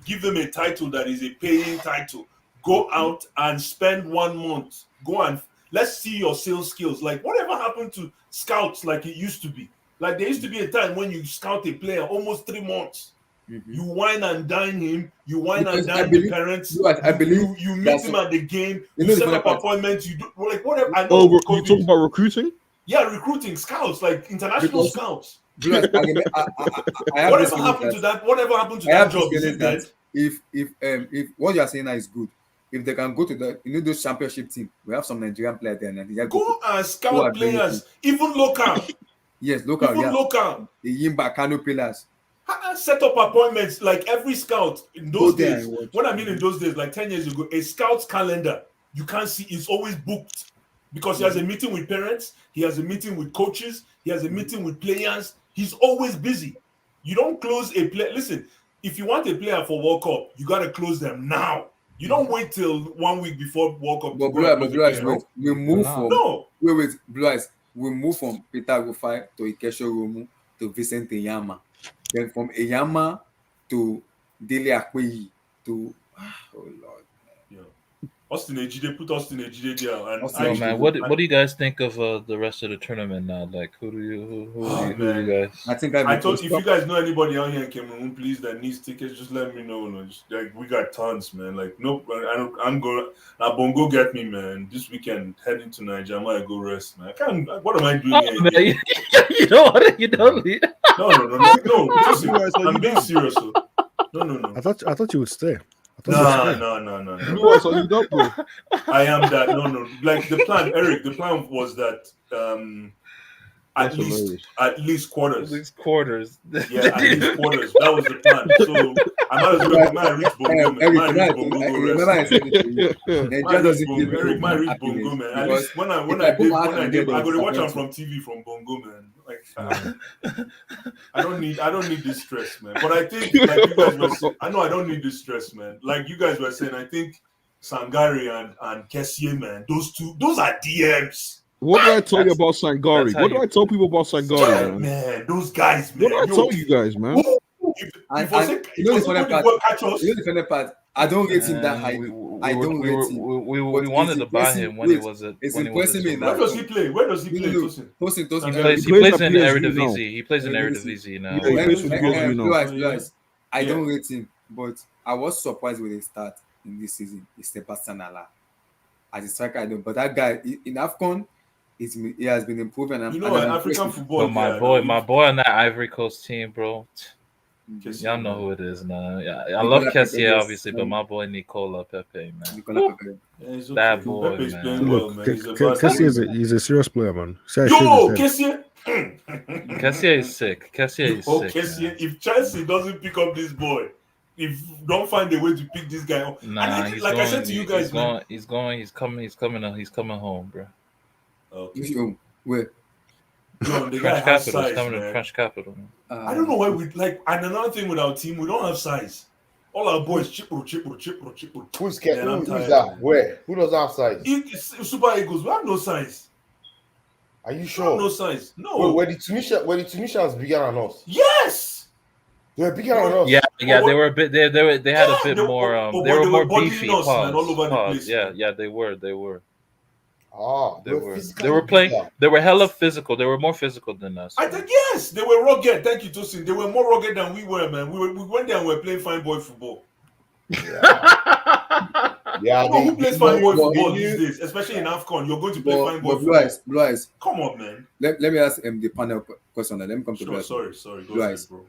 Give them a title that is a paying title. Go out and spend 1 month. Go and let's see your sales skills. Like whatever happened to scouts, like it used to be. Like there used to be a time when you scout a player almost 3 months. You wine and dine him. You wine and dine the parents. I believe you meet him at the game. You set up appointments. You do like whatever. I know. Oh, you talking about recruiting? Yeah, recruiting scouts, like international scouts. Whatever happened to that job? Is it dead? If what you are saying now is good, if they can go to those championship team, we have some Nigerian players there. And go and scout players, even local. Yes, local. Even local. The Yimba Kano pillars. Set up appointments like every scout in those days. What I mean in those days, like 10 years ago, a scout's calendar, you can't see, it's always booked because he has a meeting with parents, he has a meeting with coaches, he has a meeting with players. He's always busy. You don't close a player. Listen, if you want a player for World Cup, you got to close them now. You don't wait till 1 week before World Cup. But we move from Peter Rufai to Ikesho Romu to Vincent Eyama. Then from Eyama to Dele Akweyi to oh Lord. Yeah. Austin Ejide, put Austin Ejide there. And man, what do you guys think of the rest of the tournament now? Like, who do you guys? I thought if you guys know anybody out here in Cameroon, please, that needs tickets, just let me know. Like we got tons, man. Like nope, I'm going. Now Bongo get me, man. This weekend heading to Nigeria, I might go rest, man. What am I doing here? Man, you know what? You don't need. No. I'm being serious. So. No. I thought you would stay. No. So you don't, bro. I am that. No. Like the plan, Eric. The plan was that at least quarters. At least quarters. Yeah, at least quarters. That was the plan. So I might as well reach Bongo, man. Eric might reach Bongo, man. At least when I did, I go to watch him from TV from Bongo, man. Like I don't need this stress, man. But I think like you guys were saying, I don't need this stress, man. Like you guys were saying, I think Sangare and Kessie, man, those are DMs. What did I tell you about Sangare? What do I tell people about Sangare, man? Those guys, man. What do I tell you guys, man? You know the funny part. I don't rate him that high. We wanted to buy him when he was at. Where does he play? Tosin. He plays in Eredivisie. He plays in Eredivisie now. Yeah, he plays for PSV. I don't rate him, but I was surprised with his start in this season. It's Sebastian Alla as a striker. I don't. But that guy in Afcon, he has been improving. You And know, I'm African impressed. football. But my yeah, boy, no, my boy on that Ivory Coast team, bro. Kessie, Y'all know man. who it is now. Yeah, I Nicola love Pepe Kessie, is obviously, but my boy Nicola Pepe, man. Nicola Woo! Pepe. Yeah, he's okay. That boy, Pepe is man. playing well, Look, man. He's a bad Kessie boy. is he's a serious player, man. See how he Yo, shaves his head. Kessie. Kessie is sick. Kessie is Yo, sick, Kessie. man. If Chelsea doesn't pick up this boy, if don't find a way to pick this guy up, and Nah, I, he's like going. I said to you guys, man. He's coming home, bro. Okay. Which room? Where? John, the French guy has capital. He's size, coming to man. French capital. Man. I don't know why we like. And another thing with our team, we don't have size. All our boys chipper. Who's Man, I'm who's tired, that? man. Where? Who doesn't have size? Super Eagles, we have no size. Are you We have sure? no size. No. Wait, were the Tunisians bigger than us? Yes. They're bigger than us. Yeah, But they were a bit. They had a bit more. They were more bodying beefy. us, man, all Pause. over the Pause. place, Yeah, man. yeah, they were. Ah, They they're were. physically They were playing. bigger. They were hella physical. They were more physical than us. I man. think yes, they were rugged. Thank you, Tosin. They were more rugged than we were, man. We went there and we were playing fine boy football. Yeah, No, who plays fine boy but football you- these days? Especially in Afcon, you're going to play fine boy But football. Blue Eyes. Come on, man. Let me ask the panel question. Let me come to Blue Sure, Eyes. sorry. Go Blue ahead, Eyes. bro.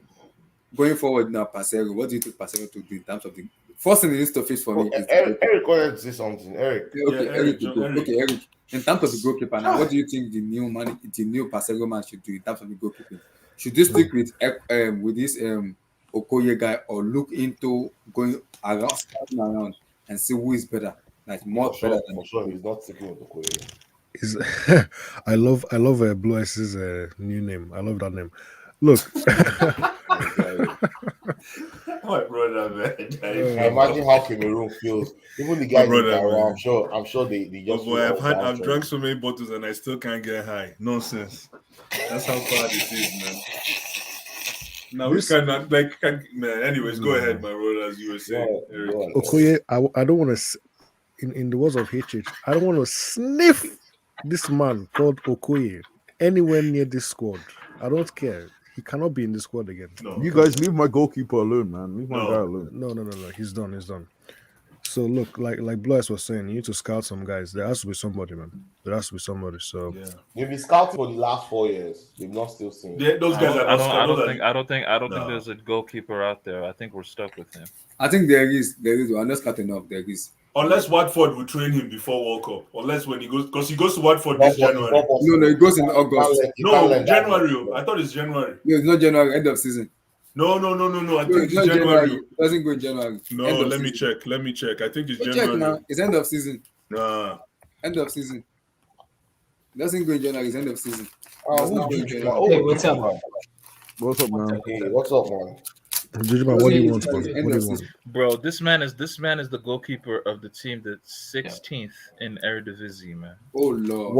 Going forward now, Pasero, what do you think Pasero to do in terms of the first thing he needs to face for me? Oh, Is Eric wanted to say something. Eric. okay, Yeah, Eric, John, go. Eric. Okay, Eric. In terms of the goalkeeper now, what do you think the new Pasero man should do in terms of the goalkeeping? Should they stick with this Okoye guy or look into going around and see who is better, like more For better than for sure, he's not sticking with the Korea. Is I love Blue Ice's new name. I love that name. Look, My brother, man. I imagine how Cameroon feels. Even the guys in brother, Cameroon, man. I'm sure they Oh just. boy, feel I've drunk so many bottles and I still can't get high. Nonsense. That's how bad it is, man. Now we cannot man. Anyways, go ahead, my brother, as you were saying. Eric. Okoye, I don't want to. In the words of HH, I don't want to sniff this man called Okoye anywhere near this squad. I don't care. He cannot be in the squad again. No, You guys leave my goalkeeper alone, man. Leave my No. guy alone. No. He's done. So look, like Blue Eyes was saying, you need to scout some guys. There has to be somebody, man. There has to be somebody. So yeah. They've been scouting for the last 4 years. They've not still seen. Those guys are not I don't scouted. think No. there's a goalkeeper out there. I think we're stuck with him. I think there is. I'm not cutting off. There is. Unless Watford will train him before World Cup. Unless when he goes, because he goes to Watford this January. No, it goes in August. No, January. I thought it's January. No, it's not January. End of season. No. I No, think it's not it's January. It doesn't go in January. No, End of let me season. check. I think it's Check January. now. It's end of season. Nah. End of season. It doesn't go in January. It's end of season. Hey, what's up? what's up, man? Hey, what's up, man? Jujima, what do you want, man? End What do of you want? season. Bro, this man is the goalkeeper of the team that's 16th in Eredivisie, man. Oh Lord.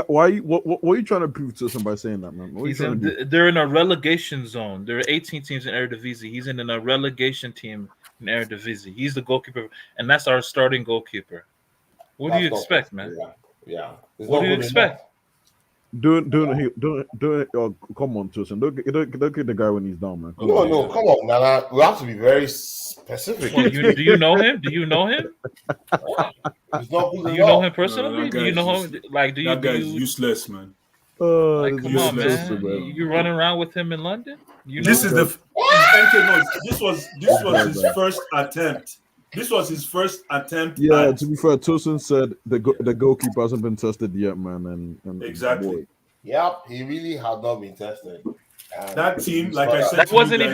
What are you trying to prove to us by saying that, man? What are you He's trying to do? they're in a relegation zone. There are 18 teams in Eredivisie. He's in a relegation team in Eredivisie. He's the goalkeeper, and that's our starting goalkeeper. What do you expect, man? Yeah. What do you expect? Don't come on, Tosin. Don't get the guy when he's down, man. Come on, Nana. We have to be very specific. Well, do you know him? Do you know him? He's not good Do enough. you know him personally? that Do you guy's know him? Like, do That guy is you? useless, man. Like, come on, useless, man. You running around with him in London? You know This him? is this was his first attempt. This was his first attempt. Yeah, at- to be fair, Tosin said the goalkeeper hasn't been tested yet, man. And Exactly. boy. Yep, he really had not been tested. That team, like I said, that to wasn't you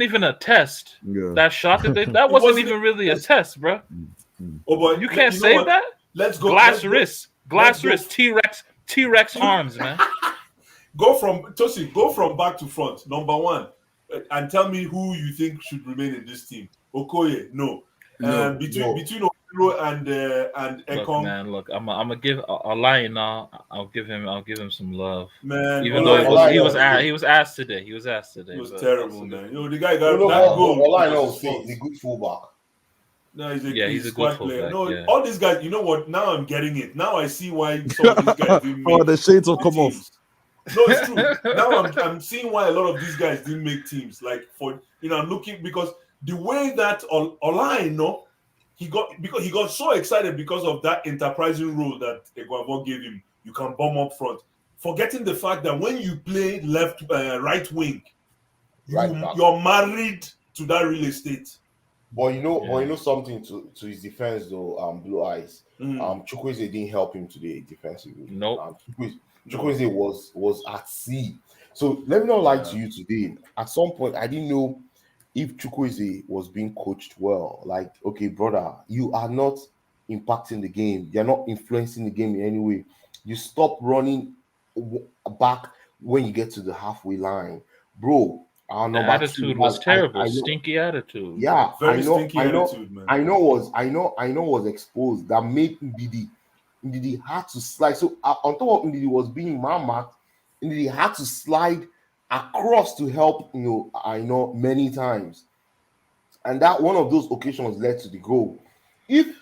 even guys, a test. Yeah. That shot that that wasn't wasn't even really a test, bro. Oh boy, You can't know say what? that. Let's go. Glass let's wrist, go. T-Rex arms, man. Go from back to front. Number one, and tell me who you think should remain in this team. Okoye, no. Between Okoro and Look, Ekong, man, look, I'm gonna give a line now. I'll give him some love. man. Even Ola- though he was Ola- asked today. He was asked today. It was but terrible, also- man. You know, the guy got All that goal. I know was is his fault. the good fullback. No, he's a a good squad player. fullback, No, yeah. all these guys. You know what? Now I'm getting it. Now I see why some of these guys didn't make Oh, the shades will come off. teams. No, it's true. Now I'm seeing why a lot of these guys didn't make teams. Like I'm looking because the way that he got so excited because of that enterprising role that Eguavon gave him you can bomb up front. Forgetting the fact that when you play right wing, you're married to that real estate. But you know something to his defense though, Blue Eyes. Chukwueze didn't help him today defensively. Nope. Chukwueze was at sea. So let me not lie to you today. At some point, I didn't know if Chukwueze was being coached well. Like, okay, brother, you are not impacting the game. You're not influencing the game in any way. You stop running back when you get to the halfway line, bro. The attitude was terrible. Stinky attitude. Yeah, Very stinky attitude, man. I know was exposed. That made Ndidi had to slide. So on top of Ndidi was being marked, Ndidi had to slide across to help. I know many times, and that one of those occasions led to the goal. If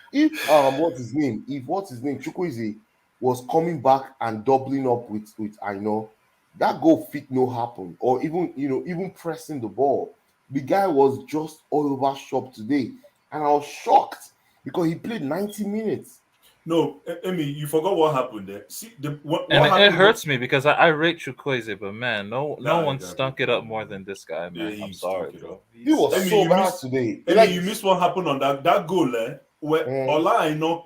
what's his name Chukwueze was coming back and doubling up with I know, that goal fit no happen, or even pressing the ball. The guy was just all over shop today, and I was shocked because he played 90 minutes. No, Emi, you forgot what happened there. See, it hurts me because I rate Chukwueze, but man, no one stunk it up more than this guy, man. Yeah, I'm sorry, bro. He was so bad today. You missed what happened on that goal, where Ola Aina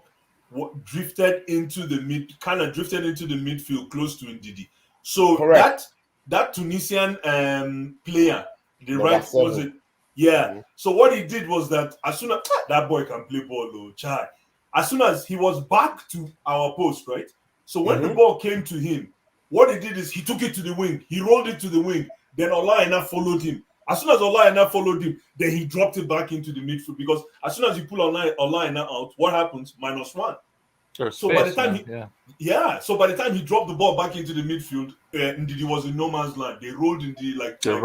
drifted into the midfield close to Ndidi. So that Tunisian player, the right was it? Yeah. Mm-hmm. So what he did was that as soon as that boy can play ball, chai. As soon as he was back to our post, right? So when the ball came to him, what he did is he took it to the wing. He rolled it to the wing. Then Ola Aina followed him. As soon as Ola Aina followed him, then he dropped it back into the midfield, because as soon as you pull Ola Aina out, what happens? -1. So by the time by the time he dropped the ball back into the midfield, Ndidi was in no man's land. They rolled Ndidi like egg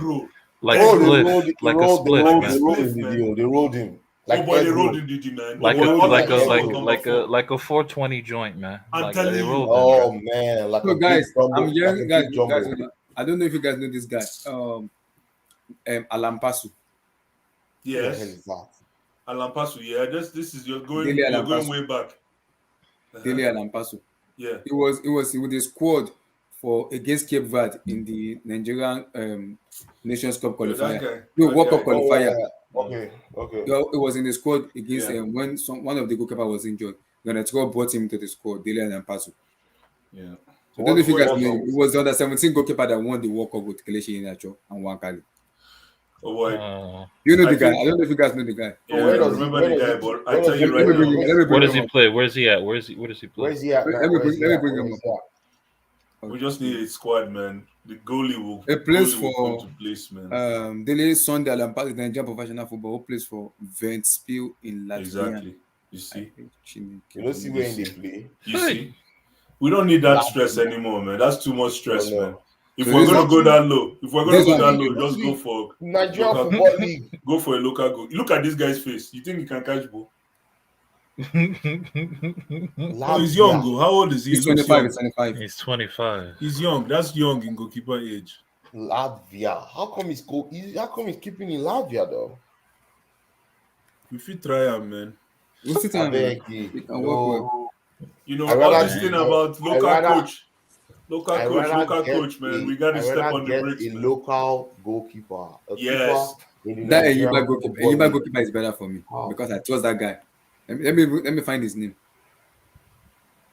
roll. Like a split. They rolled him. Like they rolled Ndidi, man. Like a 420 joint, man. I'm telling you. Oh man, like so guys, I'm hearing guys. I don't know if you guys know this guy. Alampasu. Yes. Alampasu, yeah. This is you're going way back. Dele Alampasu. Yeah. It was with the squad against Cape Verde in the Nigerian Nations Cup qualifier. World Cup qualifier. Okay. It was in the squad against when one of the goalkeeper was injured. Then the brought him to the squad, Dele Alampasu. Yeah. I don't know if you guys know. It was the under 17 goalkeeper that won the World Cup with Kelechi Iheanacho and Wankali. Oh boy. You know the guy. I don't know if you guys know the guy. Yeah, I don't remember the guy, but I tell you right now. Where does he play? Where is he at? Where does he play? Where is he at? Let me bring him up. We just need a squad, man. The goalie will. He plays for for place, man. Dele Sunday Alampasu, the Nigerian professional football. Who plays for Ventspil in Latvia. Exactly. You see. You don't see where they play. You see. We don't need that stress anymore, man. That's too much stress, man. If we're gonna go that low, just go for Nigeria Football League. Go for a local goal. Look at this guy's face. You think he can catch ball? He's young. How old is he? He's 25. He's 25. He's young. That's young in goalkeeper age. Latvia. How come he's keeping in Latvia though? We fit try him, man. What's the time? You know, all this thing about local coach, man. We got to step on the brakes. A local goalkeeper. Yes. That Enyimba goalkeeper is better for me because I trust that guy. Let me find his name.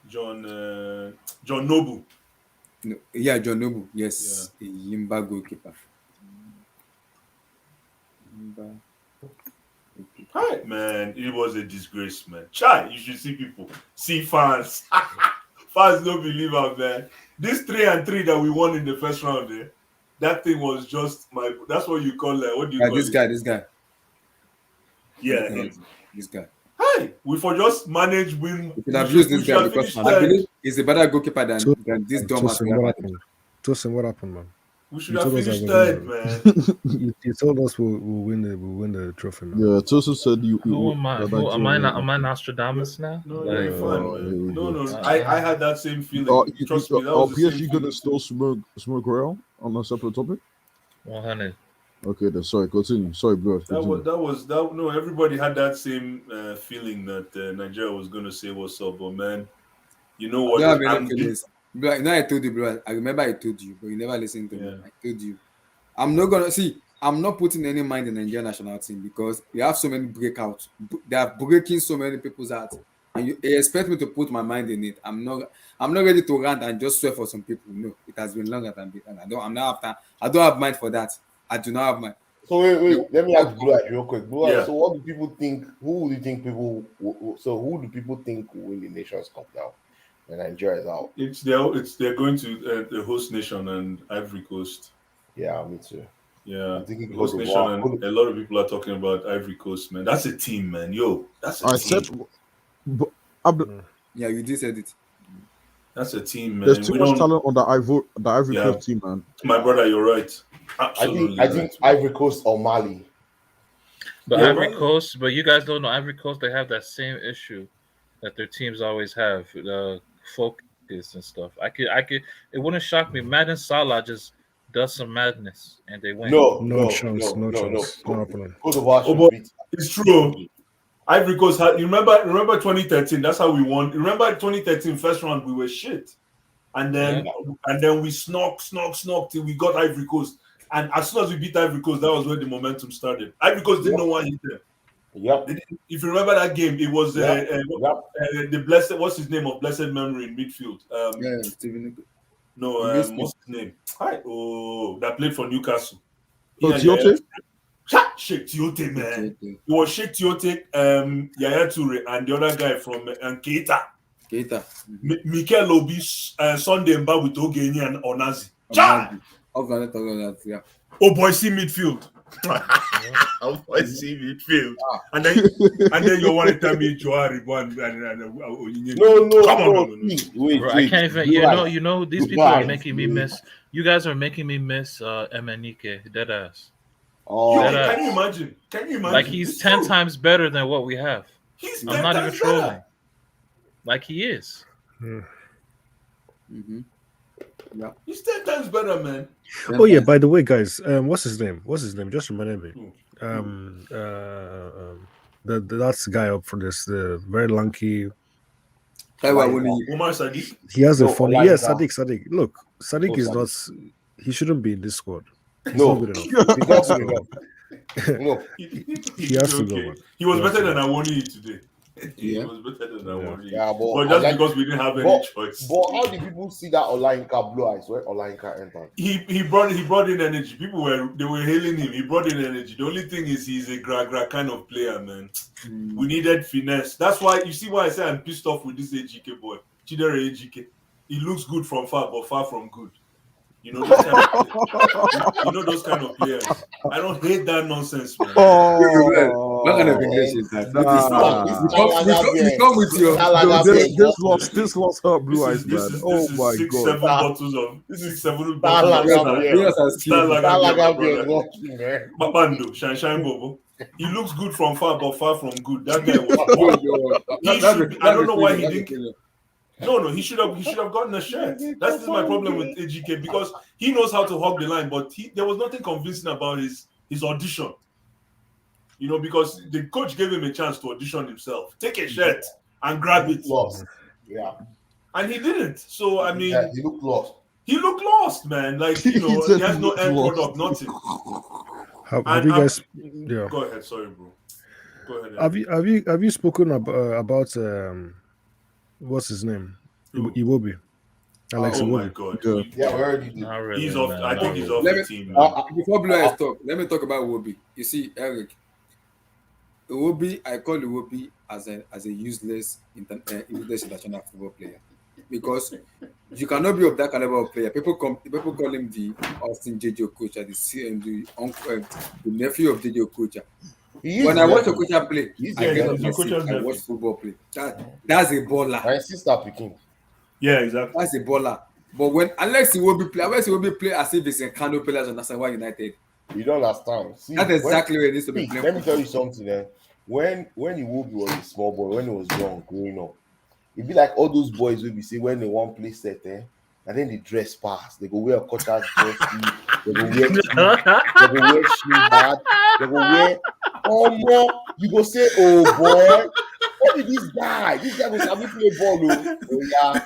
John Noble. No, yeah, John Noble. Yes, Enyimba goalkeeper. Hi, man. It was a disgrace, man. Chai, you should see fans. Fans don't believe us, man. This 3-3 that we won in the first round, that thing was just that's what you call what do you call this guy? Yeah, this guy. Hi, we for just manage win. We could have used this guy because I believe he's a better goalkeeper than this dumbass. Tosin, what happened, man? We should have finished third, man. You told us we'll win the trophy, man. Yeah, Tosin said you. Who am I? Am I Nostradamus now? No, you're fine, man. No. I had that same feeling. Trust me, that was the same PSG gonna still smoke Real on a separate topic? 100. Okay, then sorry. Continue. Sorry, bro. No. Everybody had that same feeling that Nigeria was gonna say what's up, but man, You know I what? don't have any I'm feelings. Bro, you know, I told you, bro. I remember I told you, but you never listened to me. Yeah. I told you. I'm not gonna see. I'm not putting any mind in the Nigerian national team because we have so many breakouts. They are breaking so many people's hearts, and you expect me to put my mind in it. I'm not. I'm not ready to rant and just swear for some people. No, it has been longer than that. And I don't. I'm not after. I don't have mind for that. I do not have mind. So wait, let me ask Blue Okay. Eyes real quick. Blue Eyes, Yeah. so what do people think? Who do you think people? So who do people think will win the Nations Cup now? When Nigeria is out. They're going to the host nation and Ivory Coast. Yeah, me too. Yeah, I'm thinking the Cote host nation, d'Ivoire. and a lot of people are talking about Ivory Coast, man. That's a team, man. Yo, that's a I team. said, but I'm, Yeah, you did said it. That's a team, there's man. too We much don't. talent on the Ivory Yeah. Coast team, man. My brother, you're right. I Absolutely think right. Ivory Coast or Mali. But Yeah, Ivory well- Coast, but you guys don't know Ivory Coast. They have that same issue that their teams always have, the focus and stuff. I could. It wouldn't shock me. Madden Salah just does some madness and they win. No chance. Not happening. Cote d'Ivoire Oh, should but beat. it's true. Ivory Coast had. You remember 2013? That's how we won. Remember 2013 first round we were shit, and then we snuck till we got Ivory Coast. And as soon as we beat Ivory Coast, that was where the momentum started. Ivory Coast didn't know what hit them. Yep. If you remember that game, it was Yep. the blessed. What's his name of blessed memory in midfield? Yeah, Steven. No, Missed what's his name? Hi, that played for Newcastle. Oh, Tiote? Sheikh Tiote, man. Okay. It was Sheikh Tiote, Yaya Toure, and the other guy from Keita. Keita. Mikel Obi, Sunday Mba with Ogeni and Onazi. Yeah. Oh boy, see midfield. Oh boy, see midfield. And then you want to tell me Johari one No. Come on, no. Wait, Bro, I can't even. You know, these people are Right. making me miss. You guys are making me miss Emenike, deadass. Oh, Yo, That can you imagine? Like he's It's 10 true. times better than what we have. He's I'm 10 not even times trolling. better. Like he is. Mm-hmm. Yeah. He's 10 times better, man. Oh yeah. By the way, guys, what's his name? Just reminded me. That's the guy up for this. The very lanky. Omar Sadiq. He has a No, funny. Olainika. Yes, Sadiq. Look, Sadiq is Sadiq. not. He shouldn't be in this squad. He's No. not good enough. He's not good enough. No. He has to go, man. He was He has better to than Awoni today. He Yeah. was better than Awoni. Yeah, But just because we didn't have any choice. But how did people see that Olainika Blue Eyes when Olainika entered? He brought in energy. People were hailing him. He brought in energy. The only thing is he's a gra kind of player, man. We needed finesse. That's why you see why I say I'm pissed off with this AGK boy. Chidera AGK. He looks good from far, but far from good. You know those kind of players. I don't hate that nonsense, man. What kind of English is that? You come with your This lost her Blue Eyes, man. This Oh is my 6, god. 7 bottles of 6, 7 Babando, Shine Bobo. He looks good from far, but far from good. That guy was. I don't know why he didn't. No, he should have gotten a shirt. That's my problem with AGK because he knows how to hog the line, but there was nothing convincing about his audition. You know, because the coach gave him a chance to audition himself. Take a shirt and grab it. Lost. Yeah. And he didn't. So I mean, He looked lost. He looked lost, man. Like, you know, he has no end product, nothing. Have you guys? Yeah. Go ahead, sorry, bro. Go ahead. Have you spoken about what's his name? Iwobi. Alex Oh Iwobi. my god. Yeah, we already did. Not really, He's off. man. I think he's off Let the me- team. Man. Before Blue Eyes talk, let me talk about Iwobi. You see, Eric, Iwobi, I call Iwobi as a useless international football player because you cannot be of that caliber of player. People call him the Austin JJ Okocha, the nephew of JJ Okocha. When I watch Okocha play, I get off my seat, I watch football play. That's a baller. My sister picking. Yeah, exactly. That's a baller. But when Alex Iwobi play as if it's a Kano players on Nassau United. You don't understand. See, That's exactly where it needs to be playing. let me tell you something. When Iwobi was a small boy, when he was young, growing up, it'd be like all those boys will be say when they want play set, and then they dress past. They go wear a Kocha's jersey. They go wear shoe hat. They go wear. Oh no! You go say, oh boy. What did this guy? This guy was having play ball. Oh yeah,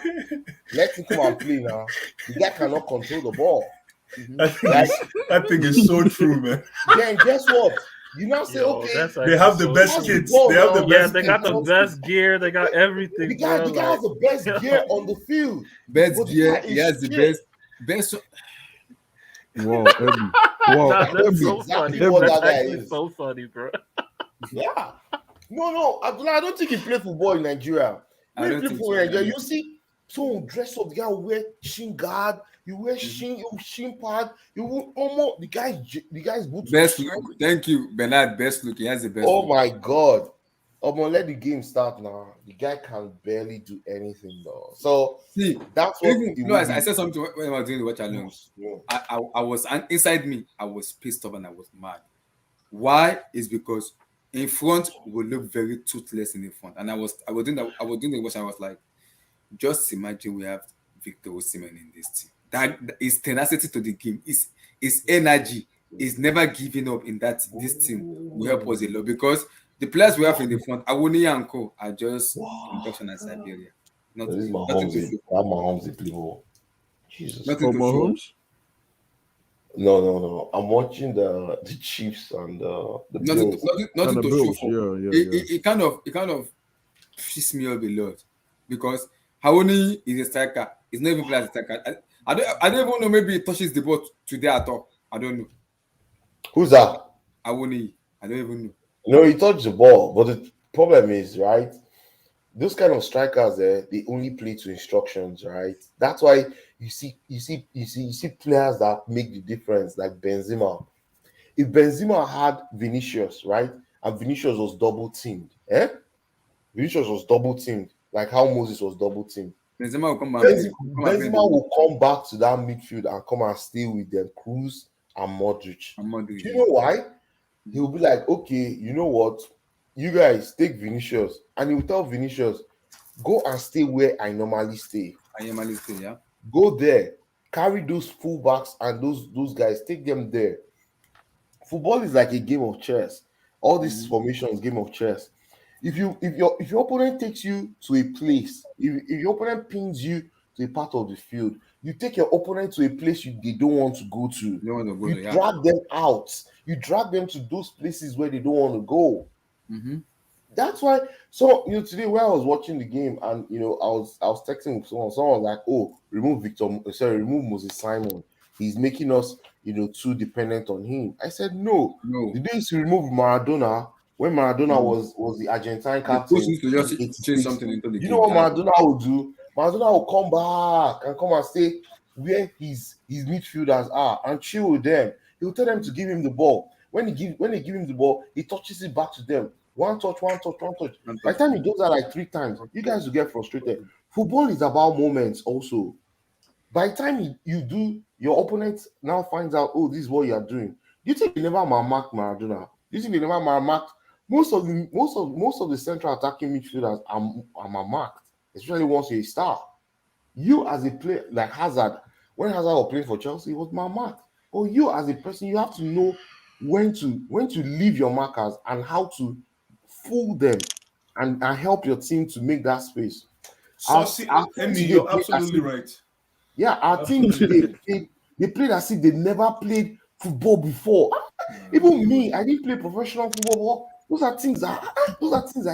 let him come and play now. The guy cannot control the ball. That thing is so true, man. Then guess what? You now say, Yo, okay, that's They have the so best That's true. the kids. ball They have the now. Yeah, best they got kids. the best gear. They got everything. the guy bro, has the best gear on the field. Best But the gear. guy He is has the shit. best. Wow, Ebby. Wow, Nah, that's Ebby. so exactly funny. what That's that guy actually is. so funny, bro. Yeah. No, Abdullah, I don't think he played football in Nigeria. I When he don't play think football so. in Nigeria, you see someone dress up, the guy will wear shin guard, you wear shin pad, you will almost the guy's boots. Best look. Thank you, Bernard. Best look. He has the best Oh look. my god. I'm gonna let the game start now. The guy can barely do anything though. So See, that's what even the no, I movie said something when I was doing the watch along. was. Yeah. I was inside me. I was pissed off and I was mad. Why? Is because in front we look very toothless in the front, and I was doing the watch. I was like, just imagine we have Victor Osimhen in this team. That is tenacity to the game. Is energy. Is never giving up in this team will help us a lot because the players we have in the front, Awoni and Co, are just induction and Siberia. This is Nothing to Mahomes. show. That Mahomes is play ball. Jesus. Nothing Oh, to show. Mahomes? No. I'm watching the Chiefs and the Bills. Nothing And the to show Bills. for. Yeah. It kind of pisses me off a lot because Haoni is a striker. He's not even playing as a striker. I don't even know. Maybe he touches the ball today at all. I don't know. Who's that? Haoni. I don't even know. No, he touched the ball, but the problem is, right? Those kind of strikers, they only play to instructions, right? That's why you see players that make the difference, like Benzema. If Benzema had Vinicius, right, and Vinicius was double teamed, Vinicius was double teamed, like how Moses was double teamed. Benzema will come Benzema will come back to that midfield and come and stay with them, Cruz and Modric. Do you know why? He will be like, okay, you know what? You guys take Vinicius, and he will tell Vinicius, go and stay where I normally stay. yeah. Go there, carry those fullbacks and those guys, take them there. Football is like a game of chess. All these formations, game of chess. If your opponent takes you to a place, if your opponent pins you to a part of the field, you take your opponent to a place they don't want to go to. You drag them out. You drag them to those places where they don't want to go. Mm-hmm. That's why. So today when I was watching the game, and I was texting with someone. Someone was like, "Oh, remove Moses Simon. He's making us, too dependent on him." I said, "No. The days to remove Maradona, when Maradona was the Argentine captain, something into the you know what Maradona will do? Maradona will come back and come and stay where his midfielders are and chill with them. He will tell them to give him the ball. When they give him the ball, he touches it back to them. One touch. By the time he does that like 3 times, you guys will get frustrated. Football is about moments also. By the time you do, your opponent now finds out, oh, this is what you are doing. Do you think they never marked Maradona? Do you think they never marked most of the central attacking midfielders are marked, especially once you're a star. You as a player like Hazard, when Hazard was playing for Chelsea, he was marked. Or you as a person, you have to know when to leave your markers and how to fool them and help your team to make that space. Emmy, you're absolutely right. Yeah, our team today they played as if they never played football before. Even me, I didn't play professional football. Those are things I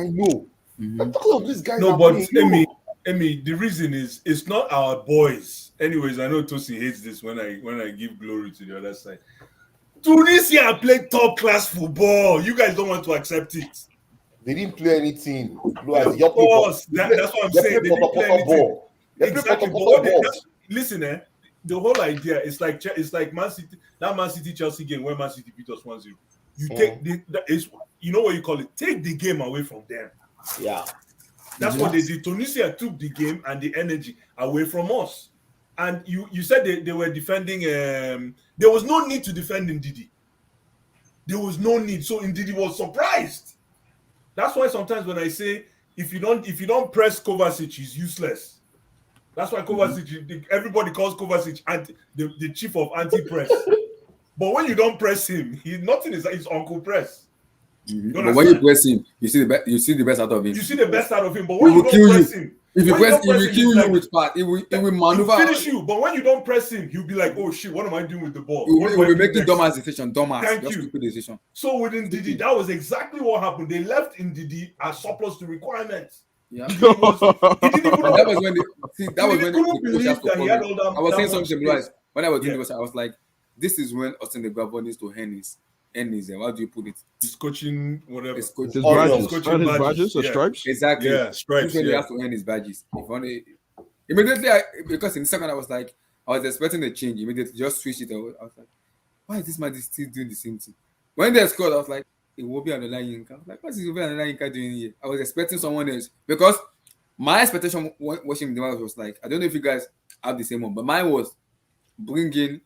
know. I'm talking about these guys. No, but Emmy, the reason is it's not our boys. Anyways, I know Tosi hates this when I give glory to the other side. Tunisia played top class football. You guys don't want to accept it. They didn't play anything. Of course, that's what I'm saying. They didn't play anything. Exactly. Listen, the whole idea is like Man City. That Man City Chelsea game where Man City beat us 1-0. You take you know what you call it? Take the game away from them. Yeah. That's what they did. Tunisia took the game and the energy away from us. And you said they were defending. There was no need to defend Ndidi. There was no need. So Ndidi was surprised. That's why sometimes when I say if you don't press Kovacic, he's useless. That's why Kovacic, everybody calls Kovacic the chief of anti-press. But when you don't press him, nothing is his uncle press. You But when you understand? press him, you see the best out of him. You see the best out of him, but He when you will don't kill press you. him, If you when you press, don't he will press him, kill he's you like, with pass. He will he'll maneuver. finish you. But when you don't press him, he'll be like, oh shit, what am I doing with the ball? He What will, do he I will do make you next? dumbass decision. Dumbass. Thank Just you. stupid decision. So with Ndidi, that was exactly what happened. They left Ndidi as surplus to requirements. Yeah. He didn't even And that know. was when He couldn't the coach has believe to that he come had in. all that. I was that saying much something space. right when I was doing Yeah. this. I was like, this is when Austin the Grabber needs to end his. How do you put it? He's coaching whatever. His coach. His Oh, no. badges, Coaching not his badges, badges, the yeah. stripes. Exactly. Yeah, This stripes. is when he Yeah. has to earn his badges. If only immediately, because in the second I was expecting a change. Immediately, just switch it. I was like, why is this man still doing the same thing? When they scored, I was like, it will be another Yinka. I was like, what is another Yinka doing here? I was expecting someone else because my expectation watching the match was like, I don't know if you guys have the same one, but mine was bringing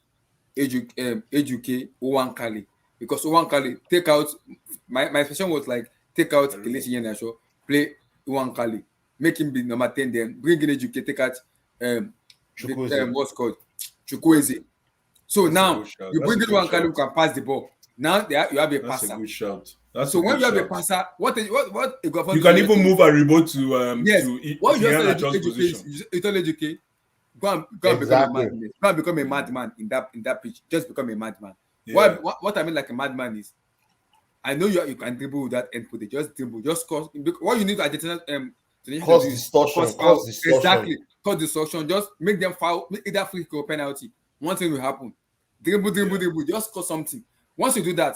Ejuke Owankali because Owankali take out my expectation was like take out Kelechi Iheanacho, play Owankali, make him be number 10, then bring in Ejuke, take out Chukwueze. what's called Chukwueze. So That's a now good shout. you That's bring a in good Owankali who shout. can pass the ball. Now you have a That's a passer. good shout. That's So a when good you have a shout. passer, what You can even move Aribo to yes. What you just Iheanacho's educate, position. you tell educate, go and become a Exactly. madman. Go and become a madman in that pitch. Just become a madman. Yeah. What I mean like a madman is, I know you can dribble with that end footage. Just dribble, just cause. What you need to Argentina to Cause do is distortion. cause foul. Cause distortion. Exactly, cause distortion. Just make them foul. Make either free kick or penalty. One thing will happen. Dribble, dribble. Just cause something. Once you do that,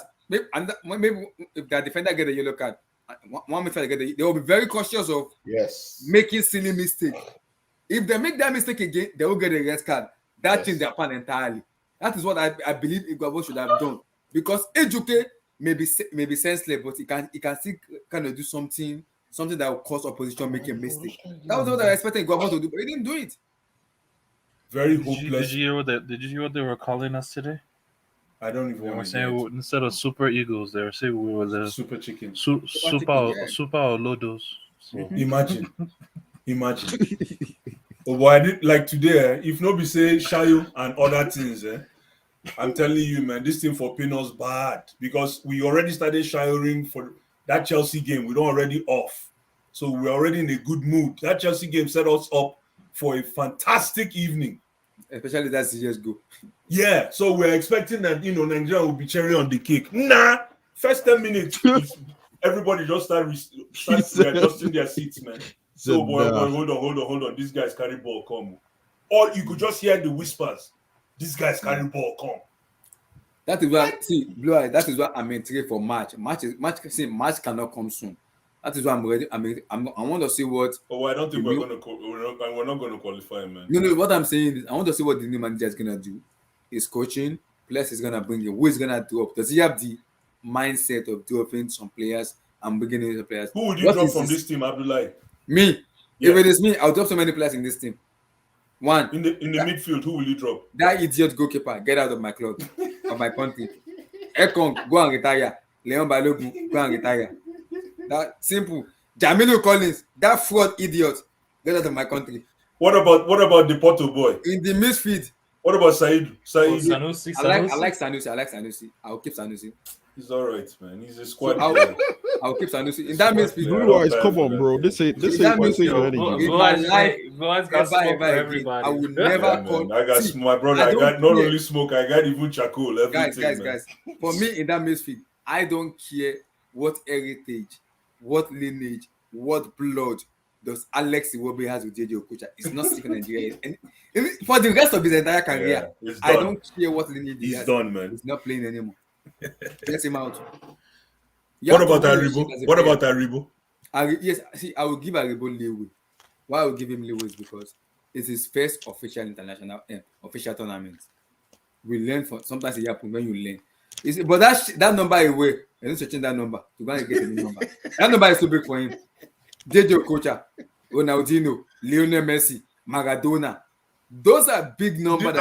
maybe if the defender get a yellow card, one midfielder get they will be very cautious of Yes. making silly mistake. If they make that mistake again, they will get a red card. That change their plan entirely. That is what I believe Igabo should have done. Because Ejuke may be senseless, but he can still kind of do something that will cause opposition make a mistake. That was what I expected Igabo to do, but he didn't do it. Very Did hopeless. you hear what they were calling us today? I don't even They were want to saying instead of Super Eagles, they were saying we were the super chicken. Super yeah. Super Olodos. So Imagine. Oh, boy, I did like today. If nobody say Shayo and other things, I'm telling you, man, this thing for Pinos bad because we already started shiring for that Chelsea game. We don't already off, so we're already in a good mood. That Chelsea game set us up for a fantastic evening. Especially that serious goal. Yeah, so we're expecting that Nigeria will be cherry on the cake. Nah, first 10 minutes, everybody just start readjusting their seats, man. So boy, hold on. These guys carry ball, come. Or you could just hear the whispers. These guys carry ball, come. That is why Blue Eye. That is why I'm intrigued for March. March cannot come soon. That is why I'm ready. I want to see what. Oh, I don't think we're not going to qualify, man. No. What I'm saying is, I want to see what the new manager is gonna do. His coaching, plus he's gonna bring in. Who is gonna drop? Does he have the mindset of dropping some players and bringing in the players? Who would you drop from this team, Abdullahi? Me. Yeah. If it is me, I'll drop so many players in this team. One. In the midfield, who will you drop? That idiot goalkeeper, get out of my club, of my country. Ekong, go and retire. Leon Balogun, go and retire. That simple. Jamilu Collins, that fraud idiot, get out of my country. What about the Porto boy? In the midfield. What about Said? Sanusi. I like Sanusi. I'll keep Sanusi. He's all right, man. He's a squad. I'll keep Sanusi. In that midfield. Blue Eyes, come on, bro. This ain't my thing or anything. In my life, got smoke for everybody. I will never call. I got my brother. I got not only smoke, I got even charcoal. Everything, Guys. For me, in that midfield, I don't care what heritage, what lineage, what blood does Alex Iwobi has with JJ Okocha. It's not sticking Nigeria. And for the rest of his entire career, I don't care what lineage he has. He's done, man. He's not playing anymore. Let him out. What about Aribo? Yes, see, I will give Aribo leeway. Why I will give him leeway is because it's his first official international official tournament. We learn from sometimes it happens when you learn. But that number away, you're not searching that number to go and get a new number. That number is too big for him. JJ Okocha, Ronaldinho, Lionel Messi, Maradona. Those are big numbers.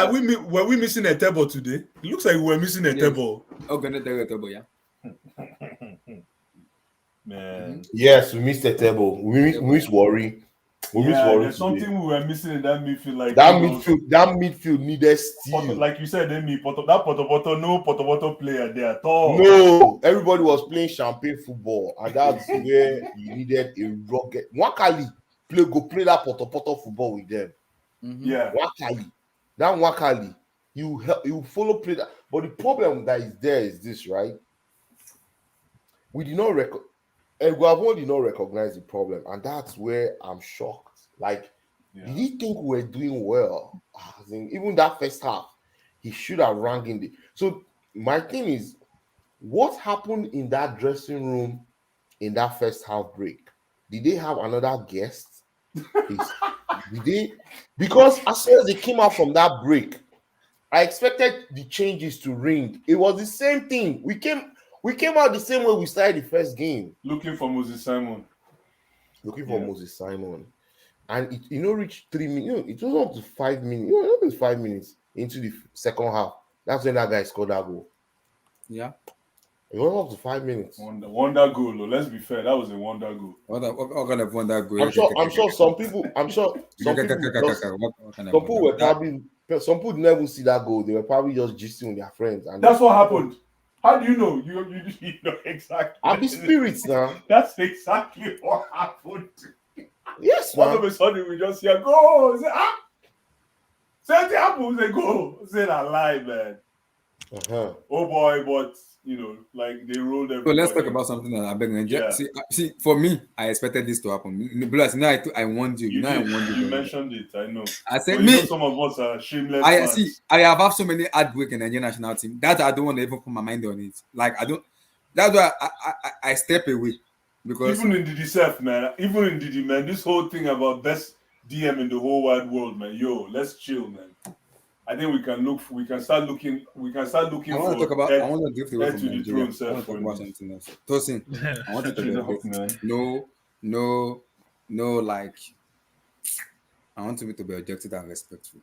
Were we missing a table today? It looks like we were missing a table. Oh, gonna tell you a table, yeah. Man. Yes, we missed the table. We missed Worry. We miss Yeah, Warren there's today. something we were missing in that midfield. Like That midfield needed steel. like you said, that no Potopoto player there at all. No, everybody was playing champagne football, and that's where you needed a rocket. Wakali go play that poto football with them. Yeah, Wakali, that Wakali, you follow play that. But the problem that is there is this, right? We did not Eguavon did not recognize the problem, and that's where I'm shocked. Like, did he think we were doing well? Even that first half, he should have rang in the. So my thing is, what happened in that dressing room in that first half break? Did they have another guest? Did they? Because as soon as they came out from that break, I expected the changes to ring. It was the same thing. We came out the same way we started the first game. looking for Moses Simon. Moses Simon. And it reached 3 minutes. It was up to 5 minutes. It was 5 minutes into the second half. That's when that guy scored that goal. Yeah. It was up to 5 minutes. Wonder goal. Let's be fair. That was a wonder goal. What kind of wonder goal? I'm sure some people never see that goal. They were probably just gisting with their friends. And that's what happened. How do you know? You know exactly. I'm the spirits now. That's exactly what happened. Yes, All man. of a sudden we just hear go. Say, something happens. They go. Say that lie, man. Oh boy, but like they rolled everybody. So let's talk about something that I beg Nigeria. See, for me, I expected this to happen. Plus, now I warned you. You mentioned it. I know. I said some of us are shameless. I have had so many heartbreak in the Nigerian national team that I don't want to even put my mind on it. Like I don't. That's why I step away because even in the DCF, man. Even in the man, this whole thing about best DM in the whole wide world, man. Yo, let's chill, man. I think we can start looking. I want to talk about. I want to drift away from Nigeria. I want to talk about something else. Tosin, I want to talk about no, like I want to be objective and respectful.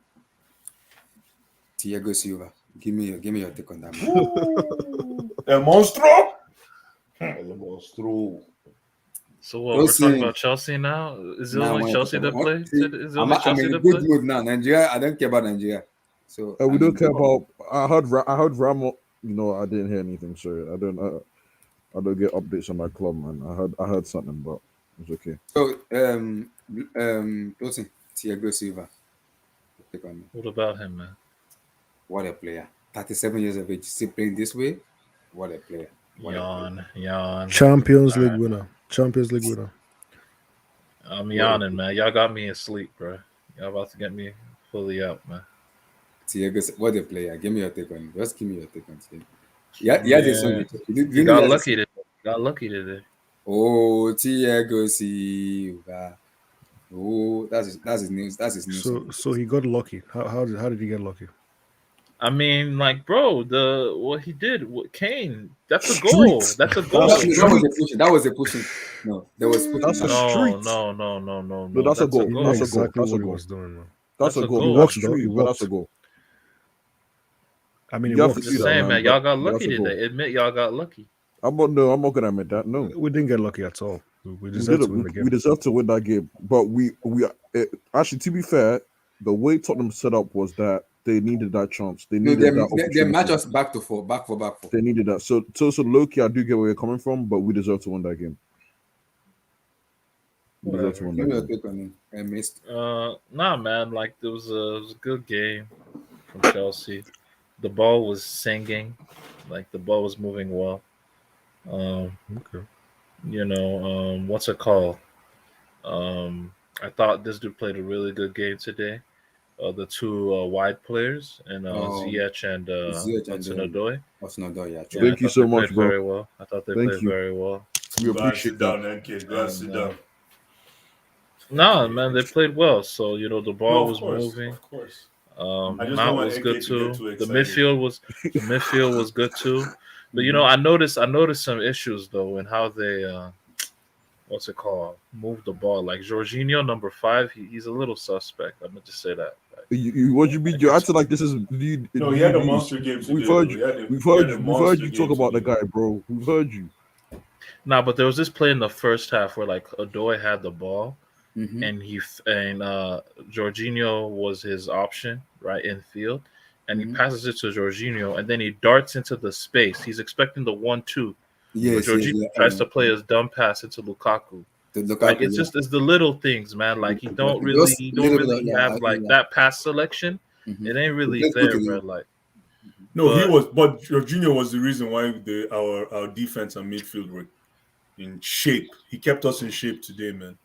Thiago Silva, give me your take on that. El monstro. So what? We're talking about Chelsea now. Is it only Chelsea that play? Is it only Chelsea that play? I'm in a good mood now. Nigeria. I don't care about Nigeria. So we don't care about. I heard Ramo. I didn't hear anything. Sorry, I don't get updates on my club, man. I heard something, but it's okay. So Thiago Silva. What about him, man? What a player! 37 years of age, still playing this way. What a player! Yawn. Champions League winner. I'm yawning, man. Y'all got me asleep, bro. Y'all about to get me fully out, man. Thiago, what a player! Give me your take on it. Just give me your take on it. Yeah. You got lucky today. Got lucky today. Oh, Thiago Silva. Oh, that's his news. That's his news. So he got lucky. How did he get lucky? I mean, like, bro, what he did, Kane. That's a goal. That's a goal. That was a pushing. No, there was pushing. That's a street. No. That's a goal. That's exactly what he was doing, man. That's a goal. He walks. That's a goal. I mean, you it have to works. see that, man. Y'all got lucky today. Admit y'all got lucky. I'm not gonna admit that. No, we didn't get lucky at all. We deserved to win the game. We deserved to win that game, but actually, to be fair, the way Tottenham set up was that they needed that chance. They needed that opportunity. They match us back for back. They needed that. So low-key, I do get where you're coming from, but we deserve to win that game. Nah, man. Like it was a good game from Chelsea. The ball was singing, like the ball was moving well. Okay. What's it called? I thought this dude played a really good game today. The two wide players and Ziyech and Hudson-Odoi. Yeah. Thank you so much, bro. Very well. I thought they played very well. We appreciate that. Sit down. No, man, they played well. So the ball was moving. Of course. Mount was good too. The midfield was good too. But I noticed some issues though in how they move the ball. Like Jorginho, number 5, he's a little suspect. I'm gonna just say that. What you mean? You're acting like this is. No, he had a monster game. We've heard you talk about the guy, bro. We've heard you. Nah, but there was this play in the first half where like Odoi had the ball, and Jorginho was his option right in field, and he passes it to Jorginho, and then he darts into the space. He's expecting the 1-2, but Yes, yes, Jorginho yeah. tries to play his dumb pass into Lukaku. The Like Lukaku, it's the little things, man. Like he don't Just little bit really of, have like that pass selection. It ain't really plays good there, today. bro. Like No, he But- was, but Jorginho was the reason why our defense and midfield were in shape. He kept us in shape today, man.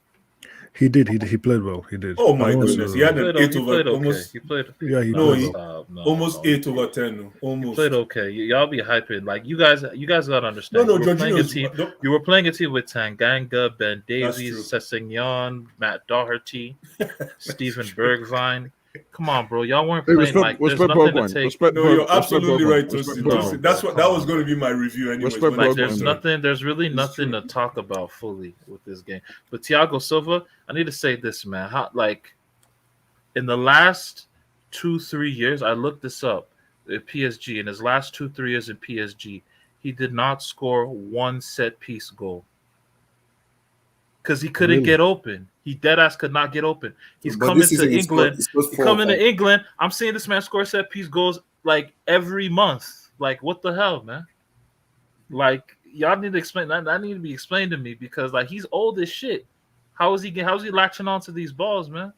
He did. He played well. He did. Oh my And also- goodness, he had an 8 he over played okay. almost. He played. Yeah, he No, played he- well. Almost 8 over 10. No, He almost. played okay. Y'all be hyping. Like you guys gotta understand. No, you were playing a Jorginho's. team. No, You were playing a team with Tanganga, Ben That's Davies, true. Sessegnon, Matt Doherty, Stephen Bergvine. Come on, bro. Y'all weren't Hey, playing like there's respect nothing to Bergwijn. take. Respect no, Berg- you're respect absolutely Bergwijn. right, Respect Toasty. Bergwijn. That's Come that was on, going to be my review, anyways. Respect when Like it Bergwijn. comes there's to- nothing. There's really It's nothing true. to talk about fully with this game. But Thiago Silva, I need to say this, man. Like in the last 2-3 years, I looked this up at PSG. In his last 2-3 years in PSG, he did not score one set piece goal because he couldn't Really? get open. He dead ass could not get open. He's But coming this to season he England. he scores He 4 or coming 5. to England. I'm seeing this man score set piece goals like every month. Like what the hell, man? Like y'all need to explain that. That need to be explained to me because like he's old as shit. How's he latching onto these balls, man?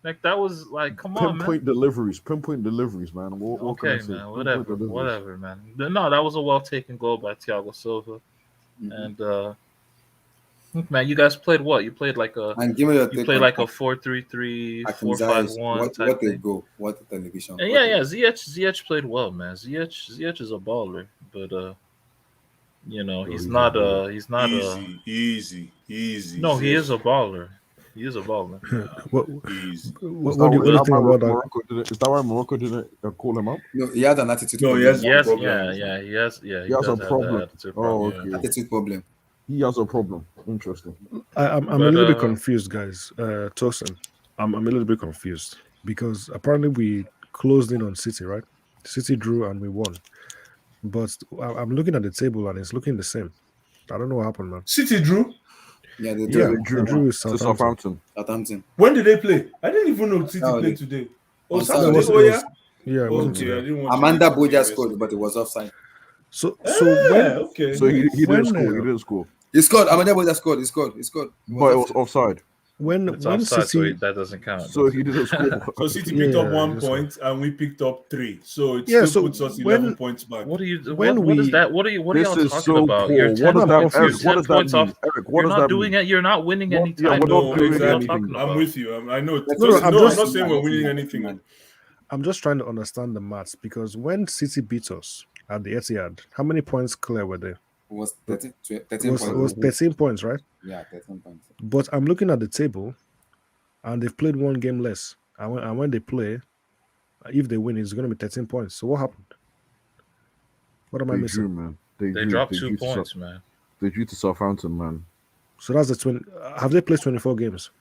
Like that was like, come on, man. Pinpoint deliveries, man. What can I Okay, say? man. Pinpoint deliveries. Whatever, man. No, that was a well taken goal by Thiago Silva. And man, you guys played what? You played like a And give me your you take played on like a 4-3-3, Hakim 4-5-1 Ziyech. type What a thing. goal. What a television. And What yeah, a- Ziyech played well, man. Ziyech is a baller, but he's he's not a Easy. no, he is a baller. He is a baller. What, Easy. what do you think about that? Is that why Morocco didn't call him out? No, he had an attitude No, problem. he has Yes, problem. he has He has does a have that problem. attitude Oh, problem, okay. yeah. Attitude problem. He has a problem. Interesting. I'm a But, little bit confused, guys. Tosin, I'm a little bit confused because apparently we closed in on City, right? City drew and we won. But I'm looking at the table and it's looking the same. I don't know what happened, man. City drew. Yeah, they Yeah, drew. drew with To Southampton. Southampton. Southampton. When did they play? I didn't even know City Saturday. played today. Oh, On Saturday. Saturday. Oh, yeah. Yeah, it wasn't Okay, I today. didn't watch Amanda it. Boja scored, but it was offside. So Yeah, okay. So he didn't When, score. uh, He didn't score. He scored. Amanda Boja scored. He scored. But it was offside. when It's offside, so City that doesn't count. So he didn't score. So City picked up Yeah, 1 that's point and we picked up 3. So it Yeah, still so puts us when- 11 points back. What are you? When What is we- that? What are y'all This talking is so about? poor. You're What 10 does that? points, Eric, you're what 10 does that points mean? off. Eric, what You're does not that doing mean? it. You're not winning any Yeah, time. we're not No, doing What are y'all exactly. talking I'm about? with you. I know. No, I'm I'm just- not saying we're winning anything. I'm just trying to understand the maths because when City beat us at the Etihad, how many points clear were they? It was 13 It was points. 13 points, right? Yeah, 13 points. But I'm looking at the table, and they've played one game less. And when they play, if they win, it's going to be 13 points. So what happened? What am I They missing? drew, man. They drew. dropped They 2 drew to points, man. They drew to Southampton, man. So that's the 20. Have they played 24 games?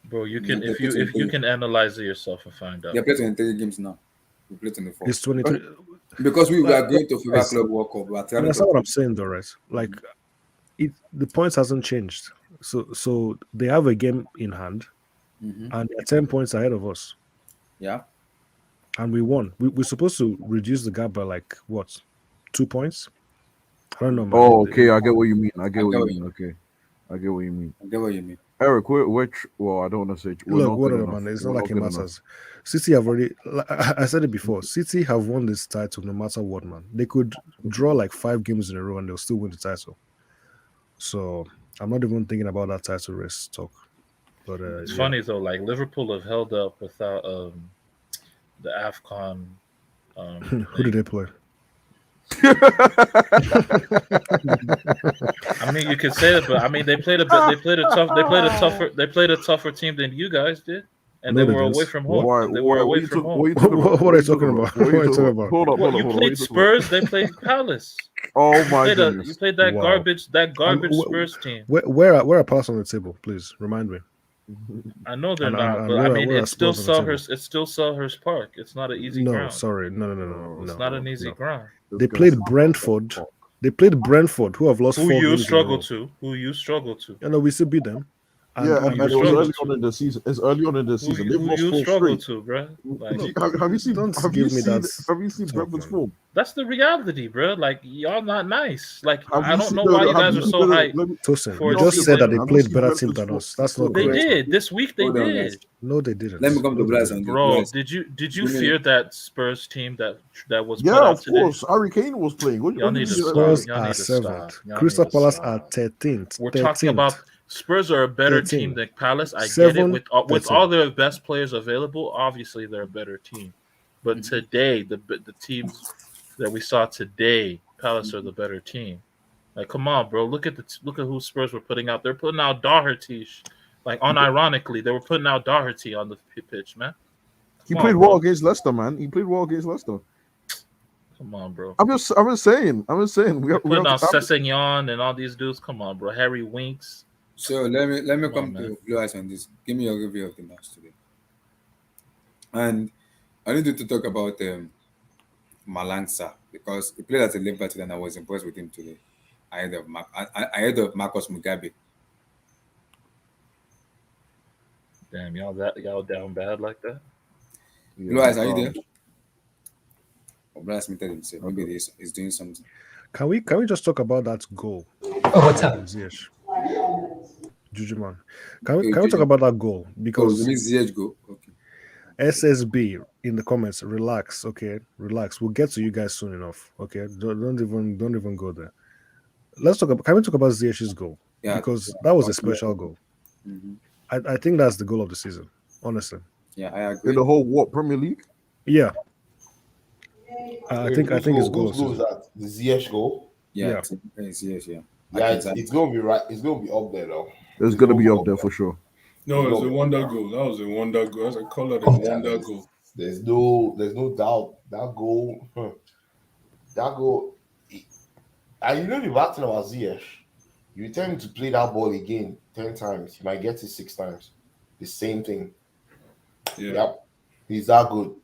Bro, you can Yeah, if you they can analyze it yourself and find out. They played 23 games now. We played 24. It's 23. Because we were going to FIFA Yes. Club World Cup. We are You trying understand to- what I'm saying, though, right? Like, the points hasn't changed. So they have a game in hand, Mhm. and they're 10 points ahead of us, Yeah. and we won. We're supposed to reduce the gap by like what, 2 points? I don't know, man. Oh, okay. I get what you mean. I get I what get you what mean. Okay, I get what you mean. I get what you mean. Eric, which? Well, I don't want to say. We're Look, not whatever, good enough. man. It's We're not like it good enough. matters. City have already. I said it before. City have won this title no matter what, man. They could draw like 5 games in a row and they'll still win the title. So I'm not even thinking about that title race talk. But It's yeah. funny though, like Liverpool have held up without the Afcon. Who did they play? I mean, you could say that, but I mean, they played a tougher team than you guys did, and No, they they were didn't. away from home. Why? They were What away you from talk- home. what you talking about? What are you talking about? What What are you talking about? Hold up, What, hold you up, hold up. played Spurs, they played Palace. Oh my You goodness! played that Wow. garbage wh- Spurs team. Where are Palace on the table? Please remind me. I know they're and- not, and but I where- mean, where are it's still Spurs on the Selhurst. It's still Selhurst Park. It's not an easy No, ground. sorry, no. It's no. not an easy no. ground. This They guy's played so Brentford. fucking They played Brentford, who have lost Who 4 you games struggle in a row. to? Who you struggle to? You know, we still beat them. Yeah, and you it was struggle early to. on in the season. It's early on in the season. They've Who lost you 4 struggle straight. to, bro? Like Have you seen? Don't Have give you me seen? that Have you seen talk, Brentford's man. form? that's the reality, bro. Like y'all not nice. Like Have I you don't seen? know No, why no, you guys are so hyped let me Tosin, for you a just team said that like they have you played seen better team Brentford's than form? us. That's not So, they correct. did this week. They hold on, did. guys. No, they didn't. Let me come No, to they Blas didn't. on this. Bro, Blas, did you give me- fear that Spurs team that was put Yeah, out of today? course. Harry Kane was playing. What Y'all do you need to mean? stop. Spurs Y'all are need to seventh. stop. Y'all Crystal need to Palace stop. are 13th. We're talking about Spurs are a better team 13. than Palace. I get it. 7, With 13. all their best players available, obviously they're a better team. But Mhm. today, the teams that we saw today, Palace are the better team. Like, come on, bro. Look at who Spurs were putting out. They're putting out Doherty. Like, unironically, they were putting out Doherty on the pitch, man. He Come played on, well bro. against Leicester, man. He played well against Leicester. Come on, bro. I'm just saying. We They're have putting to. out Sessegnon and all these dudes. Come on, bro. Harry Winks. So let me Come come on, man. to Blue Eyes on this. Give me your review of the match today. And I need you to talk about Malansa because he played at a left back today and I was impressed with him today. Ahead of Marcus Mugabe. Damn, y'all down bad like that? Blue Eyes, are you there? um, Or Blas muted himself. Maybe he's doing something. Can we just talk about that goal? Oh, what's up? Ziyech. Juju man. Can we Juju. talk about that goal? Oh, Because you mean Ziyech go? Okay. SSB in the comments, relax, okay? Relax. We'll get to you guys soon enough. Okay. Don't even go there. Can we talk about Ziyech's goal? Yeah. Because that was a special goal. Mhm. I think that's the goal of the season, honestly. Yeah, I agree. in the whole Premier League. Yeah. I think it's goal of Whose goal season. is that? The Ziyech goal. Yeah, Yeah. Ziyech, yeah. Yeah, it's gonna be right. It's gonna be up there though. It's gonna be up there for sure. No, it was a wonder goal. That was a wonder goal. That's a call it a wonder goal. There's no doubt that goal. That goal. And you know the bad thing about Ziyech, you tell him to play that ball again 10 times, he might get it 6 times. The same thing. Yeah, Yep, he's that good.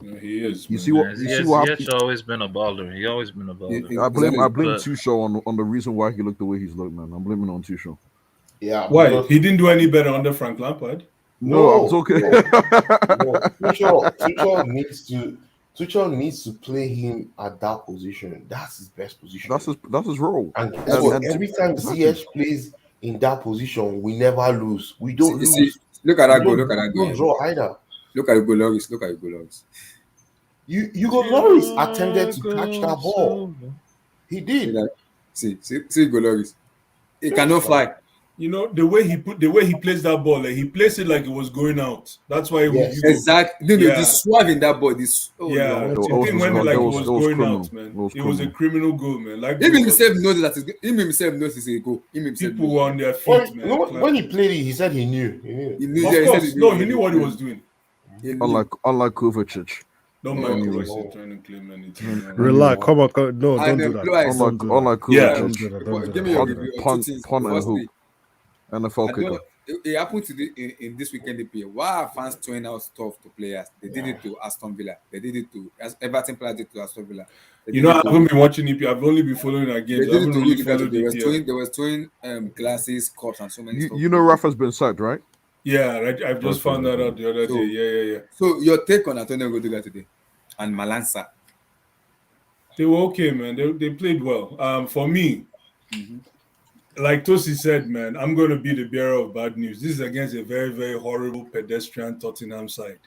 yeah, he is. You man. see what? Man, You see what? Ziyech always been a baller. He always been a baller. I blame But- Tuchel on the reason why he looked the way he's looked, man. I'm blaming it on Tuchel. Yeah. Why? because- He didn't do any better under Frank Lampard. No, I'm talking. No, Tuchel needs to play him at that position. That's his best position. That's his role. And guess what? and- Every time Ziyech plays in that position, we never lose. We don't See, lose. look at that We goal. don't- Look at that we don't goal. draw either. Look at the goal, Loris. Look at the goal, Loris. Hugo Lloris attempted to catch that ball. He See did. that? See goal, Loris. He cannot fly. You know the way he plays that ball, like he plays it like it was going out. That's why Yes. Exactly. No, Yeah. the suave in that ball. yeah, It the was- thing went it like it was was going criminal. out, man. It was It was a criminal. criminal goal, man. Like Him himself knows that him himself knows it's a goal. Him himself people knows. were on their When, feet, man. when he played it, he said he knew. He knew. He knew, Of yeah, he course, said no, he knew what he was doing. He knew. Unlike Kovacic. Don't No, mind no. Kovacic trying to claim anything. man. Relax. Come on. No, And don't do then that. Blue Eyes- Don't do that. Unlike Yeah. Don't Kovacic. do that. Don't do Give me your that. review on Pun- two things. pun and Firstly, hook. NFL I kicker. don't, it happened in this weekend EPL. Why are fans throwing out stuff to players? They did it to Aston Villa. They did it to Everton players did it to Aston Villa. They You did know, it I to- haven't been watching EP. I've only been following our they games. I did it haven't to really Rudiger. followed They EPL. were throwing glasses, cups, and so many stuff. You know Rafa's been sacked, right? Yeah, I've just found that out the other So- day. Yeah. So your take on Antonio Rudiger today and Malansa? They were okay, man. They played well. For me, Mhm. like Tosi said, man, I'm going to be the bearer of bad news. This is against a very, very horrible pedestrian Tottenham side.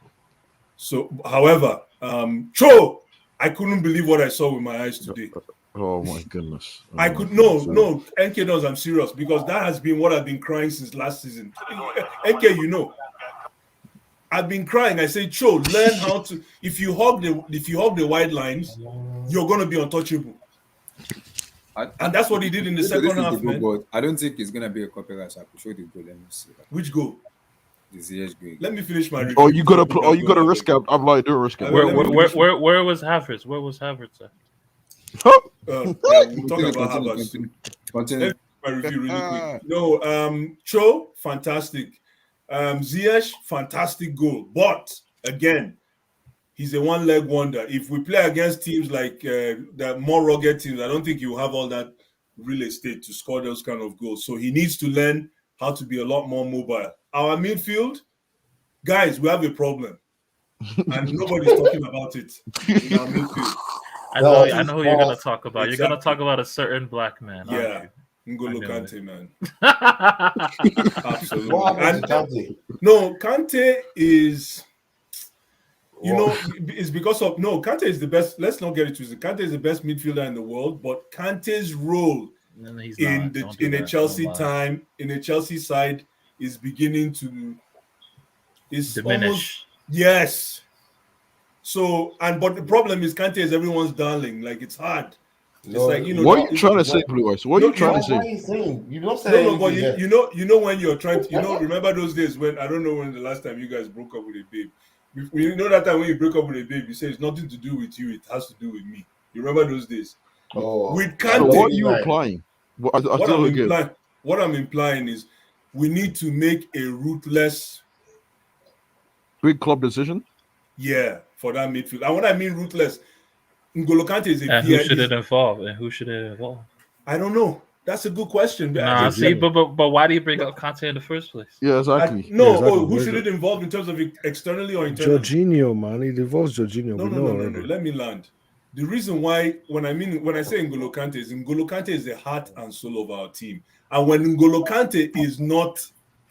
So, however, I couldn't believe what I saw with my eyes today. Oh my goodness. I could no, NK knows I'm serious because that has been what I've been crying since last season. NK, you know, I've been crying. I say, learn how to. If you hug the wide lines, you're going to be untouchable. And that's what he did in the second half, man. But I don't think it's gonna be a copyright. So I could show the goal. Let me see. Which goal? The Ziyech goal. Let me finish my review. Oh, you gotta risk it. I'm like, do risk it. Where- Where was Havertz? Where was Havertz at? We'll talk about Havertz soon. Continue. My review really quick. No, Cho, fantastic. Ziyech, fantastic goal. But again, he's a one-leg wonder. If we play against teams like the more rugged teams, I don't think you have all that real estate to score those kind of goals. So he needs to learn how to be a lot more mobile. Our midfield, guys, we have a problem. And nobody's talking about it in our midfield. I know who you're gonna talk about. You're gonna talk about a certain black man. Yeah, N'Golo Kante, man. What Absolutely. happened to Kante? No, Kante is, it's because of Kante is the best. Let's not get it twisted. Kante is the best midfielder in the world, but Kante's role in the Chelsea side is beginning to diminish. Almost, yes. So but the problem is Kante is everyone's darling. Like it's hard. It's like What are you trying to say, Blue Eyes? What are you trying to say? What are you saying? You don't say No, but you know when you're trying to, remember those days when, I don't know when the last time you guys broke up with a babe. You know that time when you break up with a babe, you say it's nothing to do with you, it has to do with me. You remember those days? Oh, With So Kante, what are you implying? what I'm implying is we need to make a ruthless Big club decision? for that midfield. And when I mean ruthless, N'Golo Kante is And who should it involve? I I don't know. That's a good question. Nah, see, but why do you bring up Kante in the first place? Yeah, exactly. Who should it involve in terms of externally or internally? Jorginho, man. It involves Jorginho. No. Let me land. The reason why, when I say N'Golo Kante is the heart and soul of our team. And when N'Golo Kante is not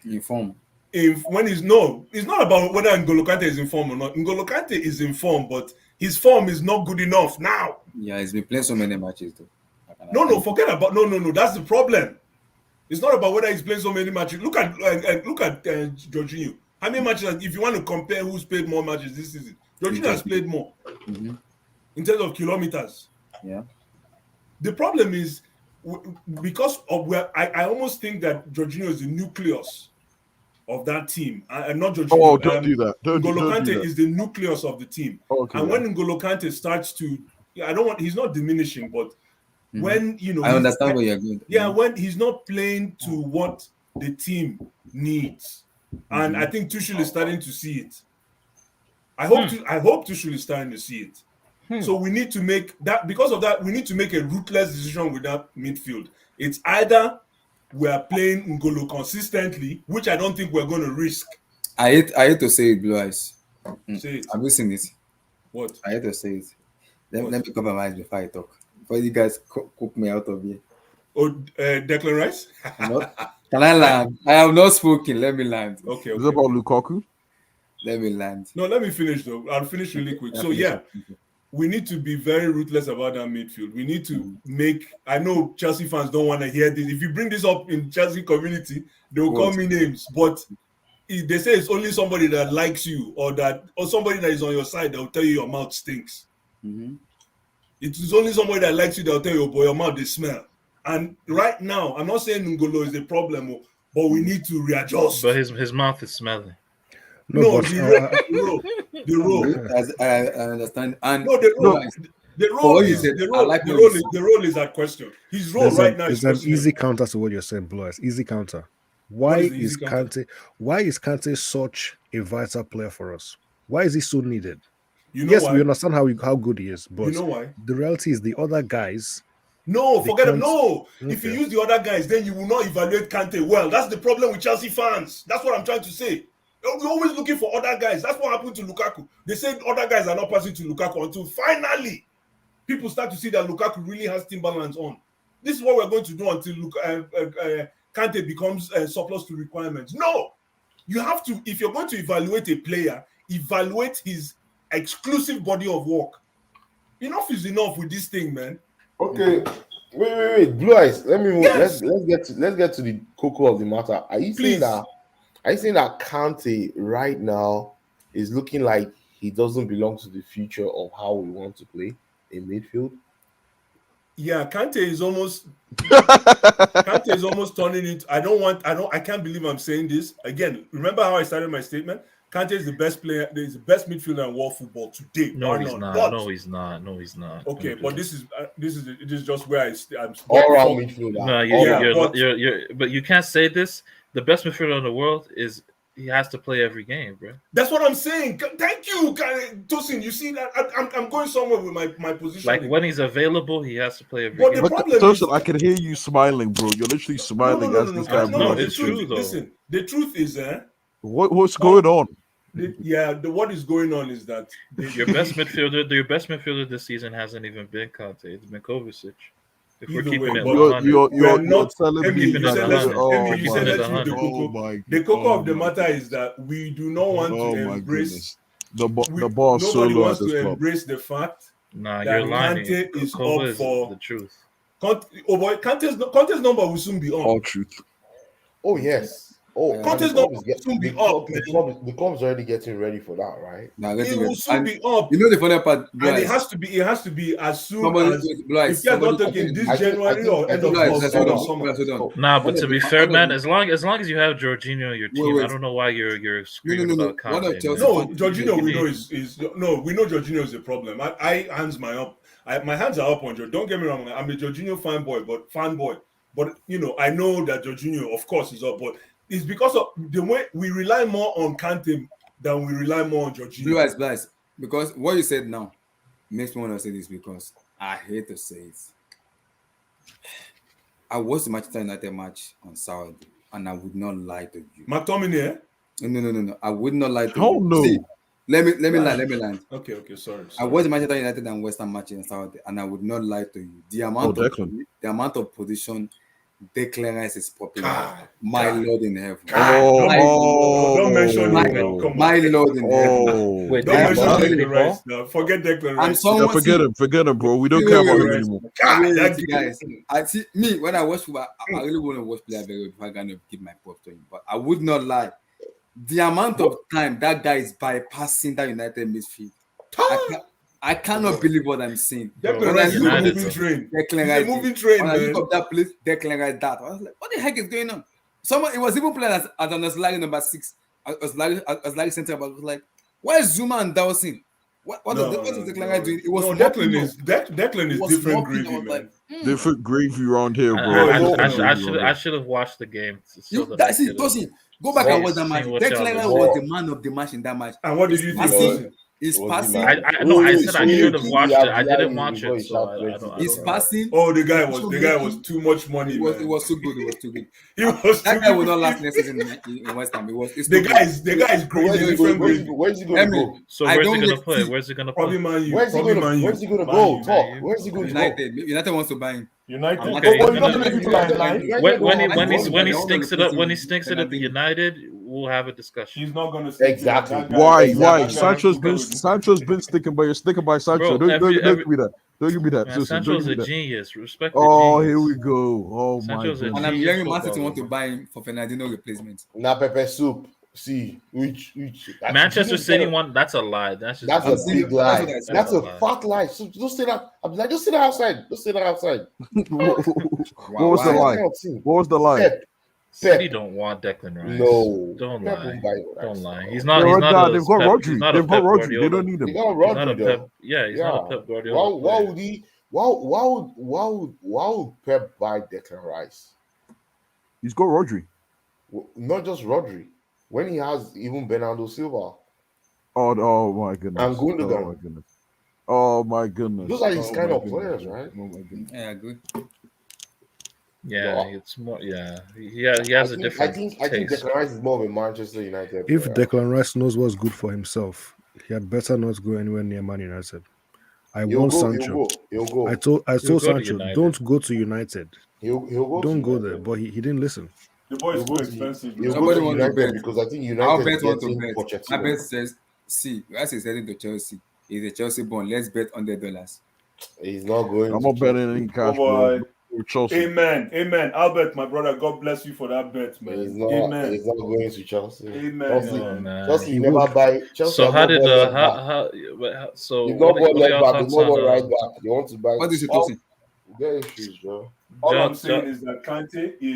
in form, it's not about whether N'Golo Kante is in form or not. N'Golo Kante is in form, but his form is not good enough now. Yeah, he's been playing so many matches though. Forget about no. That's the problem. It's not about whether he's playing so many matches. Look at Jorginho. How many matches? If you want to compare who's played more matches this season, Jorginho has played more in terms of kilometers. Yeah. The problem is because of I almost think that Jorginho is the nucleus of that team, and not Jorginho. Oh, don't do that. N'Golo Kante is the nucleus of the team. Okay, and when N'Golo Kante starts to, he's not diminishing, but when I understand where you're going. Yeah, when he's not playing to what the team needs, and I think Tuchel is starting to see it. I hope Tuchel is starting to see it. So we need to make that. Because of that, we need to make a ruthless decision with that midfield. It's either we are playing N'Golo consistently, which I don't think we're going to risk. I hate to say it, Blue Eyes. Say it. Have you seen it? What? I hate to say it. Let me cover my eyes before I talk. Before you guys cook me out of here. Oh, Declan Rice? Can I land? I have not spoken. Let me land. Okay. Is it about Lukaku? Let me land. No, let me finish though. I'll finish really quick. So we need to be very ruthless about that midfield. We need to make. I know Chelsea fans don't want to hear this. If you bring this up in Chelsea community, they will call me names. But they say it's only somebody that likes you or somebody that is on your side that will tell you your mouth stinks. It is only somebody that likes you that will tell you, oh boy, your mouth they smell. And right now, I'm not saying N'Golo is a problem, but we need to readjust. But his mouth is smelling. No, the role. I understand. And the role is at question. His role right now is an easy counter to what you're saying, Blue. Easy counter. Why is Kante such a vital player for us? Why is he so needed? Yes, why? We understand how good he is, but why? The reality is the other guys. No, forget him. No, if you use the other guys, then you will not evaluate Kante well. That's the problem with Chelsea fans. That's what I'm trying to say. We're always looking for other guys. That's what happened to Lukaku. They said other guys are not passing to Lukaku until finally people start to see that Lukaku really has Timberlands on. This is what we're going to do until Kante becomes surplus to requirements. No, you have to. If you're going to evaluate a player, evaluate his exclusive body of work. Enough is enough with this thing, man. Okay, wait, Blue Eyes. Let me move. Yes. Let's get to the cocoa of the matter. Are you saying that Kante right now is looking like he doesn't belong to the future of how we want to play in midfield? Yeah, Kante is almost turning it. I can't believe I'm saying this. Again, remember how I started my statement? Kante is the best player, is the best midfielder in world football today. No, he's not. No, he's not. Okay, but this is just where I'm all-round midfielder. No, but you can't say this. The best midfielder in the world is He has to play every game, bro. That's what I'm saying. Thank you, Tosin. You see that I'm going somewhere with my position. Like when he's available, he has to play every But game. the But problem Tosin, is, I can hear you smiling, bro. You're literally smiling as this guy. No, the it's truth, true, though. listen, the truth is, What's going on? what is going on is that Your best midfielder this season hasn't even been Conte. It's been Kovacic. If we're Either keeping way, it but 100. You're not telling Emi, me keeping you it said a let's hundred. Emi, you said Keeping it let's a use the hundred. cocoa. The cocoa of the matter is that we do not want to embrace. The ball Nobody solo wants at this to club. embrace the fact Nah, that you're lying. Kante is Kova up is for the truth. Kante's number will soon be up. All truth. Oh yes. Oh, Conte's the club not is get- soon be the up, club- the club's already getting ready for that, right? Now, It will soon be up. You know the funny part, And guys. it has to be as soon Somebody, as Blythe, if you're not somebody, taking this I think- January or end of Blythe, or hold end on, of summer. hold on. Nah, but One to of be the- fair, one of man, the- as long as you have Jorginho on your team, wait. I don't know why you're screaming No. about One Conte. of Chelsea man. No, fans- Jorginho we know Canadian. we know Jorginho is a problem. My hands are up on Jorginho. Don't get me wrong, I'm a Jorginho fanboy. But I know that Jorginho, of course, is up, but it's because of the way we rely more on Kante than we rely more on Jorginho. Blue eyes, Blythe, because what you said now makes me want to say this because I hate to say it. I watched the Manchester United match on Saturday, and I would not lie to you. McTominay, eh? No. I would not lie to Oh, you. no. See, let me land. Okay, sorry. I watched the Manchester United and West Ham match on Saturday, and I would not lie to you. The amount of position Declan Rice is popular. God, My Lord in heaven. Don't mention it, man. Come on. My Lord in heaven. Wait, Don't did mention he Declan ball? Rice now. Forget Declan And Rice. someone Forget him, bro. We don't Wait, care wait, about him wait. anymore. That guys, I see me when I watch football, I really want to watch player very well before I can give my props to him. But I would not lie. The amount of time that guy is bypassing that United midfield, I cannot believe what I'm seeing. Declan Rice is a United, moving train. Declan He's Rice. a moving train, When I man. look up that place, Declan Rice that. I was like, what the heck is going on? It was even playing as an Oslari number 6. Oslari center back was like, where's Zuma and Dawson? What is Declan Rice doing? It was Declan is different gravy, man. Different gravy around here, bro. I should have watched the game. Tosin, go back and watch that match. Declan Rice was the man of the match in that match. And what did you think? His passing. I said I should have watched it. I didn't watch it, so I don't. His passing. Oh, the guy was too much money. It was too good. It was too good. That guy will not last next season in West Ham. The guy is crazy. Where's he going to go? So where's he gonna play? Where's he gonna play? Probably Man U. Where's he going to go? Talk. Where's he going to go? United wants to buy him. United. Okay. When he stinks it up at United, we'll have a discussion. He's not going to Exactly. Why? Sancho's been sticking by Sancho. Bro, Don't give me that. Don't give me that. Man, Sancho's a genius. Respect the Oh, genius. here we go. Oh Sancho's my a god. And I'm genius hearing Man City footballer, want to bro. buy him for Fernandinho replacement. Na pepper soup. See, which Manchester City one. That's a lie. That's That's a I'm big lie. serious. That's a lie. fat lie. So just sit out. I'm like, just sit outside. Just sit outside. What was the lie? What was the lie? Pep. City don't want Declan Rice. No. Don't Pep lie. won't buy it. Don't lie. They've He's got not a Rodri. he's not a They've got Pep Rodri. Guardiola. They don't need They him. got He's not a Rodri Pep. though. Yeah, he's not a Pep Guardiola. Why would Pep buy Declan Rice? He's got Rodri. Not just Rodri. When he has even Bernardo Silva. Oh my goodness. And Gundogan. Oh my goodness. Oh my goodness. Those are his Oh kind my of goodness. players, right? Oh my goodness. Yeah, good. Yeah, it's more. Yeah, he has a different I think Declan Rice is more of a Manchester United If player. Declan Rice knows what's good for himself, he had better not go anywhere near Man United. He'll want go, Sancho. He'll go. I told go to Sancho, United. don't go to United. He'll go. Don't to go United. there. But he didn't listen. The boy is He'll too go to- expensive. He'll Somebody go to want to United bet. because I think I'll United bet want to getting bet. Pochettino. My bet says, see, Rice is heading to Chelsea. He's a Chelsea born. Let's bet $100. He's not going. I'm to not betting any cash, boy. bro. With Chelsea. Amen. Albert, my brother, God bless you for that bet, man. He's not. Amen. He's not going to Chelsea. Amen. Chelsea, Oh, man. Chelsea He never would. buy. Chelsea So have how not did bought left back. so They've what not bought are left y'all back. They've thoughts not bought on right back. They want to buy. What do you say, Oh, Tosin? their issues, bro. All John- I'm saying John- is that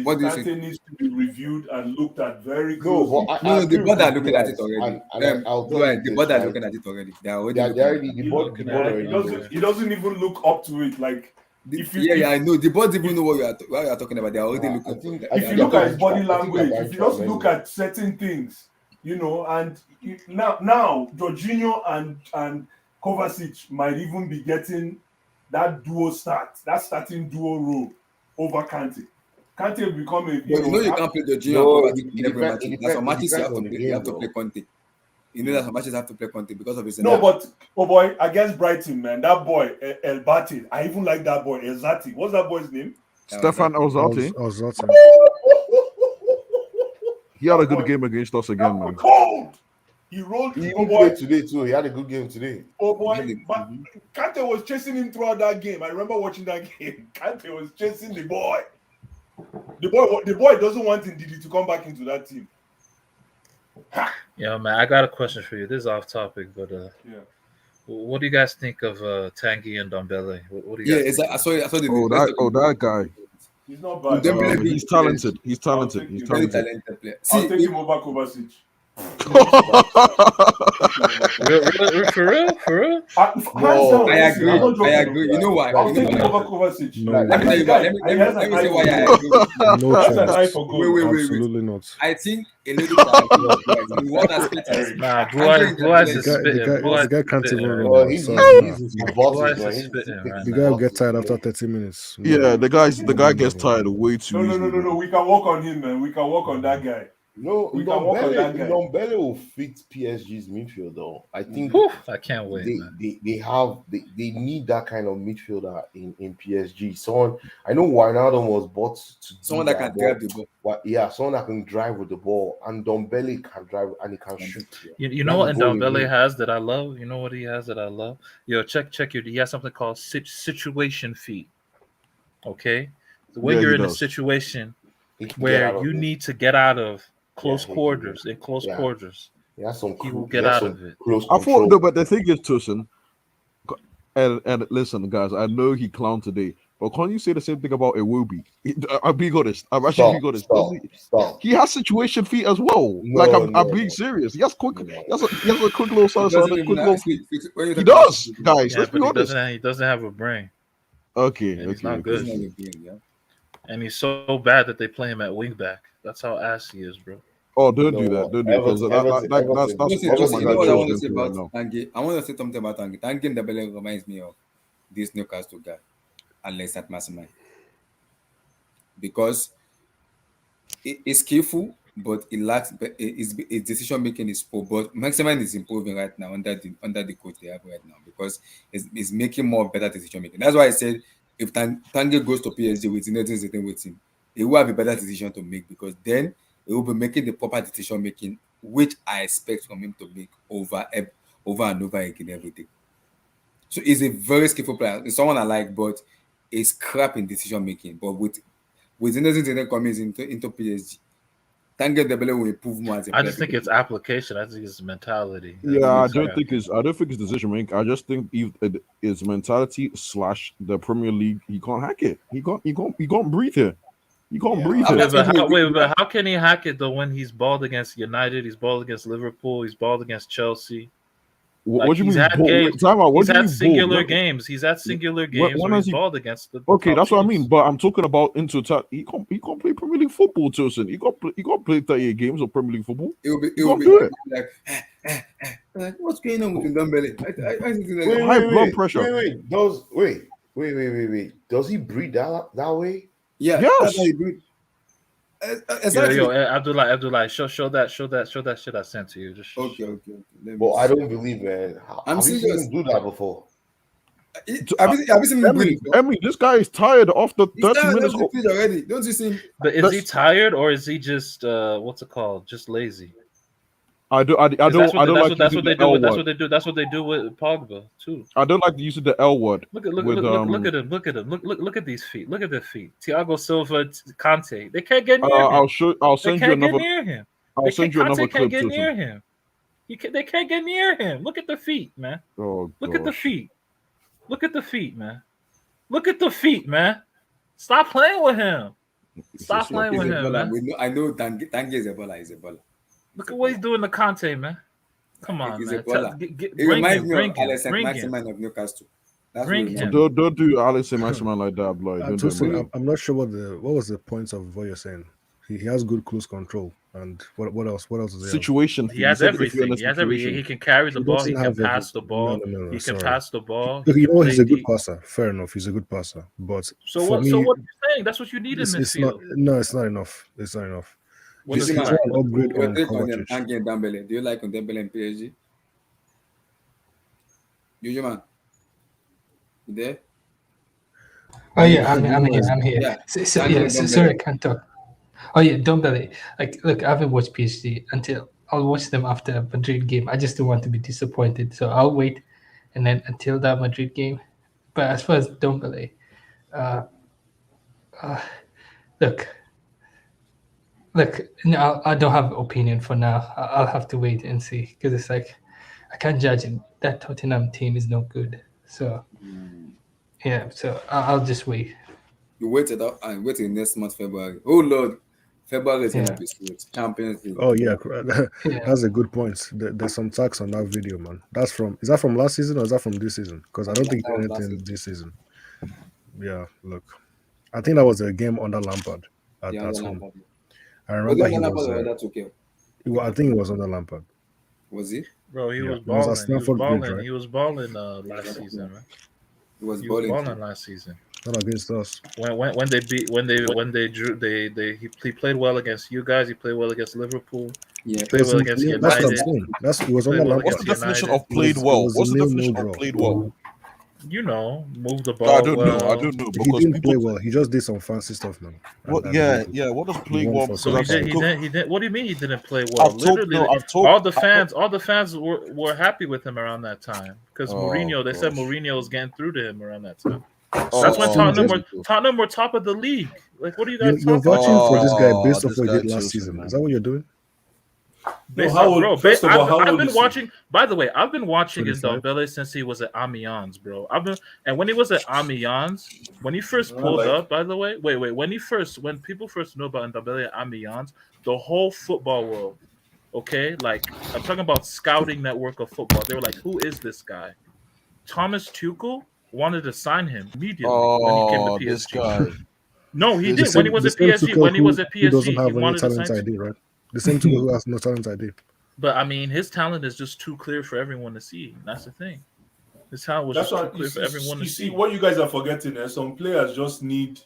What do you think? Kante needs to be reviewed and looked at very No, closely. but No, the agree board are with looking you at guys. it already. And I'll tell you The this, board are right? looking at it already. They are already They are looking at already it. the board. The board already. He doesn't even look up to it. Like if you Yeah, I know. The board even know what you are talking about. They are already Yeah, looking. I think- if you look at his body I think they're language, buying if you just Traoré look at certain things, you know, and now Jorginho and Kovacic might even be getting that starting duo role over Kante. Kante will become a But you know you can't play the Gio and No, Kovacic in every match. There's some it matches you depends have to on the play. game, You have to though. play Conte. You know that some matches have to play Conte because of his no, scenario. but oh boy, against Brighton, man, that boy El Bati, I even like that boy Elzati. What's that boy's name? Stefan Elzati. Ozati. He had a That good boy- game against us That again, boy man. cold. He rolled. He Oh even boy, played today too. He had a good game today. oh boy, Really? but Kante was chasing him throughout that game. I remember watching that game. Kante was chasing the boy. The boy doesn't want Ndidi to come back into that team. Yeah, man, I got a question for you. This is off topic, but Yeah. what do you guys think of Tanguy and Dombele? What do you Yeah, guys think? I saw the Oh, that guy. He's not bad. Dembele I'll being He's talented. He's I'll talented. take He's him. very talented. talented player. take See, him over Kovacic. For real? Hands No, down. I listen, agree. I'm not joking. I agree. You know why? I'll You take know him why? over Kovacic. No, Like, Let me tell you why. Let me say why I agree. no That's an chance. eye for goal. Wait. Absolutely not. I think a little bit in what aspect is Nah, Blue Andre Eyes Dembele is The guy, spitting. Blue Eyes the guy is can't spitting even right run. well, now. he's Sorry, he's nah. his Blue bosses, Eyes man. is He's spitting right The now. guy will get tired after 30 minutes. No. Yeah, the guy gets tired way too easily. No. We can work on him, man. We can work on that guy. No, We can work on that guy. Ndombele will fit PSG's midfield though. I think Whew, I can't wait, man. they need that kind of midfielder in PSG. Someone I know Wijnaldum was bought to do someone that can but grab the ball. someone that can drive with the ball, and Ndombele can drive and he can shoot. You know what Ndombele has that I love? You know what he has that I love? Yo, check your. He has something called situation feet. Okay, the way Yeah, you're he in a does. situation He can get where out of you it. need to get out of close Yeah, he can quarters. get- In close yeah. quarters, He has some he will he get has out some of it. close I control. thought, no, but the thing is, Tussen, and listen, guys, I know he clowned today, but can't you say the same thing about Iwobi? I'm being honest. I'm actually being honest. Stop. He has situation feet as well. No, Like I'm no, being no. serious. He has quick. No. He has a quick little side, He doesn't a even quick have- little. see, when you He talk about does, speed, guys. Yeah, Let's be but honest. he doesn't have a brain, Okay, and he's okay, not okay. good. he's not a game, yeah. And he's so bad that they play him at wing back. That's how ass he is, bro. Oh, don't do No, that. Don't do it because that's Just, what you my know guy what I Joe's want to going say through right about now. Tanguy? I want to say something about Tanguy. Tanguy Ndombele reminds me of this Newcastle guy, Alex Maximin, because he's skillful, but he lacks. His decision making is poor. But Maximin is improving right now under the coach they have right now because he's making more better decision making. That's why I said if Tanguy goes to PSG with Zinedine Zidane with him, he will have a better decision to make because then he will be making the proper decision making, which I expect from him to make over and over again every day. So he's a very skillful player. He's someone I like, but he's crap in decision making. But with Zinedine Zidane coming into PSG, Tanguy Ndombele will improve more as a I player. just think it's application. I think it's mentality. Yeah, I don't think it's decision making. I just think it's mentality / the Premier League. He can't hack it. He can't breathe here. He can't breathe here. But how can he hack it though when he's balled against United, he's balled against Liverpool, he's balled against Chelsea? What do you he's mean? had Ball? games. Time out. What He's do you had mean singular ball? games. He's had singular games when where has he's he- balled against the Okay, top that's what I teams. mean. But I'm talking about into he can't play Premier League football, Tilson. He can't play 38 games of Premier League football. It will be do it. like what's going on with Ndombele? I think like, Wait, High blood pressure. Wait. Does he breathe that way? yeah, Yes. that's how you do it. Exactly. Yo, Abdullah, show that shit I sent to you. Just Okay. show. Let me But I see. don't believe, man. I'm Have you seen serious. him do that before? Have you seen him breathe? Emily, this guy is tired after He's 30 tired minutes. of the pitch already. Don't you see him? But is he That's- tired or is he just what's it called? Just lazy? I don't like That's using what they the do. L That's word. what they do. That's what they do with Pogba too. I don't like using the L word. Look with, at him. Look at him. Look at these feet. Look at their feet. Thiago Silva, Conte. They can't get near him. I'll They send you can't get another. near him. I'll send you another Conte clip. can't get Tilson. near him. They can't get near him. Look at the feet, man. Oh, Look at the gosh. feet. Look at the feet, man. Look at the feet, man. Stop playing with him. Stop playing He's with a him, baller. man. I know Tanguy is a baller. He's a baller. Look at what he's doing to Conte, man. Come on, He's a man. baller. Bring It reminds him. me Bring of him. Alex Bring him. Maximin of Newcastle. That's Bring what it him. reminds me of. Don't do Alex Maximan like that, blood. Don't do Tosin, him. I'm not sure what was the point of what you're saying. He has good close control. And what else? What else does he have? Situation. He has everything. He has everything. He can carry the He ball. He doesn't can have pass the everything. ball. No, He can sorry. pass the ball. Look, He you can know play he's a good deep. passer. Fair enough, he's a good passer. But So for what? me, So what are you saying? That's what you need in it's not. midfield. No, it's not enough. It's not enough. What He's is Listen, an man, not? upgrade we're on take on them Kovacic. Ange Dembele. Do you like Dembele in PSG? You man. You there? Oh yeah, I'm You know here. he's- I'm here. Yeah. Sorry, I can't talk. Oh yeah, Dombele. Like, look, I haven't watched PSG until I'll watch them after Madrid game. I just don't want to be disappointed, so I'll wait, and then until that Madrid game. But as far as Dombele, uh, look, no, I don't have an opinion for now. I'll have to wait and see because it's like I can't judge it. That Tottenham team is no good. So yeah, so I'll just wait. You waited up and wait till next month, February. Oh Lord, February is Yeah. gonna be sweet. Champions League. Oh yeah, Yeah. that's a good point. There's some tax on that video, man. Is that from last season or is that from this season? Because I don't think That was last anything season. this season. Yeah, look, I think that was a game under Lampard at Yeah, that under home. Lampard. I Was remember it he under was. Lampard or that okay? I think it was under Lampard. Was he? Bro, he Yeah, was it was at balling. He was Stamford Bridge, balling. right? He was balling last season, right? He was He was balling. balling last season. Not against us. When they beat when they drew he played well against you guys. He played well against Liverpool. Yeah. Played well against That's what I'm United. saying. It was Played under well Lampard. What's the against definition United. of played It well? was What's the nil, definition no of draw. played well? You know, move the ball. I don't know. I well. don't know He because didn't play people. well. He just did some fancy stuff, man. What? And Yeah, he- yeah. What does play won well? for So Because he I've did. seen. He didn't. What do you mean he didn't play well? I've told. Literally, No, I've told. all the fans were happy with him around that time because Oh, Mourinho. They said gosh. Mourinho was getting through to him around that time. Oh, That's when oh, Tottenham were top of the league. Like, what are you guys You're talking vouching about? for this guy based off this what he guy did last Chelsea, season. man. Is that what you're doing? Based how on- old- bro, first of all, how I've old been is he? watching. By the way, I've been watching 25? Ndombele since he was at Amiens, bro. And when he was at Amiens, when he first pulled like- up, by the way, wait, when people first knew about Ndombele at Amiens, the whole football world, okay, like I'm talking about scouting network of football, they were like, "Who is this guy?" Thomas Tuchel wanted to sign him immediately when he came Oh, to this PSG. guy. No, he The did when he was The at same PSG. Tuchel When he was at who doesn't PSG, have he any wanted to talent sign. ID, right? The same Tuchel who has no talent ID. But I mean, his talent is just too clear for everyone to see. That's the thing. His talent was That's just too why clear for everyone to you see see. what you guys are forgetting. Some players just need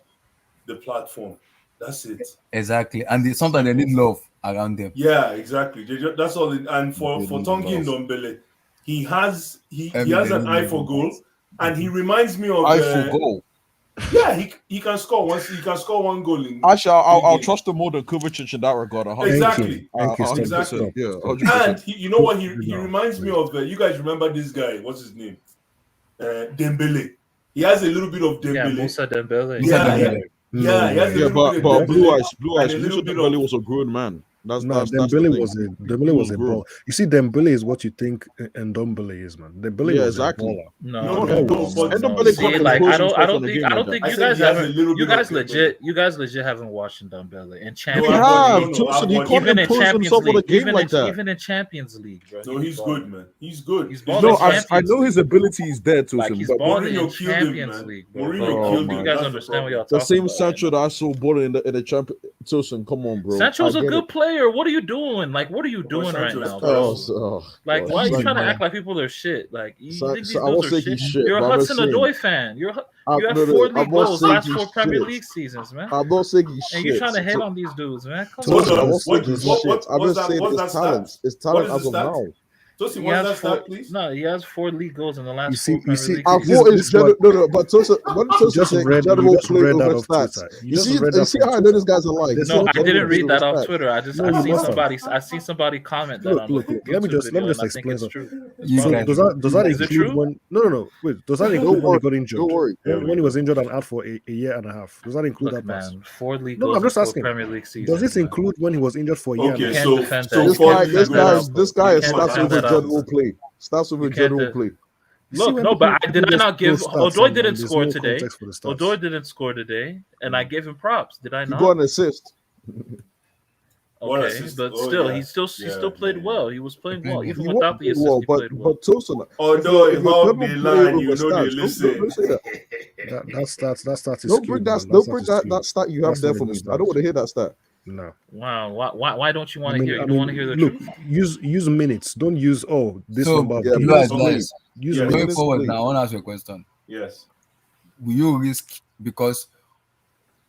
the platform. That's it. Exactly. And sometimes they need love around them. Yeah, exactly. That's all. And for They need Tanguy love. Ndombele, he has Every an day eye need for love. goal, and he reminds me of. I for goal. Yeah, he can score once. He can score one goal in. Actually, I'll games. trust him more than Kovacic in that regard. 100%. Exactly. Thank you. Stop. Exactly. Stop. Yeah, Stop. 100%. And you know what? He No, reminds me of. You guys remember this guy? What's his name? Dembele. He has a little bit of Yeah, Dembele. Musa Dembele. Yeah, Dembele. Yeah, he has a Yeah, little bit but of blue Dembele eyes, and a little Musa bit Dembele of. was a grown man. That's No, the Dembele thing. was a He was ball. You see, Dembele is what you think Ndombele is, man. Dembele Yeah, was exactly. a baller. No, but Ndombele See, can't like impose I himself don't on a think game I don't like think that. you I said guys he has a haven't. little You bit guys of legit. You guys legit haven't watched Dembele in No, Champions We I've League. have. watched- Tosin, he I've can't watched- Even in impose Champions himself on a League, game like that. even in Champions League, bro. No, he's good, man. He's good. He's It's balling No, just- in I Champions know his League. ability is there, Like Tosin, he's but balling in Mourinho killed him, Champions man. League, bro. Mourinho Bro, killed you him. guys That's the understand what problem. y'all the talking same about? Sancho that I saw balling in the champion. Tosin, come on, bro. Sancho's I a get good it. player. What are you doing? Like, what are you doing right Sancho is now, trash. bro? Oh, so, Like, why are you Sancho- trying to act like people are shit? Like, you Sa- think these Sa- I won't dudes are say shit? he's shit, You're a but I'm Hudson saying- Odoi fan. You have I'm 4 not league goals saying last he's 4 Premier shit. League seasons, man. I'm not saying he's And shit. you're trying to hate So- on these dudes, man. Come So Tosin, I on. won't say What- he's what- shit. what- I'm what's just that- saying what's it's that talent. stat? It's talent What is as the of stat? now. Tosin, He what's has that 4. stat, please? No, he has 4 league goals in the last You see- 4 Premier you see- League I This- thought this it's is what- no, but Tosin, when You Tosin just said read general that play over off stats, Twitter. you see how I know this guy's a lie. This No, is I general didn't play read that over off stats. Twitter. I No, seen you must somebody comment that Look, on look, the look. Let me YouTube just video, and I explain think it's something. true. You So guys- does that Is it include true? when? No. Wait, does that Don't include when worry, he got injured? don't worry. When he was injured and out for a year and a half. Does that include Look, that pass? man, 4 league No, goals I'm just in 4 asking. Premier League seasons. Does this man. include when he was injured for a year? Okay, and a can't half? defend so that. This You can't guy, defend that out. this guy You starts can't with defend a that out. general play. Starts with You a can't general de- play. You see Look, when no, but people did I just not give throw stats Odoi and didn't there's score no today? context for the stats. Odoi didn't score today, and I gave him props. Did I He not? got an assist. One Okay, assist. but Oh, still, yeah. he still played well. He was playing well, even He without the played assist. well, He but played well. Tosin, Although if if you're out gonna the play line, over you know they stats, listen. don't say that. That stat is Don't skewed, bring man. that. Don't stat bring is that skewed. stat you have That's there not a for good me. stat. I don't want to hear that stat. No. Wow. Why don't you want I to mean, hear? I You don't mean, want to hear the look, truth? use minutes. Don't use this So, number of Yeah, you games. minutes advise play. Use Yeah. going minutes. forward play. now. I want to ask you a question. Yes. Will you risk because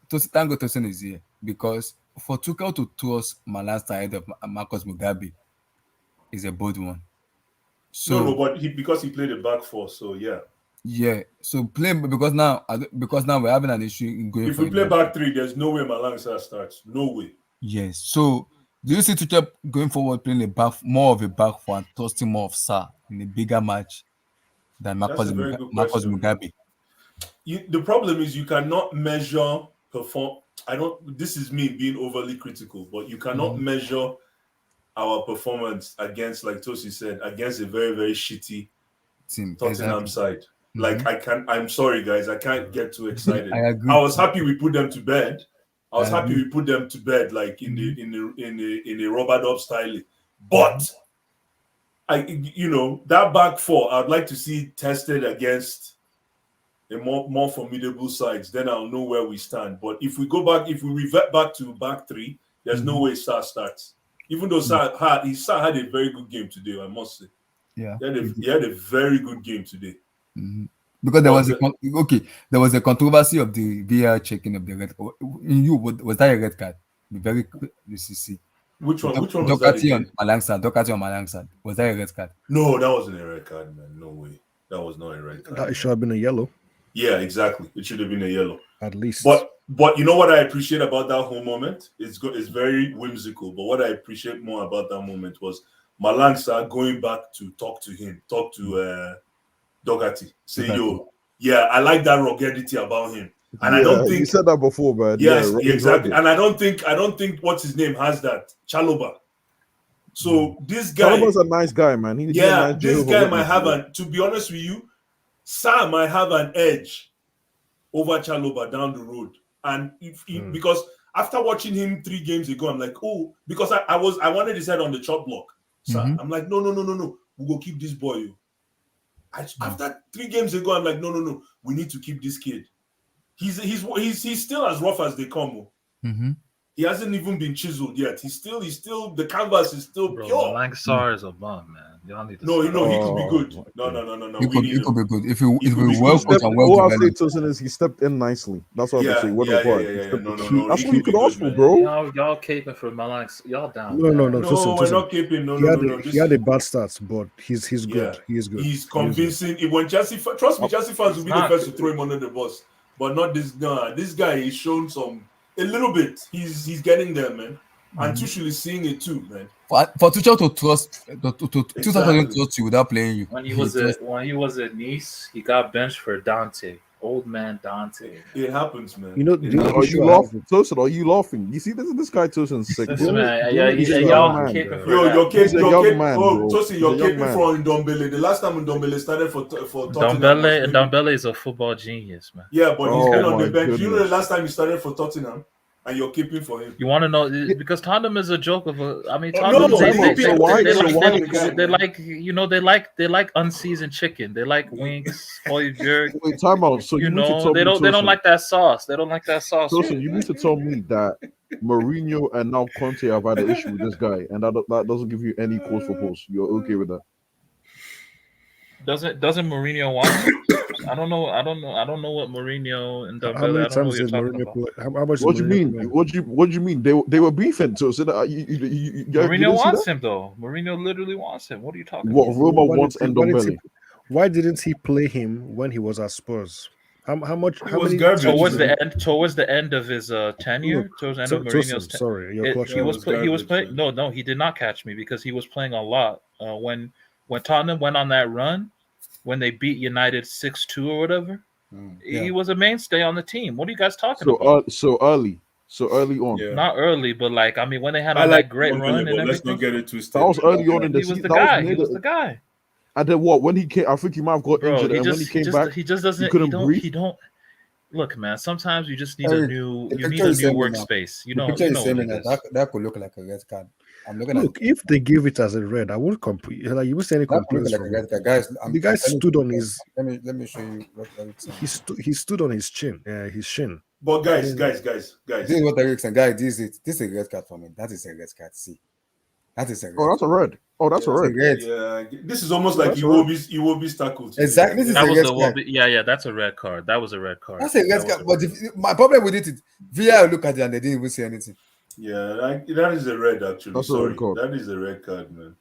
thank God Tosin is here because for Tuchel to toss Malasta ahead of Marcus Mugabe is a bold one. No, So but because he played a back four, so yeah. yeah, so play because now we're having an issue in going If for we play it. back three, there's no way Malangsa starts. No way. Yes. So do you see Tuchel going forward playing more of a back four and tossing more of Sa in a bigger match than That's a very good Marcus question, man. Mugabe? The problem is you cannot measure perform. I don't. This is me being overly critical, but you cannot measure our performance against, like Tosi said, against a very very shitty Team. Tottenham Exactly. side. Like I can't. I'm sorry, guys. I can't get too excited. I agree. I was happy we put them to bed. I was I happy agree. we put them to bed, like in a rubber dub style. But that back four, I'd like to see tested against a more formidable sides. Then I'll know where we stand. But if we revert back to back three, there's no way Sar starts. Even though Sar had a very good game today, I must say. Yeah. He had a very good game today. Because there was a controversy of the VAR checking of the red. Was that a red card? The CC. Which one? Which one was that again? Doherty on Malangside. Was that a red card? No, that wasn't a red card, man. No way. That was not a red card. That should have been a yellow. Yeah, exactly. It should have been a yellow. At least. But you know what I appreciate about that whole moment? It's very whimsical. But what I appreciate more about that moment was Malangsa going back to talk to Doherty. Say, yo, yeah, I like that ruggedity about him. And I don't think you said that before, man. Yes, Yeah, exactly. And I don't think what's his name has that. Chaloba. So this guy, Calabar's a nice guy, man. this guy might have to be honest with you, Sam might have an edge over Chaloba down the road. And because after watching him 3 games ago, I'm like, oh, because I wanted his head on the chop block. So I'm like, no. We'll go keep this boy. After 3 games ago, I'm like, no. We need to keep this kid. He's still as rough as they come. He hasn't even been chiseled yet. He's still the canvas is still pure. Langsar is a bum, man. Y'all need to he could be good. No. He could be good if we be well good. coached and well All I'll say developed. to is he stepped in nicely. That's what I'm saying. No. That's He what you could be could ask good, for, bro. Y'all caping for Malanx. Y'all down. No. No, Tosin, we're not keeping. No. He had a bad start, but he's good. Yeah. He is good. He's convincing. When Chelsea, trust me, Chelsea fans will be the first to throw him under the bus. But not this guy. This guy is shown a little bit. He's getting there, man. And Tuchel is seeing it too, man. For Tuchel to trust you without playing you. When he was at Nice, he got benched for Dante. Old man Dante. It happens, man. Are you laughing? Tosin, are you laughing? You see, this guy Tosin's sick. Listen, man, He's a y'all young man, caping for bro. that. He's a young man, bro. Tosin, you're He's a young caping man. for Ndombele. The last time Ndombele started for Tottenham. Dombele is a football genius, man. Yeah, but he's been on the my bench. You know the goodness. last time he started for Tottenham, and you're keeping for him. You want to know because Tottenham is a joke of a. I mean, No, Tottenham no, they like unseasoned chicken. They like wings, Hoiberg. Wait, time out. So You you need to know tell they me, don't Tosin, like that sauce. They don't like that sauce. Tosin, you need to tell me that Mourinho and now Conte have had an issue with this guy, and that doesn't give you any cause for pause. You're okay with that? Doesn't Mourinho want him? I don't know what Mourinho and How Dembele. many I don't know times what you're did talking Mourinho about. play? How much? What do you mean? What do you mean? They were beefing. So that you Mourinho didn't see wants that? him though. Mourinho literally wants him. What are you talking What about? Roma wants Ndombele. Why didn't he play him when he was at Spurs? How much? How was many? garbage. Towards the end of his tenure, Look, towards the end of Mourinho's tenure. Sorry, your clutch. He was garbage, playing. man. No, he did not catch me because he was playing a lot. When Tottenham went on that run, when they beat United 6-2 or whatever, he was a mainstay on the team. What are you guys talking about? So early on. Yeah. Not early, but like I mean, when they had I on like that great Ndombele, run but and let's not everything, get it twisted. That was early on in the he was season. the That was guy. He near was the- the guy. And then what? When he came, I think he might have got Bro, injured, he and when he just came back, he just doesn't. couldn't breathe. He don't. Look, man. Sometimes you just need Hey, a new. the You need picture a is new same now. workspace. You The know. picture You is know saying what it that is. that could look like a red card. I'm looking Look, if they give it as a red, I won't complain. Like you won't see any at that could complaints look like from a it. red card, guys. The guy stood on his. Let me show you what it's saying. He stood on his chin. His shin. But guys, This is what Eric said. Guys, this is a red card for me. That is a red card. See, that is a red. Oh, that's a red. Oh, that's a Yeah. red. red. Yeah, this is almost like That's Iwobi's tackle. today. Exactly. This is That a was red the card. yeah. That's a red card. That was a red card. That's a red That card. was But my problem with it is VAR look at it and they didn't even say anything. Yeah, that is a red actually. That's a Sorry, red card. that is a red card, man.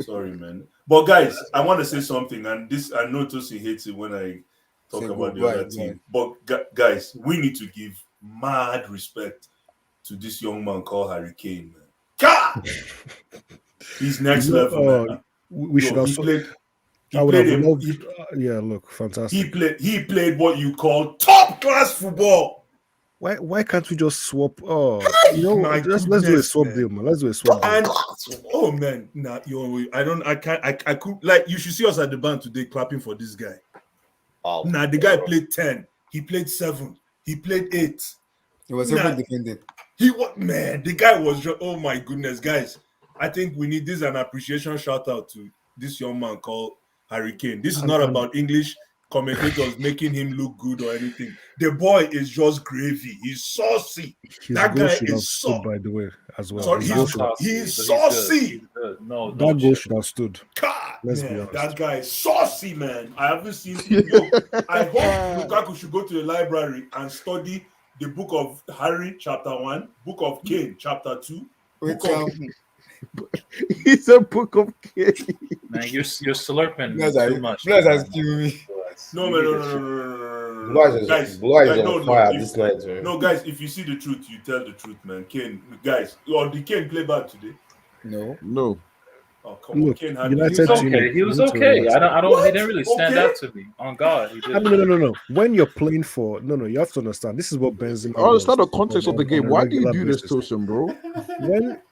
Sorry, man. But guys, I want to say something, and this I know Tosi hates it when I talk Say about the go, other right, team. But guys, we need to give mad respect to this young man called Harry Kane, man. God! He's next level, man. We should Yo, also. he I would have played loved. he, Yeah, look, fantastic. he played what you call top class football. Why can't we just swap? Oh, My let's do a goodness, swap man. deal, man. Let's do a swap deal. And oh man, nah, I could like you should see us at the band today clapping for this guy. Oh, Nah, the guy played 10, he played 7, he played 8. It was Nah. even defending. He what man, the guy was just oh my goodness, guys. I think we need this an appreciation shout out to this young man called Harry Kane. This is not about English commentators making him look good or anything. The boy is just gravy. He's saucy. His that goal guy should have is stood, so. by the way, as well. Sorry, His goal he's should have- he's But saucy. He's good. No, that goal shit. should have stood. God, Let's be man, honest. that guy is saucy, man. I haven't seen. Yo, I hope Lukaku should go to the library and study the book of Harry, chapter 1, book of Kane, chapter 2. Which Book of, He's a book of kids. Man, you're slurping Bless too much. Bless man. has killed me. no, man, no. Blue Eyes Guys, is, Blue Eyes guys, is no, on fire if- this night, man. No, guys, if you see the truth, you tell the truth, man. Kane, guys, or did Kane play bad today? No. No. Oh, come on, Look, Kane had United He was team- okay. He was you need to okay. relax. I don't. What? He didn't really stand Okay. out to me. On God, he I did. mean, no. When you're playing for you have to understand. This is what Benzema. Oh, it's does not the context of the on game. a Why do you regular do this, basis. Tosin, bro?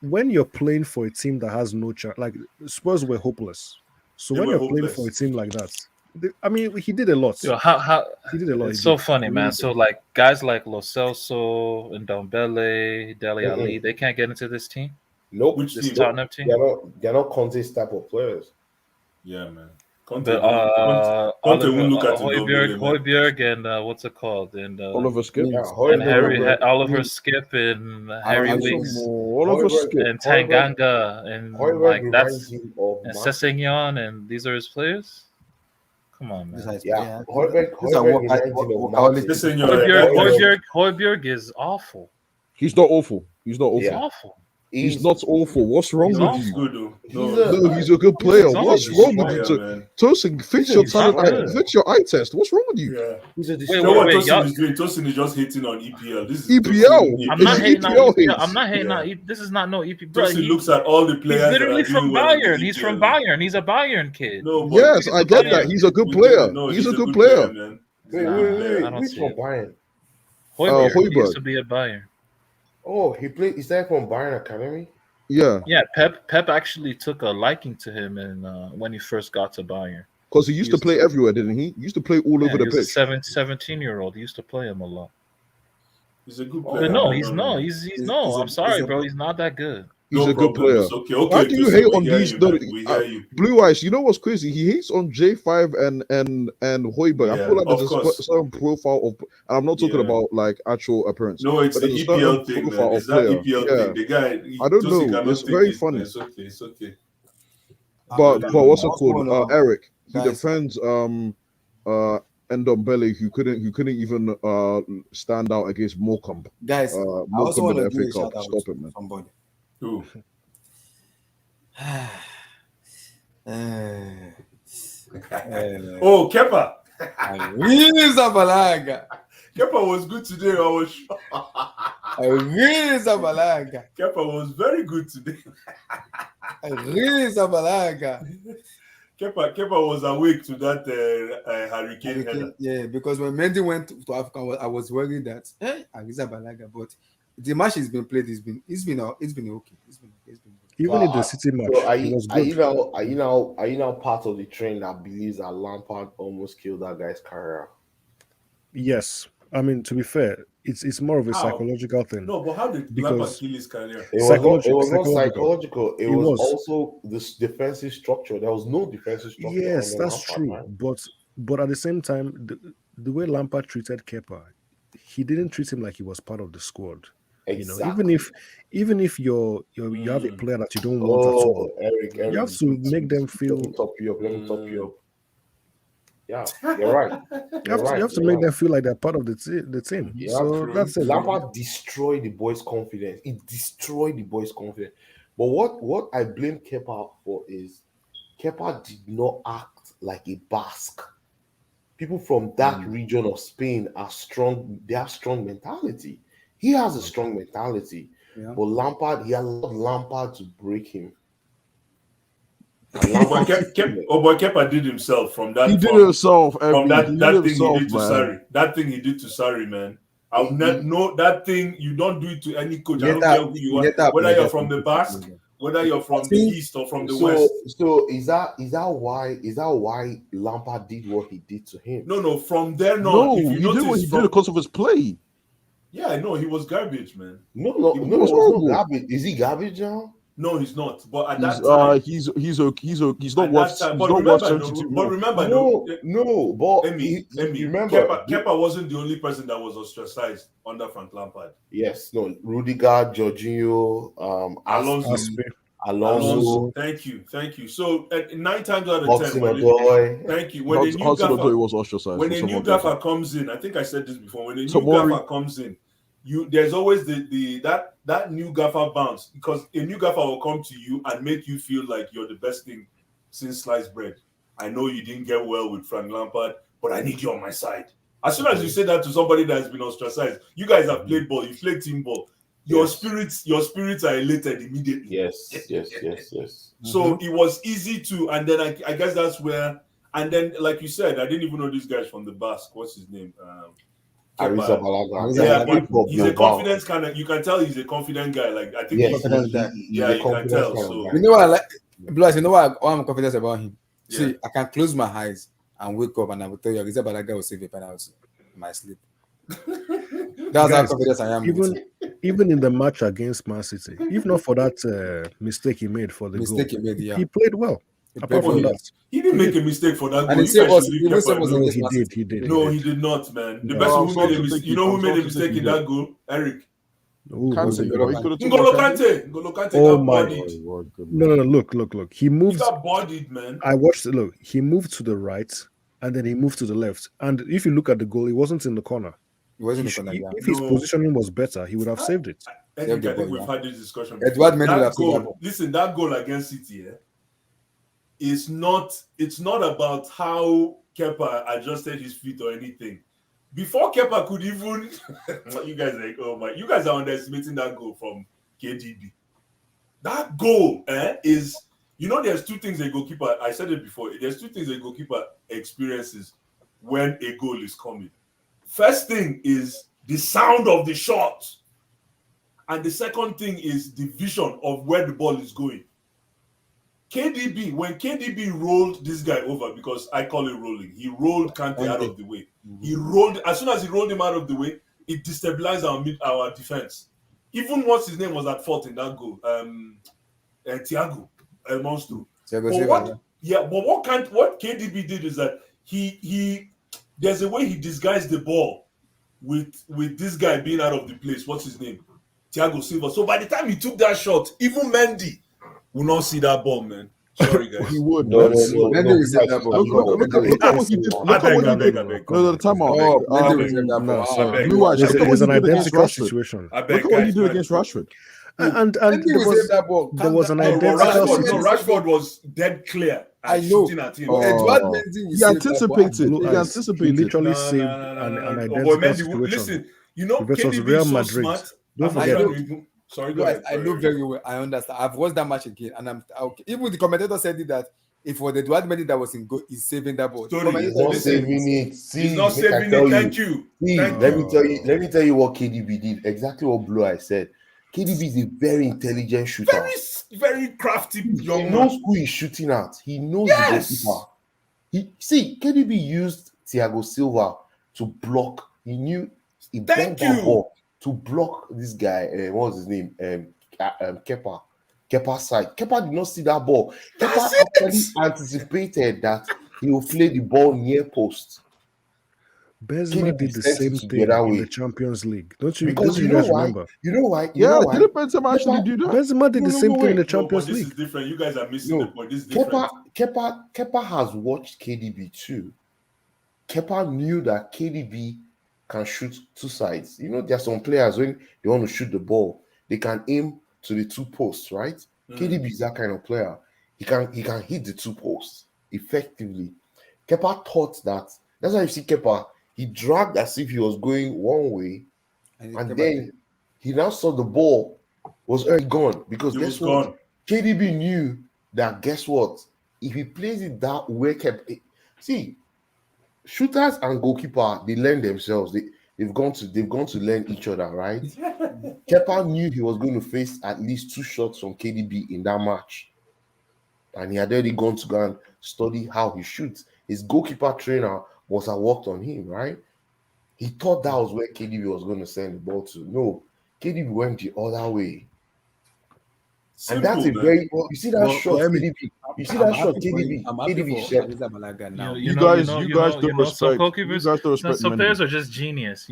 When you're playing for a team that has no chance, like Spurs were hopeless. So They when were you're playing for a hopeless. team like that, I mean, he did a lot. Yo, how He did a lot. it's He so did. funny, He man. really So did. like guys like Lo Celso and Dombele, Dele Mhm. Ali, they can't get into this team. Nope. Which This team? Tottenham team. They're not Conte's type of players. Yeah, man. Conte, But Conte won't look at Højbjerg, Ndombele, man. Højbjerg, and what's it called? And Oliver Skip. Yeah, and Harry, Højbjerg- Oliver Skip and Harry Alex Winks Oliver Højbjerg- Skip. and Tanganga and Højbjerg like that's reminds him of and Man- Sessegnon and these are his players. Come on, This man. is- Yeah, Højbjerg These are reminds what- him what- of what- Martin. Listen, Højbjerg is awful. He's not awful. He's not awful. Yeah. Awful. He's not awful. What's wrong He's with awful. He's you? good, though. No, he's a good player. He's What's awful. wrong with you? man. Tosin, fix your He's not talent. good. Fix your eye test. What's wrong with you? Yeah. He's a Wait, You know what wait, Tosin y'all- is doing? Tosin is just hating on EPL. This is EPL. Tosin- I'm not It's hating on EPL EPL. hates. I'm not hating Yeah. on. This is not no EP. Bro, Tosin looks at all the he's players. literally that are doing from well in the Bayern. He's from EPL. Bayern. He's a Bayern kid. No, but Yes, I get that. He's a good player. No, He's a good player. man. Wait, Nah, wait. I don't Who's see from it. Bayern? Højbjerg. He Højbjerg. used to be a Bayern. Oh, he started from Bayern Academy. Yeah, Yeah, Pep actually took a liking to him, and when he first got to Bayern, because he used to play everywhere, didn't he? He used to play all over he the was a pitch. 17-year-old. He used to play him a lot. He's a good But player. But no, He's he's I'm a- sorry, he's a- bro. He's not that good. He's no a good problem. player. It's okay. Okay. Why do you Tosin, hate we on hear these? you, No, man. We hear you. Blue Eyes, you know what's crazy? He hates on J5 and Højbjerg. I Yeah, feel like of there's a course. certain profile of, and I'm not talking Yeah. about like actual appearance. No, it's But the there's a EPL certain thing, profile man. of It's that player. EPL Yeah. thing. The guy, I don't Tosin know. cannot It's take very it. funny. It's okay. It's okay. But what's it Also called? wanna- Eric. He guys. defends Ndombele, who couldn't even stand out against Morecambe. Guys, I also Morecambe want in to the give FA a shout Cup. out Stop to it, man. somebody. Who? Oh, Kepa. Really Zabalaga. Kepa was good today. I was shocked. Really Zabalaga. Kepa was very good today. Really Zabalaga. Kepa was awake to that hurricane header. Yeah, because when Mendy went to Africa, I was worried that Ariza Balaga, but the match has been played. It's been okay. It's been okay. Even in the City match, So it was good. are you now part of the train that believes that Lampard almost killed that guy's career? Yes, I mean, to be fair, it's more of a How? psychological thing. No, but how did Because- Lampard kill his career? It was not psychological. It was also this defensive structure. There was no defensive structure. Yes, under that's Lampard, true. man. But at the same time, the way Lampard treated Kepa, he didn't treat him like he was part of the squad. Exactly. Even if you have a player that you don't want at all, Eric, you have to make them feel. Let me top you up. Let me top you up. Yeah, you're right. You have to make them feel like they're part of the team. Yeah, So true. that's it. Lampard destroyed the boys' confidence. It destroyed the boys' confidence. But what I blame Kepa for is Kepa did not act like a Basque. People from that region of Spain are strong. They have strong mentality. He has a strong mentality. Yeah. But Lampard, he allowed Lampard to break him. Oh boy, Kepa did himself from that. He did from, himself. from Abby. that He thing did he himself, did to man. Sarri. That thing he did to Sarri, man. I'll not know that thing. You don't do it to any coach. I don't care who you are, whether you're from the Basque, whether you're from the East or from the West. So is that why Lampard did what he did to him? No. From there on, No, if you he did notice what he from, did because of his play. Yeah, no, he was garbage, man. No, was it's horrible. not garbage. Is he garbage now? No, he's not. But at that time, He's not at worth. that time, He's but not worth remember, 72 but mil. remember, No, but Emi, remember. Kepa wasn't the only person that was ostracized under Frank Lampard. Yes, no, Rudiger, Jorginho, Alonso, Thank you. So 9 times out of 10, Hudson-Odoi. thank you. When a new Hudson-Odoi was ostracized. when for a some new odd gaffer reason. comes in, I think I said this before. When a new Tomori. gaffer comes in, there's always that new gaffer bounce, because a new gaffer will come to you and make you feel like you're the best thing since sliced bread. I know you didn't get well with Frank Lampard, but I need you on my side. As soon as you say that to somebody that has been ostracized, you guys have played ball, you played team ball. Your spirits are elated immediately. Yes. So it was easy to, and then I guess that's where, and then like you said, I didn't even know these guys from the Basque. What's his name? Arisa Balaga. Yeah, but he's a confidence kind of. You can tell he's a confident guy. Like I think Yes, you can tell. So You know what I like, Blas, you know what I'm confident about him. Yeah. See, I can close my eyes and wake up and I will tell you, Arisa Balaga will save a penalty in my sleep. That's how Guys, confident I am. even in the match against Man City, if not for that mistake he made for the Mistake goal, he made, yeah. he played well. Apart from that, he didn't make a mistake for that goal. And You he saved guys us. should He leave will Kepa save us alone. against he did. No, he did not, man. The No. person who made a Sorry to mistake, think you know who he made a did. mistake in that goal? Eric. Ooh, Kante, it bro, he could have took N'Golo Kante. Kante. N'Golo Kante Oh got my- bodied. No. Look. He He moved. got bodied, man. I watched it. Look, he moved to the right and then he moved to the left. And if you look at the goal, he wasn't in the corner. It wasn't He the corner, yeah. If his No. positioning was better, he would have saved it. I Save the think ball, we've yeah. had this discussion. Edouard before. Mendy would That have saved that goal, ball. listen, that goal against City, it's not about how Kepa adjusted his feet or anything. Before Kepa could even, you guys are like, oh my, you guys are underestimating that goal from KDB. That goal is, there's two things a goalkeeper, I said it before, there's two things a goalkeeper experiences when a goal is coming. First thing is the sound of the shot. And the second thing is the vision of where the ball is going. When KDB rolled this guy over, because I call it rolling, he rolled Kante out of the way. He rolled, as soon as he rolled him out of the way, it destabilized our defense. Even once his name was at fault in that goal, Thiago El Monstro. But what KDB did is that he there's a way he disguised the ball with this guy being out of the place. What's his name? Thiago Silva. So by the time he took that shot, even Mendy will not see that ball, man. Sorry, guys. He would. No. Mendy will save that ball. Look at what he did. Look at what he did. No, the timeout. Oh, Mendy will save that No, ball. sorry. Blue Eyes, There's look at what an he did against identical Rashford. situation. I beg, Look at what he guys, did man. against Rashford. And Mendy will save that ball. there was an No, identical situation. Rashford was dead clear. I know. Shooting at him. Edouard Mendy will He save that ball. anticipated. Blue He Eyes. anticipated. He literally No, saved no. an Oh, boy, identical Mendy, situation. listen, versus KDB Real is so Madrid. smart. Don't I'm not forget. trying to even- Sorry, go ahead. I know very well. I understand. I've watched that match again, and I'm okay. Even the commentator said it that if it was the Edouard Mendy that was in goal, he's saving that ball. Sorry, Commentator He's not said saving it. See, He's not make I saving tell it. you. Thank you. See, Thank let me tell you what KDB did. Exactly what Blue Eye said. KDB is a very intelligent shooter. Very, very crafty He young knows man. who he's shooting at. He knows Yes. the goalkeeper. KDB used Thiago Silva to block. He knew he Thank bent that you. ball to block this guy. What was his name? Kepa. Kepa's side. Kepa did not see that ball. Kepa That's actually anticipated that he will play the ball near post. Benzema KDB did the sent it same to the thing other in way. the Champions League. Don't you Because you know guys why? remember? You know why? You Yeah, know why? didn't Benzema actually do that? Benzema did the No, same thing in the wait. No, but Champions this is League. different. You guys are missing the No, point. This is different. Kepa has watched KDB too. Kepa knew that KDB can shoot two sides. You know, there are some players when they want to shoot the ball, they can aim to the two posts, right? KDB is that kind of player. He can hit the two posts effectively. Kepa thought that. That's why you see Kepa. He dragged as if he was going one way, and then he now saw the ball was already gone. Because It guess was what? gone. KDB knew that. Guess what? If he plays it that way, see, shooters and goalkeeper, they learn themselves. They've gone to learn each other, right? Kepa knew he was going to face at least 2 shots from KDB in that match, and he had already gone to go and study how he shoots. His goalkeeper trainer must have worked on him, right? He thought that was where KDB was going to send the ball to. No, KDB went the other way. And that's a Simple, man. very you see that shot, let me- KDB. You see that shot, KDB. I'm happy KDB for shot. Aliza Balaga now. You guys don't some respect. You goalkeepers, guys don't respect some Mendy. players are just genius.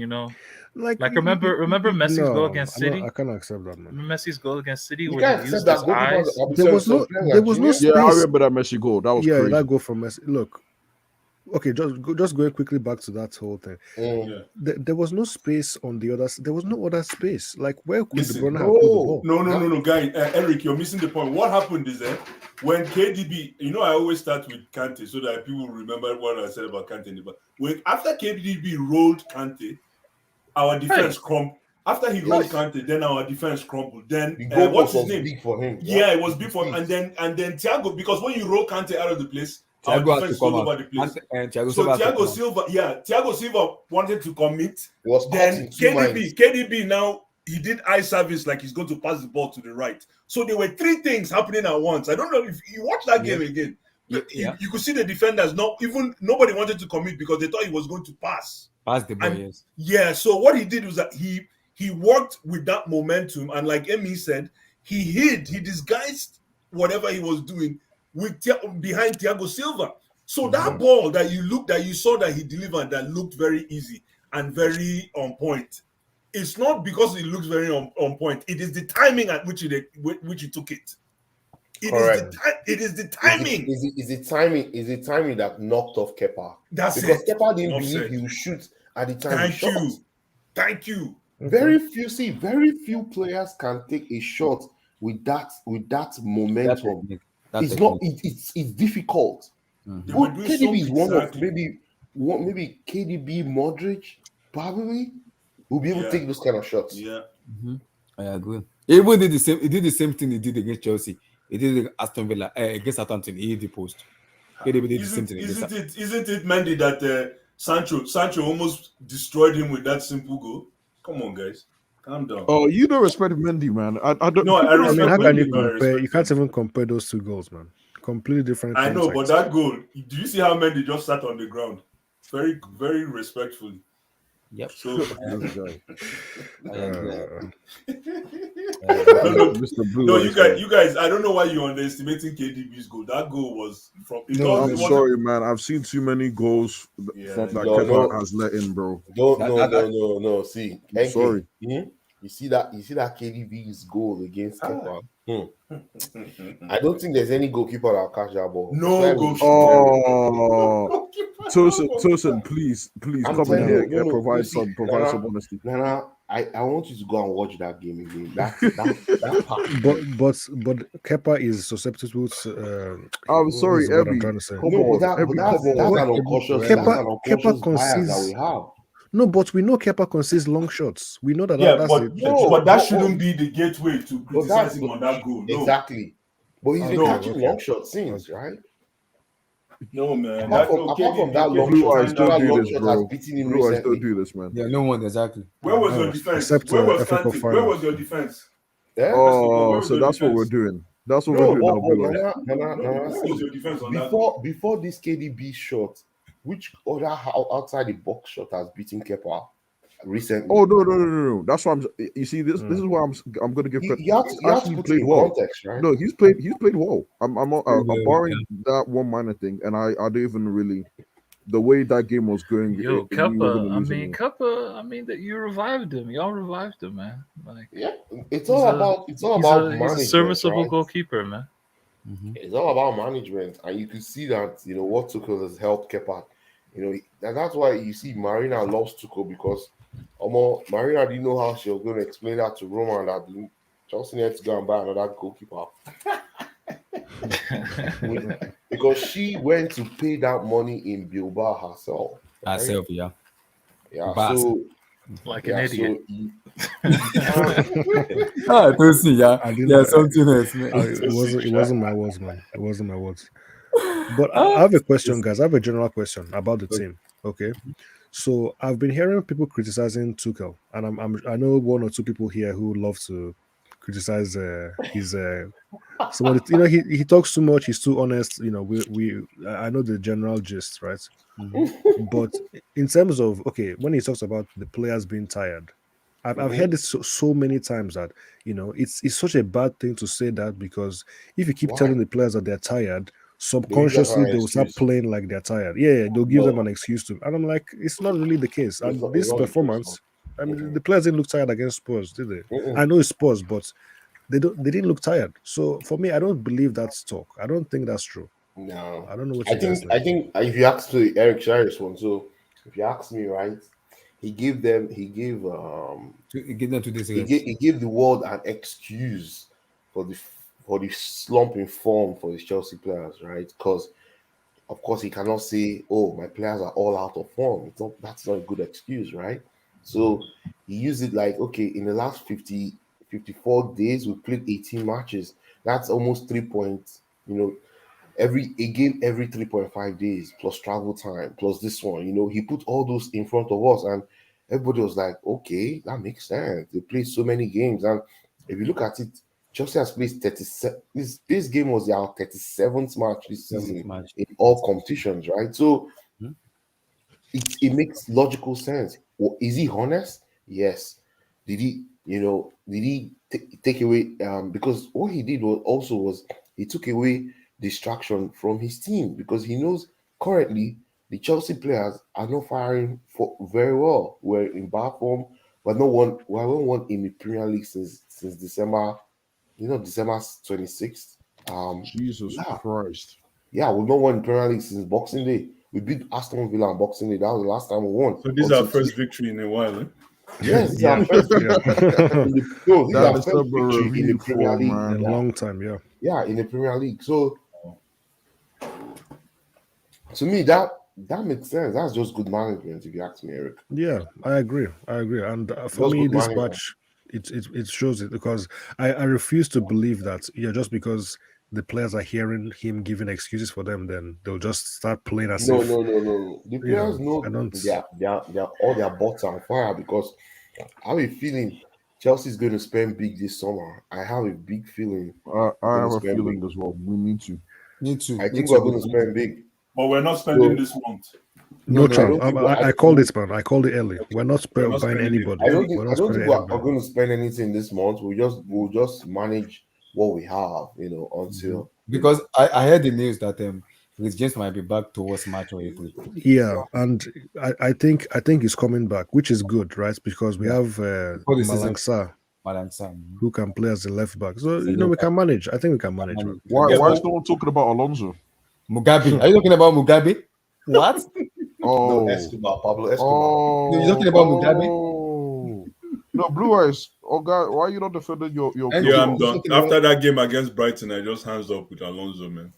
Like Remember Messi's goal against City? I can't accept that, man. Remember Messi's goal against City You where can't he accept used that his goalkeepers. eyes. There was no genius. Yeah, I space. remember that Messi goal. That was Yeah, crazy. that go from Messi. Look, okay, just going quickly back to that whole thing. Yeah. There was no space on the other. There was no other space. Like where could Listen, De Bruyne have put the ball? No, guy. Eric, you're missing the point. What happened is that when KDB, I always start with Kante so that people remember what I said about Kante. But after KDB rolled Kante, our defense crumbled. After he rolled Kante, then our defense crumbled. Then The goal what's his was name? big for him. Yeah, it was big for him. And then Thiago, because when you roll Kante out of the place, our Thiago has defense to is all come over out. the place. And Thiago So Silva has to come Thiago Silva wanted to commit. He was caught Then in 2 minds. KDB now he did eye service like he's going to pass the ball to the right. So there were 3 things happening at once. I don't know if you watch that game again. Yeah. You could see the defenders nobody wanted to commit because they thought he was going to pass. Pass the ball, And- yes. Yeah, so what he did was that he worked with that momentum, and like Emi said, he disguised whatever he was doing behind Thiago Silva. So that ball that you saw that he delivered that looked very easy and very on point. It's not because it looks very on point. It is the timing at which he took it. Correct. It is the timing. Is the timing that knocked off Kepa. That's Because it. Kepa didn't Enough believe said. he would shoot at the time he shot. Thank you. Very few players can take a shot with that momentum. It's difficult. They were But doing KDB is something one of exactly. maybe KDB, Modric, probably will be able to take those kind of shots. Yeah. I agree. He even did the same. He did the same thing he did against Chelsea. He did it against Aston Villa against Southampton. He hit the post. KDB did the same thing. Isn't it Mendy that Sancho almost destroyed him with that simple goal? Come on, guys, calm down. Oh, you don't respect Mendy, man. I don't. No, I I mean, how can Mendy, you but I compare? You respect can't him. even compare those 2 goals, man. Completely different. I know, but context. that goal. Do you see how Mendy just sat on the ground? Very, very respectfully. Yep. So This guy. Mr. Blue no, Eyes, you guys. I don't know why you're underestimating KDB's goal. That goal was from. I'm sorry, man. I've seen too many goals Yeah, that no, Kepa no. has let in, bro. No. See, I'm sorry. You see that KDB's goal against Kepa. I don't think there's any goalkeeper that'll catch that ball. No goal. Oh, Tosin, please I'm come in telling here you, and no, provide you see, some honesty. Nana, I want you to go and watch that game again. That part. But Kepa is susceptible to. I'm sorry, what I'm Ebby. trying to say. Come No, on, but Ebby, that's come on. an unconscious Kepa bias that concedes. we have. No, but we know Kepa concedes long shots. We know that. Yeah, that's but the that shouldn't be the gateway to But criticize him on that goal. No, Exactly. But he's been No, catching long shots since, right? no, man. Apart from that long Blue shot, Eyes don't that do long this, shot bro. has beaten him Blue Eyes recently. don't do this, man. Yeah, no one exactly. Where was your No, defense? except, Where was FA Cup Kante? final. Where was your defense? Yeah? Oh, Where was so your that's what defense? we're doing. That's what No, we're doing now, Blue Eyes. Where see, was your defense on that? before this KDB shot, which other outside the box shot has beaten Kepa recently? Oh no. That's why I'm. You see, this is why I'm going to give credit. you have He's to actually put it played in well. context, right? No, he's played well. I'm barring that one minor thing, and I don't even really the way that game was going, Yo, we were Kepa. gonna lose anyway. Kepa. I mean that you revived him. Y'all revived him, man. Like Yeah, it's he's all a about he's a management, serviceable right? goalkeeper, man. It's all about management, and you can see that what Tuchel has helped Kepa. And that's why you see Marina loves Tuchel because Marina didn't know how she was going to explain that to Roma that Chelsea needs to go and buy another goalkeeper because she went to pay that money in Bilbao herself. Right? Herself, yeah. Yeah, Bas- so Like an idiot. So you can't. I don't see, yeah. I didn't. Yeah, something else, man. It wasn't my words, man. It wasn't my words. But I have a question, guys. I have a general question about the team. Okay. So I've been hearing people criticizing Tuchel, and I know one or two people here who love to criticize his somebody. He talks too much. He's too honest. I know the general gist, right? But in terms of when he talks about the players being tired, I've heard this so many times that it's such a bad thing to say that, because if you keep Why? telling the players that they're tired, They give them subconsciously an they will start excuse. playing like they're tired. Yeah, they'll give them No. an excuse to, and I'm like, it's not really the case. And It's this not the case, performance, I mean, the players didn't look tired against Spurs, did they? Mm-mm. I know it's Spurs, but they didn't look tired. So for me, I don't believe that's talk. I don't think that's true. No. I don't know what I you guys think if you ask me, Eric Shires one, so if you ask me, right, he gave Give them to this. he gave the world an excuse for the slump in form for his Chelsea players, right? Because of course he cannot say, "Oh, my players are all out of form." That's not a good excuse, right? So he used it like, okay, in the last 54 days, we played 18 matches. That's almost 3 points. A game every 3.5 days plus travel time plus this one. He put all those in front of us, and everybody was like, okay, that makes sense. They played so many games, and if you look at it, Chelsea has played 37. This game was their 37th match this season in all competitions, right? So it makes logical sense. Well, is he honest? Yes. Did he take away because what he did was he took away distraction from his team, because he knows currently the Chelsea players are not firing for very well. We're in bad form. We haven't won in the Premier League since December, December 26th. Jesus Yeah. Christ. Yeah, we've not won in Premier League since Boxing Day. We beat Aston Villa on Boxing Day. That was the last time we won. So this is our first victory in a while. Eh? Yes, this is Yeah. our first victory. This is That our is first some victory in the review Premier form, League. man. In a long time, yeah. Yeah, in the Premier League. So to me, that makes sense. That's just good management, if you ask me, Eric. Yeah, I agree. And for Just me, good this management. match, it shows it, because I refuse to believe that just because the players are hearing him giving excuses for them, then they'll just start playing as No. if The players I know don't. all their butts on fire, because I have a feeling Chelsea is going to spend big this summer. I have a big feeling. I We're have going to a spend feeling big. as well. We need to. Me too. I think we're going to spend big. But we're not spending So, this month. No I chance. don't think I called it, man. I called it early. We're not We're not buying spending it. anybody. I don't think We're not spending we're anybody. going to spend anything this month. We'll just manage what we have, until Because I heard the news that Rich James might be back towards March or April. Yeah, and I think he's coming back, which is good, right? Because we have Before the season. Malangsa, Madam Sam. who can play as a left back. So we can manage. I think we can manage, man. Why Yeah, is no one talking about Alonso? Mugabe. Are you talking about Mugabe? What? Oh, Pablo Escobar. You're talking about Mugabe? Oh. No, Blue Eyes. Oh God, why are you not defending your And Yeah, you- I'm done. After that game against Brighton, I just hands up with Alonso, man.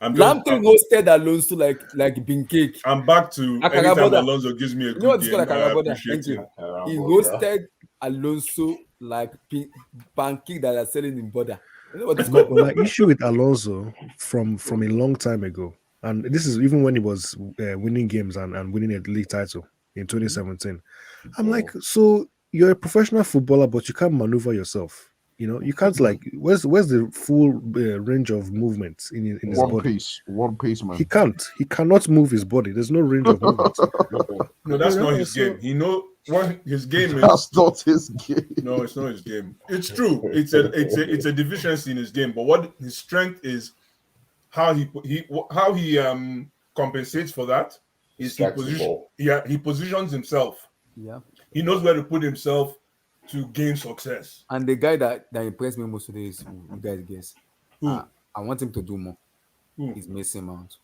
Lamptey roasted Alonso like bean cake. I'm back to anytime Akaraboda. Alonso gives me a You know what good it's game, called, I Akaraboda? appreciate Thank you. it. He roasted Alonso like pancake that are selling in border. You know what it's No, called? my issue with Alonso from a long time ago, and this is even when he was winning games and winning a league title in 2017. I'm like, so you're a professional footballer, but you can't maneuver yourself. You can't where's the full range of movement in his body? one pace, man. He can't. He cannot move his body. There's no range of movement. No, that's You know, not his so- game. He know what his game is. That's not his game. No, it's not his game. It's true. It's a deficiency in his game. But what his strength is, how he compensates for that He strikes the ball. he positions himself. Yeah. He knows where to put himself to gain success. And the guy that impressed me most today is who you guys guess. Who? I want him to do more. Who? He's Mason Mount.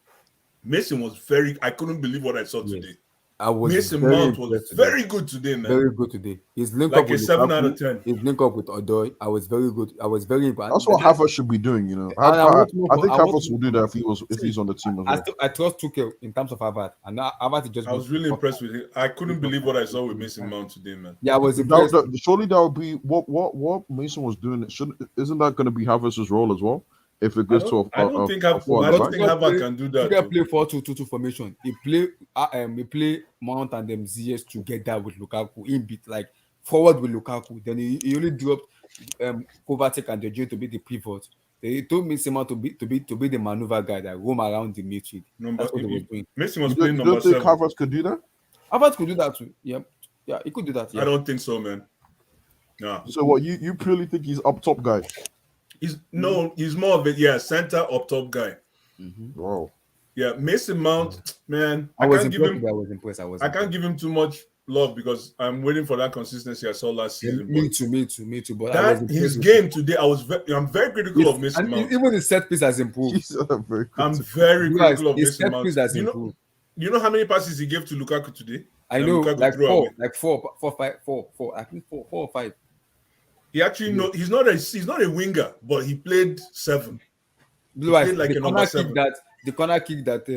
Mason was I couldn't believe what I saw Yes. today. I was Mason very Mount was impressed very good today, man. Very good today. He's linked Like up a with 7 Lukaku. out of 10. He's linked up with Odoi. I was very good. I was very impressed. That's what Havertz should be doing, you know. I want more- I think I want Havertz will do that if he's on the team as well. I trust Tuchel in terms of Havertz, and now Havertz is just. I was really impressed with him. I couldn't believe what I saw with Mason Mount today, man. Yeah, I was impressed. Surely that would be what Mason was doing. Isn't that going to be Havertz's role as well? If it goes to I don't think Havertz can do that. Tuchel play 4-2-2 formation. He play Mount and them ZS together with Lukaku in beat like forward with Lukaku. Then he only dropped Kovacic and Jorginho to be the pivot. They told Mason Mount to be the maneuver guy that roam around the midfield. That's what he was doing. Mason was playing number 7. You don't think Havertz could do that? Havertz could do that too. Yeah, he could do that. Yeah. I don't think so, man. No. So what you purely think he's up top guy? He's more of a center up top guy. Mm-hmm. Wow. Yeah, Mason Mount, man. I was impressed. I can't give him too much love because I'm waiting for that consistency I saw last season. Me too. But his game today, I'm very critical of Mason Mount. Even the set piece has improved. I'm very critical of his Mason set piece has Mount. improved. You know how many passes he gave to Lukaku today? I know, Lukaku like four. I think four or five. He actually he's not a winger, but he played 7. Blue Eyes, like the corner kick that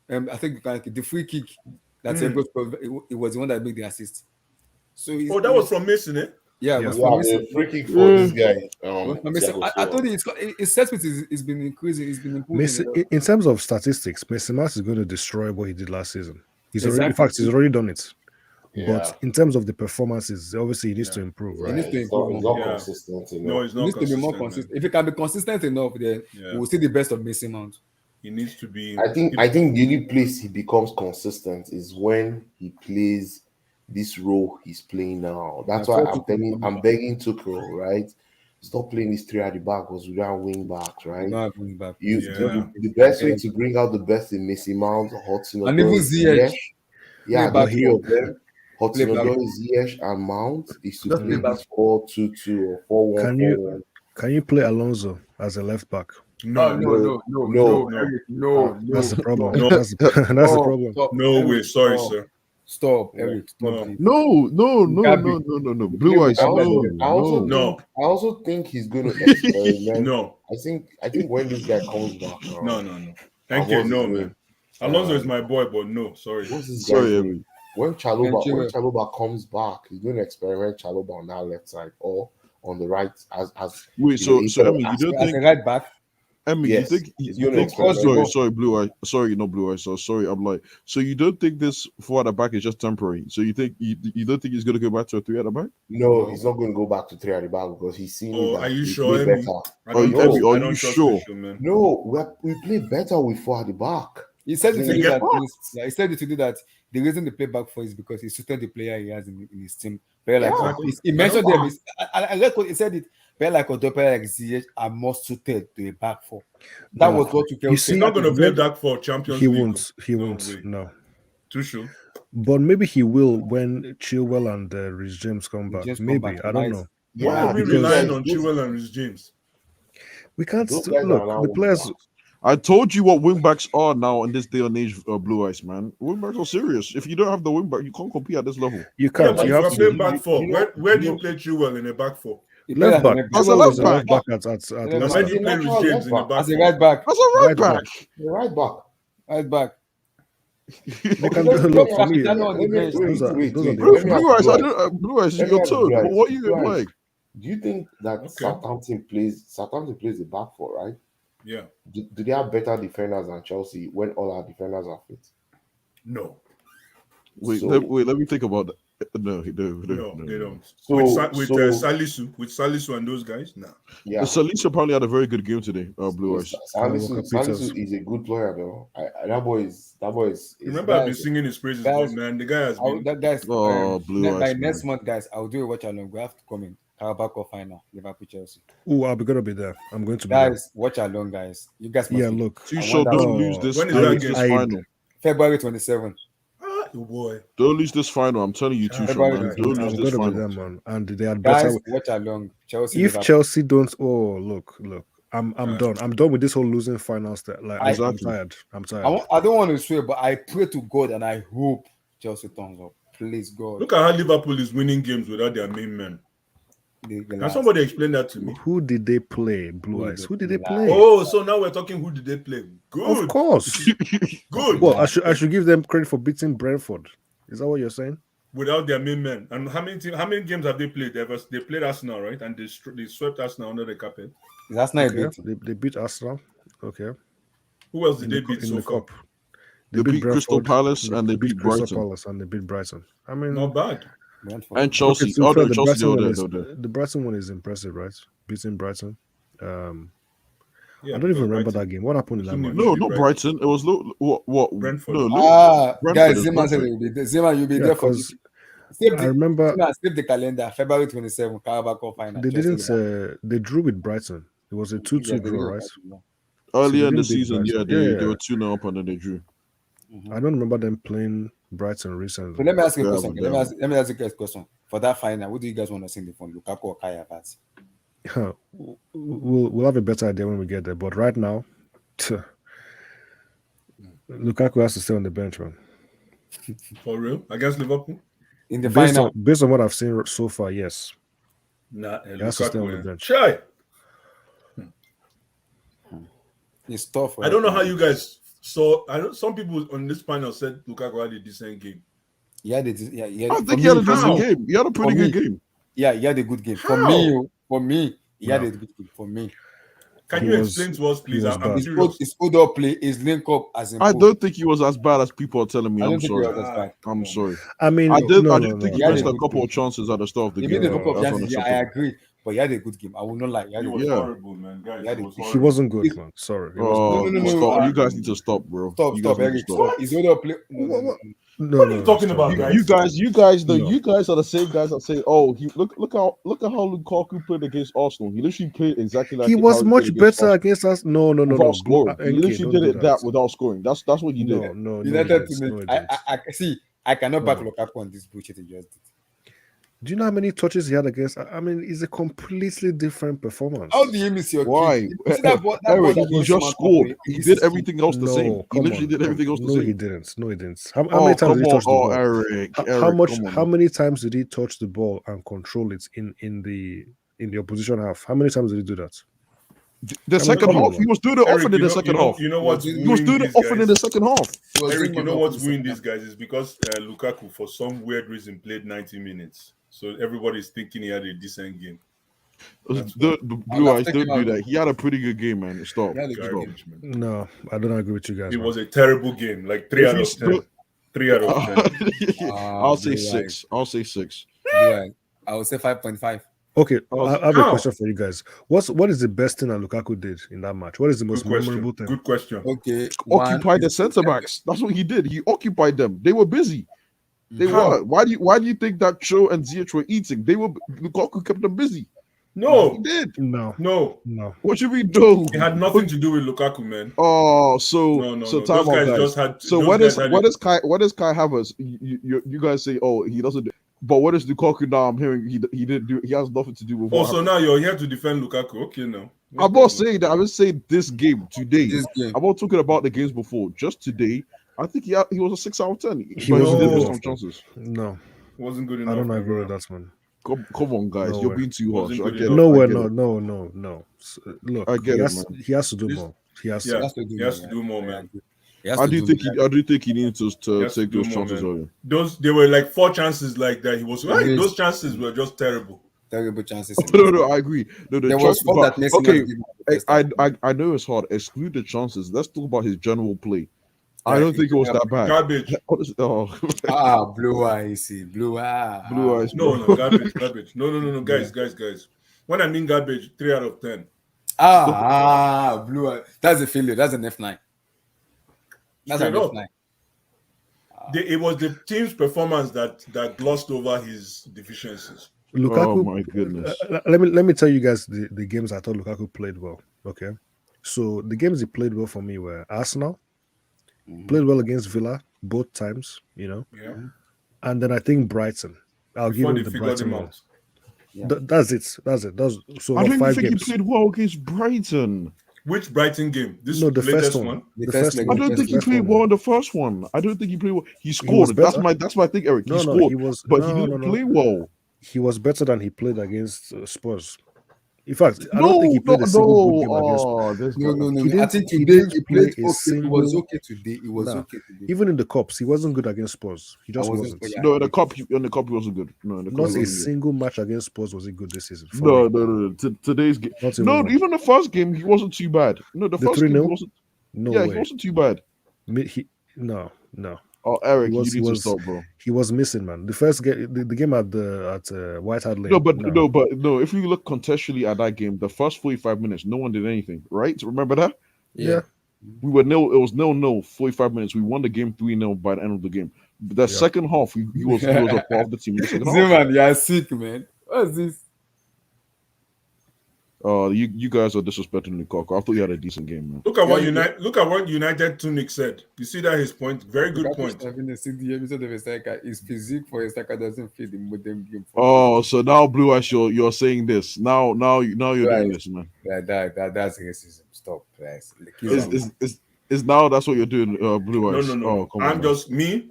I think the free kick that it was the one that made the assist. So that was from Mason, eh? Yeah, it was from Mason. Free kick for this guy. I told you his set piece is been increasing. It's been improving. In terms of statistics, Mason Mount is going to destroy what he did last season. He's already done it. Yeah. But in terms of the performances, obviously he needs to improve, right? He needs to improve. He's not consistent enough. No, he's not. He needs to be more consistent. If he can be consistent enough, then we'll see the best of Mason Mount. He needs to be. I think the only place he becomes consistent is when he plays this role he's playing now. That's why I'm begging Tuchel, right? Stop playing this 3 at the back because we don't have wing backs, right? The best way to bring out the best in Mason Mount, Hudson, and even Ziyech. The 3 of them. Hudson, Ziyech, and Mount is to play this 4-2-2 or 4-1-4-1. Can you play Alonso as a left back? No. That's the problem. No. That's the problem. Stop. No way. Sorry, sir. Stop, Eric. Stop. No. Blue Eyes. I No. also think he's going to experiment. No. I think when this guy comes back. No. Thank you. No, man. Alonso is my boy, but no. Sorry. Sorry, Eric. When Chalobah comes back, he's going to experiment Chalobah on that left side or on the right as wait. So Emmy, you don't think right back? Emmy, yes, you think sorry, Blue Eye. Sorry, not Blue Eye. Sorry, I'm like. So you don't think this 4 at the back is just temporary? So you think you don't think he's going to go back to a 3 at the back? No, he's not going to go back to 3 at the back because he's seen. Are you sure? Emmy? Are you sure? No, we play better with 4 at the back. He said to do that. He said to do that. The reason they play back 4 is because he suited the player he has in his team. He mentioned them. I like what he said. It player like Odoi, player like Ziyech are more suited to a back 4. That was what you can. He's not going to play back for Champions League. He won't. No. Too sure. But maybe he will when Chilwell and Reece James come back. Maybe I don't know. Why are we relying on Chilwell and Reece James? We can't look the players. I told you what wingbacks are now in this day and age, Blue Eyes, man. Wingbacks are serious. If you don't have the wingback, you can't compete at this level. You can't. You have to play back 4. Where do you play Chilwell in a back 4? Left back. As a left back. Where do you play Reece James in the back? As a right back. As a right back. Right back. Right back. They can look for me. Blue Eyes, your turn. But what are you going to play? Do you think that Southampton plays the back 4, right? Yeah. Do they have better defenders than Chelsea when all our defenders are fit? No. Let me think about that. No, they don't. With Salisu and those guys, nah. Yeah. Salisu apparently had a very good game today. Blue Eyes. Salisu is a good player though. That boy is. Remember, I've been singing his praises, man. The guy has been. That guy's. Blue Eyes. By next month, guys, I'll do a watch along. We have to come in. Carabao final, Liverpool Chelsea. Oh, I'll be gonna be there. I'm going to be there. Watch along, guys. You guys must look. You sure don't lose this. When is that final? February 27th. Oh boy. Don't lose this final. I'm telling you, too, Sean, February man. 27th. Don't lose I'm this gonna be final. them, man. And they had better. Guys, watch along. Chelsea. If Liverpool. Chelsea don't, look, I'm Alright. done. I'm done with this whole losing finals. Like I'm Exactly. tired. I'm I tired. don't want to swear, but I pray to God and I hope Chelsea turns up. Please, God. Look at how Liverpool is winning games without their main man. The Can last. somebody explain that to me? Who did they play? Blue Eyes. Who did they play? Oh, so now we're talking who did they play? Of Good. course. Good. Well, I should give them credit for beating Brentford. Is that what you're saying? Without their main man. And how many games have they played? They played Arsenal, right? And they swept Arsenal under the carpet. That's not Okay. a bit. They beat Arsenal. Okay. Who else did they beat in so the far? cup? They beat Crystal Brentford, Palace and they beat Crystal Brighton. Palace and they beat Brighton. I mean, Not bad. Brentford. And Chelsea. okay, to be Oh, fair, no, the Chelsea, Brighton one they is were there. the Brighton one is impressive, right? Beating Brighton. Yeah, I don't even because remember Brighton- that game. What happened in that Shouldn't match? even- No, not Brighton. It was what? Brentford. No, Brentford Guys, is Zima said Brentford. he will be there. Zima, you'll be Yeah, there for because save I remember save the calendar. February 27, Carabao Cup final. they Chelsea didn't. Liverpool. They drew with Brighton. It was a 2-2 Yeah, they draw, did right? okay, Earlier they in the didn't beat season, Brighton. they were 2-0 up and then they drew. yeah. I don't remember them playing Brighton recently. So let me ask you a Yeah, question. but Let me ask you guys a question. For that final, what do you guys want to see in the phone? Lukaku or Kai Havertz? We'll have a better idea when we get there. But right now, Lukaku has to stay on the bench, man. For real? Against Liverpool? In the Based final, on what I've seen so far, yes. Nah, He has to stay on the Lukaku. bench. Chai. it's tough. I don't know how you guys saw. Some people on this panel said Lukaku had a decent game. Yeah, I for think he me, had a how? decent game. He had a pretty For good me. game. Yeah, he had a good game. For How? me, he had No. a good game. For me, Can He you was- explain to us, please? he was I'm bad. curious. his hold up play, his link up as I improved. don't think he was as bad as people are telling me. I don't I'm think sorry. he was as bad. I'm No. sorry. I mean, I did no, think he Yeah, missed they a would couple do. of chances at the start of the He game. made a couple of That's chances. Yeah, I unacceptable. agree. But he had a good game. I will not lie. He had He a was good Yeah. horrible, man. Guys, Yeah, he was he he horrible. wasn't good, He's- man. Sorry. He wasn't Oh, good. No, stop! uh, You guys need to stop, bro. Stop, You guys need to Eric. stop. Stop. His hold up play. No. No, What are you talking about, stop. guys? You guys, No. you guys are the same guys that say, "Oh, look at how Lukaku played against Arsenal. He literally played exactly like He how was played much against better Arsenal against us. No. without Blue, scoring. He NK, literally don't did do it that without scoring. That's what he did. No, he United didn't. to No, me. he didn't. I see. I cannot back No. Lukaku on this bullshit he just did. Do you know how many touches he had against? I mean, it's a completely different performance. How do you miss your Why, kick? You see that ball Eric? that He goes just from scored. halfway, He this did is everything else the same. No, He come literally on. did everything else the No, he same. didn't. No, he didn't. How Oh, many times come did he on. touch the Oh, ball? Eric. How many times did he touch the ball and control it in the opposition half? How many times did he do that? The second come on, half, man. he was doing it Eric, often in the second half. You know what's He He was wooing doing it these often in guys? the second half. He was Eric, doing you know more what's than wooing the these guys is because Lukaku, for some weird reason, played 90 minutes. So everybody's thinking he had a decent game. That's The Blue I'll Eyes take don't him do out. that. He had a pretty good game, man. Stop. He had a good Stop. garbage, man. No, I don't agree with you guys. It man. was a terrible game. Like 3 out of 10. 3 out of 10. I'll say Blue 6. I'll say 6. Right. I would say 5.5. Okay, I have How? a question for you guys. What is the best thing that Lukaku did in that match? What is the most Good question. memorable thing? Good question. Okay. One, Occupied the centre backs. That's what he did. He occupied them. They were busy. They How? were. Why do you think that Cho and Ziyech were eating? Lukaku kept them busy. He No. did. No. What should we do? It had nothing to do with Lukaku, man. Oh, so No. so Those time out, guys guys. just had. So those what guys is had what it- is Kai Havertz? You guys say, oh, he doesn't do. But what is Lukaku now? I'm hearing he didn't do. He has nothing to do with. Oh, What so happened. now you're here to defend Lukaku? Okay, now. No I'm problem. not saying that. I'm just saying this game today. this game. I'm not talking about the games before. Just today, I think he was a 6 out of 10. He But wasn't did good miss enough, some chances. No, Wasn't good I enough. don't my agree with brother. that, man. Come on, guys. No You're way. being too harsh. Wasn't I good get it. enough. No I way, get it. no. Look, I get it, man. he has to do This- more. He has Yeah. to. He has to do more, man. I do think he needs to He has to take do those more, chances man. earlier. There were like 4 chances like that. He was right. Yes. Those chances were just terrible. terrible chances. No, I agree. No, the There was chances, four but, that Messi okay, not given the first time. I know it's hard. Exclude the chances. Let's talk about his general play. I Yeah, don't think it was that bad. Garbage. Honestly, oh, Blue eyes, blue eye. Blue eyes. No, garbage. No, guys. When I mean garbage, 3 out of 10. Blue eye. That's a failure. That's an F9. That's an Straight up. F9. It was the team's performance that glossed over his deficiencies. Lukaku. Oh my goodness. Let me tell you guys the games I thought Lukaku played well. Okay, so the games he played well for me were Arsenal, played well against Villa, both times, Yeah. and then I think Brighton. I'll give Before him they the figured Brighton him one. out. That's it. That's so I what, don't even 5 think he games? played well against Brighton. Which Brighton game? This No, the first latest one. one? The The first first leg, I one. the don't The first think he leg. first played one. well in the first one. I don't think he played well. He He was scored. That's better. my thing, Eric. He No, no, scored, he was but he no, no, didn't no. play well. He was better than he played against Spurs. In fact, I don't think he No, no, played a single good no. game against. Oh, this No, guy. no, no, He no. I didn't. think He today didn't he play played a okay. It was single. okay today. It was Nah, okay today. even in the cups, he wasn't good against Spurs. He I just wasn't. wasn't. Yeah, No, in the cup he wasn't good. No, in the cup he Not a wasn't good. single match against Spurs was he good this season for No, me. no, no, no. Today's game. Not No, even one. even the first game he wasn't too bad. No, the The first game he 3-0? wasn't. No Yeah, he way. wasn't too bad. No. Oh, He Eric, was. you He need to was. stop, bro. He was missing, man. The first game, the game at White Hart Lane. No, but no. If you look contextually at that game, the first 45 minutes, no one did anything, right? Remember that? Yeah. We were nil. It was 0-0. 45 minutes. We won the game 3-0 by the end of the game. The Yeah. second half, he was a part of the team in the second half. Zeman, you are sick, man. What's this? You guys are disrespecting Lukaku. I thought you had a decent game, man. Look at what Yeah, United Tunic said. You see that his point? Very good point. Having a 60 episode of a striker, his physique for a striker doesn't fit the modern game. Oh, so now Blue Eyes, you're saying this. Now you're doing Right. this, man. That's racism. Stop, guys. Is now that's what you're doing, Blue Eyes? No. Oh, come I'm on, just me,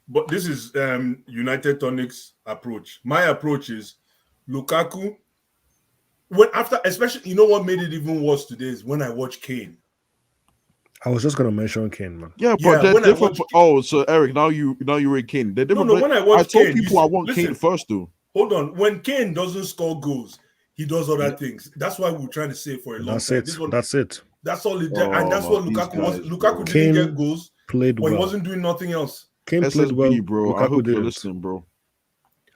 but this is United Tonic's approach. My approach is Lukaku. Especially, you know what made it even worse today is when I watched Kane. I was just gonna mention Kane, man. Yeah, but Yeah, they're when I different. watched- Oh, so Eric, now you rate Kane. They're different. No, when I watched told Kane, people I want listen, Kane first, though. Hold on. When Kane doesn't score goals, he does other things. That's why we're trying to say for a long That's time. it. That's it. That's all it did. And that's what these Lukaku was. guys, Lukaku bro. didn't Kane get goals, Played but he well. wasn't doing nothing else. Kane played SSB, well. bro. I Lukaku hope you're didn't. listening, bro.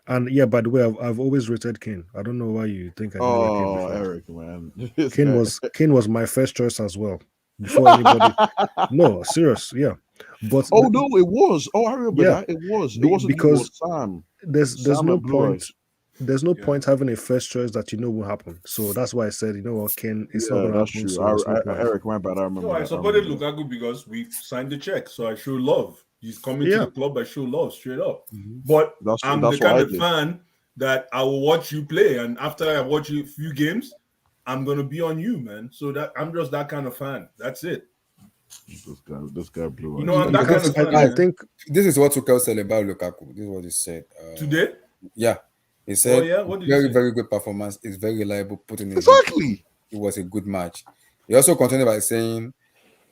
And yeah, by the way, I've always rated Kane. I don't know why you think I didn't rate Kane before. Eric, man. This Kane guy. was my first choice as well. Before anybody. No, serious, yeah. But Oh no, it was. Oh, I remember Yeah. that. It was. It Be- wasn't because- you, it was Sam. there's Sam no and Blue point. Eyes. There's no Yeah. point having a first choice that you know will happen. So that's why I said, you know what, Kane, it's not Yeah, gonna that's happen. true. So there's no point. Eric, my bad. I remember. No, I that. supported remember that. Lukaku because we signed the check, so I show love. He's coming Yeah. to the club. I show love straight up. Mhm. But That's I'm what the kind I of did. fan that I will watch you play, and after I watch you a few games, I'm gonna be on you, man. So that I'm just that kind of fan. That's it. This guy Blue You Eyes. know, I'm that kind of fan. I man. think This is what Tuchel said about Lukaku. This is what he said. Today, Yeah. He said, yeah? What did he very, say? very good performance. It's very reliable. Putting in Exactly. it was a good match. He also continued by saying,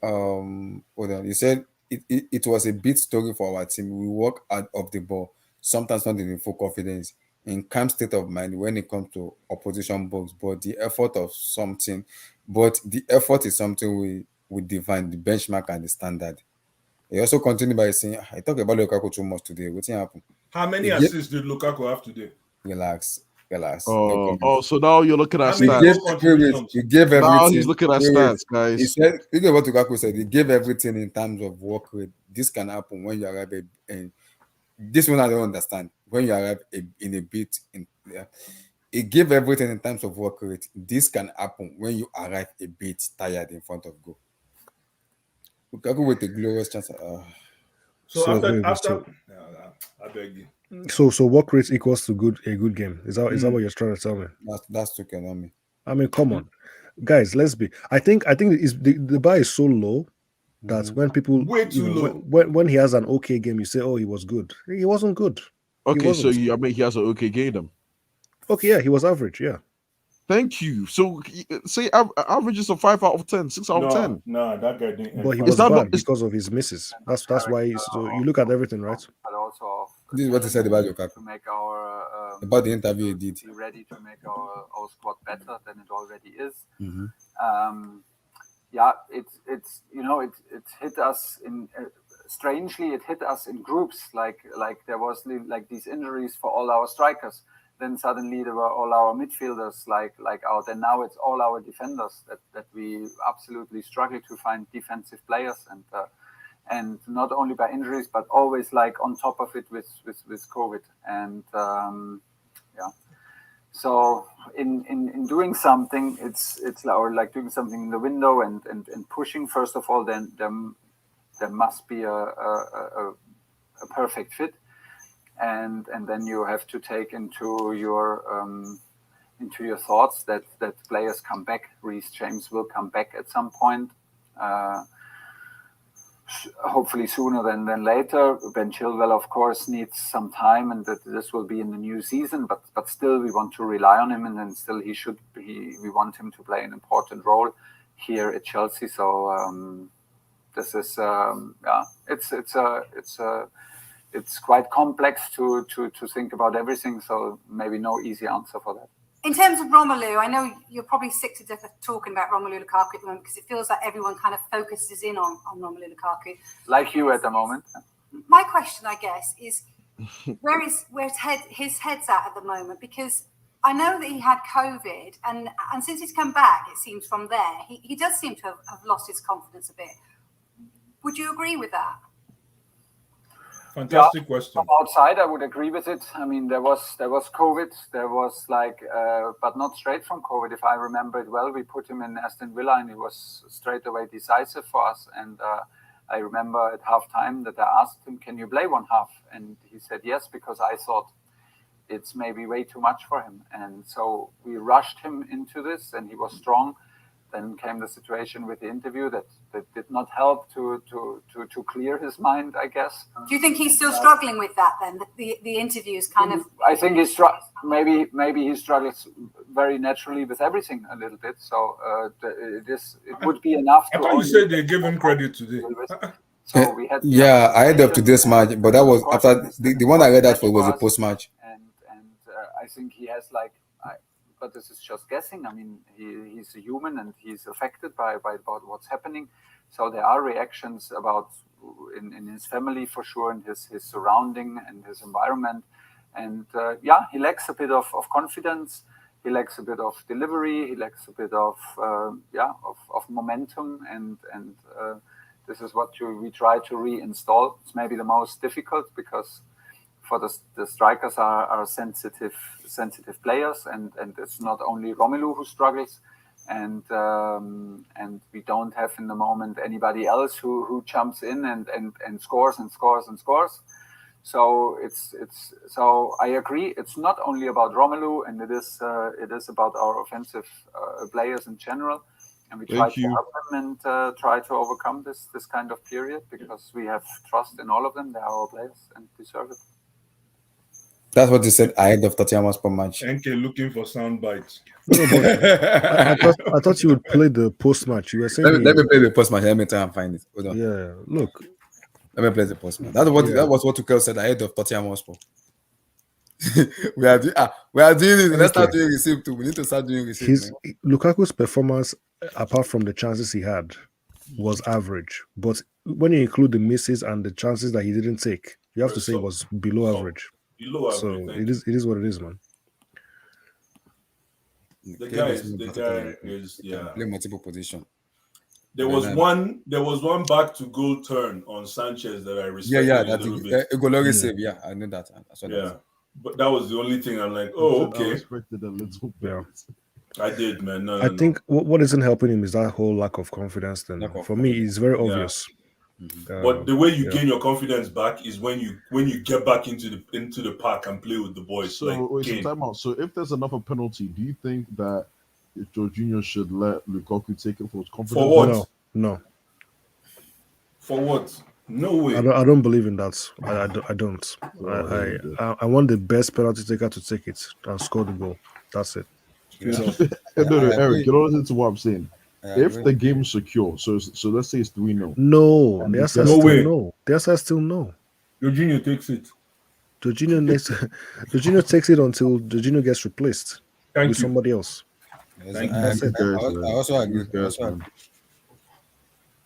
hold on. He said it was a big story for our team. We work out of the ball, sometimes not in full confidence, in calm state of mind when it comes to opposition box. But the effort is something we define the benchmark and the standard. He also continued by saying, I talk about Lukaku too much today. What happened? How many Yeah. assists did Lukaku have today? Relax. No comment. So now you're looking at How many He stats. gave, goal contributions? he gave everything. Now he's looking at Wait, stats, He guys. said, thinking what Lukaku said, he gave everything in terms of work rate. This can happen when you arrive and this one I don't understand. When you arrive in a bit, he gave everything in terms of work rate. This can happen when you arrive a bit tired in front of goal. Lukaku with a glorious chance. So wait, after, I beg you. so work rate equals to a good game. Is that what you're trying to tell me? That's Tuchel on me. I mean, come on, guys. Let's be. I think the bar is so low that when people Way too low. when he has an okay game, you say, oh, he was good. He wasn't good. Okay, so wasn't. he has an okay game then. Okay, yeah, he was average. Yeah, Thank you. So say average is a 5 out of 10, 6 out of 10. No, that guy didn't. but he Is was that bad not- is- because of his misses. That's why. So you look at everything, right? But also This is what he said about Lukaku. to make our About the interview he did. be ready to make our squad better than it already is. Mhm. Yeah, it's it hit us in strangely it hit us in groups like there was like these injuries for all our strikers. Then suddenly there were all our midfielders like out, and now it's all our defenders that we absolutely struggle to find defensive players, and not only by injuries but always like on top of it with COVID, and yeah. So in doing something, it's like doing something in the window and pushing. First of all, then there must be a a perfect fit, and then you have to take into your thoughts that players come back. Reece James will come back at some point. Hopefully sooner than later. Ben Chilwell, of course, needs some time, and that this will be in the new season. But still, we want to rely on him, and then still we want him to play an important role here at Chelsea. So this is it's quite complex to think about everything. So maybe no easy answer for that. In terms of Romelu, I know you're probably sick to death of talking about Romelu Lukaku at the moment because it feels like everyone kind of focuses in on Romelu Lukaku. Like you at the moment. My question, I guess, is where's his head's at the moment? Because I know that he had COVID, and since he's come back, it seems from there, he does seem to have lost his confidence a bit. Would you agree with that? Fantastic question. From outside, I would agree with it. I mean, there was COVID. There was but not straight from COVID. If I remember it well, we put him in Aston Villa, and he was straight away decisive for us. And I remember at halftime that I asked him, "Can you play one half?" And he said yes, because I thought it's maybe way too much for him. And so we rushed him into this, and he was strong. Then came the situation with the interview that did not help to clear his mind, I guess. Do you think he's still struggling with that then? The interviews kind of. I think maybe he struggles very naturally with everything a little bit. So it would be enough. I thought you said they gave him credit today. So we had ahead of today's match, but that was after the one I read that for was a post match. And I think he has but this is just guessing. I mean, he's a human and he's affected by about what's happening. So there are reactions about in his family for sure, and his surrounding and his environment. And he lacks a bit of confidence. He lacks a bit of delivery. He lacks a bit of momentum. And this is what we try to reinstall. It's maybe the most difficult because for the strikers are sensitive players, and it's not only Romelu who struggles, and we don't have in the moment anybody else who jumps in and scores and scores and scores. So so I agree. It's not only about Romelu, and it is about our offensive players in general, and we try to help them and try to overcome this kind of period because we have trust in all of them. They are our players and deserve it. That's what you said ahead of Tottenham Hotspur match. NK looking for sound bites. I thought you would play the post match. You were saying let me play the post match. Let me try and find it. Hold on. Yeah, look. Let me play the post match. That was what Tuchel said ahead of Tottenham Hotspur. we are doing it. Let's start doing receipt too. We need to start doing receipt. Lukaku's performance, apart from the chances he had, was average. But when you include the misses and the chances that he didn't take, you have to say it was below average. So it is what it is, man. The guy is play multiple position. There was one back to goal turn on Sanchez that I respect. A goal save. Yeah, I know that. But that was the only thing I'm like, oh, okay. I respected a little bit. Yeah. I did, man. I think what isn't helping him is that whole lack of confidence. Then for me, it's very obvious. But the way you gain your confidence back is when you get back into the park and play with the boys. So time out. So if there's another penalty, do you think that Jorginho should let Lukaku take it for his confidence? For what? No. For what? No way. I don't believe in that. I don't. I want the best penalty taker to take it and score the goal. That's it. No, Eric, you don't listen to what I'm saying. If the game's secure, so let's say it's 3-0. No, the answer is still no. The answer is still no. Jorginho takes it. Jorginho takes it until Jorginho gets replaced with somebody else. That's it. I also agree.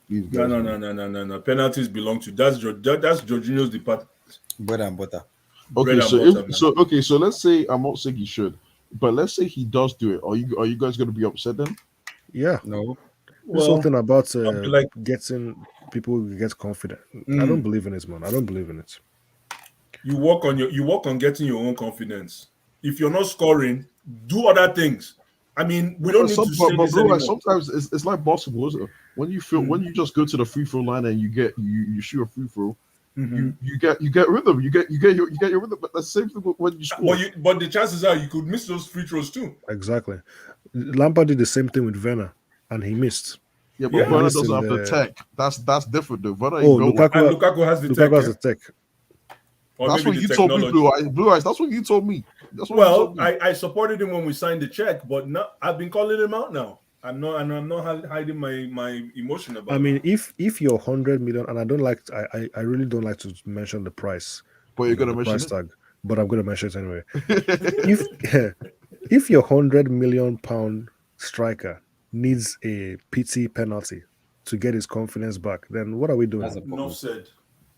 No. Penalties belong to that's Jorginho's department. Bread and butter. Okay, so let's say I'm not saying he should, but let's say he does do it. Are you guys going to be upset then? Yeah. No. There's something about getting people to get confident. I don't believe in it, man. I don't believe in it. You work on getting your own confidence. If you're not scoring, do other things. I mean, we don't need to say this anymore. Sometimes it's like basketball, isn't it? When you just go to the free throw line and you shoot a free throw, you get rhythm. You get your rhythm. But the same thing when you score. But the chances are you could miss those free throws too. Exactly. Lampard did the same thing with Werner, and he missed. Yeah, but Yeah. Werner Missed doesn't in have the tech. That's different though. Werner Oh, ain't built like And Lukaku has the Lukaku tech. has Yeah? the tech. Or that's maybe what the you told me, technology. Blue Eyes. That's what you told me. That's what you Well, told me. I supported him when we signed the check, but I've been calling him out now. I'm not hiding my emotion about I it. mean, if you're 100 million, and I really don't like to mention the price, But you're gonna the mention price it. tag, but I'm gonna mention it anyway. If your 100 million pound striker needs a PT penalty to get his confidence back, then what are we doing? That's a problem. Enough said.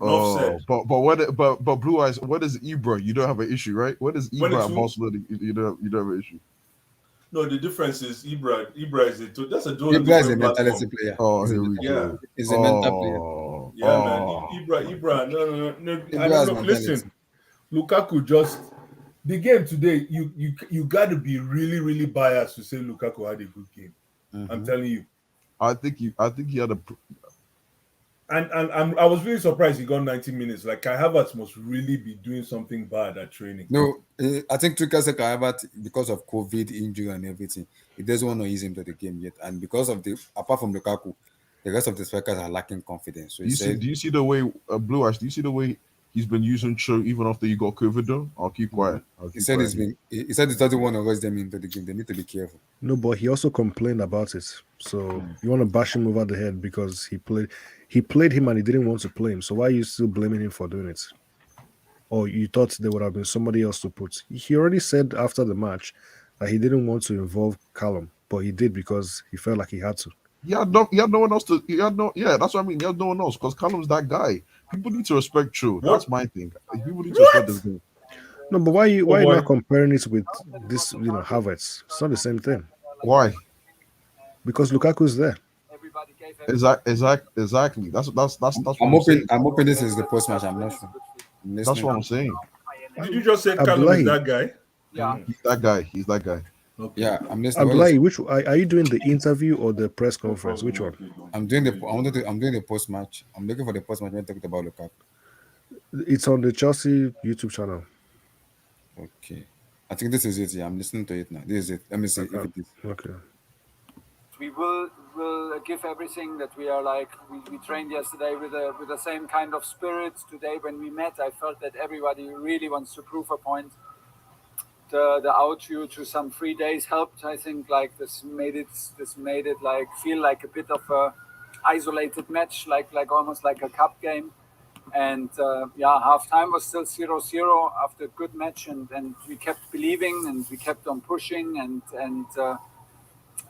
Oh, but Blue Eyes, what is Ibra? You don't have an issue, right? What is When Ibra it's at who? Barcelona? You don't have an issue. No, the difference is Ibra is that's a totally Ibra is a different mentality platform. player. Oh, He's a here we mental- Yeah. go. He's a mental player. Yeah, man. Oh. Ibra. No. Ibra I has don't know. mentality. Listen, Lukaku just the game today. You got to be really, really biased to say Lukaku had a good game. I'm telling you. I think he had a. And I was really surprised he got 90 minutes. Like Kai Havertz must really be doing something bad at training. No, I think Tuchel said Kai Havertz, because of COVID injury and everything, he doesn't want to ease him to the game yet. And because of apart from Lukaku, the rest of the strikers are lacking confidence. So Do you see the way Blue Eyes? Do you see the way he's been using Cho even after you got COVID? Though I'll keep quiet. he said he said he doesn't want to rush them into the game. They need to be careful. No, but he also complained about it. So you want to bash him over the head because he played him and he didn't want to play him. So why are you still blaming him for doing it? Or you thought there would have been somebody else to put? He already said after the match that he didn't want to involve Callum, but he did because he felt like he had to. He had no one else to. That's what I mean. He had no one else because Callum's that guy. People need to respect Cho. That's my thing. People need to respect this game. No, but why you not comparing it with this? Havertz. It's not the same thing. Why? Because Lukaku's there. Exactly. That's what I'm hoping this is the post match. I'm not sure. That's what I'm saying. Did you just say Callum is that guy? Yeah. He's that guy. Okay. Yeah, I'm listening. Abdullahi, which are you doing the interview or the press conference? Which one? I'm doing the post match. I'm looking for the post match when talking about Lukaku. It's on the Chelsea YouTube channel. Okay. I think this is it. Yeah, I'm listening to it now. This is it. Let me see if it is. Okay. We will give everything that we are like. We trained yesterday with the same kind of spirit. Today when we met, I felt that everybody really wants to prove a point. The out to some 3 days helped. I think like this made it like feel like a bit of a isolated match, like almost like a cup game. And half time was still 0-0 after a good match, and we kept believing and we kept on pushing and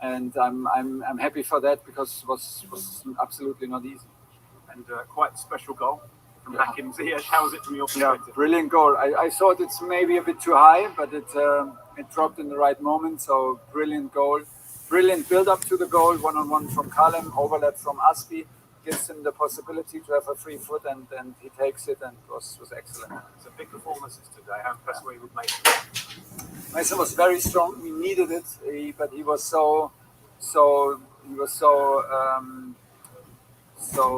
I'm happy for that because it was absolutely not easy. And quite a special goal from Hakim Ziyech. How was it from your perspective? Yeah, brilliant goal. I thought it's maybe a bit too high, but it dropped in the right moment. So brilliant goal, brilliant build up to the goal. 1-on-1 from Callum, overlap from Aspi, gives him the possibility to have a free foot, and he takes it and was excellent. It's a big performances today. How impressed were you with Mason? Mason was very strong. We needed it, but he was so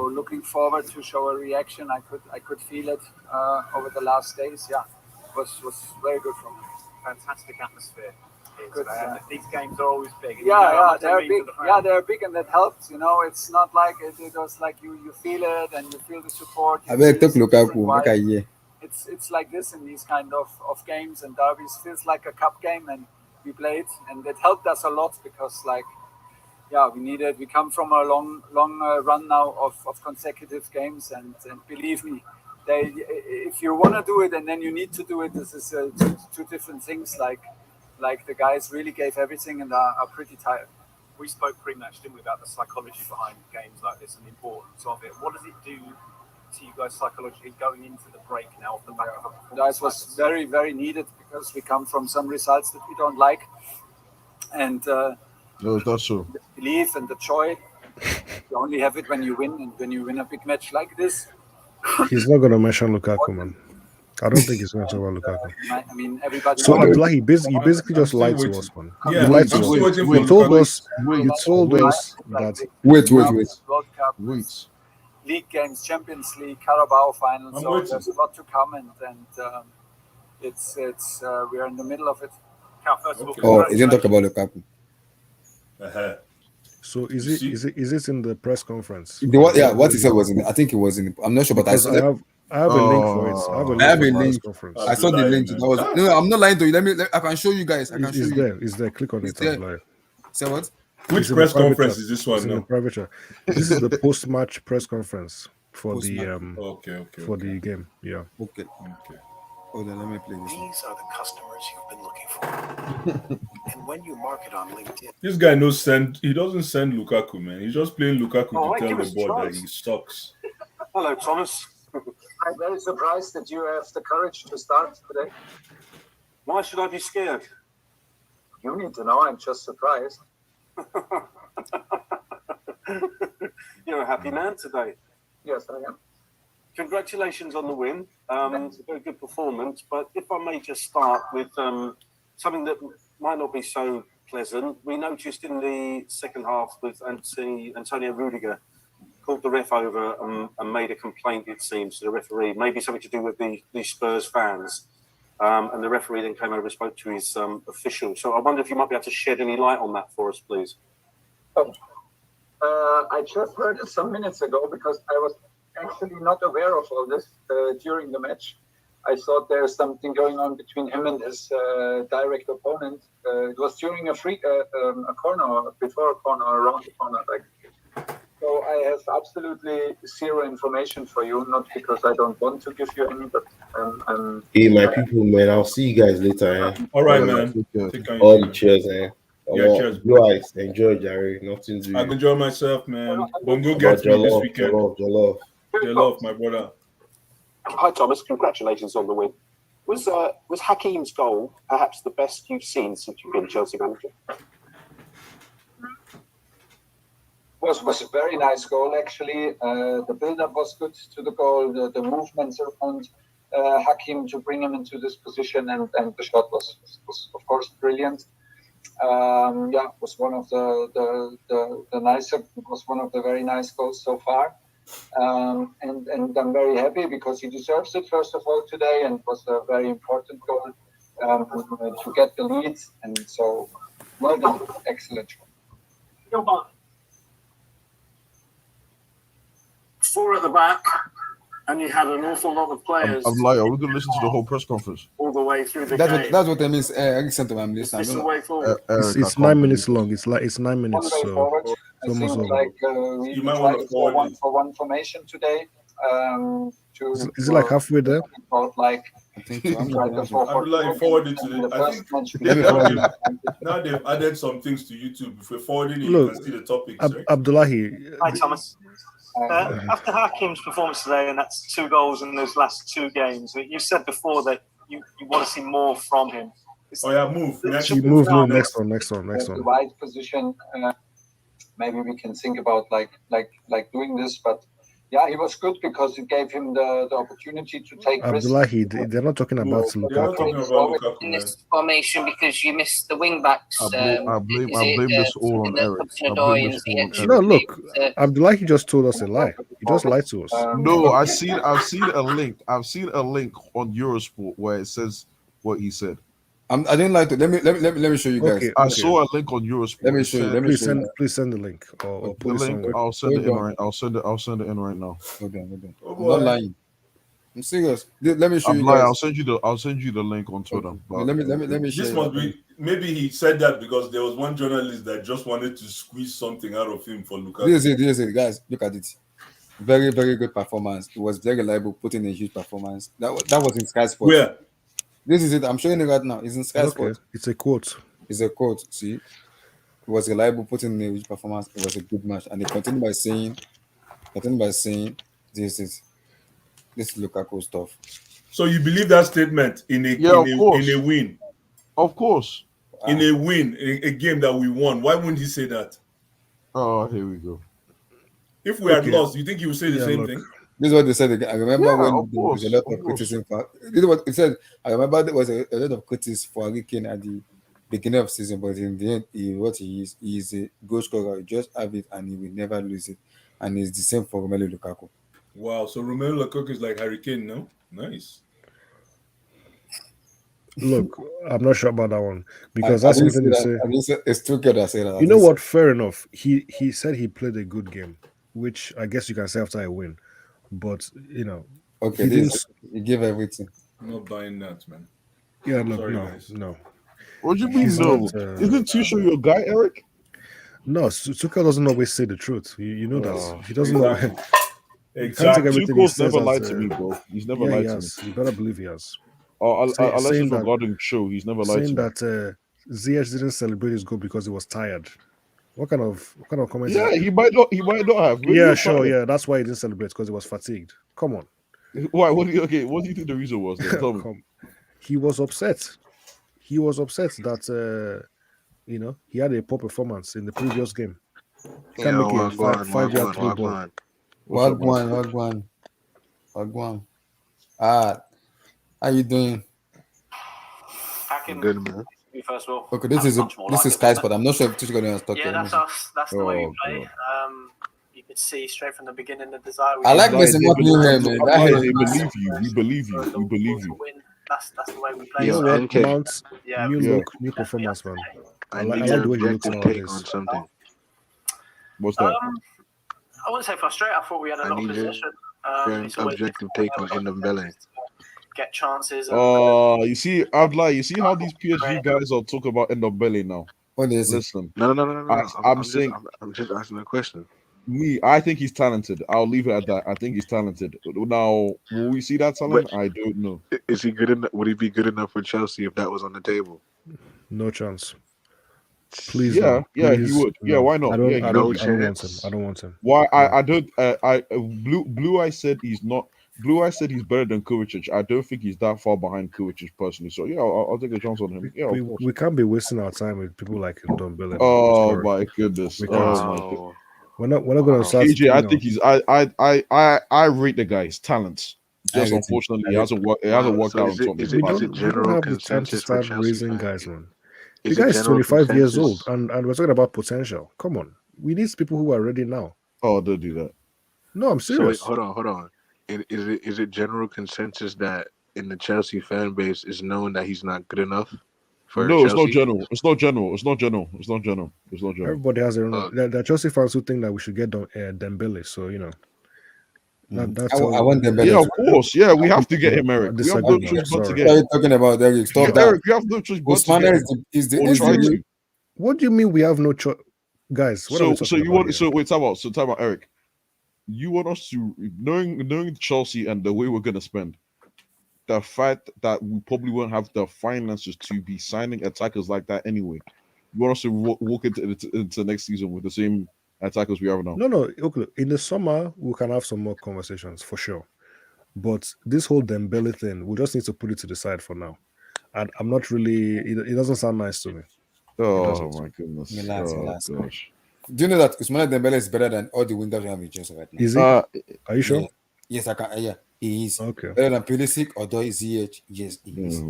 looking forward to show a reaction. I could feel it over the last days. Yeah, it was very good from him. Fantastic atmosphere. Good, and these games are always big. And they're big. Yeah, they're big, and that helps. You know, it's not like it was like you feel it and you feel the support. I better talk Lukaku. It's like this in these kind of games and derbies. Feels like a cup game, and we played, and it helped us a lot because we needed. We come from a long run now of consecutive games, and believe me, if you want to do it and then you need to do it, this is two different things. Like the guys really gave everything and are pretty tired. We spoke pre-match, didn't we, about the psychology behind games like this and the importance of it. What does it do to you guys psychologically going into the break now off the back of a performance? That was very, very needed because we come from some results that we don't like. And no, that's true. The belief and the joy, you only have it when you win, and when you win a big match like this. He's not going to mention Lukaku, man. I don't think he's going to talk about Lukaku. I mean, everybody. So Abdullah, you basically just lied to us, man. Yeah, you lied to us. You told us that. Wait. Wait. league games, Champions League, Carabao final. I'm So waiting. there's a lot to come, and it's we're in the middle of it. Cal, first of all, Okay. Oh, he didn't talk congratulations. about Lukaku. Uh-huh. So You see? is it in the press conference? What he said was in. I think it was in. I'm not sure, but I Because saw. I have a link for it. I have a Oh, link I have for a the press link. conference. I saw the Abdullahi, link. man. That was no. I'm not lying to you. I can show you guys. I can show It's you. there. It's there. Click on It's it. there. Abdullahi. Say what? Which It's in the press private conference chat. is this It's one in the now? private chat. This is the post-match press conference for the Okay. the game. Yeah. Okay. Okay. Hold on. Let me play this one. These are the customers you've been looking for. And when you market on LinkedIn, This guy knows send. He doesn't send Lukaku, man. He's just playing Lukaku Oh, to hey, tell give the us a board that chance. he sucks. Hello, Thomas. I'm very surprised that you have the courage to start today. Why should I be scared? You need to know. I'm just surprised. You're a happy man today. Yes, I am. Congratulations on the win. It's a very good performance. But if I may just start with something that might not be so pleasant. We noticed in the second half with Antonio Rudiger called the ref over and made a complaint, it seems, to the referee. Maybe something to do with the Spurs fans. And the referee then came over and spoke to his official. So I wonder if you might be able to shed any light on that for us, please. I just heard it some minutes ago because I was actually not aware of all this during the match. I thought there's something going on between him and his direct opponent. It was during a corner, before a corner, around the corner. So I have absolutely zero information for you, not because I don't want to give you any, but Hey, my people, man. I'll see you guys later. All right, Yeah, man. take care. Take care. All the cheers, eh? Yeah, cheers. Blue eyes. Enjoy, Jerry. Nothing to I you. enjoy myself, man. Bongo About gets me this Jollof, weekend. Jollof. They love my brother. hi Thomas, congratulations on the win. Was Hakim's goal perhaps the best you've seen since you've been Chelsea manager? was a very nice goal, actually. The build-up was good to the goal. The movements around Hakim to bring him into this position, and the shot was of course brilliant. Was one of the nicer. It was one of the very nice goals so far. And I'm very happy because he deserves it, first of all, today, and it was a very important goal to get the lead. And so, well done. Excellent job. Four at the back, and you had an awful lot of players I'm like, are we going to listen to the whole press conference? all the way through the That's game. what I mean. Listen to me. Is this the way forward? Eric, It's I 9 can't minutes believe long. It's 9 One minutes. way So forward. I it's almost think over. we You might tried want to to go forward it. for one formation today. Is it like halfway there? About like I think so. I'm tried not to sure. 4-4-2, Abdullah, forward it to and the. I first think match Let me now forward they've, it. now they've added some things to YouTube. If we're forwarding it, Look, you can see the topics, right? Abdullahi. Hi, Thomas. After Hakim's performance today, and that's 2 goals in those last 2 games, you said before that you want to see more from him. Oh yeah, move. Next, You move. Next one. the wide position. Maybe we can think about like doing this, but yeah, he was good because it gave him the opportunity to take risks. Abdullahi, they're not talking about You're not talking Lukaku. about Lukaku, in man. this formation because you missed the wing backs. I blame this all on Eric. I blame this all on Eric. No, look, Abdullahi just told us a lie. He just lied to us. No, I've seen a link. I've seen a link on Eurosport where it says what he said. I didn't like to. Let me show you guys. Okay, I saw a link on Eurosport. Let me It show you. said- Let me show you. Please send the link or the put it link. somewhere. I'll send it in Hold on. right. I'll send it in right now. Hold on. Oh, I'm boy. not lying. I'm serious. Let me show you Abdullahi, guys. I'll send you the link on Twitter. But Let me share. This must be. Maybe he said that because there was one journalist that just wanted to squeeze something out of him for Lukaku. This is it, guys. Look at it. Very, very good performance. It was very reliable, put in a huge performance. That was in Sky Sports. Where? This is it. I'm showing it right now. It's in Sky Okay, Sports. it's a quote. It's a quote. See, it was reliable, put in a huge performance. It was a good match, and they continue by saying, this is Lukaku stuff. So you believe that statement in a of course. in a win, of course. in a win, a game that we won? Why wouldn't he say that? Oh, here we go. If we had Okay. lost, you think he would say the Yeah, same look. thing? This is what they said again. I remember Yeah, when of there was a course, lot of of course. criticism. This is what it said. I remember there was a lot of criticism for Harry Kane at the beginning of the season, but in the end, he is a goal scorer. He just have it and he will never lose it. and it's the same for Romelu Lukaku. Wow, so Romelu Lukaku is like Harry Kane, no? Nice. Look, I'm not sure about that one because I that's didn't something say you that. say. I didn't say it's too good. I say that. I You know didn't say- what? Fair enough. He said he played a good game, which I guess you can say after a win. But Okay, he didn't. this you give everything. I'm not buying that, man. Yeah, look, Sorry, no, guys. no. What do you mean, He's no? not. Isn't Tuchel your guy, Eric? No, Tuchel doesn't always say the truth. You know that. He doesn't Exactly. know. You can't take Exactly. everything he Tuchel's says never as. lied to me, bro. He's never Yeah, he lied to me. has. You better believe he has. Unless saying it's that- regarding show, he's never lied to Saying me. that Ziyech didn't celebrate his goal because he was tired. What kind of comment is Yeah, that? he might not have. Maybe Yeah, he was sure. tired. Yeah, that's why he didn't celebrate because he was fatigued. Come on. Why? What do you think the reason was? Then tell me. He was upset. He was upset that he had a poor performance in the previous game. Can't make a five-yard through ball. Wagwan. How you doing? Hacking, Good, man. you first of all. Okay, this is Sky's spot. I'm not sure if Tuchel gonna talk. Yeah, that's us. That's the way we play. You could see straight from the beginning the desire. I like Mason Mount new hair, man. That hair They is nice. believe you. We believe you. We believe you. That's the way we play. You know what? NK. Mount, new look, new performance, man. I like the way he looks objective take nowadays. on something. What's that? I wouldn't say frustrated. I thought we had a lot of possession. It's always Objective take on Ndombele. get chances. You see, Abdullah, you see how these PSG guys are talking about Ndombele now? What is it? Listen. No. I'm saying I'm just asking a question. I think he's talented. I'll leave it at that. I think he's talented. Now, will we see that talent? I don't know. Is he good enough? Would he be good enough for Chelsea if that was on the table? No chance. Please, Yeah, no. Please, he would. no. Yeah, why not? I don't would. want him. I don't want him. Why? I don't. Blue Eye said he's not. Blue Eye said he's better than Kovacic. I don't think he's that far behind Kovacic personally. So yeah, I'll take a chance on him. Yeah, we can't be wasting our time with people like Ndombele. Oh my goodness! We Oh can't. my goodness! We're not going to start. KJ, I think he's. I rate the guy's talents. Just unfortunately, it hasn't worked. It hasn't worked out. We don't have the time to start raising guys, man. The guy is 25 years old, and we're talking about potential. Come on, we need people who are ready now. Oh, don't do that. No, I'm serious. So wait, hold on. Is it general consensus that in the Chelsea fan base is known that he's not good enough? No, Chelsea? It's not general. Everybody has their own. There are Chelsea fans who think that we should get Dembele. So I want Dembele. Yeah, of course. Yeah, we have to get him, Eric. We have no choice but to get him. What are you talking about, Eric? Stop that. Eric, we have no choice but to get him. What do you mean we have no choice, guys? What are we talking about here? Time out, Eric. You want us to knowing Chelsea and the way we're gonna spend, the fact that we probably won't have the finances to be signing attackers like that anyway. You want us to walk into next season with the same attackers we have now? No. Okay, in the summer we can have some more conversations for sure. But this whole Dembele thing, we just need to put it to the side for now. And I'm not really. It doesn't sound nice to me. Oh my goodness! Relax. Gosh. Do you know that Ousmane Dembele is better than all the wingers we have in Chelsea right now? Is he? Are you sure? Yeah. Yes, I can. Yeah, he is. Okay. Better than Pulisic or Ziyech. Yes, he is.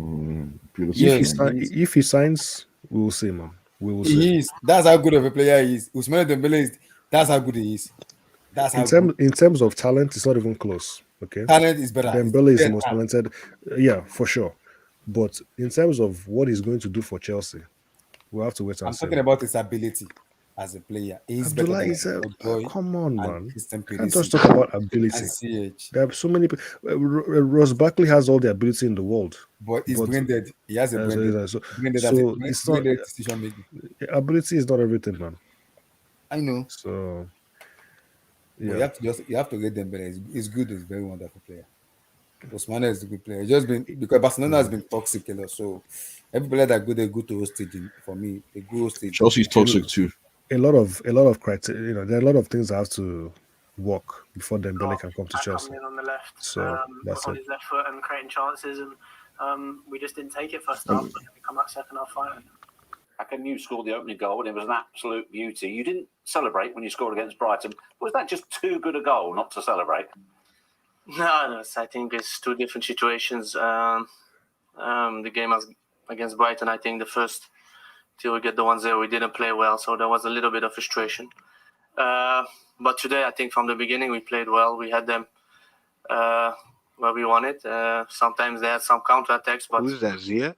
If he signs, we will see, man. We will see. He is. That's how good of a player he is. Ousmane Dembele is. That's how good he is. That's how. In terms of talent, it's not even close. Okay. Talent is better. Dembele is the most talented. Yeah, for sure. But in terms of what he's going to do for Chelsea, we'll have to wait and see. I'm talking about his ability as a player. He's Abdullah better than come on, man. Can't just talk about ability. There are so many people. Ross Barkley has all the ability in the world. But he's branded. He has a branded. So it's not decision making. Ability is not everything, man. I know. So yeah. You have to rate Dembele. He's good. He's a very wonderful player. Ousmane is a good player. It's just been because Barcelona has been toxic, so every player that they go to hostage for me. They go hostage. Chelsea's toxic too. A lot of criteria. There are a lot of things that have to work before Dembele can come to Chelsea. Coming in on the left, so that's on it. his left foot and creating chances, and we just didn't take it first half. But we come out second half fighting. Hakan, you scored the opening goal and it was an absolute beauty. You didn't celebrate when you scored against Brighton. Was that just too good a goal not to celebrate? No, I think it's two different situations. The game against Brighton, I think the first till we get the 1-0, we didn't play well, so there was a little bit of frustration. But today, I think from the beginning we played well. We had them where we wanted. Sometimes they had some counter attacks, but Who's that, Zia? it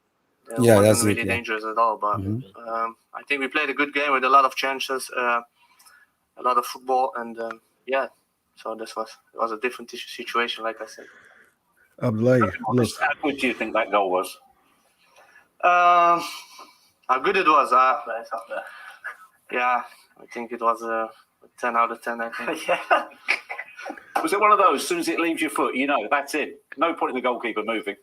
Yeah, wasn't that's really it. Yeah. dangerous at all. But Mhm. I think we played a good game with a lot of chances, a lot of football, and yeah. So it was a different situation, like I said. Abdullahi, look, How good do you think that goal was? How good it was? Yeah, I think it was a 10 out of 10, I think. Yeah. Was it one of those? As soon as it leaves your foot, you know that's it. No point in the goalkeeper moving.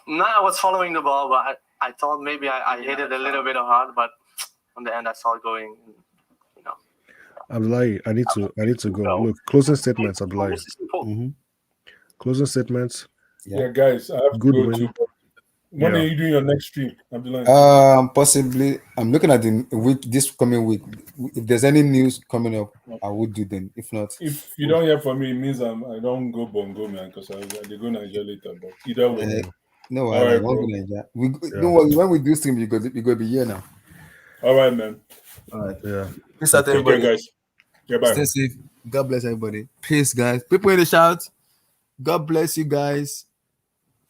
No, I was following the ball, but I thought maybe I hit it a little bit hard, but on the end I saw it going. You know. Abdullahi, I need to go. Look, closing statements, Abdullahi. This is important. Mhm. Closing statements. Yeah, guys, I have to Good go win. to. When Yeah. are you doing your next stream? Abdullah? Possibly. I'm looking at the week, this coming week. If there's any news coming up, I would do them. If not, If you don't hear from me, it means I don't go bongo, man, because I go Nigeria later. But either way, no, all right, won't bro. be Nigeria. Don't worry. When we do stream, you go be here now. All right, man. All right. Yeah. Peace out, Take care, everybody. guys. Yeah, bye. Stay safe. God bless everybody. Peace, guys. People in the shout. God bless you guys.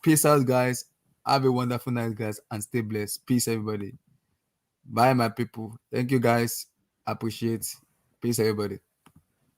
Peace out, guys. Have a wonderful night, guys, and stay blessed. Peace, everybody. Bye, my people. Thank you, guys. Appreciate. Peace, everybody.